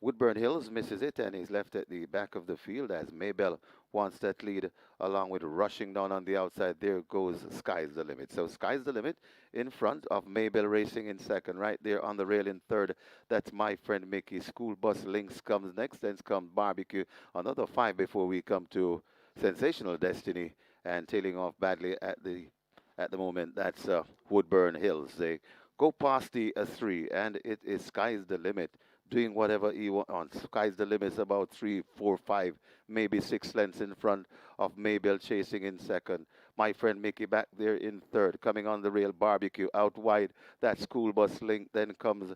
Woodburn Hills misses it and he's left at the back of the field as Maybell wants that lead along with rushing down on the outside. There goes Sky's the Limit. So Sky's the Limit in front of Maybell racing in second. Right there on the rail in third. That's My Friend Mickey. School Bus Links comes next. Then comes Barbecue. Another 5 before we come to Sensational Destiny and tailing off badly at the moment. That's Woodburn Hills. They go past the 3 and it is Sky's the Limit. Doing whatever he wants. Sky's the limit is about 3, 4, 5, maybe 6 lengths in front of Maybell chasing in second. My Friend Mickey back there in third. Coming on the rail, Barbecue out wide. That School Bus Link. Then comes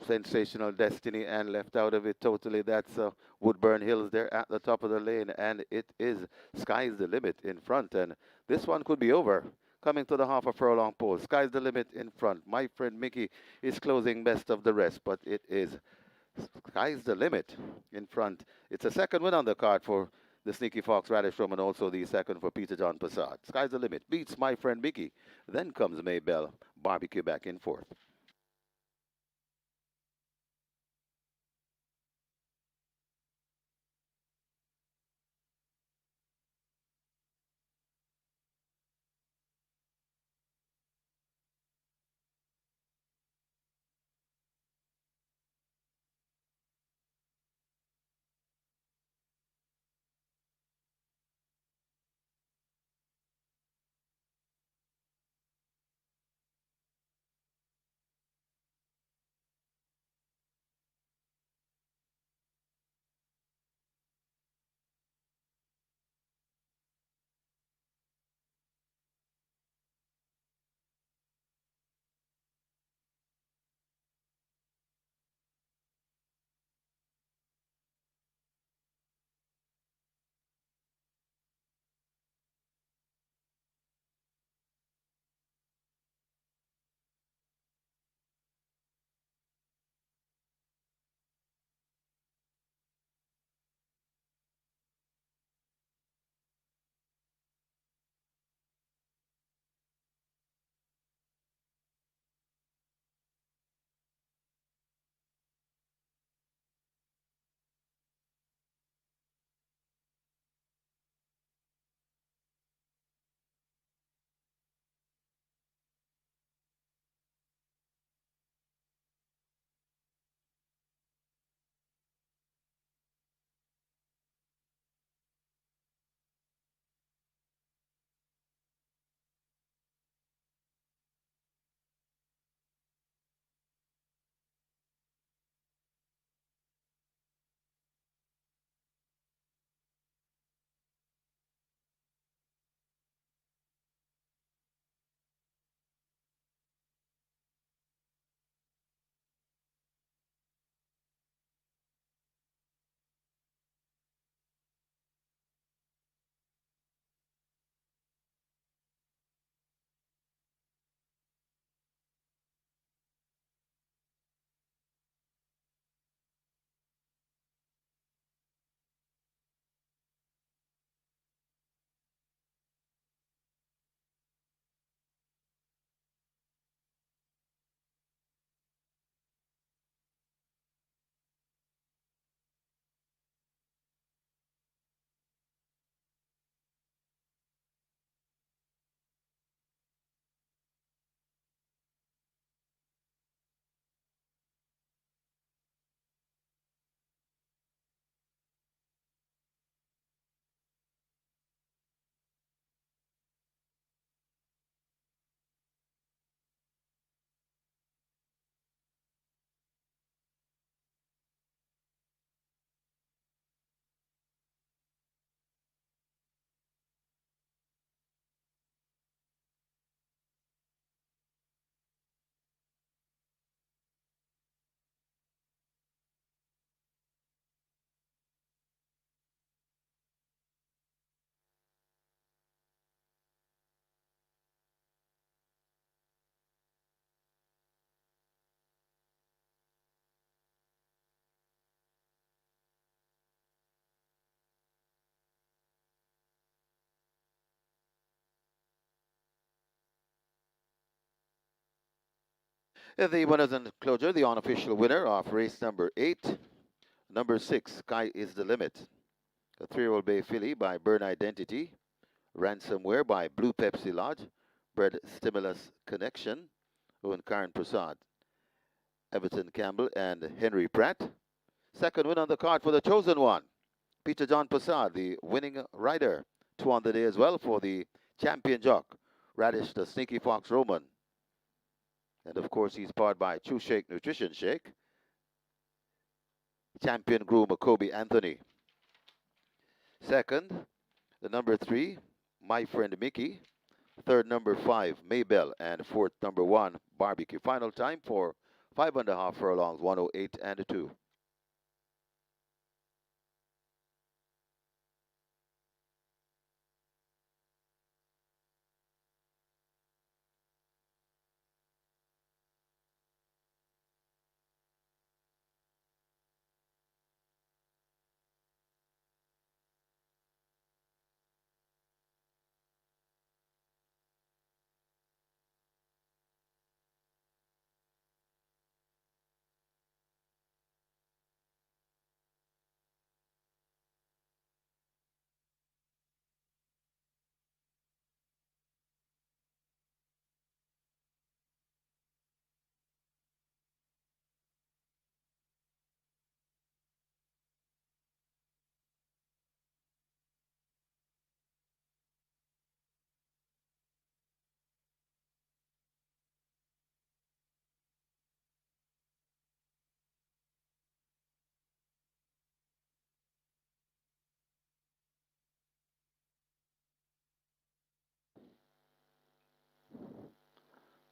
Sensational Destiny and left out of it totally. That's Woodburn Hills there at the top of the lane. And it is Sky's the Limit in front. And this one could be over. Coming to the half a furlong pole. Sky's the Limit in front. My Friend Mickey is closing best of the rest, but it is Sky's the Limit in front. It's a second win on the card for the Sneaky Fox Radish Room and also the second for Peter John Passad. Sky's the Limit beats My Friend Mickey. Then comes Maybell. Barbecue back in fourth. The winners and closure, the unofficial winner of race number 8, number 6, Sky is the Limit. A 3-year-old Bay filly by Burn Identity, Ransomware by Blue Pepsi Lodge, Bred Stimulus Connection, Owen Karen Prasad, Everton Campbell, and Henry Pratt. Second win on the card for the chosen one, Peter John Prasad, the winning rider. 2 on the day as well for the champion jock, Radish the Sneaky Fox Roman. And of course, he's powered by True Shake Nutrition Shake. Champion groom Kobe Anthony. Second, the number 3, My Friend Mickey. Third, number 5, Maybell. And fourth, number 1, Barbecue. Final time for 5.5 furlongs, 108 and 2.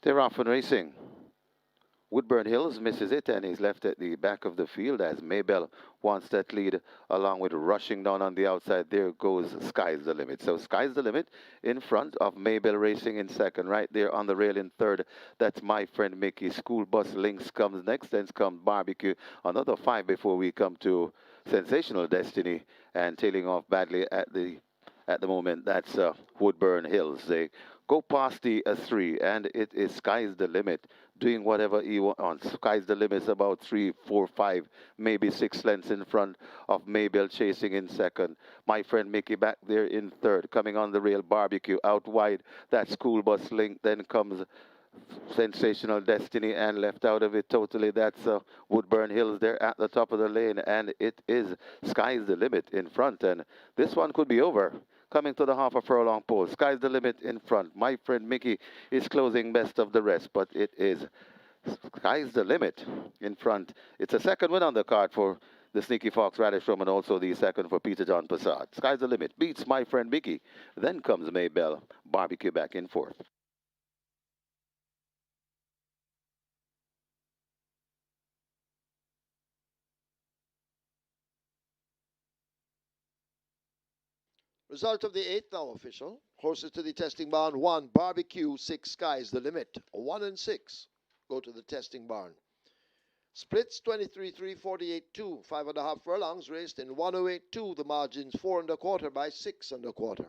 They're off and racing. Woodburn Hills misses it and he's left at the back of the field as Maybell wants that lead along with rushing down on the outside. There goes Sky's the Limit. So Sky's the Limit in front of Maybell racing in second. Right there on the rail in third. That's My Friend Mickey. School Bus Links comes next. Then comes Barbecue. Another 5 before we come to Sensational Destiny and tailing off badly at the moment. That's Woodburn Hills. They go past the 3 and it is Sky's the Limit doing whatever he wants. Sky's the Limit is about 3, 4, 5, maybe 6 lengths in front of Maybell chasing in second. My Friend Mickey back there in third. Coming on the rail, Barbecue out wide. That School Bus Link. Then comes Sensational Destiny and left out of it totally. That's Woodburn Hills there at the top of the lane. And it is Sky's the Limit in front. And this one could be over. Coming to the half a furlong pole. Sky's the Limit in front. My Friend Mickey is closing best of the rest, but it is Sky's the Limit in front. It's a second win on the card for the Sneaky Fox Radish Room and also the second for Peter John Passad. Sky's the Limit beats My Friend Mickey. Then comes Maybell. Barbecue back in fourth. Result of the 8th now official. Horses to the testing barn. 1, Barbecue. 6, Sky's the Limit. 1 and 6 go to the testing barn. Splits 23-3, 48-2. 5.5 furlongs raced in 108.2. The margins 4 1/4 by 6 1/4.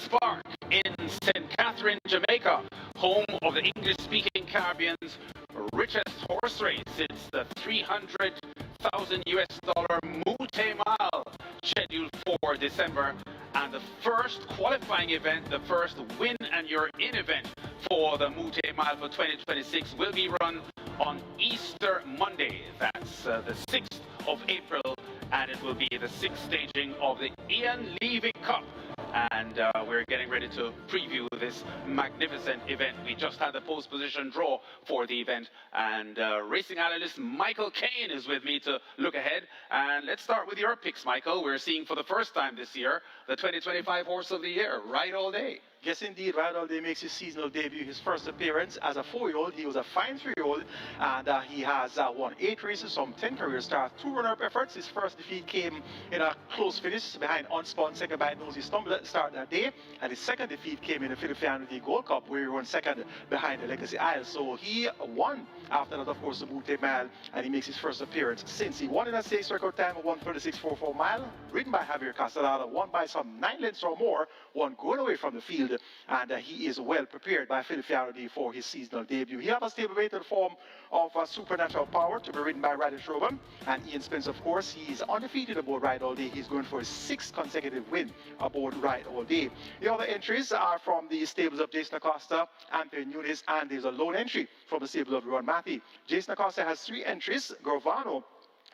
Spark in St. Catherine, Jamaica, home of the English-speaking Caribbean's richest horse race. It's the 300,000 US dollar Mute Mile, scheduled for December, and the first qualifying event, the first win and you're in event for the Mute Mile for 2026 will be run on Easter Monday. That's the 6th of April, and it will be the 6th staging of the Ian Levy Cup. And we're getting ready to preview this magnificent event. We just had the post position draw for the event, and racing analyst Michael Kane is with me to look ahead. And let's start with your picks, Michael. We're seeing for the first time this year the 2025 Horse of the Year, Right All Day. Yes, indeed. Right All Day makes his seasonal debut, his first appearance as a 4-year-old. He was a fine 3-year-old, and he has won 8 races from 10 career starts, 2 runner-up efforts. His first defeat came in a close finish behind Unspun, second by Nosy Stumble at the start that day, and his second defeat came in the Philadelphia Gold Cup, where he won second behind the Legacy Isle. So he won after that, of course, the Mute Mile, and he makes his first appearance since he won in a stakes record time of 1:36.44 mile, ridden by Javier Castellano, won by some 9 lengths or more, won going away from the field, and he is well prepared by Philadelphia for his seasonal debut. He has a stable-weighted form of Supernatural Power to be ridden by Ryder Shroban, and Ian Spence, of course, he's undefeated aboard Ride All Day. He's going for his 6th consecutive win aboard Ride All Day. The other entries are from the stables of Jason Acosta, Anthony Nunes, and there's a lone entry from the stable of Ron Matthew. Jason Acosta has 3 entries, Grovano,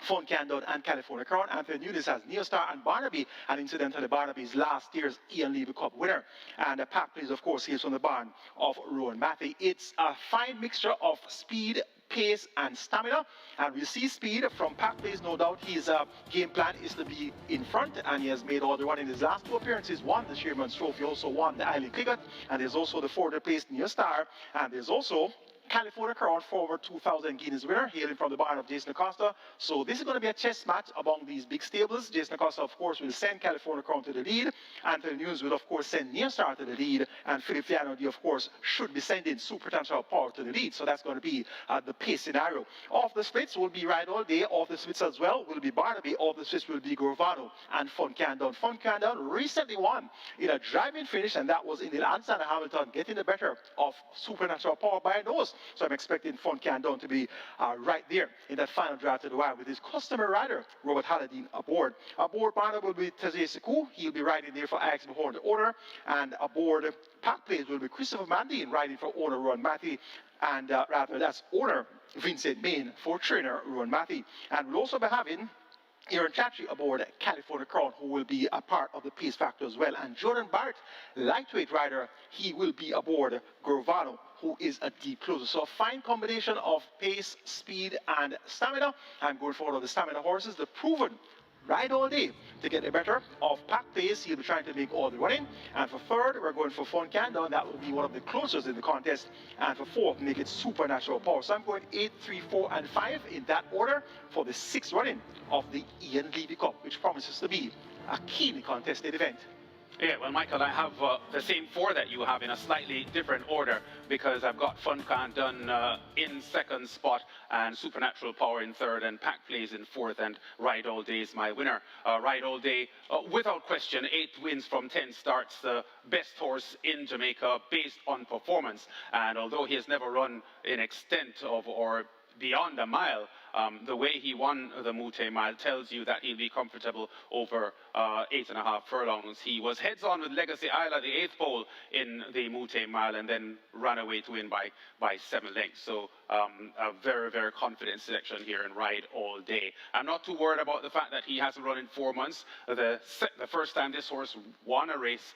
Fun Candon, and California Crown. Anthony Nunes has Neostar and Barnaby, and incidentally Barnaby's last year's Ian Levy Cup winner. And Pat Please, of course, he is from the barn of Rowan Matthew. It's a fine mixture of speed, pace, and stamina, and we see speed from Pat Please, no doubt. His game plan is to be in front, and he has made all the run in his last 2 appearances, won the Sherman's Trophy, also won the Island Cricket, and there's also the 4th place Neostar, and there's also California Crown, former 2000 Guinness winner, hailing from the barn of Jason Acosta. So this is going to be a chess match among these big stables. Jason Acosta, of course, will send California Crown to the lead. Anthony Nunes will, of course, send Neostar to the lead. And Philip Fiano, of course, should be sending Supernatural Power to the lead. So that's going to be the pace scenario. Off the splits will be Ride All Day. Off the splits as well will be Barnaby. Off the splits will be Grovano and Fun Candon. Fun Candon recently won in a driving finish, and that was in the Alexander Hamilton, getting the better of Supernatural Power by a nose. So I'm expecting Fun Candon to be right there in that final drive to the wire with his customer rider, Robert Halladine, aboard. Aboard Barnaby will be Tazay Sekou. He'll be riding there for Alex Mahorn, the owner. And aboard Pat Place will be Christopher Mandine, riding for owner Ron Matthew. And rather, that's owner Vincent Main for trainer Ron Matthew. And we'll also be having Aaron Chatry aboard California Crown, who will be a part of the pace factor as well. And Jordan Barrett, lightweight rider, he will be aboard Grovano, who is a deep closer. So a fine combination of pace, speed, and stamina. I'm going for one of the stamina horses, the proven Ride All Day, to get the better of Pat Pace. He'll be trying to make all the running. And for 3rd, we're going for Fun Candon. That will be one of the closest in the contest. And for 4th, make it Supernatural Power. So I'm going 8, 3, 4, and 5 in that order for the 6th running of the Ian Levy Cup, which promises to be a keenly contested event. Yeah, well, Michael, I have the same 4 that you have in a slightly different order, because I've got Fun Candon in 2nd spot, and Supernatural Power in 3rd, and Pack Plays in 4th, and Ride All Day is my winner. Ride All Day, without question, 8 wins from 10 starts, the best horse in Jamaica based on performance. And although he has never run in extent of or beyond a mile, the way he won the Mute Mile tells you that he'll be comfortable over 8.5 furlongs. He was heads-on with Legacy Isle at the 8th pole in the Mute Mile, and then ran away to win by 7 lengths. So a very, very confident selection here in Ride All Day. I'm not too worried about the fact that he hasn't run in 4 months. The first time this horse won a race,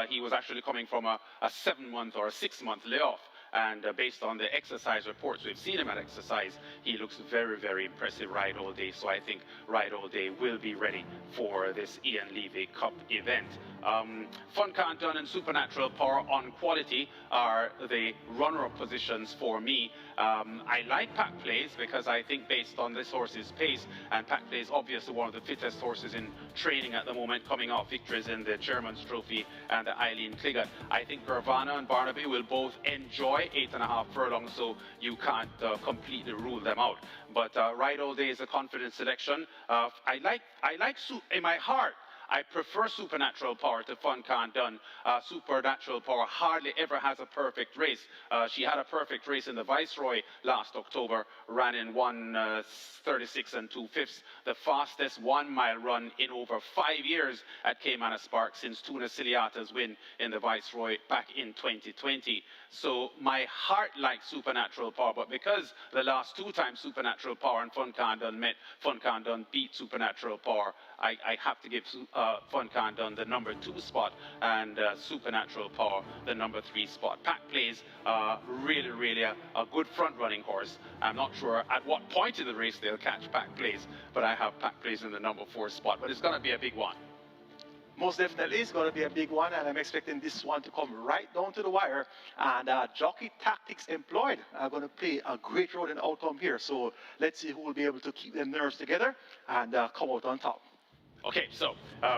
he was actually coming from a 7-month or a 6-month layoff. And based on the exercise reports, we've seen him at exercise, he looks very, very impressive Ride All Day. So I think Ride All Day will be ready for this Ian Levy Cup event. Fun Candon and Supernatural Power on quality are the runner-up positions for me. I like Pack Plays because I think based on this horse's pace, and Pack Plays obviously one of the fittest horses in training at the moment, coming off victories in the Chairman's Trophy and the Eileen Cligget. I think Gravana and Barnaby will both enjoy 8.5 furlongs, so you can't completely rule them out. But Ride All Day is a confident selection. I like in my heart, I prefer Supernatural Power to Fun Can't Done. Supernatural Power hardly ever has a perfect race. She had a perfect race in the Viceroy last October, ran in 1:36 and 2/5, the fastest 1 mile run in over 5 years at Caymanas Park since Tuna Ciliata's win in the Viceroy back in 2020. So my heart likes Supernatural Power, but because the last 2 times Supernatural Power and Fun Can't Done met, Fun Can't Done beat Supernatural Power, I have to give Fun Can't Done the number 2 spot and Supernatural Power the number 3 spot. Pack Plays really a good front-running horse. I'm not sure at what point in the race they'll catch Pack Plays, but I have Pack Plays in the number 4 spot. But it's going to be a big one. Most definitely, it's going to be a big one, and I'm expecting this one to come right down to the wire. And jockey tactics employed are going to play a great role in the outcome here. So let's see who will be able to keep their nerves together and come out on top. Okay, so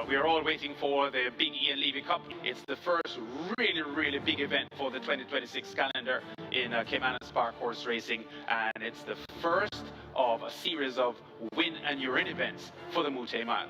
we are all waiting for the big Ian Levy Cup. It's the first really big event for the 2026 calendar in Caymanas Park horse racing, and it's the first of a series of win and you're in events for the Mute Mile.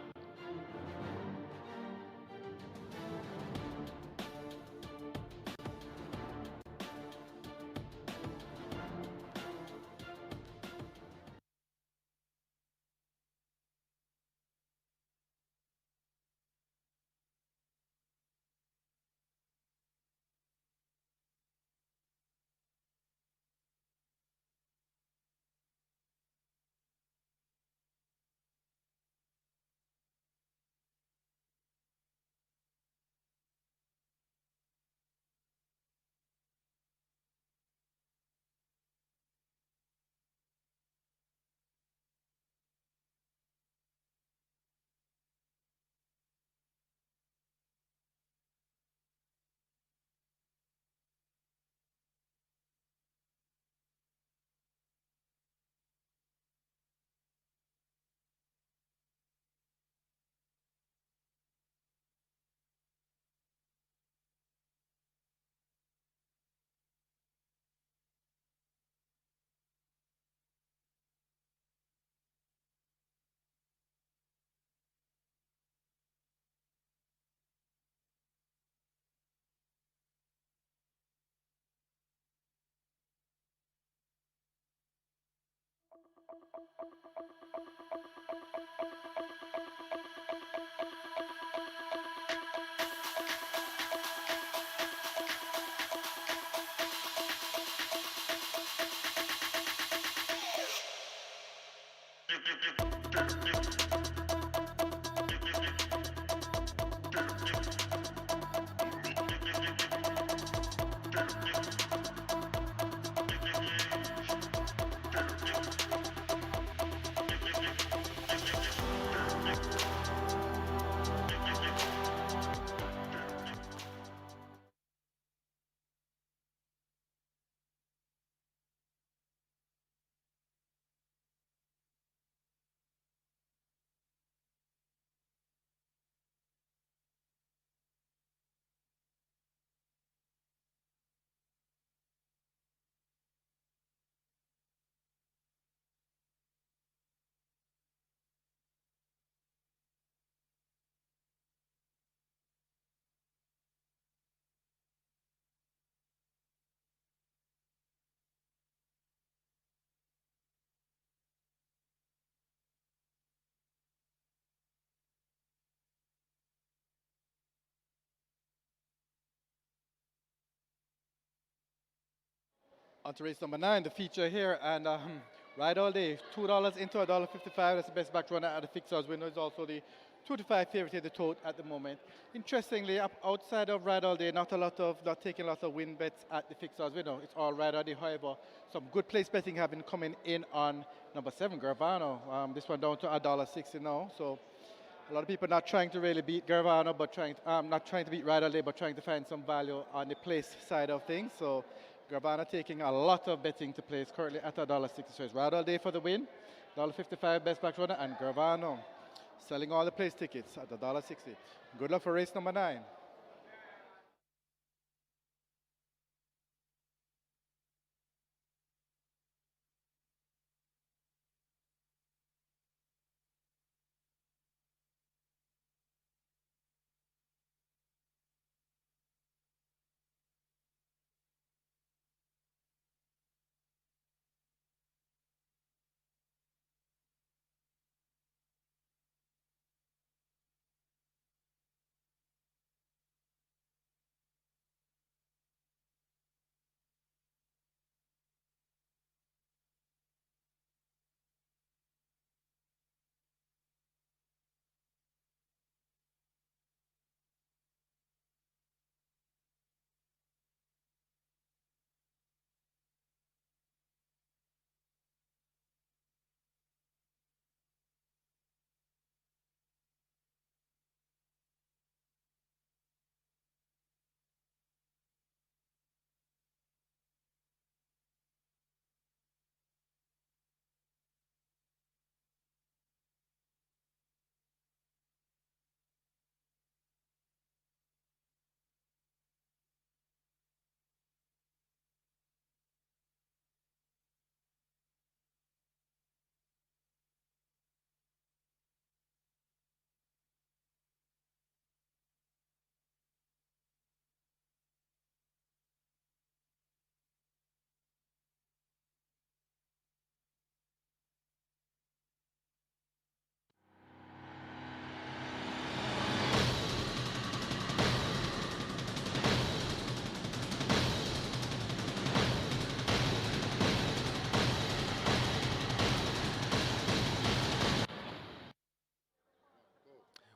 On to race number 9, the feature here, and ride all day. $2 into $1.55. That's the best back runner at the fixers window. Is also the 2-5 favorite at the tote at the moment. Interestingly, outside of ride all day, not taking a lot of win bets at the fixers window. It's all ride all day. However, some good place betting have been coming in on number 7, Garvano. This one down to $1.60 now. So a lot of people not trying to really beat Garvano, but not trying to beat ride all day, but trying to find some value on the place side of things. So Garvano taking a lot of betting to place, currently at $1.60. So it's ride all day for the win, $1.55 best back runner, and Garvano selling all the place tickets at $1.60. Good luck for race number 9.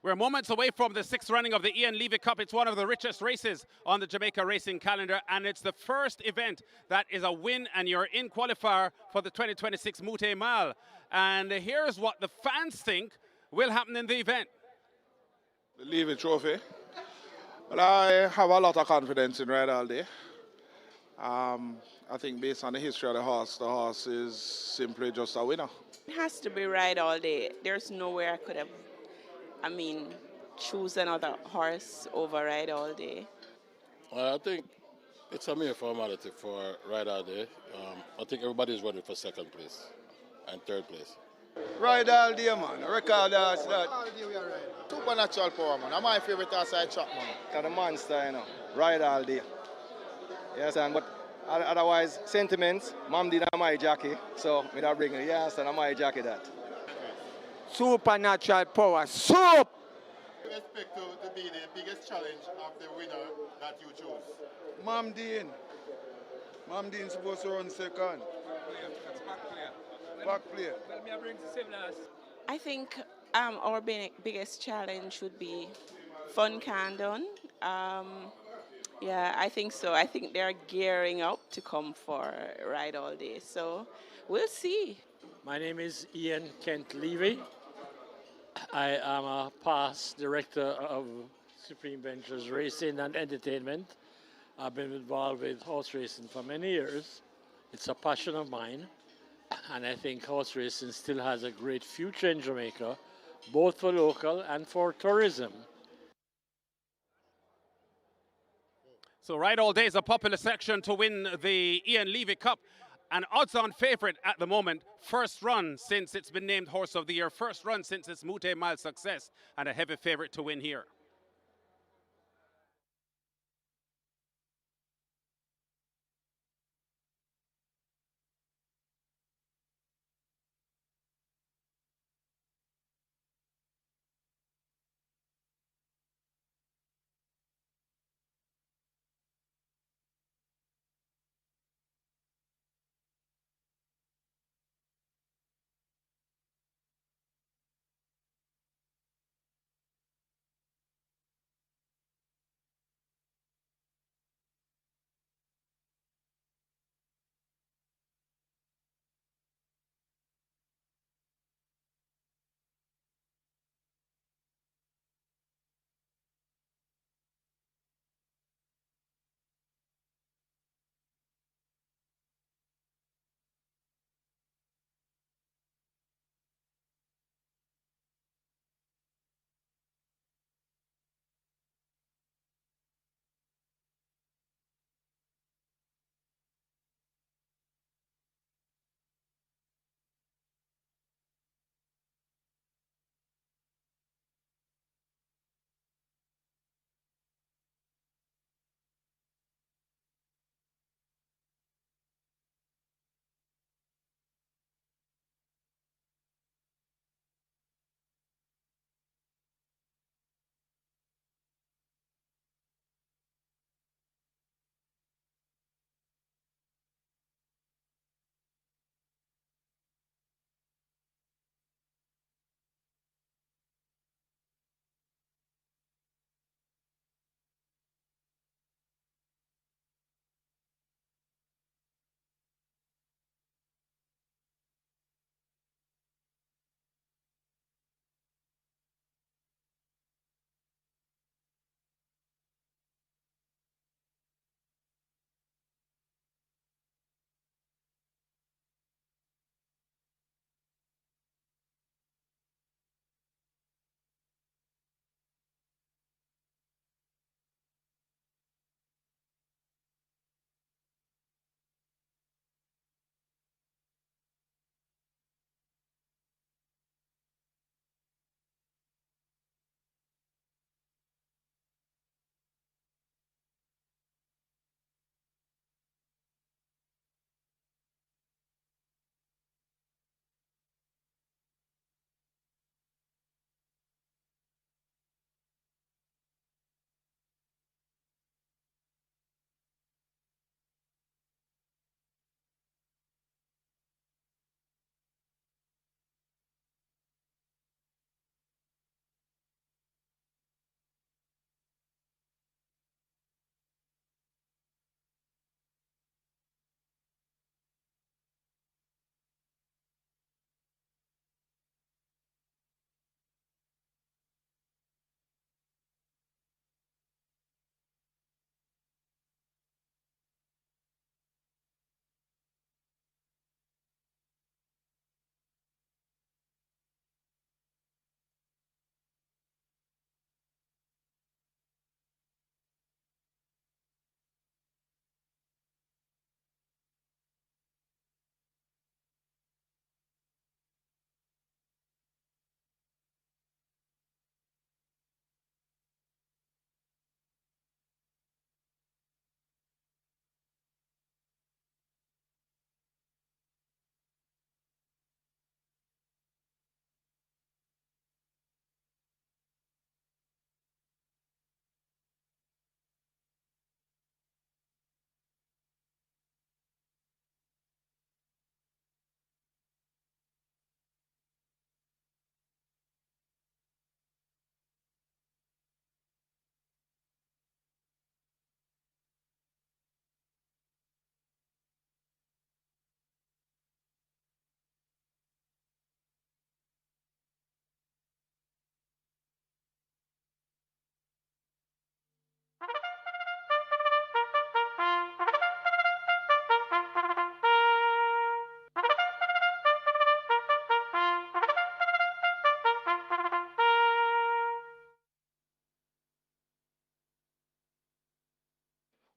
We're moments away from the sixth running of the Ian Levy Cup. It's one of the richest races on the Jamaica racing calendar, and it's the first event that is a win, and you're in qualifier for the 2026 Mute Mile. And here's what the fans think will happen in the event. The Levy Trophy. Well, I have a lot of confidence in Ride All Day. I think based on the history of the horse is simply just a winner. It has to be Ride All Day. There's nowhere I could have, choose another horse over Ride All Day. I think it's a mere formality for Ride All Day. I think everybody's running for second place and third place. Ride All Day, man. Record horse that. Supernatural power, man. That's my favorite horse I track, man. It's the monster, you know. Ride All Day. Yes, and but otherwise, sentiments, Mom did my jockey, so me not bring it. Yes, and my jockey that. Supernatural power. Soup! You expect to be the biggest challenge of the winner that you choose? Mom Dean. Mom Dean supposed to run second. Back player. I think our biggest challenge would be Fun Candon. Yeah, I think so. I think they're gearing up to come for Ride All Day. So we'll see. My name is Ian Kent Levy. I am a past director of Supreme Ventures Racing and Entertainment. I've been involved with horse racing for many years. It's a passion of mine. And I think horse racing still has a great future in Jamaica, both for local and for tourism. So Ride All Day is a popular section to win the Ian Levy Cup. An odds-on favourite at the moment. First run since it's been named Horse of the Year. First run since its Mute Mile success. And a heavy favourite to win here.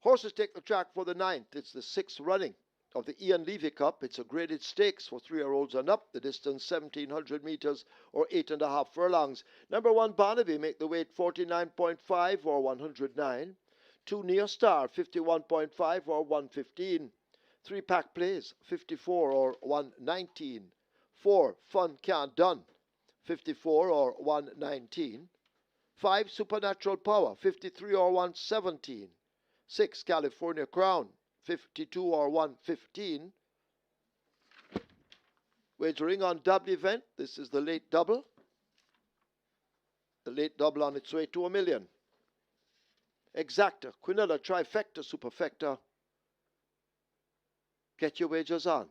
Horses take the track for the 9th. It's the 6th running of the Ian Levy Cup. It's a graded stakes for 3-year-olds and up. The distance 1,700 meters or 8.5 furlongs. Number 1 Barnaby make the weight 49.5 or 109. 2 Near Star 51.5 or 115. 3 Pack Plays 54 or 119. 4 Fun Can't Done 54 or 119. 5 Supernatural Power 53 or 117. 6 California Crown 52 or 115. Wagering on double event. This is the late double. The late double on its way to $1 million. Exacta, Quinella, Trifecta, Superfecta. Get your wagers on.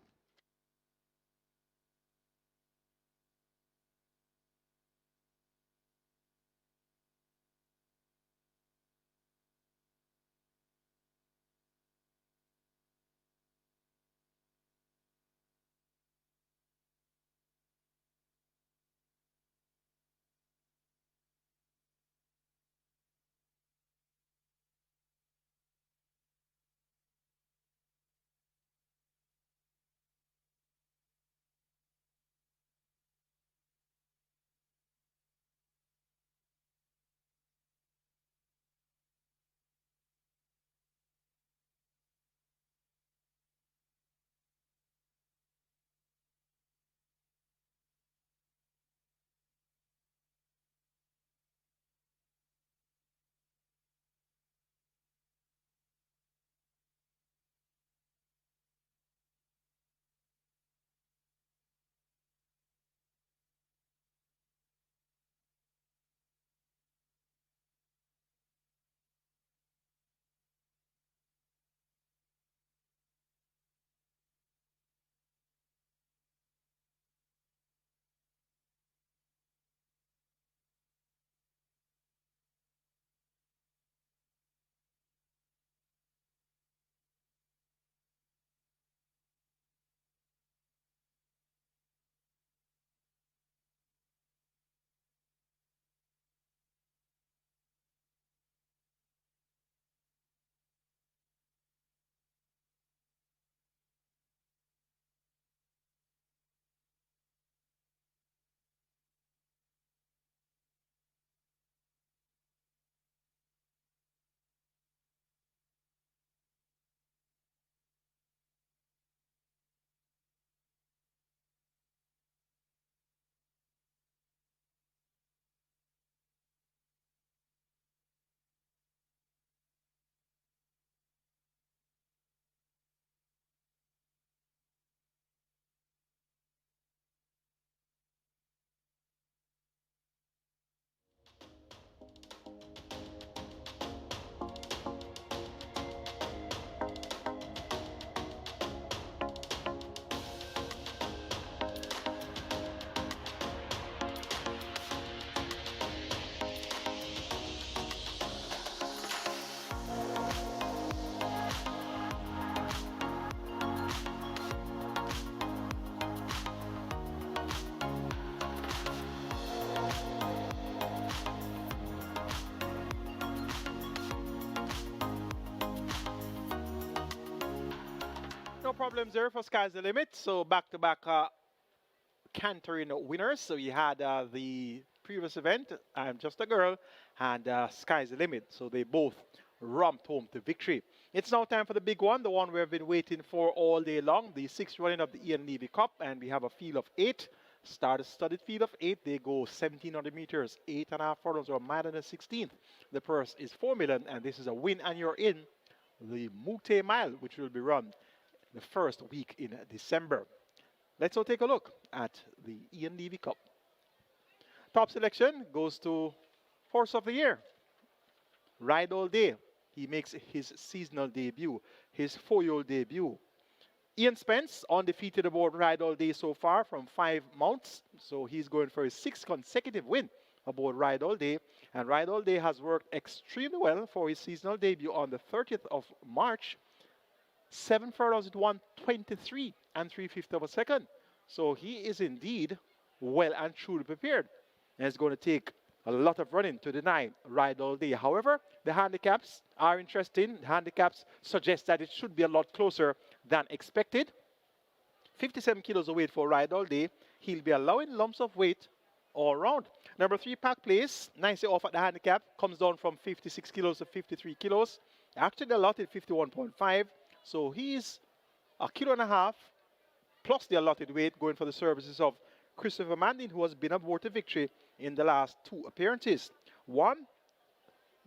No problems there for Sky's the Limit. So back-to-back cantering winners. So you had the previous event, I'm Just a Girl, and Sky's the Limit. So they both romped home to victory. It's now time for the big one, the one we've been waiting for all day long, the 6th running of the Ian Levy Cup, and we have a field of 8. Studded field of 8. They go 1,700 meters, 8.5 furlongs, or a mile and a 16th. The purse is $4 million, and this is a win and you're in the Mute Mile, which will be run the first week in December. Let's all take a look at the Ian Levy Cup. Top selection goes to Horse of the Year, Ride All Day. He makes his seasonal debut, his 4-year-old debut. Ian Spence, undefeated aboard Ride All Day so far from 5 mounts. So he's going for his 6th consecutive win aboard Ride All Day. And Ride All Day has worked extremely well for his seasonal debut on the 30th of March. 7 furlongs at 123 and 3/5 of a second. So he is indeed well and truly prepared. And it's going to take a lot of running to deny Ride All Day. However, the handicaps are interesting. The handicaps suggest that it should be a lot closer than expected. 57 kilos of weight for Ride All Day. He'll be allowing lumps of weight all round. Number 3, Pack Place, nicely off at the handicap, comes down from 56 kilos to 53 kilos. Actually allotted 51.5, so he's a kilo and a half plus the allotted weight going for the services of Christopher Mandin, who has been aboard to victory in the last 2 appearances. One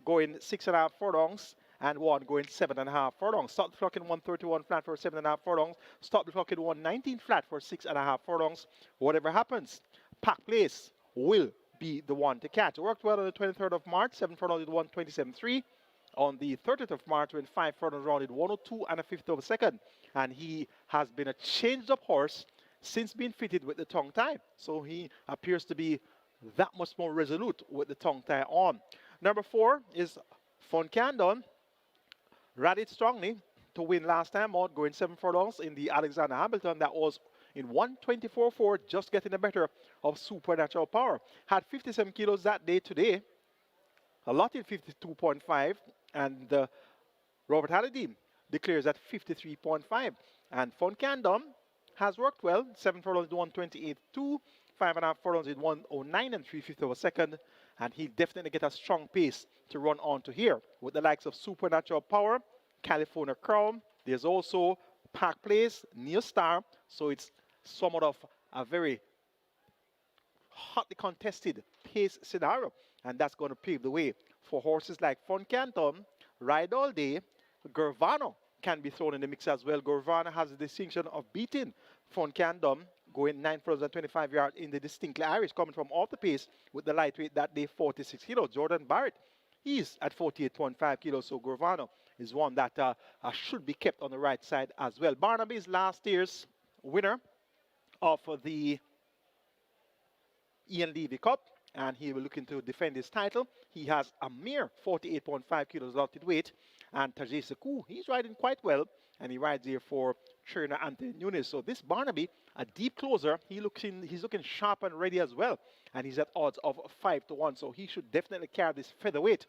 going 6.5 furlongs and one going 7.5 furlongs. Stop the clock in 131 flat for 7.5 furlongs. Stop the clock in 119 flat for 6.5 furlongs. Whatever happens, Pack Place will be the one to catch. It worked well on the 23rd of March, 7 furlongs at 127.3. On the 30th of March, when 5 furlongs rounded 102 and a fifth of a second. And he has been a changed up horse since being fitted with the tongue tie. So he appears to be that much more resolute with the tongue tie on. Number 4 is Fun Candon. Rallied strongly to win last time out, going 7 furlongs in the Alexander Hamilton. That was in 124.4, just getting the better of Supernatural Power. Had 57 kilos that day today. Allotted 52.5, and Robert Halliday declares at 53.5. And Fun Candom has worked well. 7 furlongs in 128.2, 5.5 furlongs in 109 and 3/5 of a second. And he'll definitely get a strong pace to run on to here with the likes of Supernatural Power, California Crown. There's also Park Place, Near Star. So it's somewhat of a very hotly contested pace scenario. And that's going to pave the way for horses like Fun Canton, Ride All Day. Gervano can be thrown in the mix as well. Gervano has the distinction of beating Fun Canton, going 9 furlongs and 25 yards in the distinctly Irish, coming from off the pace with the lightweight that day, 46 kilos. Jordan Barrett, he's at 48.5 kilos, so Gervano is one that should be kept on the right side as well. Barnaby is last year's winner of the Ian Levy Cup, and he will looking to defend his title. He has a mere 48.5 kilos allotted weight, and Tajay Sekou, he's riding quite well, and he rides here for trainer Anthony Nunes. So this Barnaby, a deep closer, he's looking sharp and ready as well, and he's at odds of 5-1, so he should definitely carry this featherweight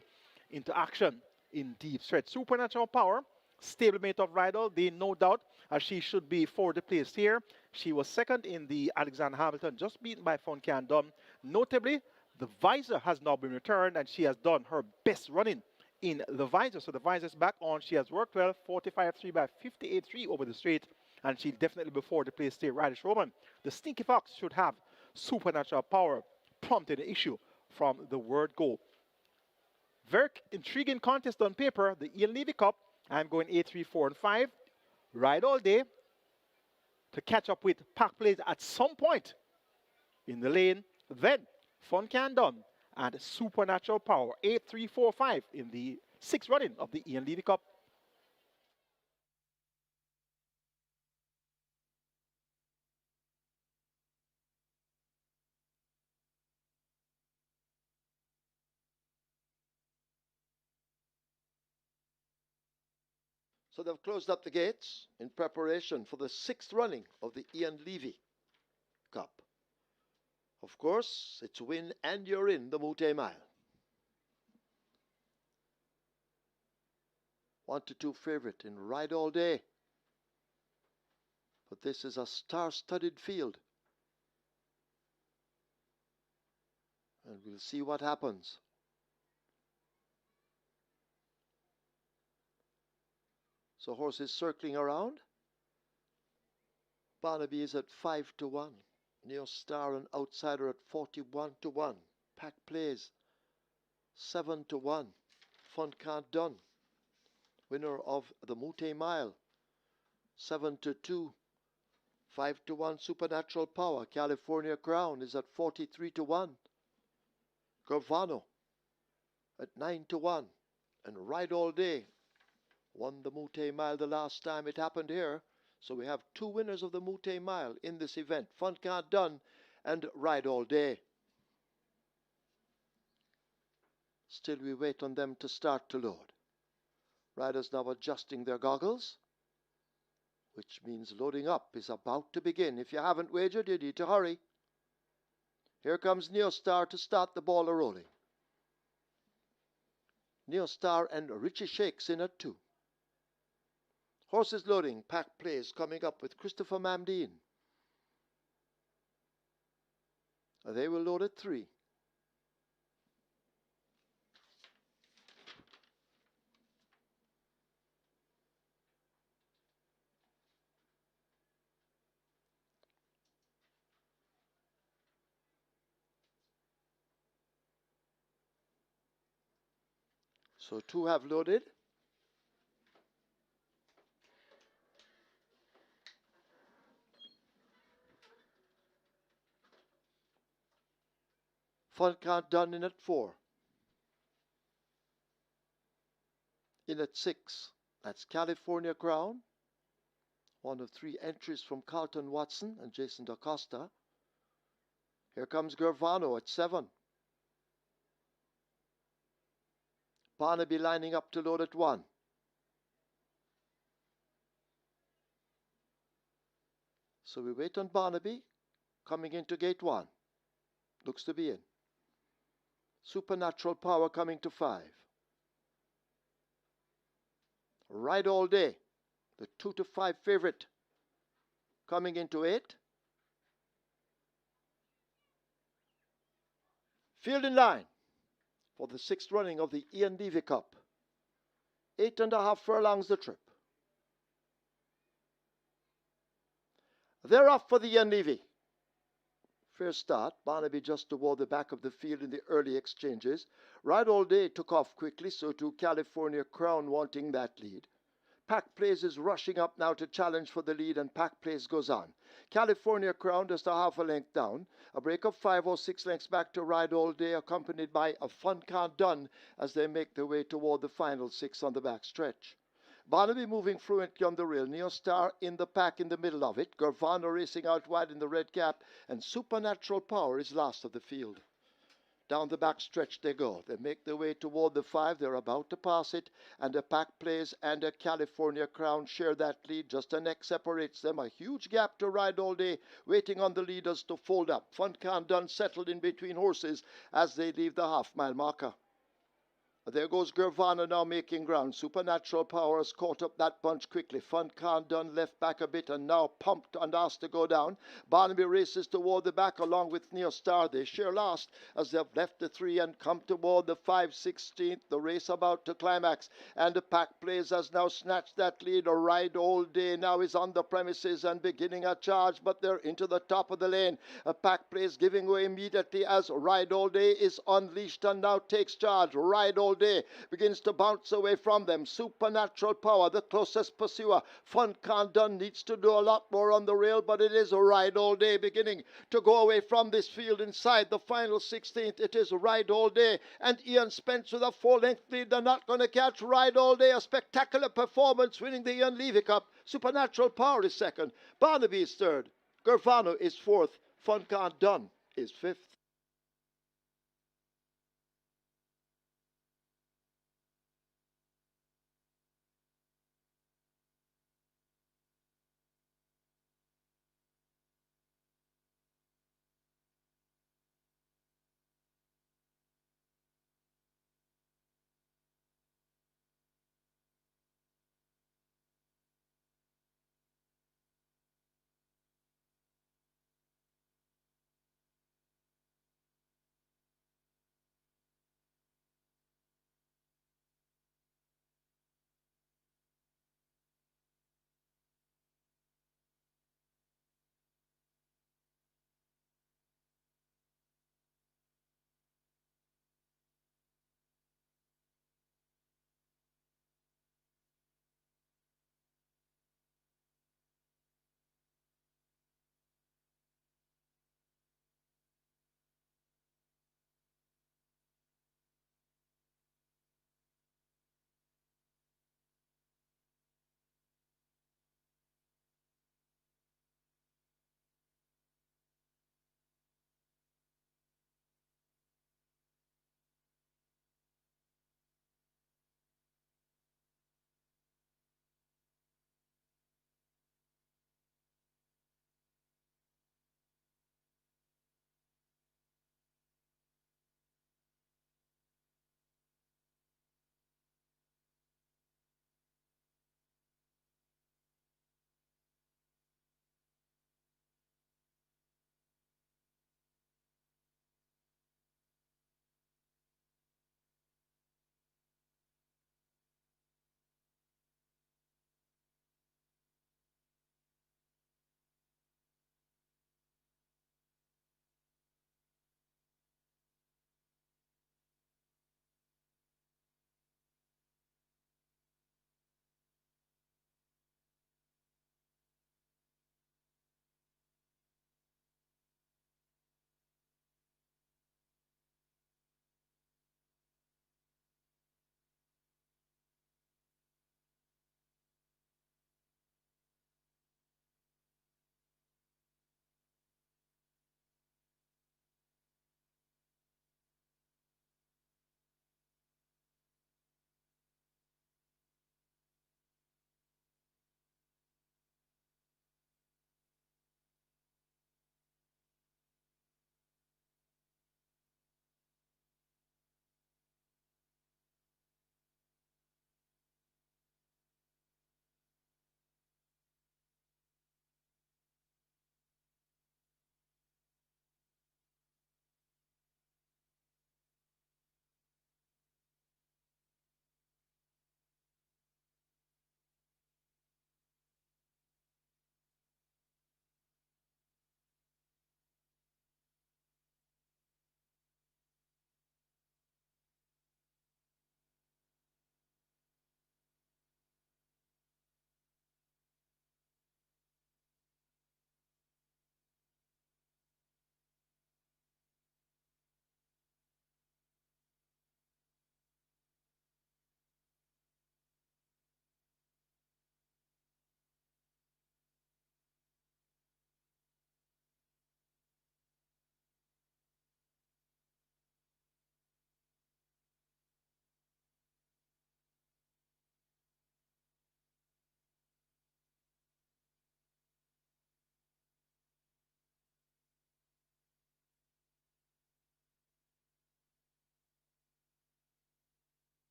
into action in deep stretch. Supernatural Power, stablemate of Rydell, they no doubt, as she should be fourth placed here. She was second in the Alexander Hamilton, just beaten by Fun Candom. Notably, the visor has now been returned, and she has done her best running in the visor. So the visor is back on. She has worked well, 45.3 by 58.3 over the straight, and she'll definitely be fourth place here. Radish Roman, the Stinky Fox, should have Supernatural Power prompted the issue from the word go. Very intriguing contest on paper, the Ian Levy Cup. I'm going 8, 3, 4, and 5. Ride All Day to catch up with Park Place at some point in the lane. Then Fun Can Done and Supernatural Power, 8, 3, 4, 5 in the sixth running of the Ian Levy Cup. So they've closed up the gates in preparation for the sixth running of the Ian Levy Cup. Of course, it's win and you're in the Mute Mile. 1-2 favorite in Ride All Day. But this is a star-studded field. And we'll see what happens. So horses circling around. Barnaby is at 5-1. Neo Star and Outsider at 41-1. Pack Plays 7-1. Fun Can't Done, winner of the Mute Mile, 7-2. 5-1 Supernatural Power. California Crown is at 43-1. Gervano at 9-1. And Ride All Day won the Mute Mile the last time it happened here. So we have two winners of the Mute Mile in this event. Fun Can't Done and Ride All Day. Still we wait on them to start to load. Riders now adjusting their goggles, which means loading up is about to begin. If you haven't wagered, you need to hurry. Here comes Neostar to start the ball rolling. Neo Star and Richie Shakes in at 2. Horses loading, pack plays coming up with Christopher Mamdine. They will load at 3. So 2 have loaded. Fun count done in at 4. In at 6, that's California Crown. One of 3 entries from Carlton Watson and Jason DaCosta. Here comes Gervano at 7. Barnaby lining up to load at 1. So we wait on Barnaby coming into gate 1. Looks to be in. Supernatural Power coming to 5. Ride All Day, the 2 to 5 favorite, coming into 8. Field in line for the 6th running of the Ian Levy Cup. 8.5 furlongs the trip. They're off for the Ian Levy. Fair start. Barnaby just toward the back of the field in the early exchanges. Ride All Day took off quickly, so too California Crown wanting that lead. Pack Plays is rushing up now to challenge for the lead, and Pack Plays goes on. California Crown just a half a length down. A break of 5 or 6 lengths back to Ride All Day, accompanied by a Fun Count Done as they make their way toward the final 6 on the back stretch. Barnaby moving fluently on the rail. Neo Star in the pack in the middle of it. Gervano racing out wide in the red cap. And Supernatural Power is last of the field. Down the back stretch they go. They make their way toward the 5. They're about to pass it. And a Pack Plays and a California Crown share that lead. Just a neck separates them. A huge gap to Ride All Day, waiting on the leaders to fold up. Fun Count Done settled in between horses as they leave the half-mile marker. There goes Gervano now making ground. Supernatural Power has caught up that bunch quickly. Fun Count Done left back a bit and now pumped and asked to go down. Barnaby races toward the back along with Neo Star. They share last as they've left the 3 and come toward the 5/16th. The race about to climax. And the Pack Plays has now snatched that lead. A Ride All Day now is on the premises and beginning a charge, but they're into the top of the lane. A Pack Plays giving way immediately as Ride All Day is unleashed and now takes charge. Ride All Day begins to bounce away from them. Supernatural Power, the closest pursuer. Fun Count Done needs to do a lot more on the rail, but it is a Ride All Day beginning to go away from this field inside the final 16th. It is Ride All Day and Ian Spence with a 4-length lead. They're not going to catch Ride All Day. A spectacular performance winning the Ian Levy Cup. Supernatural Power is second. Barnaby is third. Gervano is fourth. Fun Count Done is fifth.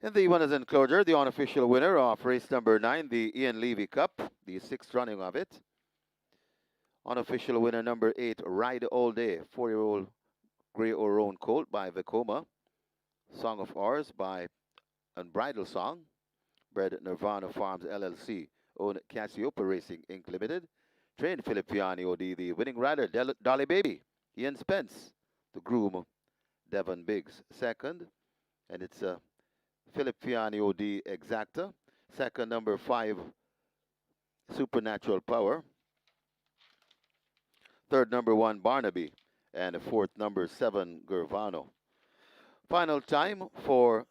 In the winners enclosure, the unofficial winner of race number 9, the Ian Levy Cup, the sixth running of it. Unofficial winner number 8, Ride All Day, 4-year-old Grey O'Roan Colt by Vekoma. Song of Ours by Unbridled Song, bred at Nirvana Farms LLC, owned Cassiope Racing Inc. Limited. Trained Philip Fiani OD, the winning rider, Dolly Baby, Ian Spence, the groom, Devon Biggs, second. And it's Philip Fiani OD Exacta. Second, number 5, Supernatural Power. Third, number 1, Barnaby. And fourth, number 7, Gervano. Final time for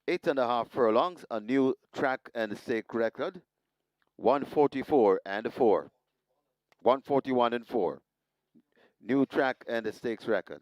8.5 furlongs, a new track and stake record, 144 and 4. 141 and 4. New track and stakes record.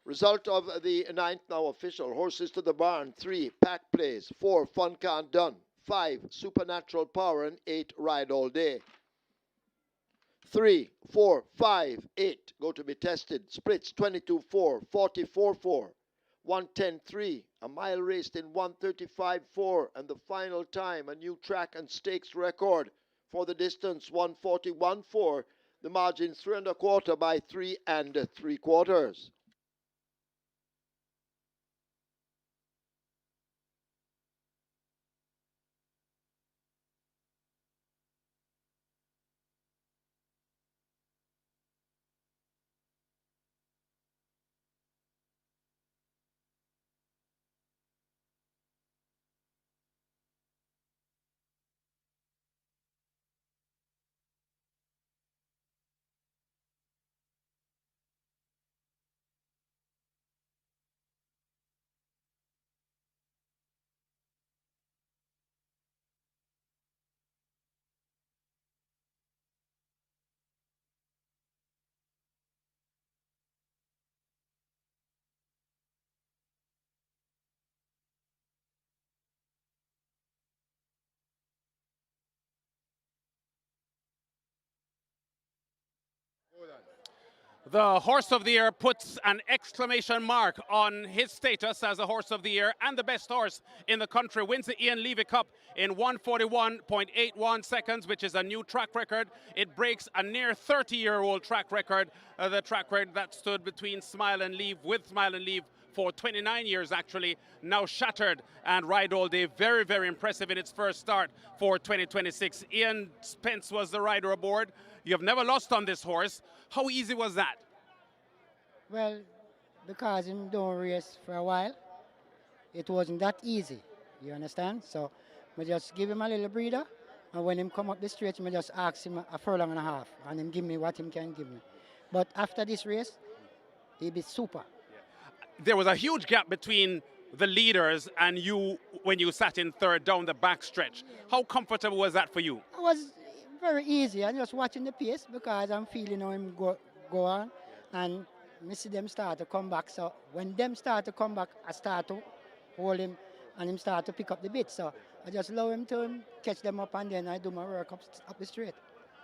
Result of the ninth now official. Horses to the barn. 3, Pack Plays. 4, Fun Can't Done. 5, Supernatural Power. And 8, Ride All Day. 3, 4, 5, 8 go to be tested. Splits 22-4, 44-4, 110-3. A mile raced in 135-4. And the final time, a new track and stakes record for the distance, 141-4. The margin 3.25 by 3 3/4. The Horse of the Year puts an exclamation mark on his status as a Horse of the Year, and the best horse in the country wins the Ian Levy Cup in 141.81 seconds, which is a new track record. It breaks a near 30-year-old track record, the track record that stood between Smile and Leave, with Smile and Leave, for 29 years actually, now shattered, and Ride All Day very, very impressive in its first start for 2026. Ian Spence was the rider aboard. You have never lost on this horse. How easy was that? Well, because him don't race for a while, it wasn't that easy. You understand? So I just give him a little breather, and when him come up the straight, I just ask him a furlong and a half, and him give me what him can give me. But after this race, he be super. There was a huge gap between the leaders and you when you sat in third down the back stretch. How comfortable was that for you? It was very easy. I'm just watching the pace because I'm feeling how him go on, and I see them start to come back. So when them start to come back, I start to hold him, and him start to pick up the bit. So I just allow him to catch them up, and then I do my work up the straight.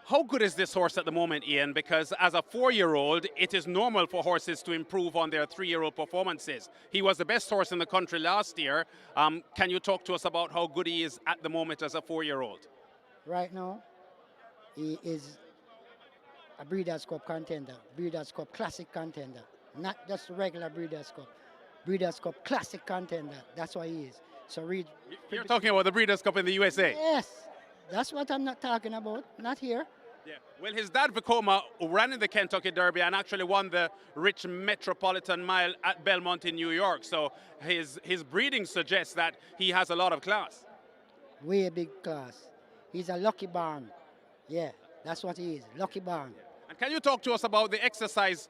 How good is this horse at the moment, Ian? Because as a 4-year-old, it is normal for horses to improve on their 3-year-old performances. He was the best horse in the country last year. Can you talk to us about how good he is at the moment as a 4-year-old? Right now, he is a Breeders' Cup contender, Breeders' Cup Classic contender, not just regular Breeders' Cup. Breeders' Cup Classic contender, that's what he is. So You're talking about the Breeders' Cup in the USA? Yes, that's what I'm not talking about, not here. Yeah. Well, his dad, Vekoma, ran in the Kentucky Derby and actually won the Rich Metropolitan Mile at Belmont in New York. So his breeding suggests that he has a lot of class. Way big class. He's a lucky barn. Yeah, that's what he is, lucky barn. And can you talk to us about the exercise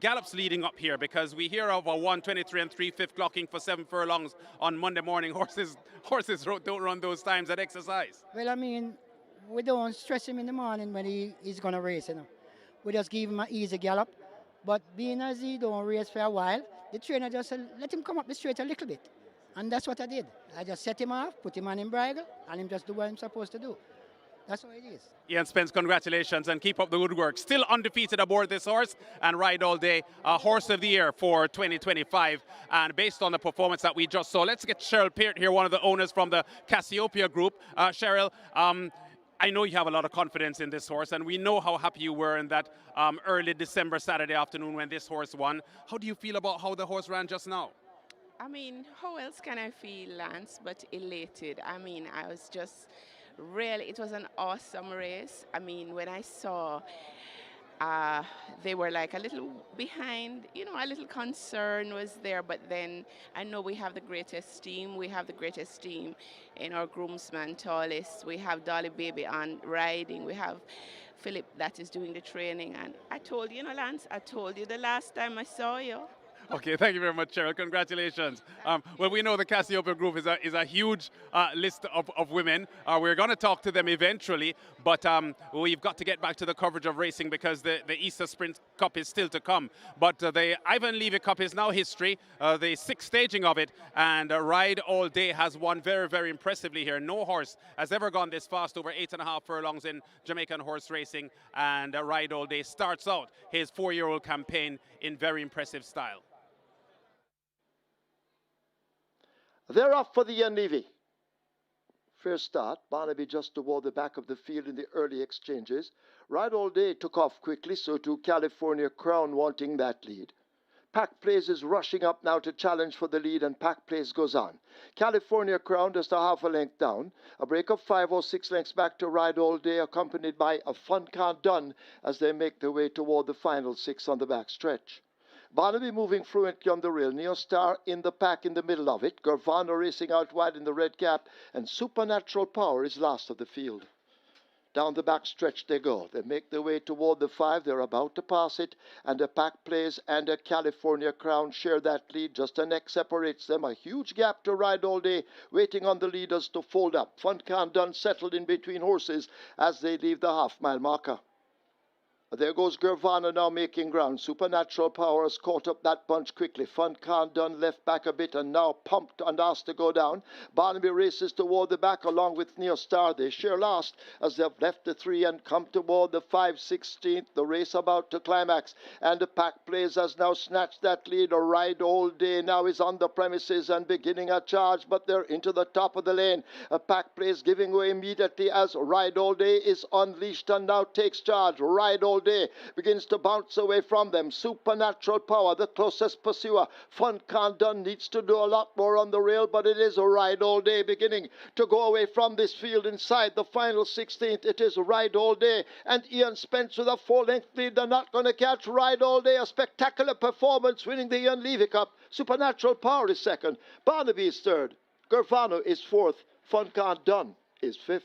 gallops leading up here? Because we hear of a 1:23 and 3/5 clocking for 7 furlongs on Monday morning. Horses don't run those times at exercise. Well, I mean, we don't stress him in the morning when he's going to race, you know. We just give him an easy gallop. But being as he don't race for a while, the trainer just said, let him come up the straight a little bit. And that's what I did. I just set him off, put him on him bridle, and him just do what I'm supposed to do. That's what it is. Ian Spence, congratulations and keep up the good work. Still undefeated aboard this horse and Ride All Day, Horse of the Year for 2025. And based on the performance that we just saw, let's get Cheryl Peart here, one of the owners from the Cassiopeia Group. Cheryl, I know you have a lot of confidence in this horse, and we know how happy you were in that early December Saturday afternoon when this horse won. How do you feel about how the horse ran just now? I mean, how else can I feel, Lance, but elated? I mean, I was just really, it was an awesome race. I mean, when I saw they were like a little behind, you know, a little concern was there, but then I know we have the greatest team. We have the greatest team in our groomsman, Tallest. We have Dolly Baby on riding. We have Philip that is doing the training. And I told you, you know, Lance, I told you the last time I saw you. Okay, thank you very much, Cheryl. Congratulations. Well, we know the Cassiopeia Group is a huge list of women. We're going to talk to them eventually, but we've got to get back to the coverage of racing because the Easter Sprint Cup is still to come. But the Ivan Levy Cup is now history, the 6th staging of it, and Ride All Day has won very, very impressively here. No horse has ever gone this fast, over 8.5 furlongs in Jamaican horse racing, and Ride All Day starts out his 4-year-old campaign in very impressive style. They're off for the Ian Levy. First start, Barnaby just toward the back of the field in the early exchanges. Ride All Day took off quickly, so too California Crown wanting that lead. Pack Place is rushing up now to challenge for the lead, and Pack Place goes on. California Crown just a half a length down. A break of 5 or 6 lengths back to Ride All Day, accompanied by a Fun Can't Done as they make their way toward the final 6 on the back stretch. Barnaby moving fluently on the rail. Neostar in the pack in the middle of it. Gurvana racing out wide in the red cap. And Supernatural Power is last of the field. Down the back stretch they go. They make their way toward the 5. They're about to pass it. And a Pack Plays and a California Crown share that lead. Just a neck separates them. A huge gap to Ride All Day, waiting on the leaders to fold up. Fun Can't Done settled in between horses as they leave the half-mile marker. There goes Gervana now making ground. Supernatural Power has caught up that bunch quickly. Fun Khan done left back a bit and now pumped and asked to go down. Barnaby races toward the back along with Neo Star. They share last as they've left the 3 and come toward the 5/16th. The race about to climax. And the pack plays has now snatched that lead. A Ride All Day now is on the premises and beginning a charge, but they're into the top of the lane. A pack plays giving way immediately as Ride All Day is unleashed and now takes charge. Ride All Day begins to bounce away from them. Supernatural Power, the closest pursuer. Fun Can't Done needs to do a lot more on the rail, but it is a Ride All Day beginning to go away from this field inside the final 16th. It is Ride All Day and Ian Spence with a 4-length lead. They're not going to catch Ride All Day. A spectacular performance winning the Ian Levy Cup. Supernatural Power is second. Barnaby is third. Gervano is fourth. Fun Can't Done is fifth.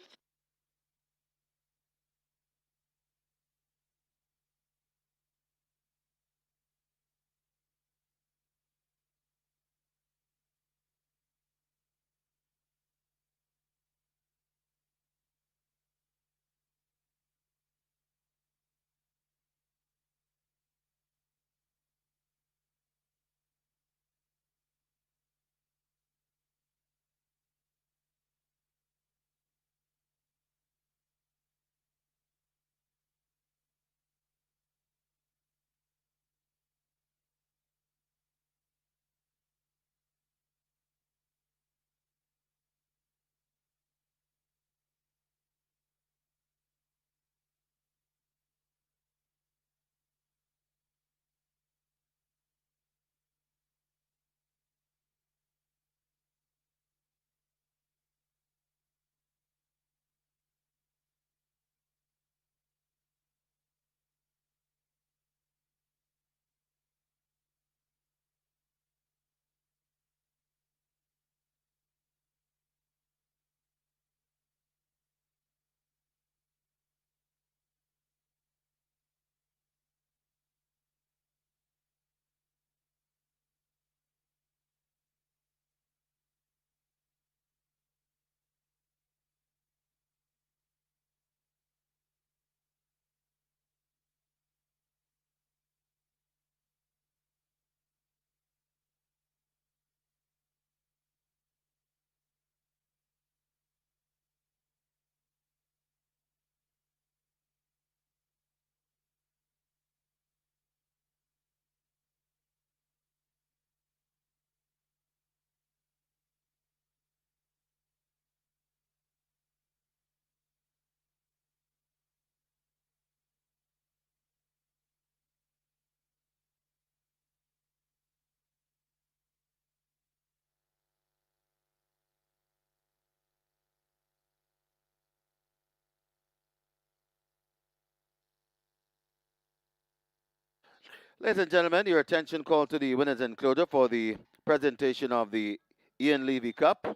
Ladies and gentlemen, your attention called to the winners enclosure for the presentation of the Ian Levy Cup.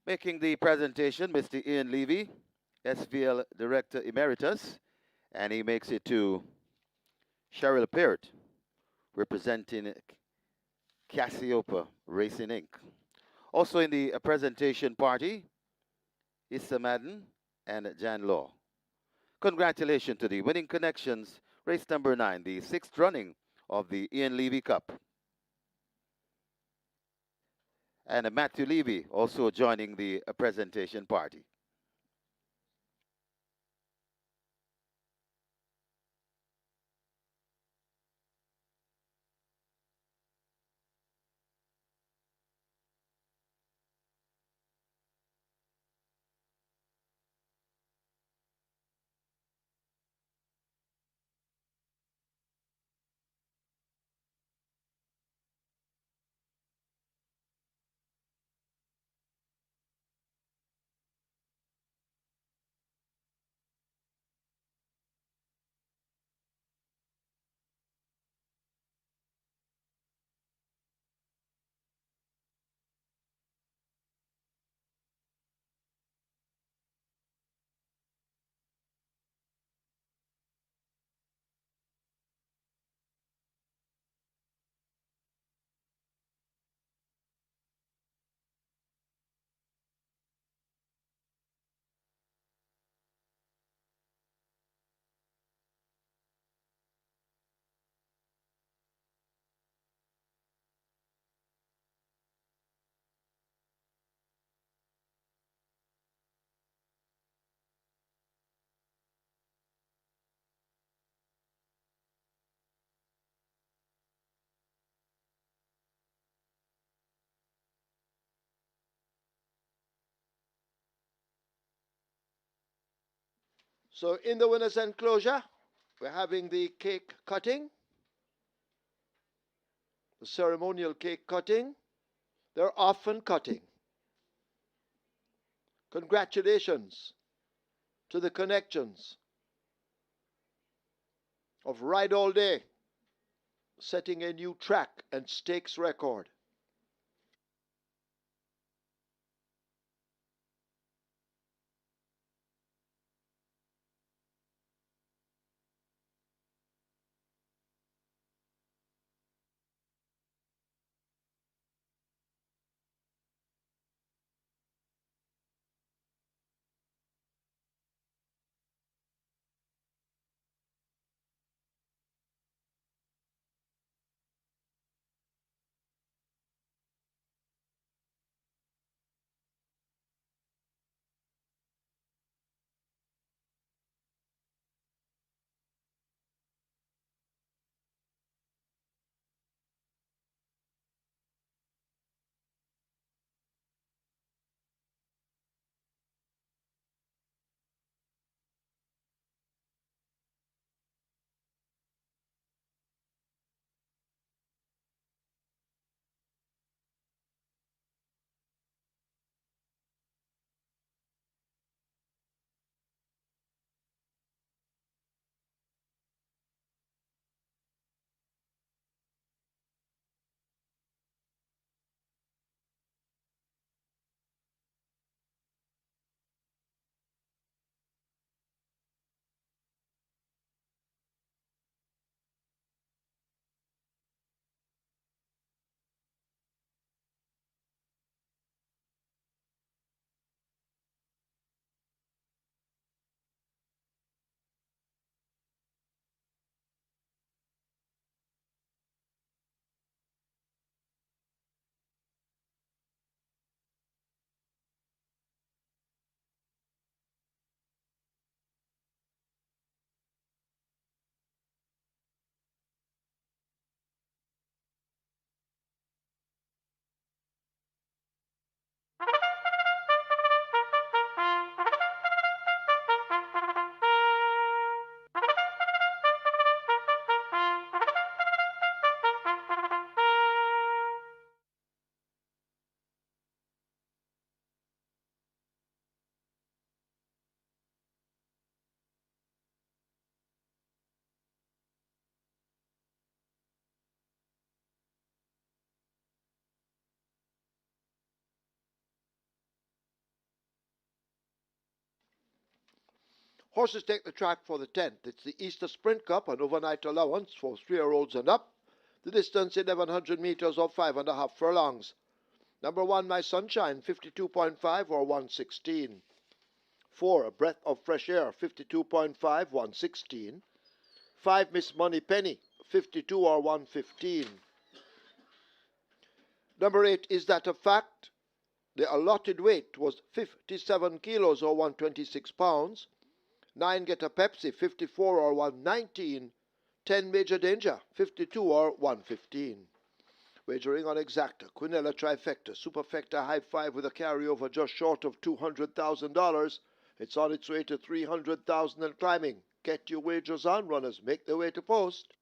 Making the presentation, Mr. Ian Levy, SVL Director Emeritus, and he makes it to Cheryl Peart, representing Cassiopeia Racing Inc. Also in the presentation party, Issa Madden and Jan Law. Congratulations to the winning connections, race number 9, the 6th running of the Ian Levy Cup. And Matthew Levy also joining the presentation party. So in the winner's enclosure, we're having the cake cutting, the ceremonial cake cutting. They're often cutting. Congratulations to the connections of Ride All Day, setting a new track and stakes record. Horses take the track for the 10th. It's the Easter Sprint Cup, an overnight allowance for 3-year-olds and up. The distance 1100 meters or 5.5 furlongs. Number 1, My Sunshine, 52.5 or 116. 4, A Breath of Fresh Air, 52.5, 116. 5, Miss Money Penny, 52 or 115. Number 8, Is That a Fact? The allotted weight was 57 kilos or 126 pounds. 9, Get a Pepsi, 54 or 119. 10, Major Danger, 52 or 115. Wagering on Exacta, Quinella Trifecta, Superfecta High 5 with a carryover just short of $200,000. It's on its way to $300,000 and climbing. Get your wagers on, runners. Make their way to post.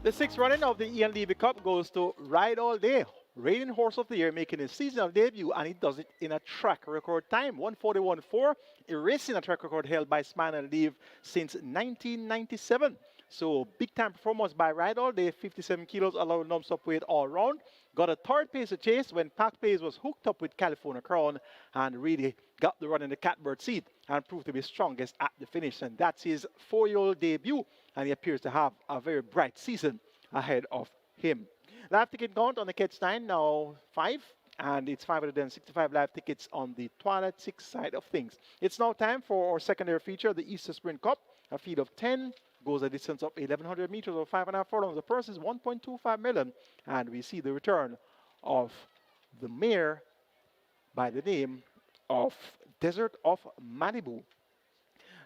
The sixth running of the Ian Levy Cup goes to Ride All Day, reigning horse of the year, making his seasonal debut, and he does it in a track record time, 1:41.4, erasing a track record held by Span and Leave since 1997. So big time performance by Ride All Day, 57 kilos, allowed non-stop weight all round. Got a third pace of chase when Pac Plays was hooked up with California Crown and really got the run in the catbird seat and proved to be strongest at the finish. And that's his 4-year-old debut, and he appears to have a very bright season ahead of him. Live ticket count on the Catch 9 now 5, and it's 565 live tickets on the Twilight 6 side of things. It's now time for our secondary feature, the Easter Sprint Cup. A field of 10 goes a distance of 1,100 meters or 5.5 furlongs. The purse is 1.25 million, and we see the return of the mare by the name of Desert of Malibu.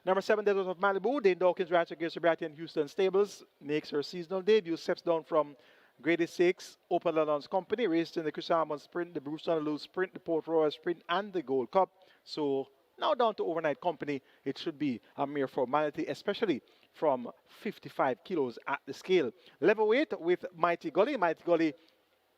Number 7, Desert of Malibu, Dane Dawkins rides against Sobriety and Houston Stables, makes her seasonal debut, steps down from Grade 6, Open London's Company, raced in the Chris Harmon Sprint, the Bruce Donalou Sprint, the Port Royal Sprint, and the Gold Cup. So now down to Overnight Company, it should be a mere formality, especially from 55 kilos at the scale. Level weight with Mighty Gully. Mighty Gully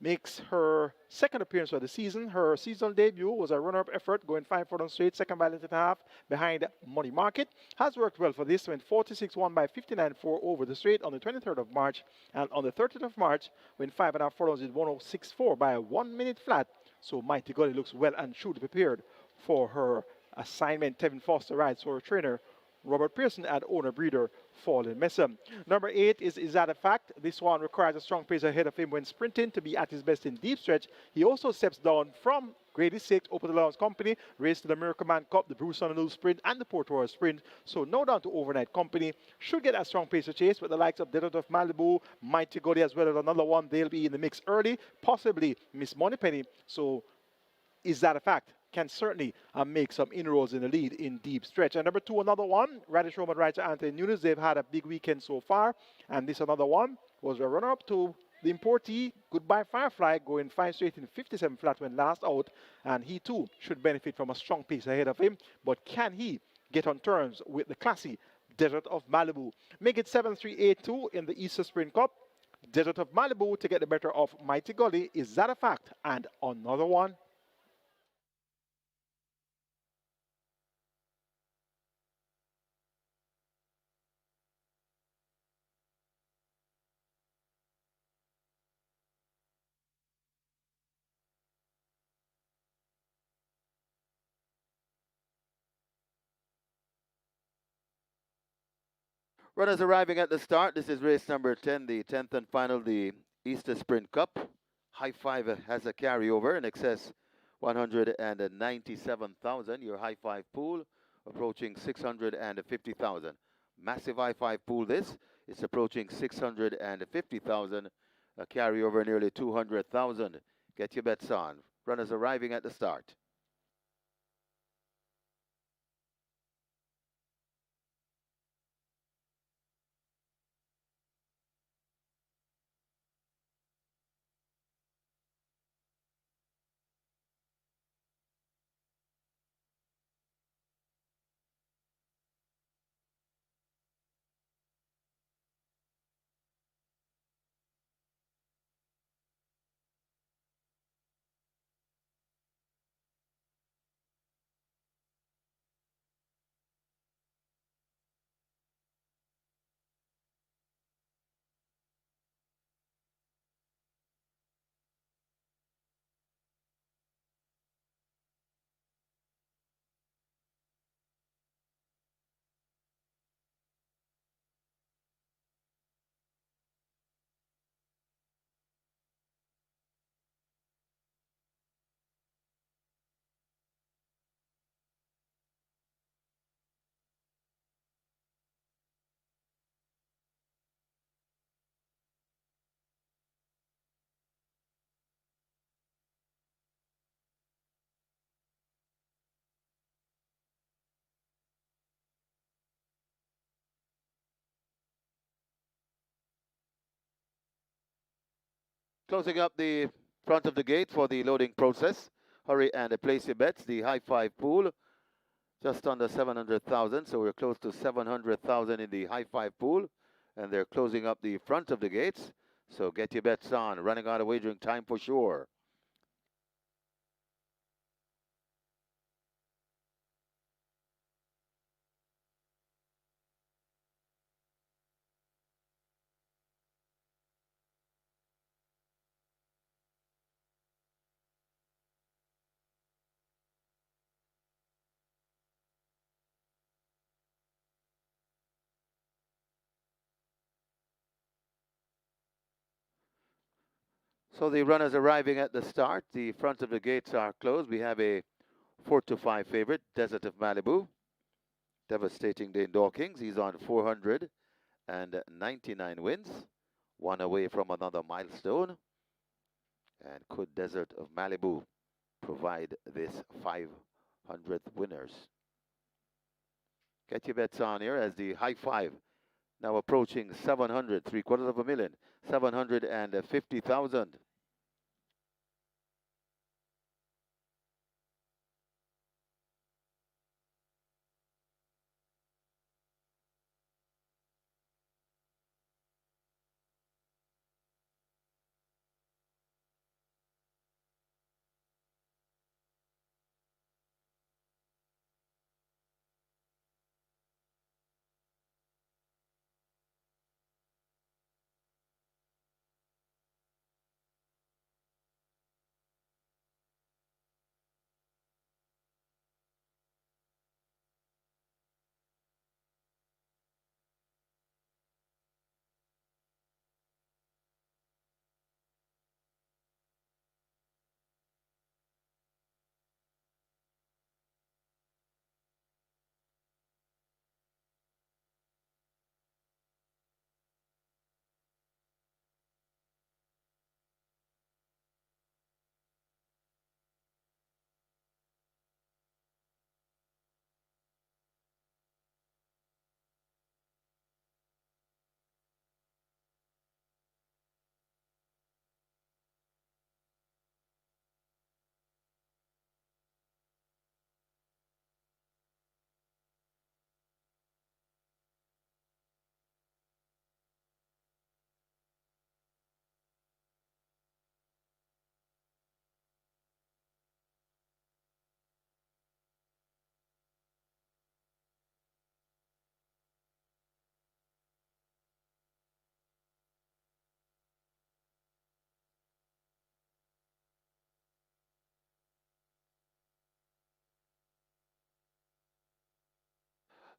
makes her second appearance of the season. Her seasonal debut was a runner-up effort, going 5 furlongs straight, second by length and a half behind Money Market. Has worked well for this, went 46-1 by 59.4 over the straight on the 23rd of March. And on the 30th of March, went 5.5 furlongs with 106.4 by a 1 minute flat. So Mighty Gully looks well and truly prepared for her assignment. Tevin Foster rides for her trainer, Robert Pearson, and owner breeder Fallen Mesa. Number 8 is that a fact. This one requires a strong pace ahead of him when sprinting to be at his best in deep stretch. He also steps down from Grade 6, Open London's Company, raced to the American Man Cup, the Bruce Donalou Sprint, and the Port Royal Sprint. So no down to Overnight Company. Should get a strong pace of chase with the likes of Desert of Malibu, Mighty Gully, as well as another one. They'll be in the mix early, possibly Miss Moneypenny. So is that a fact? Can certainly make some inroads in the lead in deep stretch. And number 2, another one, Radish Roman rider Anthony Nunes. They've had a big weekend so far. And this another one was a runner-up to the importee, Goodbye Firefly, going 5 straight in 57 flat when last out. And he too should benefit from a strong pace ahead of him. But can he get on terms with the classy Desert of Malibu? Make it 7-3-8-2 in the Easter Sprint Cup. Desert of Malibu to get the better of Mighty Gully. Is that a fact? And another one. Runners arriving at the start. This is race number 10, the 10th and final, the Easter Sprint Cup. High Five has a carryover in excess 197,000. Your High Five pool approaching 650,000. Massive High Five pool this. It's approaching 650,000. A carryover nearly 200,000. Get your bets on. Runners arriving at the start. Closing up the front of the gate for the loading process. Hurry and place your bets. The High Five pool, just under 700,000. So we're close to 700,000 in the High Five pool. and they're closing up the front of the gates. So get your bets on. Running out of wagering time for sure. So the runners arriving at the start. The front of the gates are closed. We have a 4-5 favorite, Desert of Malibu. Devastating Dane Dawkins. He's on 499 wins. One away from another milestone. And could Desert of Malibu provide this 500th winners? Get your bets on here as the high five now approaching 700, 750,000. 750,000.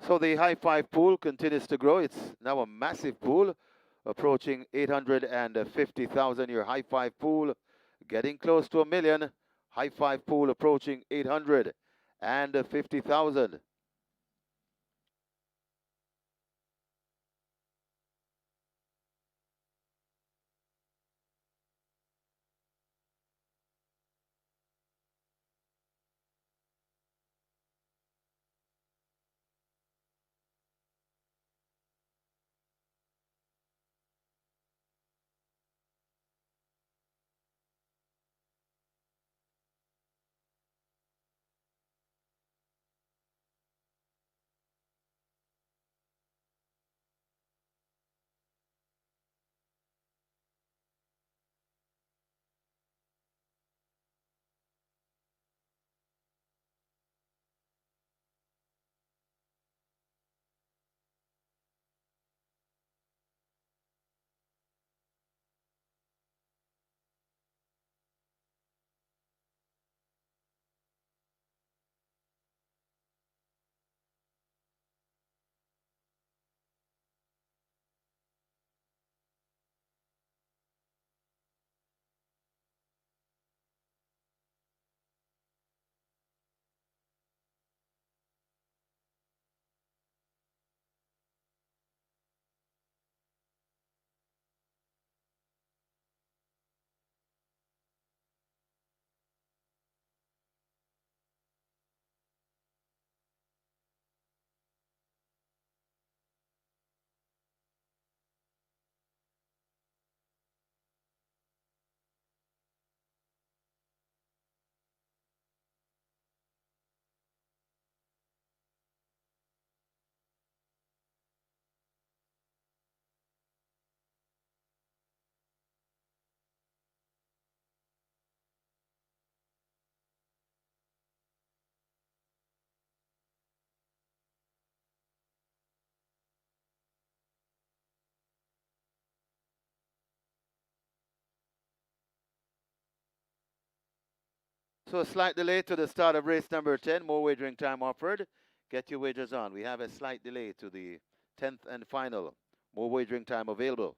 So the high five pool continues to grow. It's now a massive pool, approaching 850,000. Your high five pool getting close to 1,000,000. High five pool approaching 850,000. So a slight delay to the start of race number 10. More wagering time offered. Get your wagers on. We have a slight delay to the 10th and final. More wagering time available.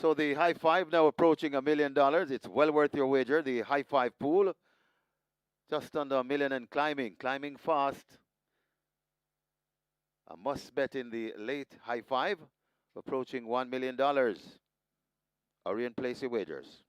So the high five now approaching $1 million. It's well worth your wager. The high five pool just under a million and climbing fast. A must bet in the late high five, approaching $1 million. Hurry and place your wagers.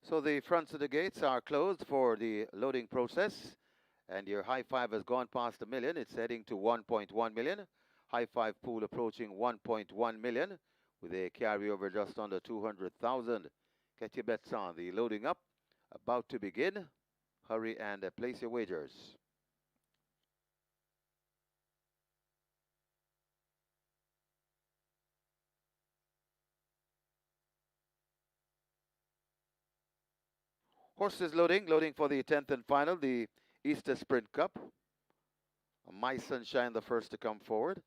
So the fronts of the gates are closed for the loading process, and your high five has gone past a million. It's heading to 1.1 million. High five pool approaching 1.1 million with a carryover just under 200,000. Get your bets on. The loading up about to begin. Hurry and place your wagers. Horses loading for the 10th and final, the Easter Sprint Cup. My Sunshine, the first to come forward.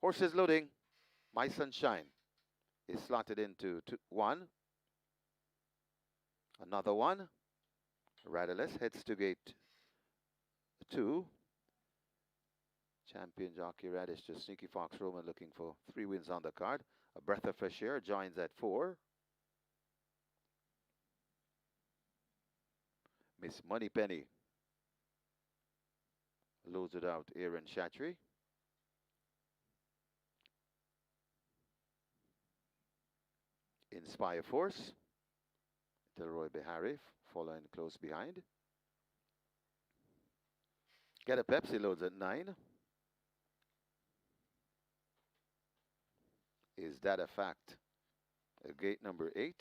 Horses loading. My Sunshine is slotted into one. Another one. Riderless heads to gate 2. Champion jockey Radish to Sneaky Fox Roman looking for 3 wins on the card. A Breath of Fresh Air joins at 4. Miss Moneypenny loaded out Aaron Chatry. Inspire Force. Delroy Behari following close behind. Get a Pepsi loads at 9. Is that a fact? Gate number 8.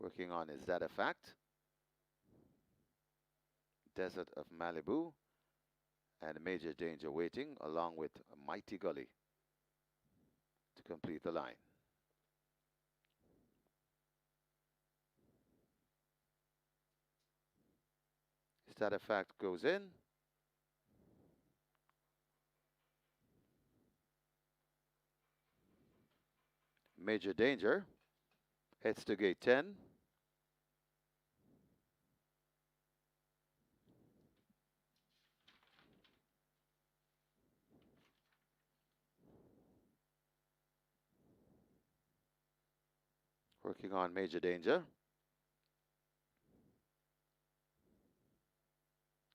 Working on Is That a Fact? Desert of Malibu and Major Danger waiting along with Mighty Gully to complete the line. Is That a Fact goes in. Major Danger heads to gate 10. Working on Major Danger.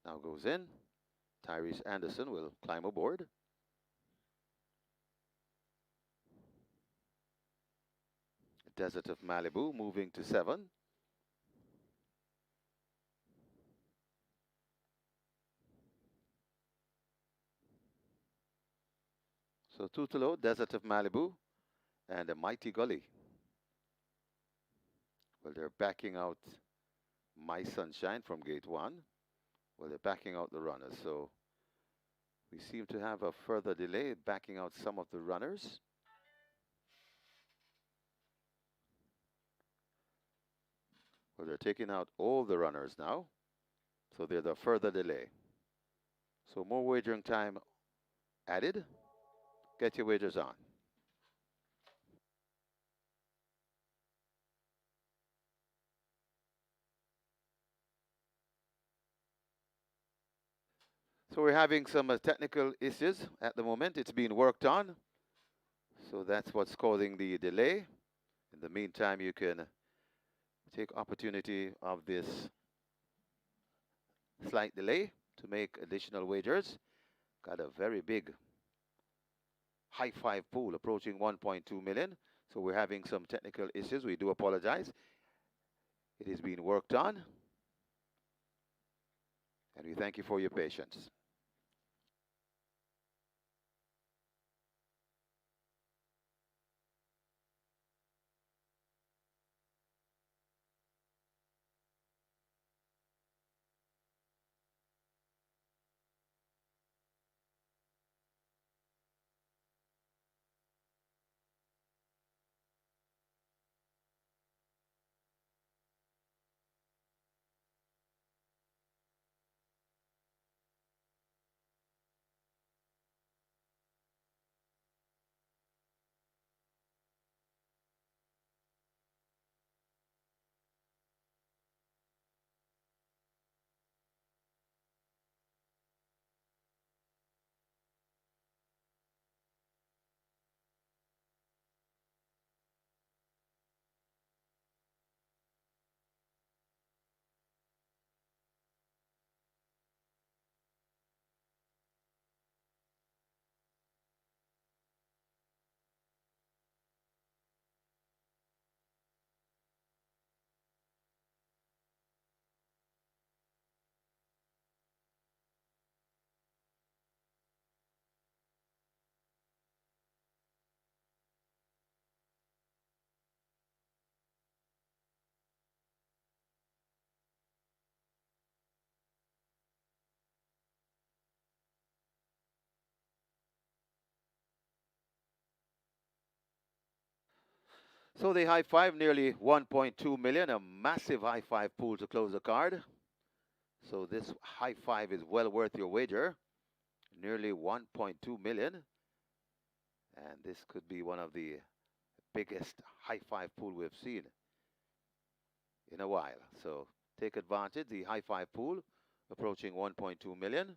Now goes in. Tyrese Anderson will climb aboard. Desert of Malibu moving to 7. So 2 to load, Desert of Malibu and a Mighty Gully. Well, they're backing out My Sunshine from gate 1. Well, they're backing out the runners. So we seem to have a further delay backing out some of the runners. Well, they're taking out all the runners now. So there's a further delay. So more wagering time added. Get your wagers on. So we're having some technical issues at the moment. It's being worked on. So that's what's causing the delay. In the meantime, you can take opportunity of this slight delay to make additional wagers. Got a very big high five pool approaching 1.2 million. So we're having some technical issues. We do apologize. It is being worked on. And we thank you for your patience. So the high five, nearly 1.2 million, a massive high five pool to close the card. So this high five is well worth your wager. Nearly 1.2 million. And this could be one of the biggest high five pool we've seen in a while. So take advantage. The high five pool approaching 1.2 million.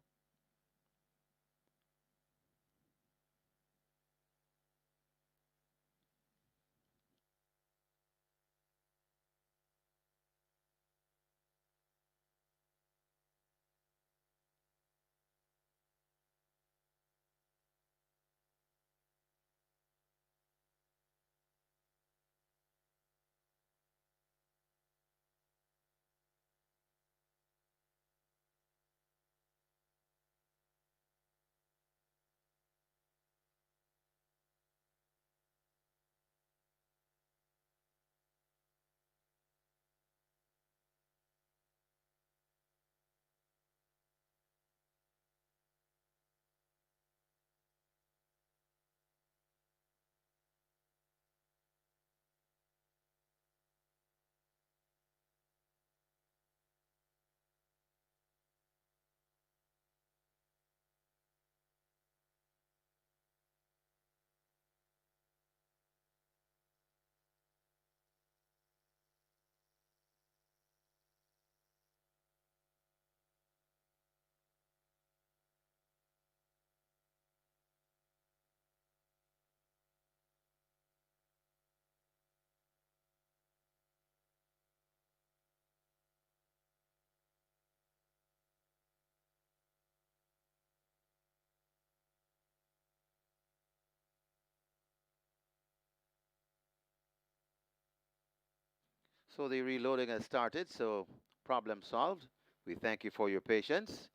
So the reloading has started, so problem solved. We thank you for your patience.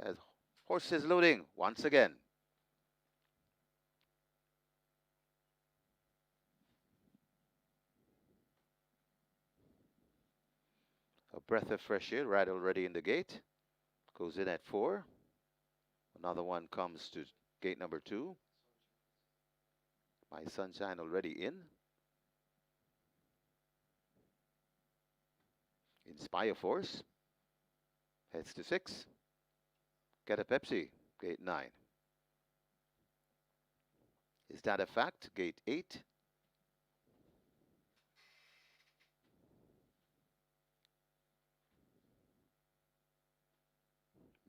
As horses loading once again. A breath of fresh air right already in the gate. Goes in at 4. Another one comes to gate number 2. My sunshine already in. Inspire Force. Heads to 6. Get a Pepsi. Gate 9. Is that a fact? Gate 8.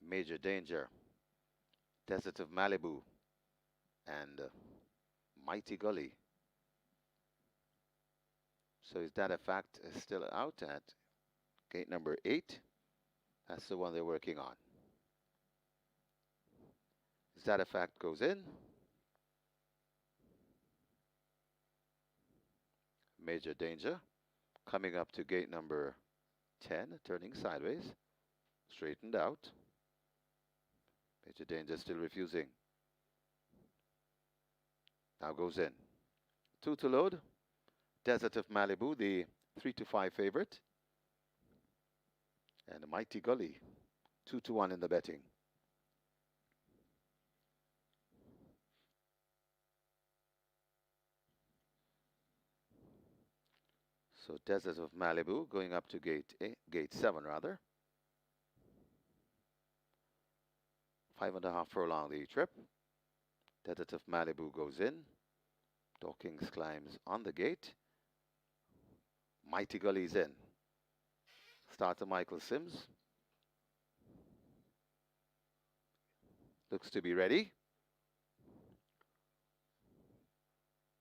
Major Danger. Desert of Malibu. And Mighty Gully. So is that a fact still out at gate number 8? That's the one they're working on. Is that a fact goes in? Major Danger. Coming up to gate number 10, turning sideways. Straightened out. Major Danger still refusing. Now goes in. 2 to load. Desert of Malibu, the 3 to 5 favorite. And Mighty Gully, 2 to 1 in the betting. So Desert of Malibu going up to gate 7 rather. 5.5 furlong the trip. Desert of Malibu goes in. Dawkins climbs on the gate. Mighty Gully's in. Starter Michael Sims. Looks to be ready.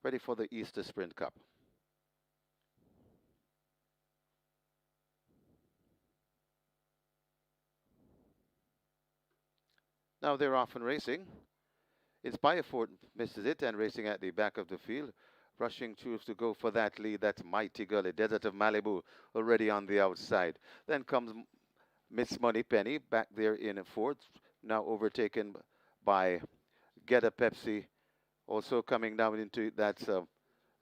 Ready for the Easter Sprint Cup. Now they're off and racing. Inspire Ford misses it and racing at the back of the field. Rushing through to go for that lead. That's Mighty Gully. Desert of Malibu already on the outside. Then comes Miss Money Penny back there in fourth. Now overtaken by Get a Pepsi. Also coming down into that's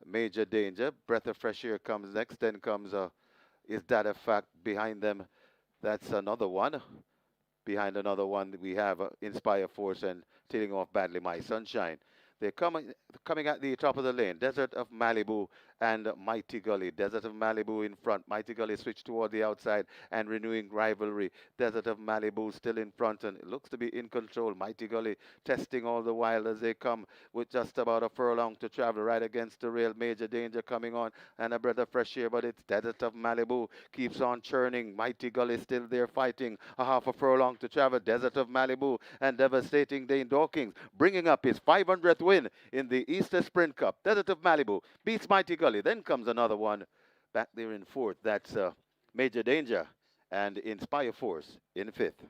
Major Danger. Breath of Fresh Air comes next. Then comes Is That a Fact behind them. That's another one. Behind another one, we have Inspire Force and tailing off badly My Sunshine. They're coming at the top of the lane. Desert of Malibu and Mighty Gully. Desert of Malibu in front. Mighty Gully switched toward the outside and renewing rivalry. Desert of Malibu still in front and it looks to be in control. Mighty Gully testing all the while as they come with just about a furlong to travel right against the rail. Major Danger coming on and a breath of fresh air, but it's Desert of Malibu keeps on churning. Mighty Gully still there fighting. A half a furlong to travel. Desert of Malibu and Devastating Dane Dawkins bringing up his 500th win in the Easter Sprint Cup. Desert of Malibu beats Mighty Gully. Then comes another one back there in fourth. That's Major Danger and Inspire Force in fifth.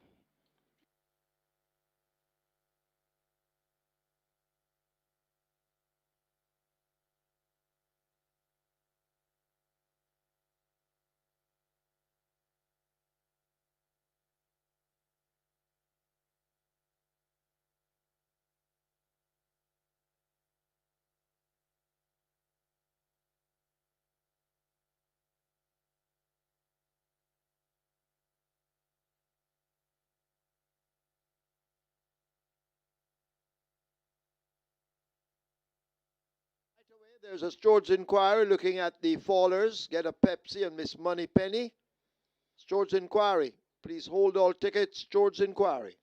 There's a George Inquiry looking at the fallers. Get a Pepsi and Miss Money Penny. George Inquiry. Please hold all tickets. George Inquiry.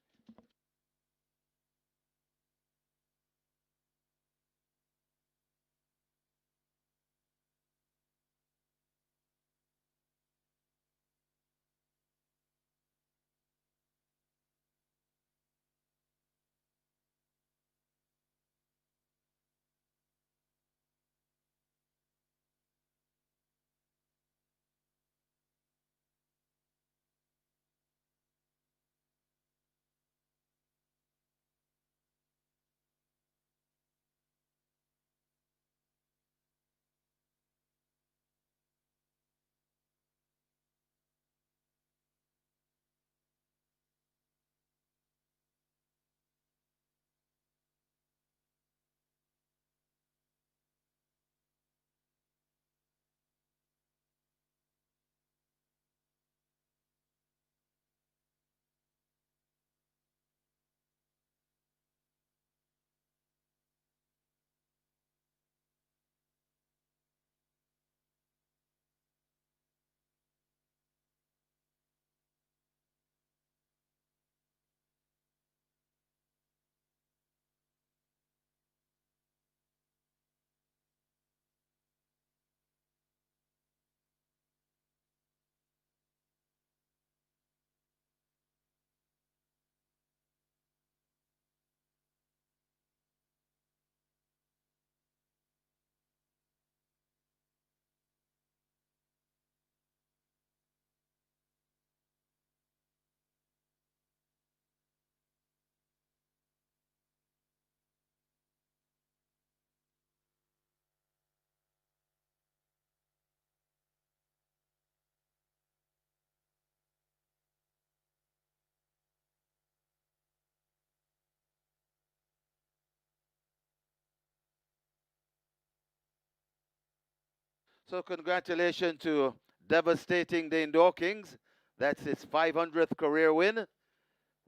So congratulations to Devastating Dane Dawkins. That's his 500th career win.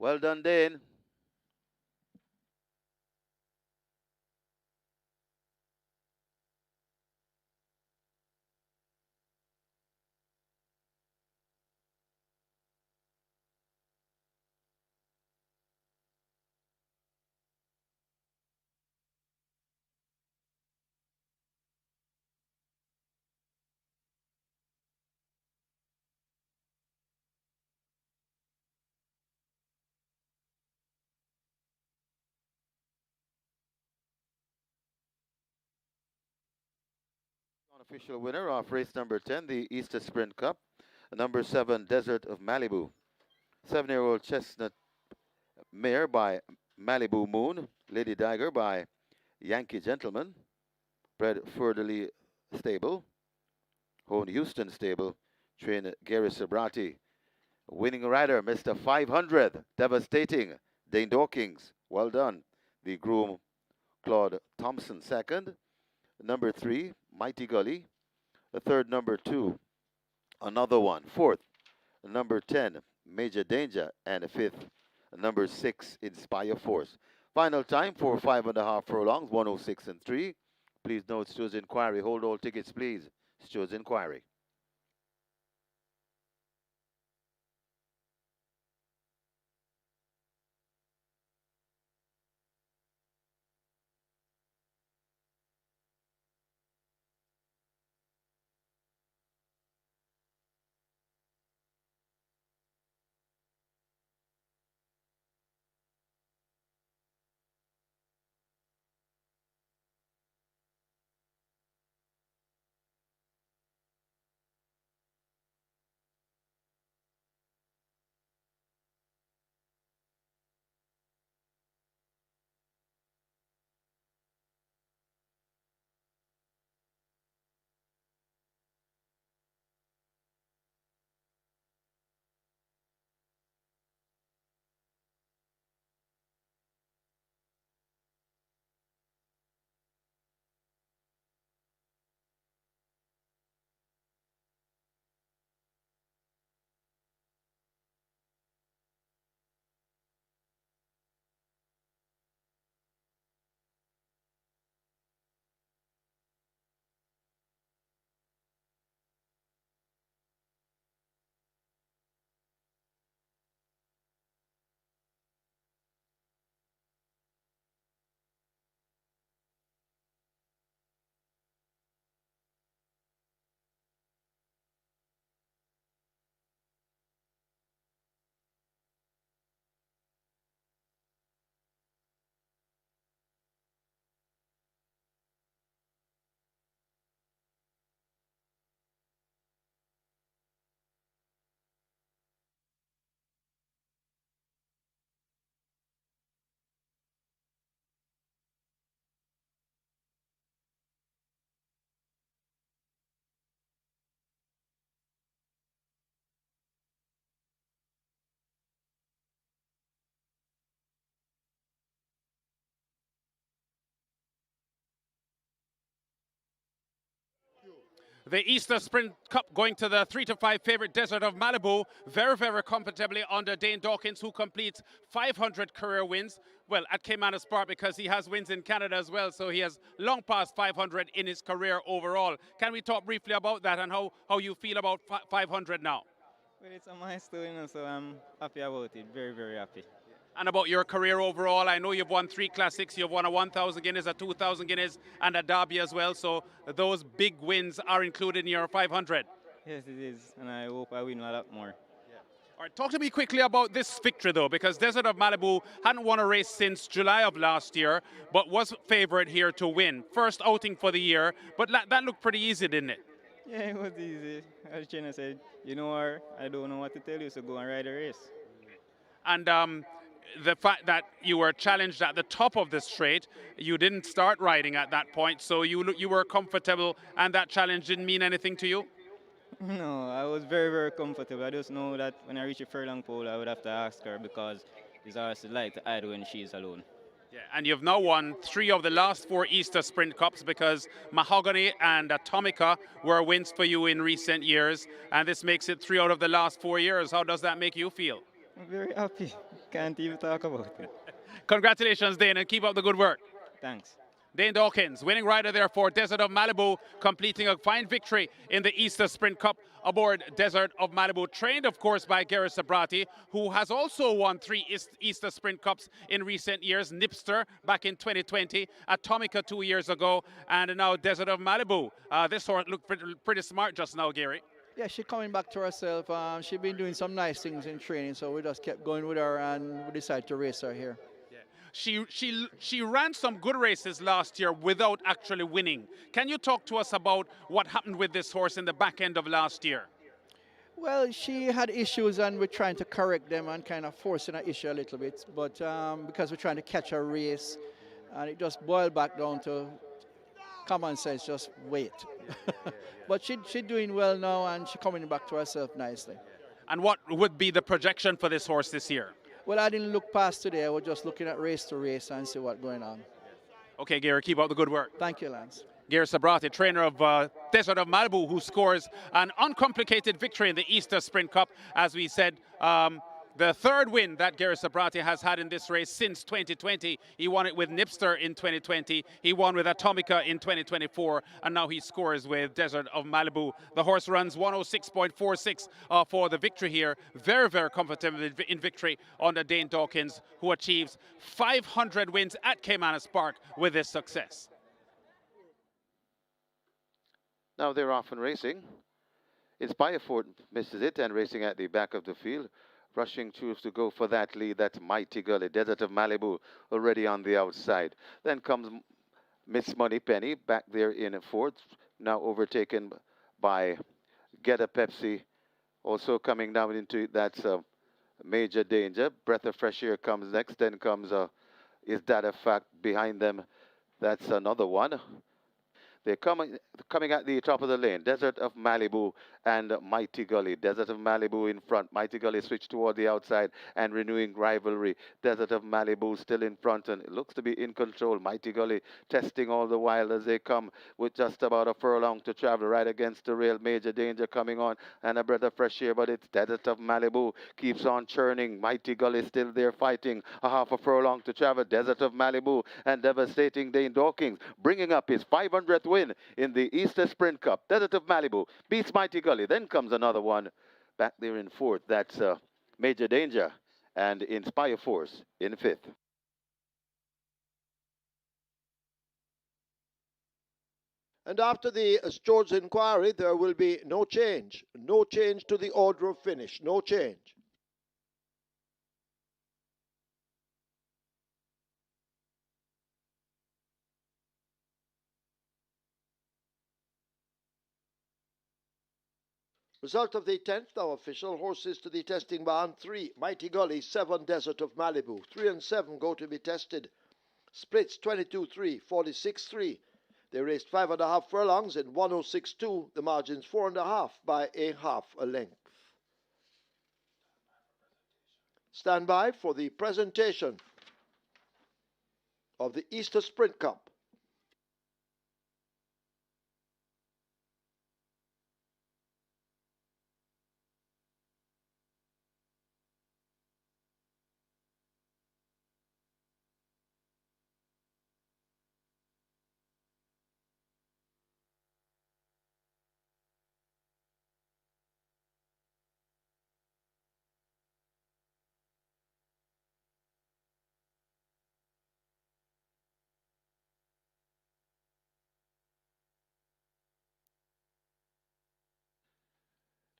Well done, Dane. Unofficial winner of race number 10, the Easter Sprint Cup. Number 7, Desert of Malibu. 7-year-old Chestnut Mare by Malibu Moon. Lady Dagger by Yankee Gentleman. Bred Furderly Stable. Hone Houston Stable. Trained Gary Sabrati. Winning rider, Mr. 500. Devastating. Dane Dawkins. Well done. The groom, Claude Thompson, second. Number 3, Mighty Gully. The third, number 2, another one. Fourth, number 10, Major Danger. And fifth, number 6, Inspire Force. Final time for 5.5 furlongs, 106 and 3. Please note Stewards Inquiry. Hold all tickets, please. Stewards Inquiry. The Easter Sprint Cup going to the 3 to 5 favorite Desert of Malibu, very, very comfortably under Dane Dawkins, who completes 500 career wins. Well, at Caymanas Park, because he has wins in Canada as well, so he has long past 500 in his career overall. Can we talk briefly about that and how you feel about 500 now? Well, it's a milestone, you know, so I'm happy about it. Very, very happy. And about your career overall, I know you've won 3 Classics, you've won a 1,000 Guineas, a 2,000 Guineas, and a Derby as well. So those big wins are included in your 500. Yes, it is, and I hope I win a lot more. All right, talk to me quickly about this victory, though, because Desert of Malibu hadn't won a race since July of last year, but was favored here to win. First outing for the year, but that looked pretty easy, didn't it? Yeah, it was easy. As Jenna said, you know what, I don't know what to tell you, so go and ride a race. And the fact that you were challenged at the top of the straight, you didn't start riding at that point, so you were comfortable, and that challenge didn't mean anything to you? No, I was very, very comfortable. I just know that when I reach a furlong pole, I would have to ask her because it's always like to hide when she's alone. Yeah, and you've now won 3 of the last 4 Easter Sprint Cups because Mahogany and Atomica were wins for you in recent years, and this makes it 3 out of the last 4 years. How does that make you feel? I'm very happy. Can't even talk about it. Congratulations, Dane, and keep up the good work. Thanks. Dane Dawkins, winning rider there for Desert of Malibu, completing a fine victory in the Easter Sprint Cup aboard Desert of Malibu, trained, of course, by Gary Sabrati, who has also won 3 Easter Sprint Cups in recent years. Nipster back in 2020, Atomica 2 years ago, and now Desert of Malibu. This horse looked pretty smart just now, Gary. Yeah, she's coming back to herself. She's been doing some nice things in training, so we just kept going with her and we decided to race her here. She ran some good races last year without actually winning. Can you talk to us about what happened with this horse in the back end of last year? Well, she had issues and we're trying to correct them and kind of forcing her issue a little bit. But because we're trying to catch her race, and it just boiled back down to common sense, just wait. But she's doing well now and she's coming back to herself nicely. And what would be the projection for this horse this year? Well, I didn't look past today. I was just looking at race to race and see what's going on. Okay, Gary, keep up the good work. Thank you, Lance. Gary Sabrati, trainer of Desert of Malibu, who scores an uncomplicated victory in the Easter Sprint Cup. As we said, the third win that Gary Sabrati has had in this race since 2020. He won it with Nipster in 2020. He won with Atomica in 2024. And now he scores with Desert of Malibu. The horse runs 106.46 for the victory here. Very, very comfortable in victory under Dane Dawkins, who achieves 500 wins at Caymanas Park with this success. Now they're off and racing. Inspire Ford misses it and racing at the back of the field. Rushing through to go for that lead. That's Mighty Gully. Desert of Malibu already on the outside. Then comes Miss Money Penny back there in fourth. Now overtaken by Get a Pepsi. Also coming down into it, that's Major Danger. Breath of Fresh Air comes next. Then comes Is That a Fact behind them. That's another one. They're coming at the top of the lane. Desert of Malibu and Mighty Gully. Desert of Malibu in front. Mighty Gully switched toward the outside and renewing rivalry. Desert of Malibu still in front and it looks to be in control. Mighty Gully testing all the while as they come with just about a furlong to travel right against the rail. Major Danger coming on and a breath of fresh air, but it's Desert of Malibu keeps on churning. Mighty Gully still there fighting. A half a furlong to travel. Desert of Malibu and devastating Dane Dawkins bringing up his 500th win in the Easter Sprint Cup. Desert of Malibu beats Mighty Gully. Then comes another one back there in fourth. That's Major Danger and Inspire Force in fifth. And after the Stewards' inquiry, there will be no change. No change to the order of finish. No change. Result of the 10th, now official. Horses to the testing barn. 3, Mighty Gully. 7, Desert of Malibu. 3 and 7 go to be tested. Splits 22-3, 46-3. They raced 5.5 furlongs in 106.2. The margin's 4.5 by a half a length. Stand by for the presentation of the Easter Sprint Cup.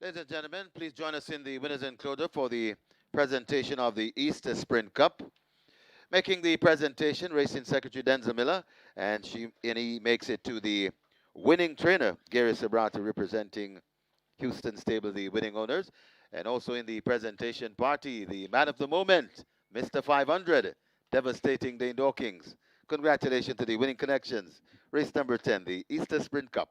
Ladies and gentlemen, please join us in the winner's enclosure for the presentation of the Easter Sprint Cup. Making the presentation, Racing Secretary Denzel Miller, and he makes it to the winning trainer, Gary Sabrati, representing Houston Stable, the winning owners. And also in the presentation party, the man of the moment, Mr. 500, devastating Dane Dawkins. Congratulations to the winning connections. Race number 10, the Easter Sprint Cup.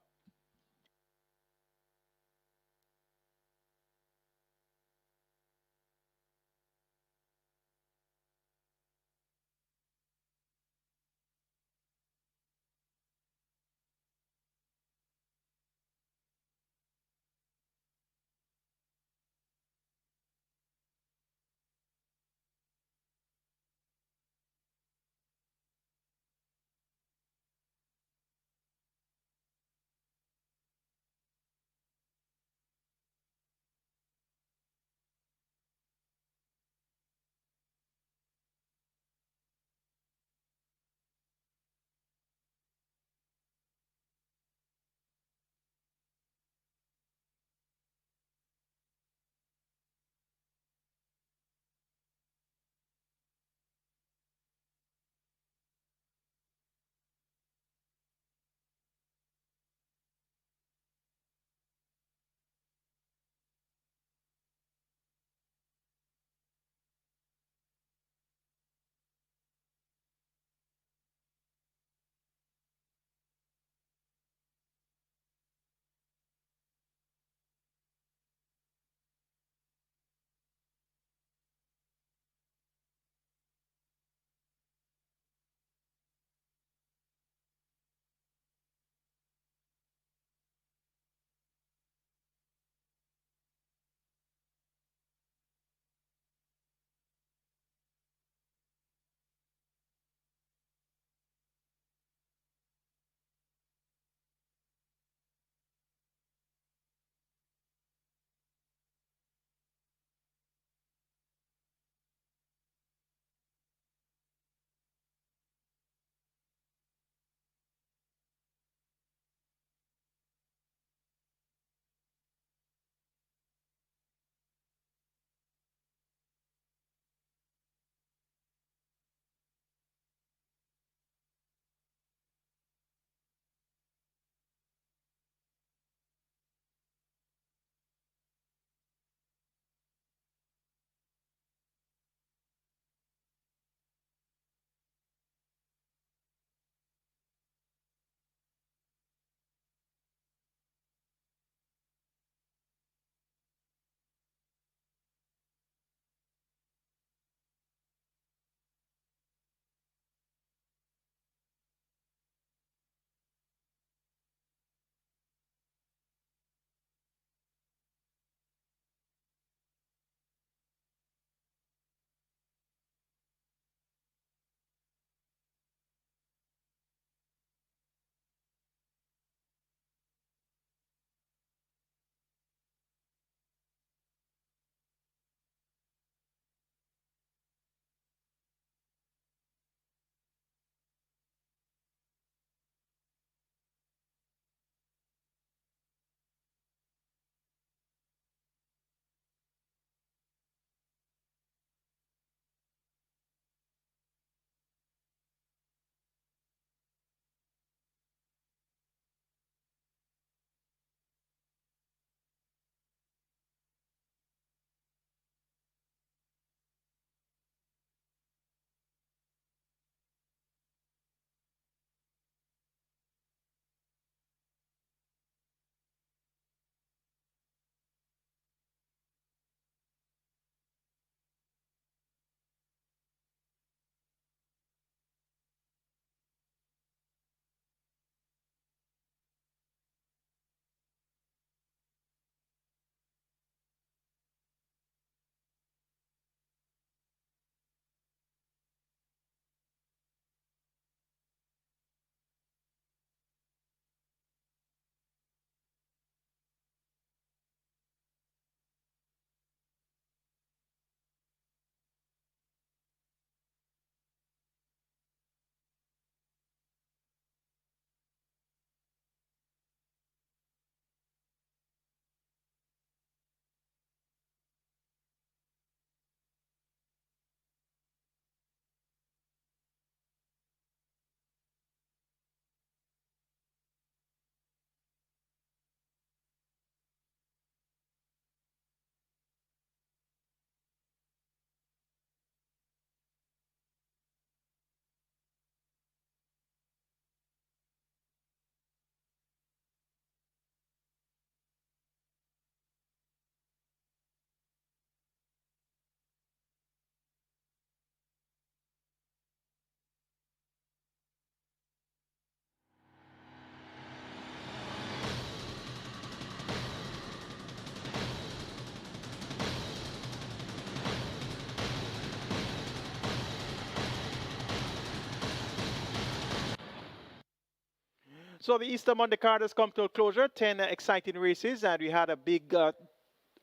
So the Easter Monday card has come to a closure. 10 exciting races, and we had a big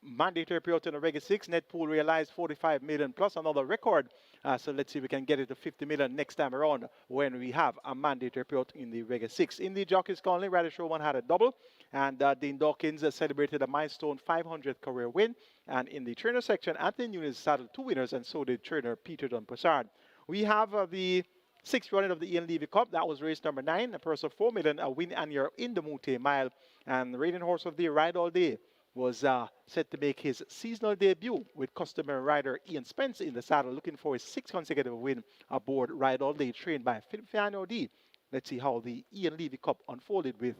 mandatory payout in the Regular 6. Net pool realized 45 million plus another record. So let's see if we can get it to 50 million next time around when we have a mandatory payout in the Regular 6. In the Jockeys Colony, Radish Roman had a double, and Dean Dawkins celebrated a milestone 500 career win. And in the trainer section, Anthony Nunes saddled 2 winners, and so did trainer Peter Dunn-Passard. We have the 6th running of the Ian Levy Cup. That was race number 9, a purse of 4 million, a win and you're in the Mute Mile. And the reigning horse of the Ride All Day was set to make his seasonal debut with customary rider Ian Spence in the saddle, looking for his 6th consecutive win aboard Ride All Day, trained by Philip Fiano D. Let's see how the Ian Levy Cup unfolded with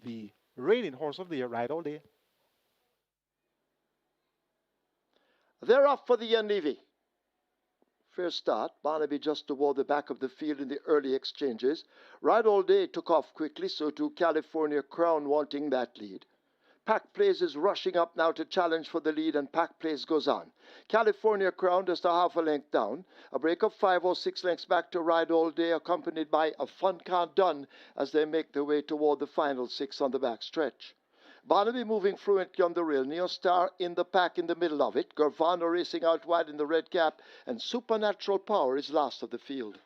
the reigning horse of the year, Ride All Day. They're off for the Ian Levy. Fair start. Barnaby just toward the back of the field in the early exchanges. Ride All Day took off quickly, so too California Crown wanting that lead. Pack Place is rushing up now to challenge for the lead, and Pack Place goes on. California Crown just a half a length down. A break of 5 or 6 lengths back to Ride All Day, accompanied by a Fun Can't Done as they make their way toward the final 6 on the back stretch. Barnaby moving fluently on the rail. Neostar in the pack in the middle of it. Gervano racing out wide in the red cap, and Supernatural Power is last of the field.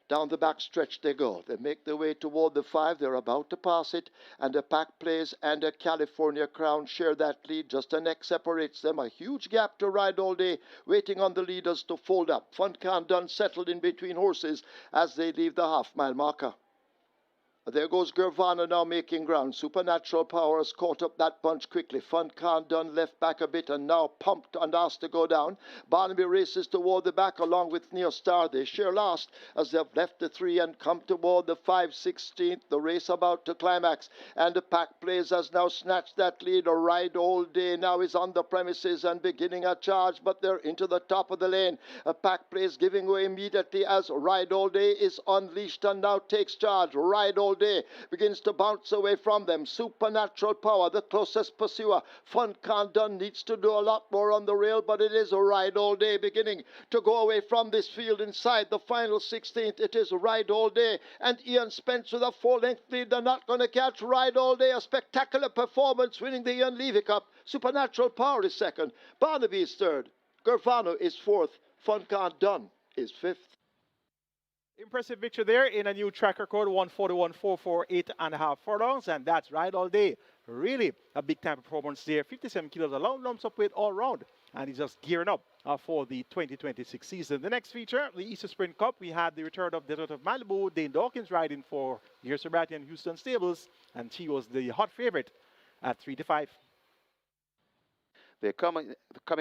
Down the back stretch they go. They make their way toward the 5. They're about to pass it, and a Pack Place and a California Crown share that lead. Just a neck separates them. A huge gap to Ride All Day, waiting on the leaders to fold up. Fun Can't Done settled in between horses as they leave the half-mile marker. There goes Gervano now making ground. Supernatural Power has caught up that bunch quickly. Fun Can't Done left back a bit and now pumped and asked to go down. Barnaby races toward the back along with Neostar. They share last as they've left the 3 and come toward the 5/16th. The race about to climax, and the Pack Place has now snatched that lead. A Ride All Day now is on the premises and beginning a charge, but they're into the top of the lane. A Pack Place giving way immediately as Ride All Day is unleashed and now takes charge. Ride All Day begins to bounce away from them. Supernatural Power, the closest pursuer. Fun Can't Done needs to do a lot more on the rail, but it is a Ride All Day beginning to go away from this field inside the final 16th. It is Ride All Day and Ian Spence with a 4-length lead. They're not going to catch Ride All Day. A spectacular performance, winning the Ian Levy Cup. Supernatural Power is second. Barnaby is third. Gervano is fourth. Fun Can't Done is fifth. Impressive victory there in a new track record, 141.448 and a half furlongs, and that's Ride All Day. Really a big time performance there. 57 kilos, a long lumps up weight all round, and he's just gearing up for the 2026 season. The next feature, the Easter Sprint Cup, we had the return of Desert of Malibu. Dane Dawkins riding for GR.I and Houston Stables, and she was the hot favorite at 3-5. They're coming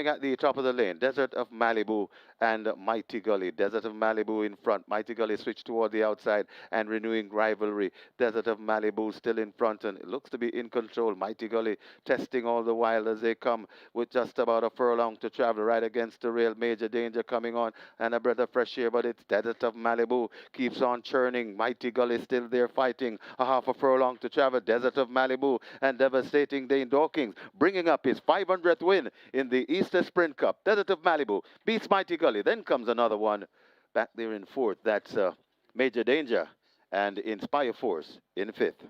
at the top of the lane. Desert of Malibu and Mighty Gully. Desert of Malibu in front. Mighty Gully switched toward the outside and renewing rivalry. Desert of Malibu still in front, and it looks to be in control. Mighty Gully testing all the while as they come with just about a furlong to travel right against the rail. Major Danger coming on and a breath of fresh air, but it's Desert of Malibu keeps on churning. Mighty Gully still there fighting. A half a furlong to travel. Desert of Malibu and devastating Dane Dawkins bringing up his 500th win in the Easter Sprint Cup. Desert of Malibu beats Mighty Gully. Then comes another one back there in fourth. That's Major Danger and Inspire Force in fifth.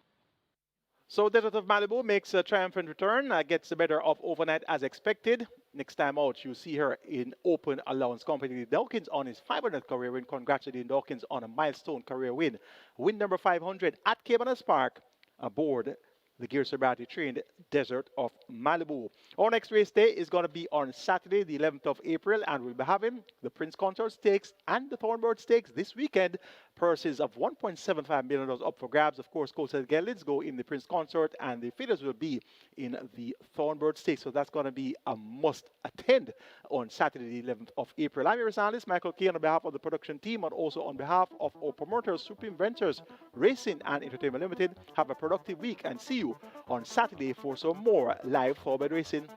So Desert of Malibu makes a triumphant return, gets the better of Overnight as expected. Next time out, you see her in open allowance company with Dawkins on his 500th career win. Congratulating Dawkins on a milestone career win. Win number 500 at Caymanas Park aboard the GR.I trained Desert of Malibu. Our next race day is going to be on Saturday, the 11th of April, and we'll be having the Prince Consort Stakes and the Thornbird Stakes this weekend. Purses of $1.75 million up for grabs. Of course, coastal geldings go in the Prince Consort, and the feeders will be in the Thornbird Stakes. So that's going to be a must attend on Saturday, the 11th of April. I'm your analyst, Michael Kay, on behalf of the production team, and also on behalf of our promoters, Supreme Ventures, Racing and Entertainment Limited. Have a productive week, and see you on Saturday for some more live thoroughbred racing.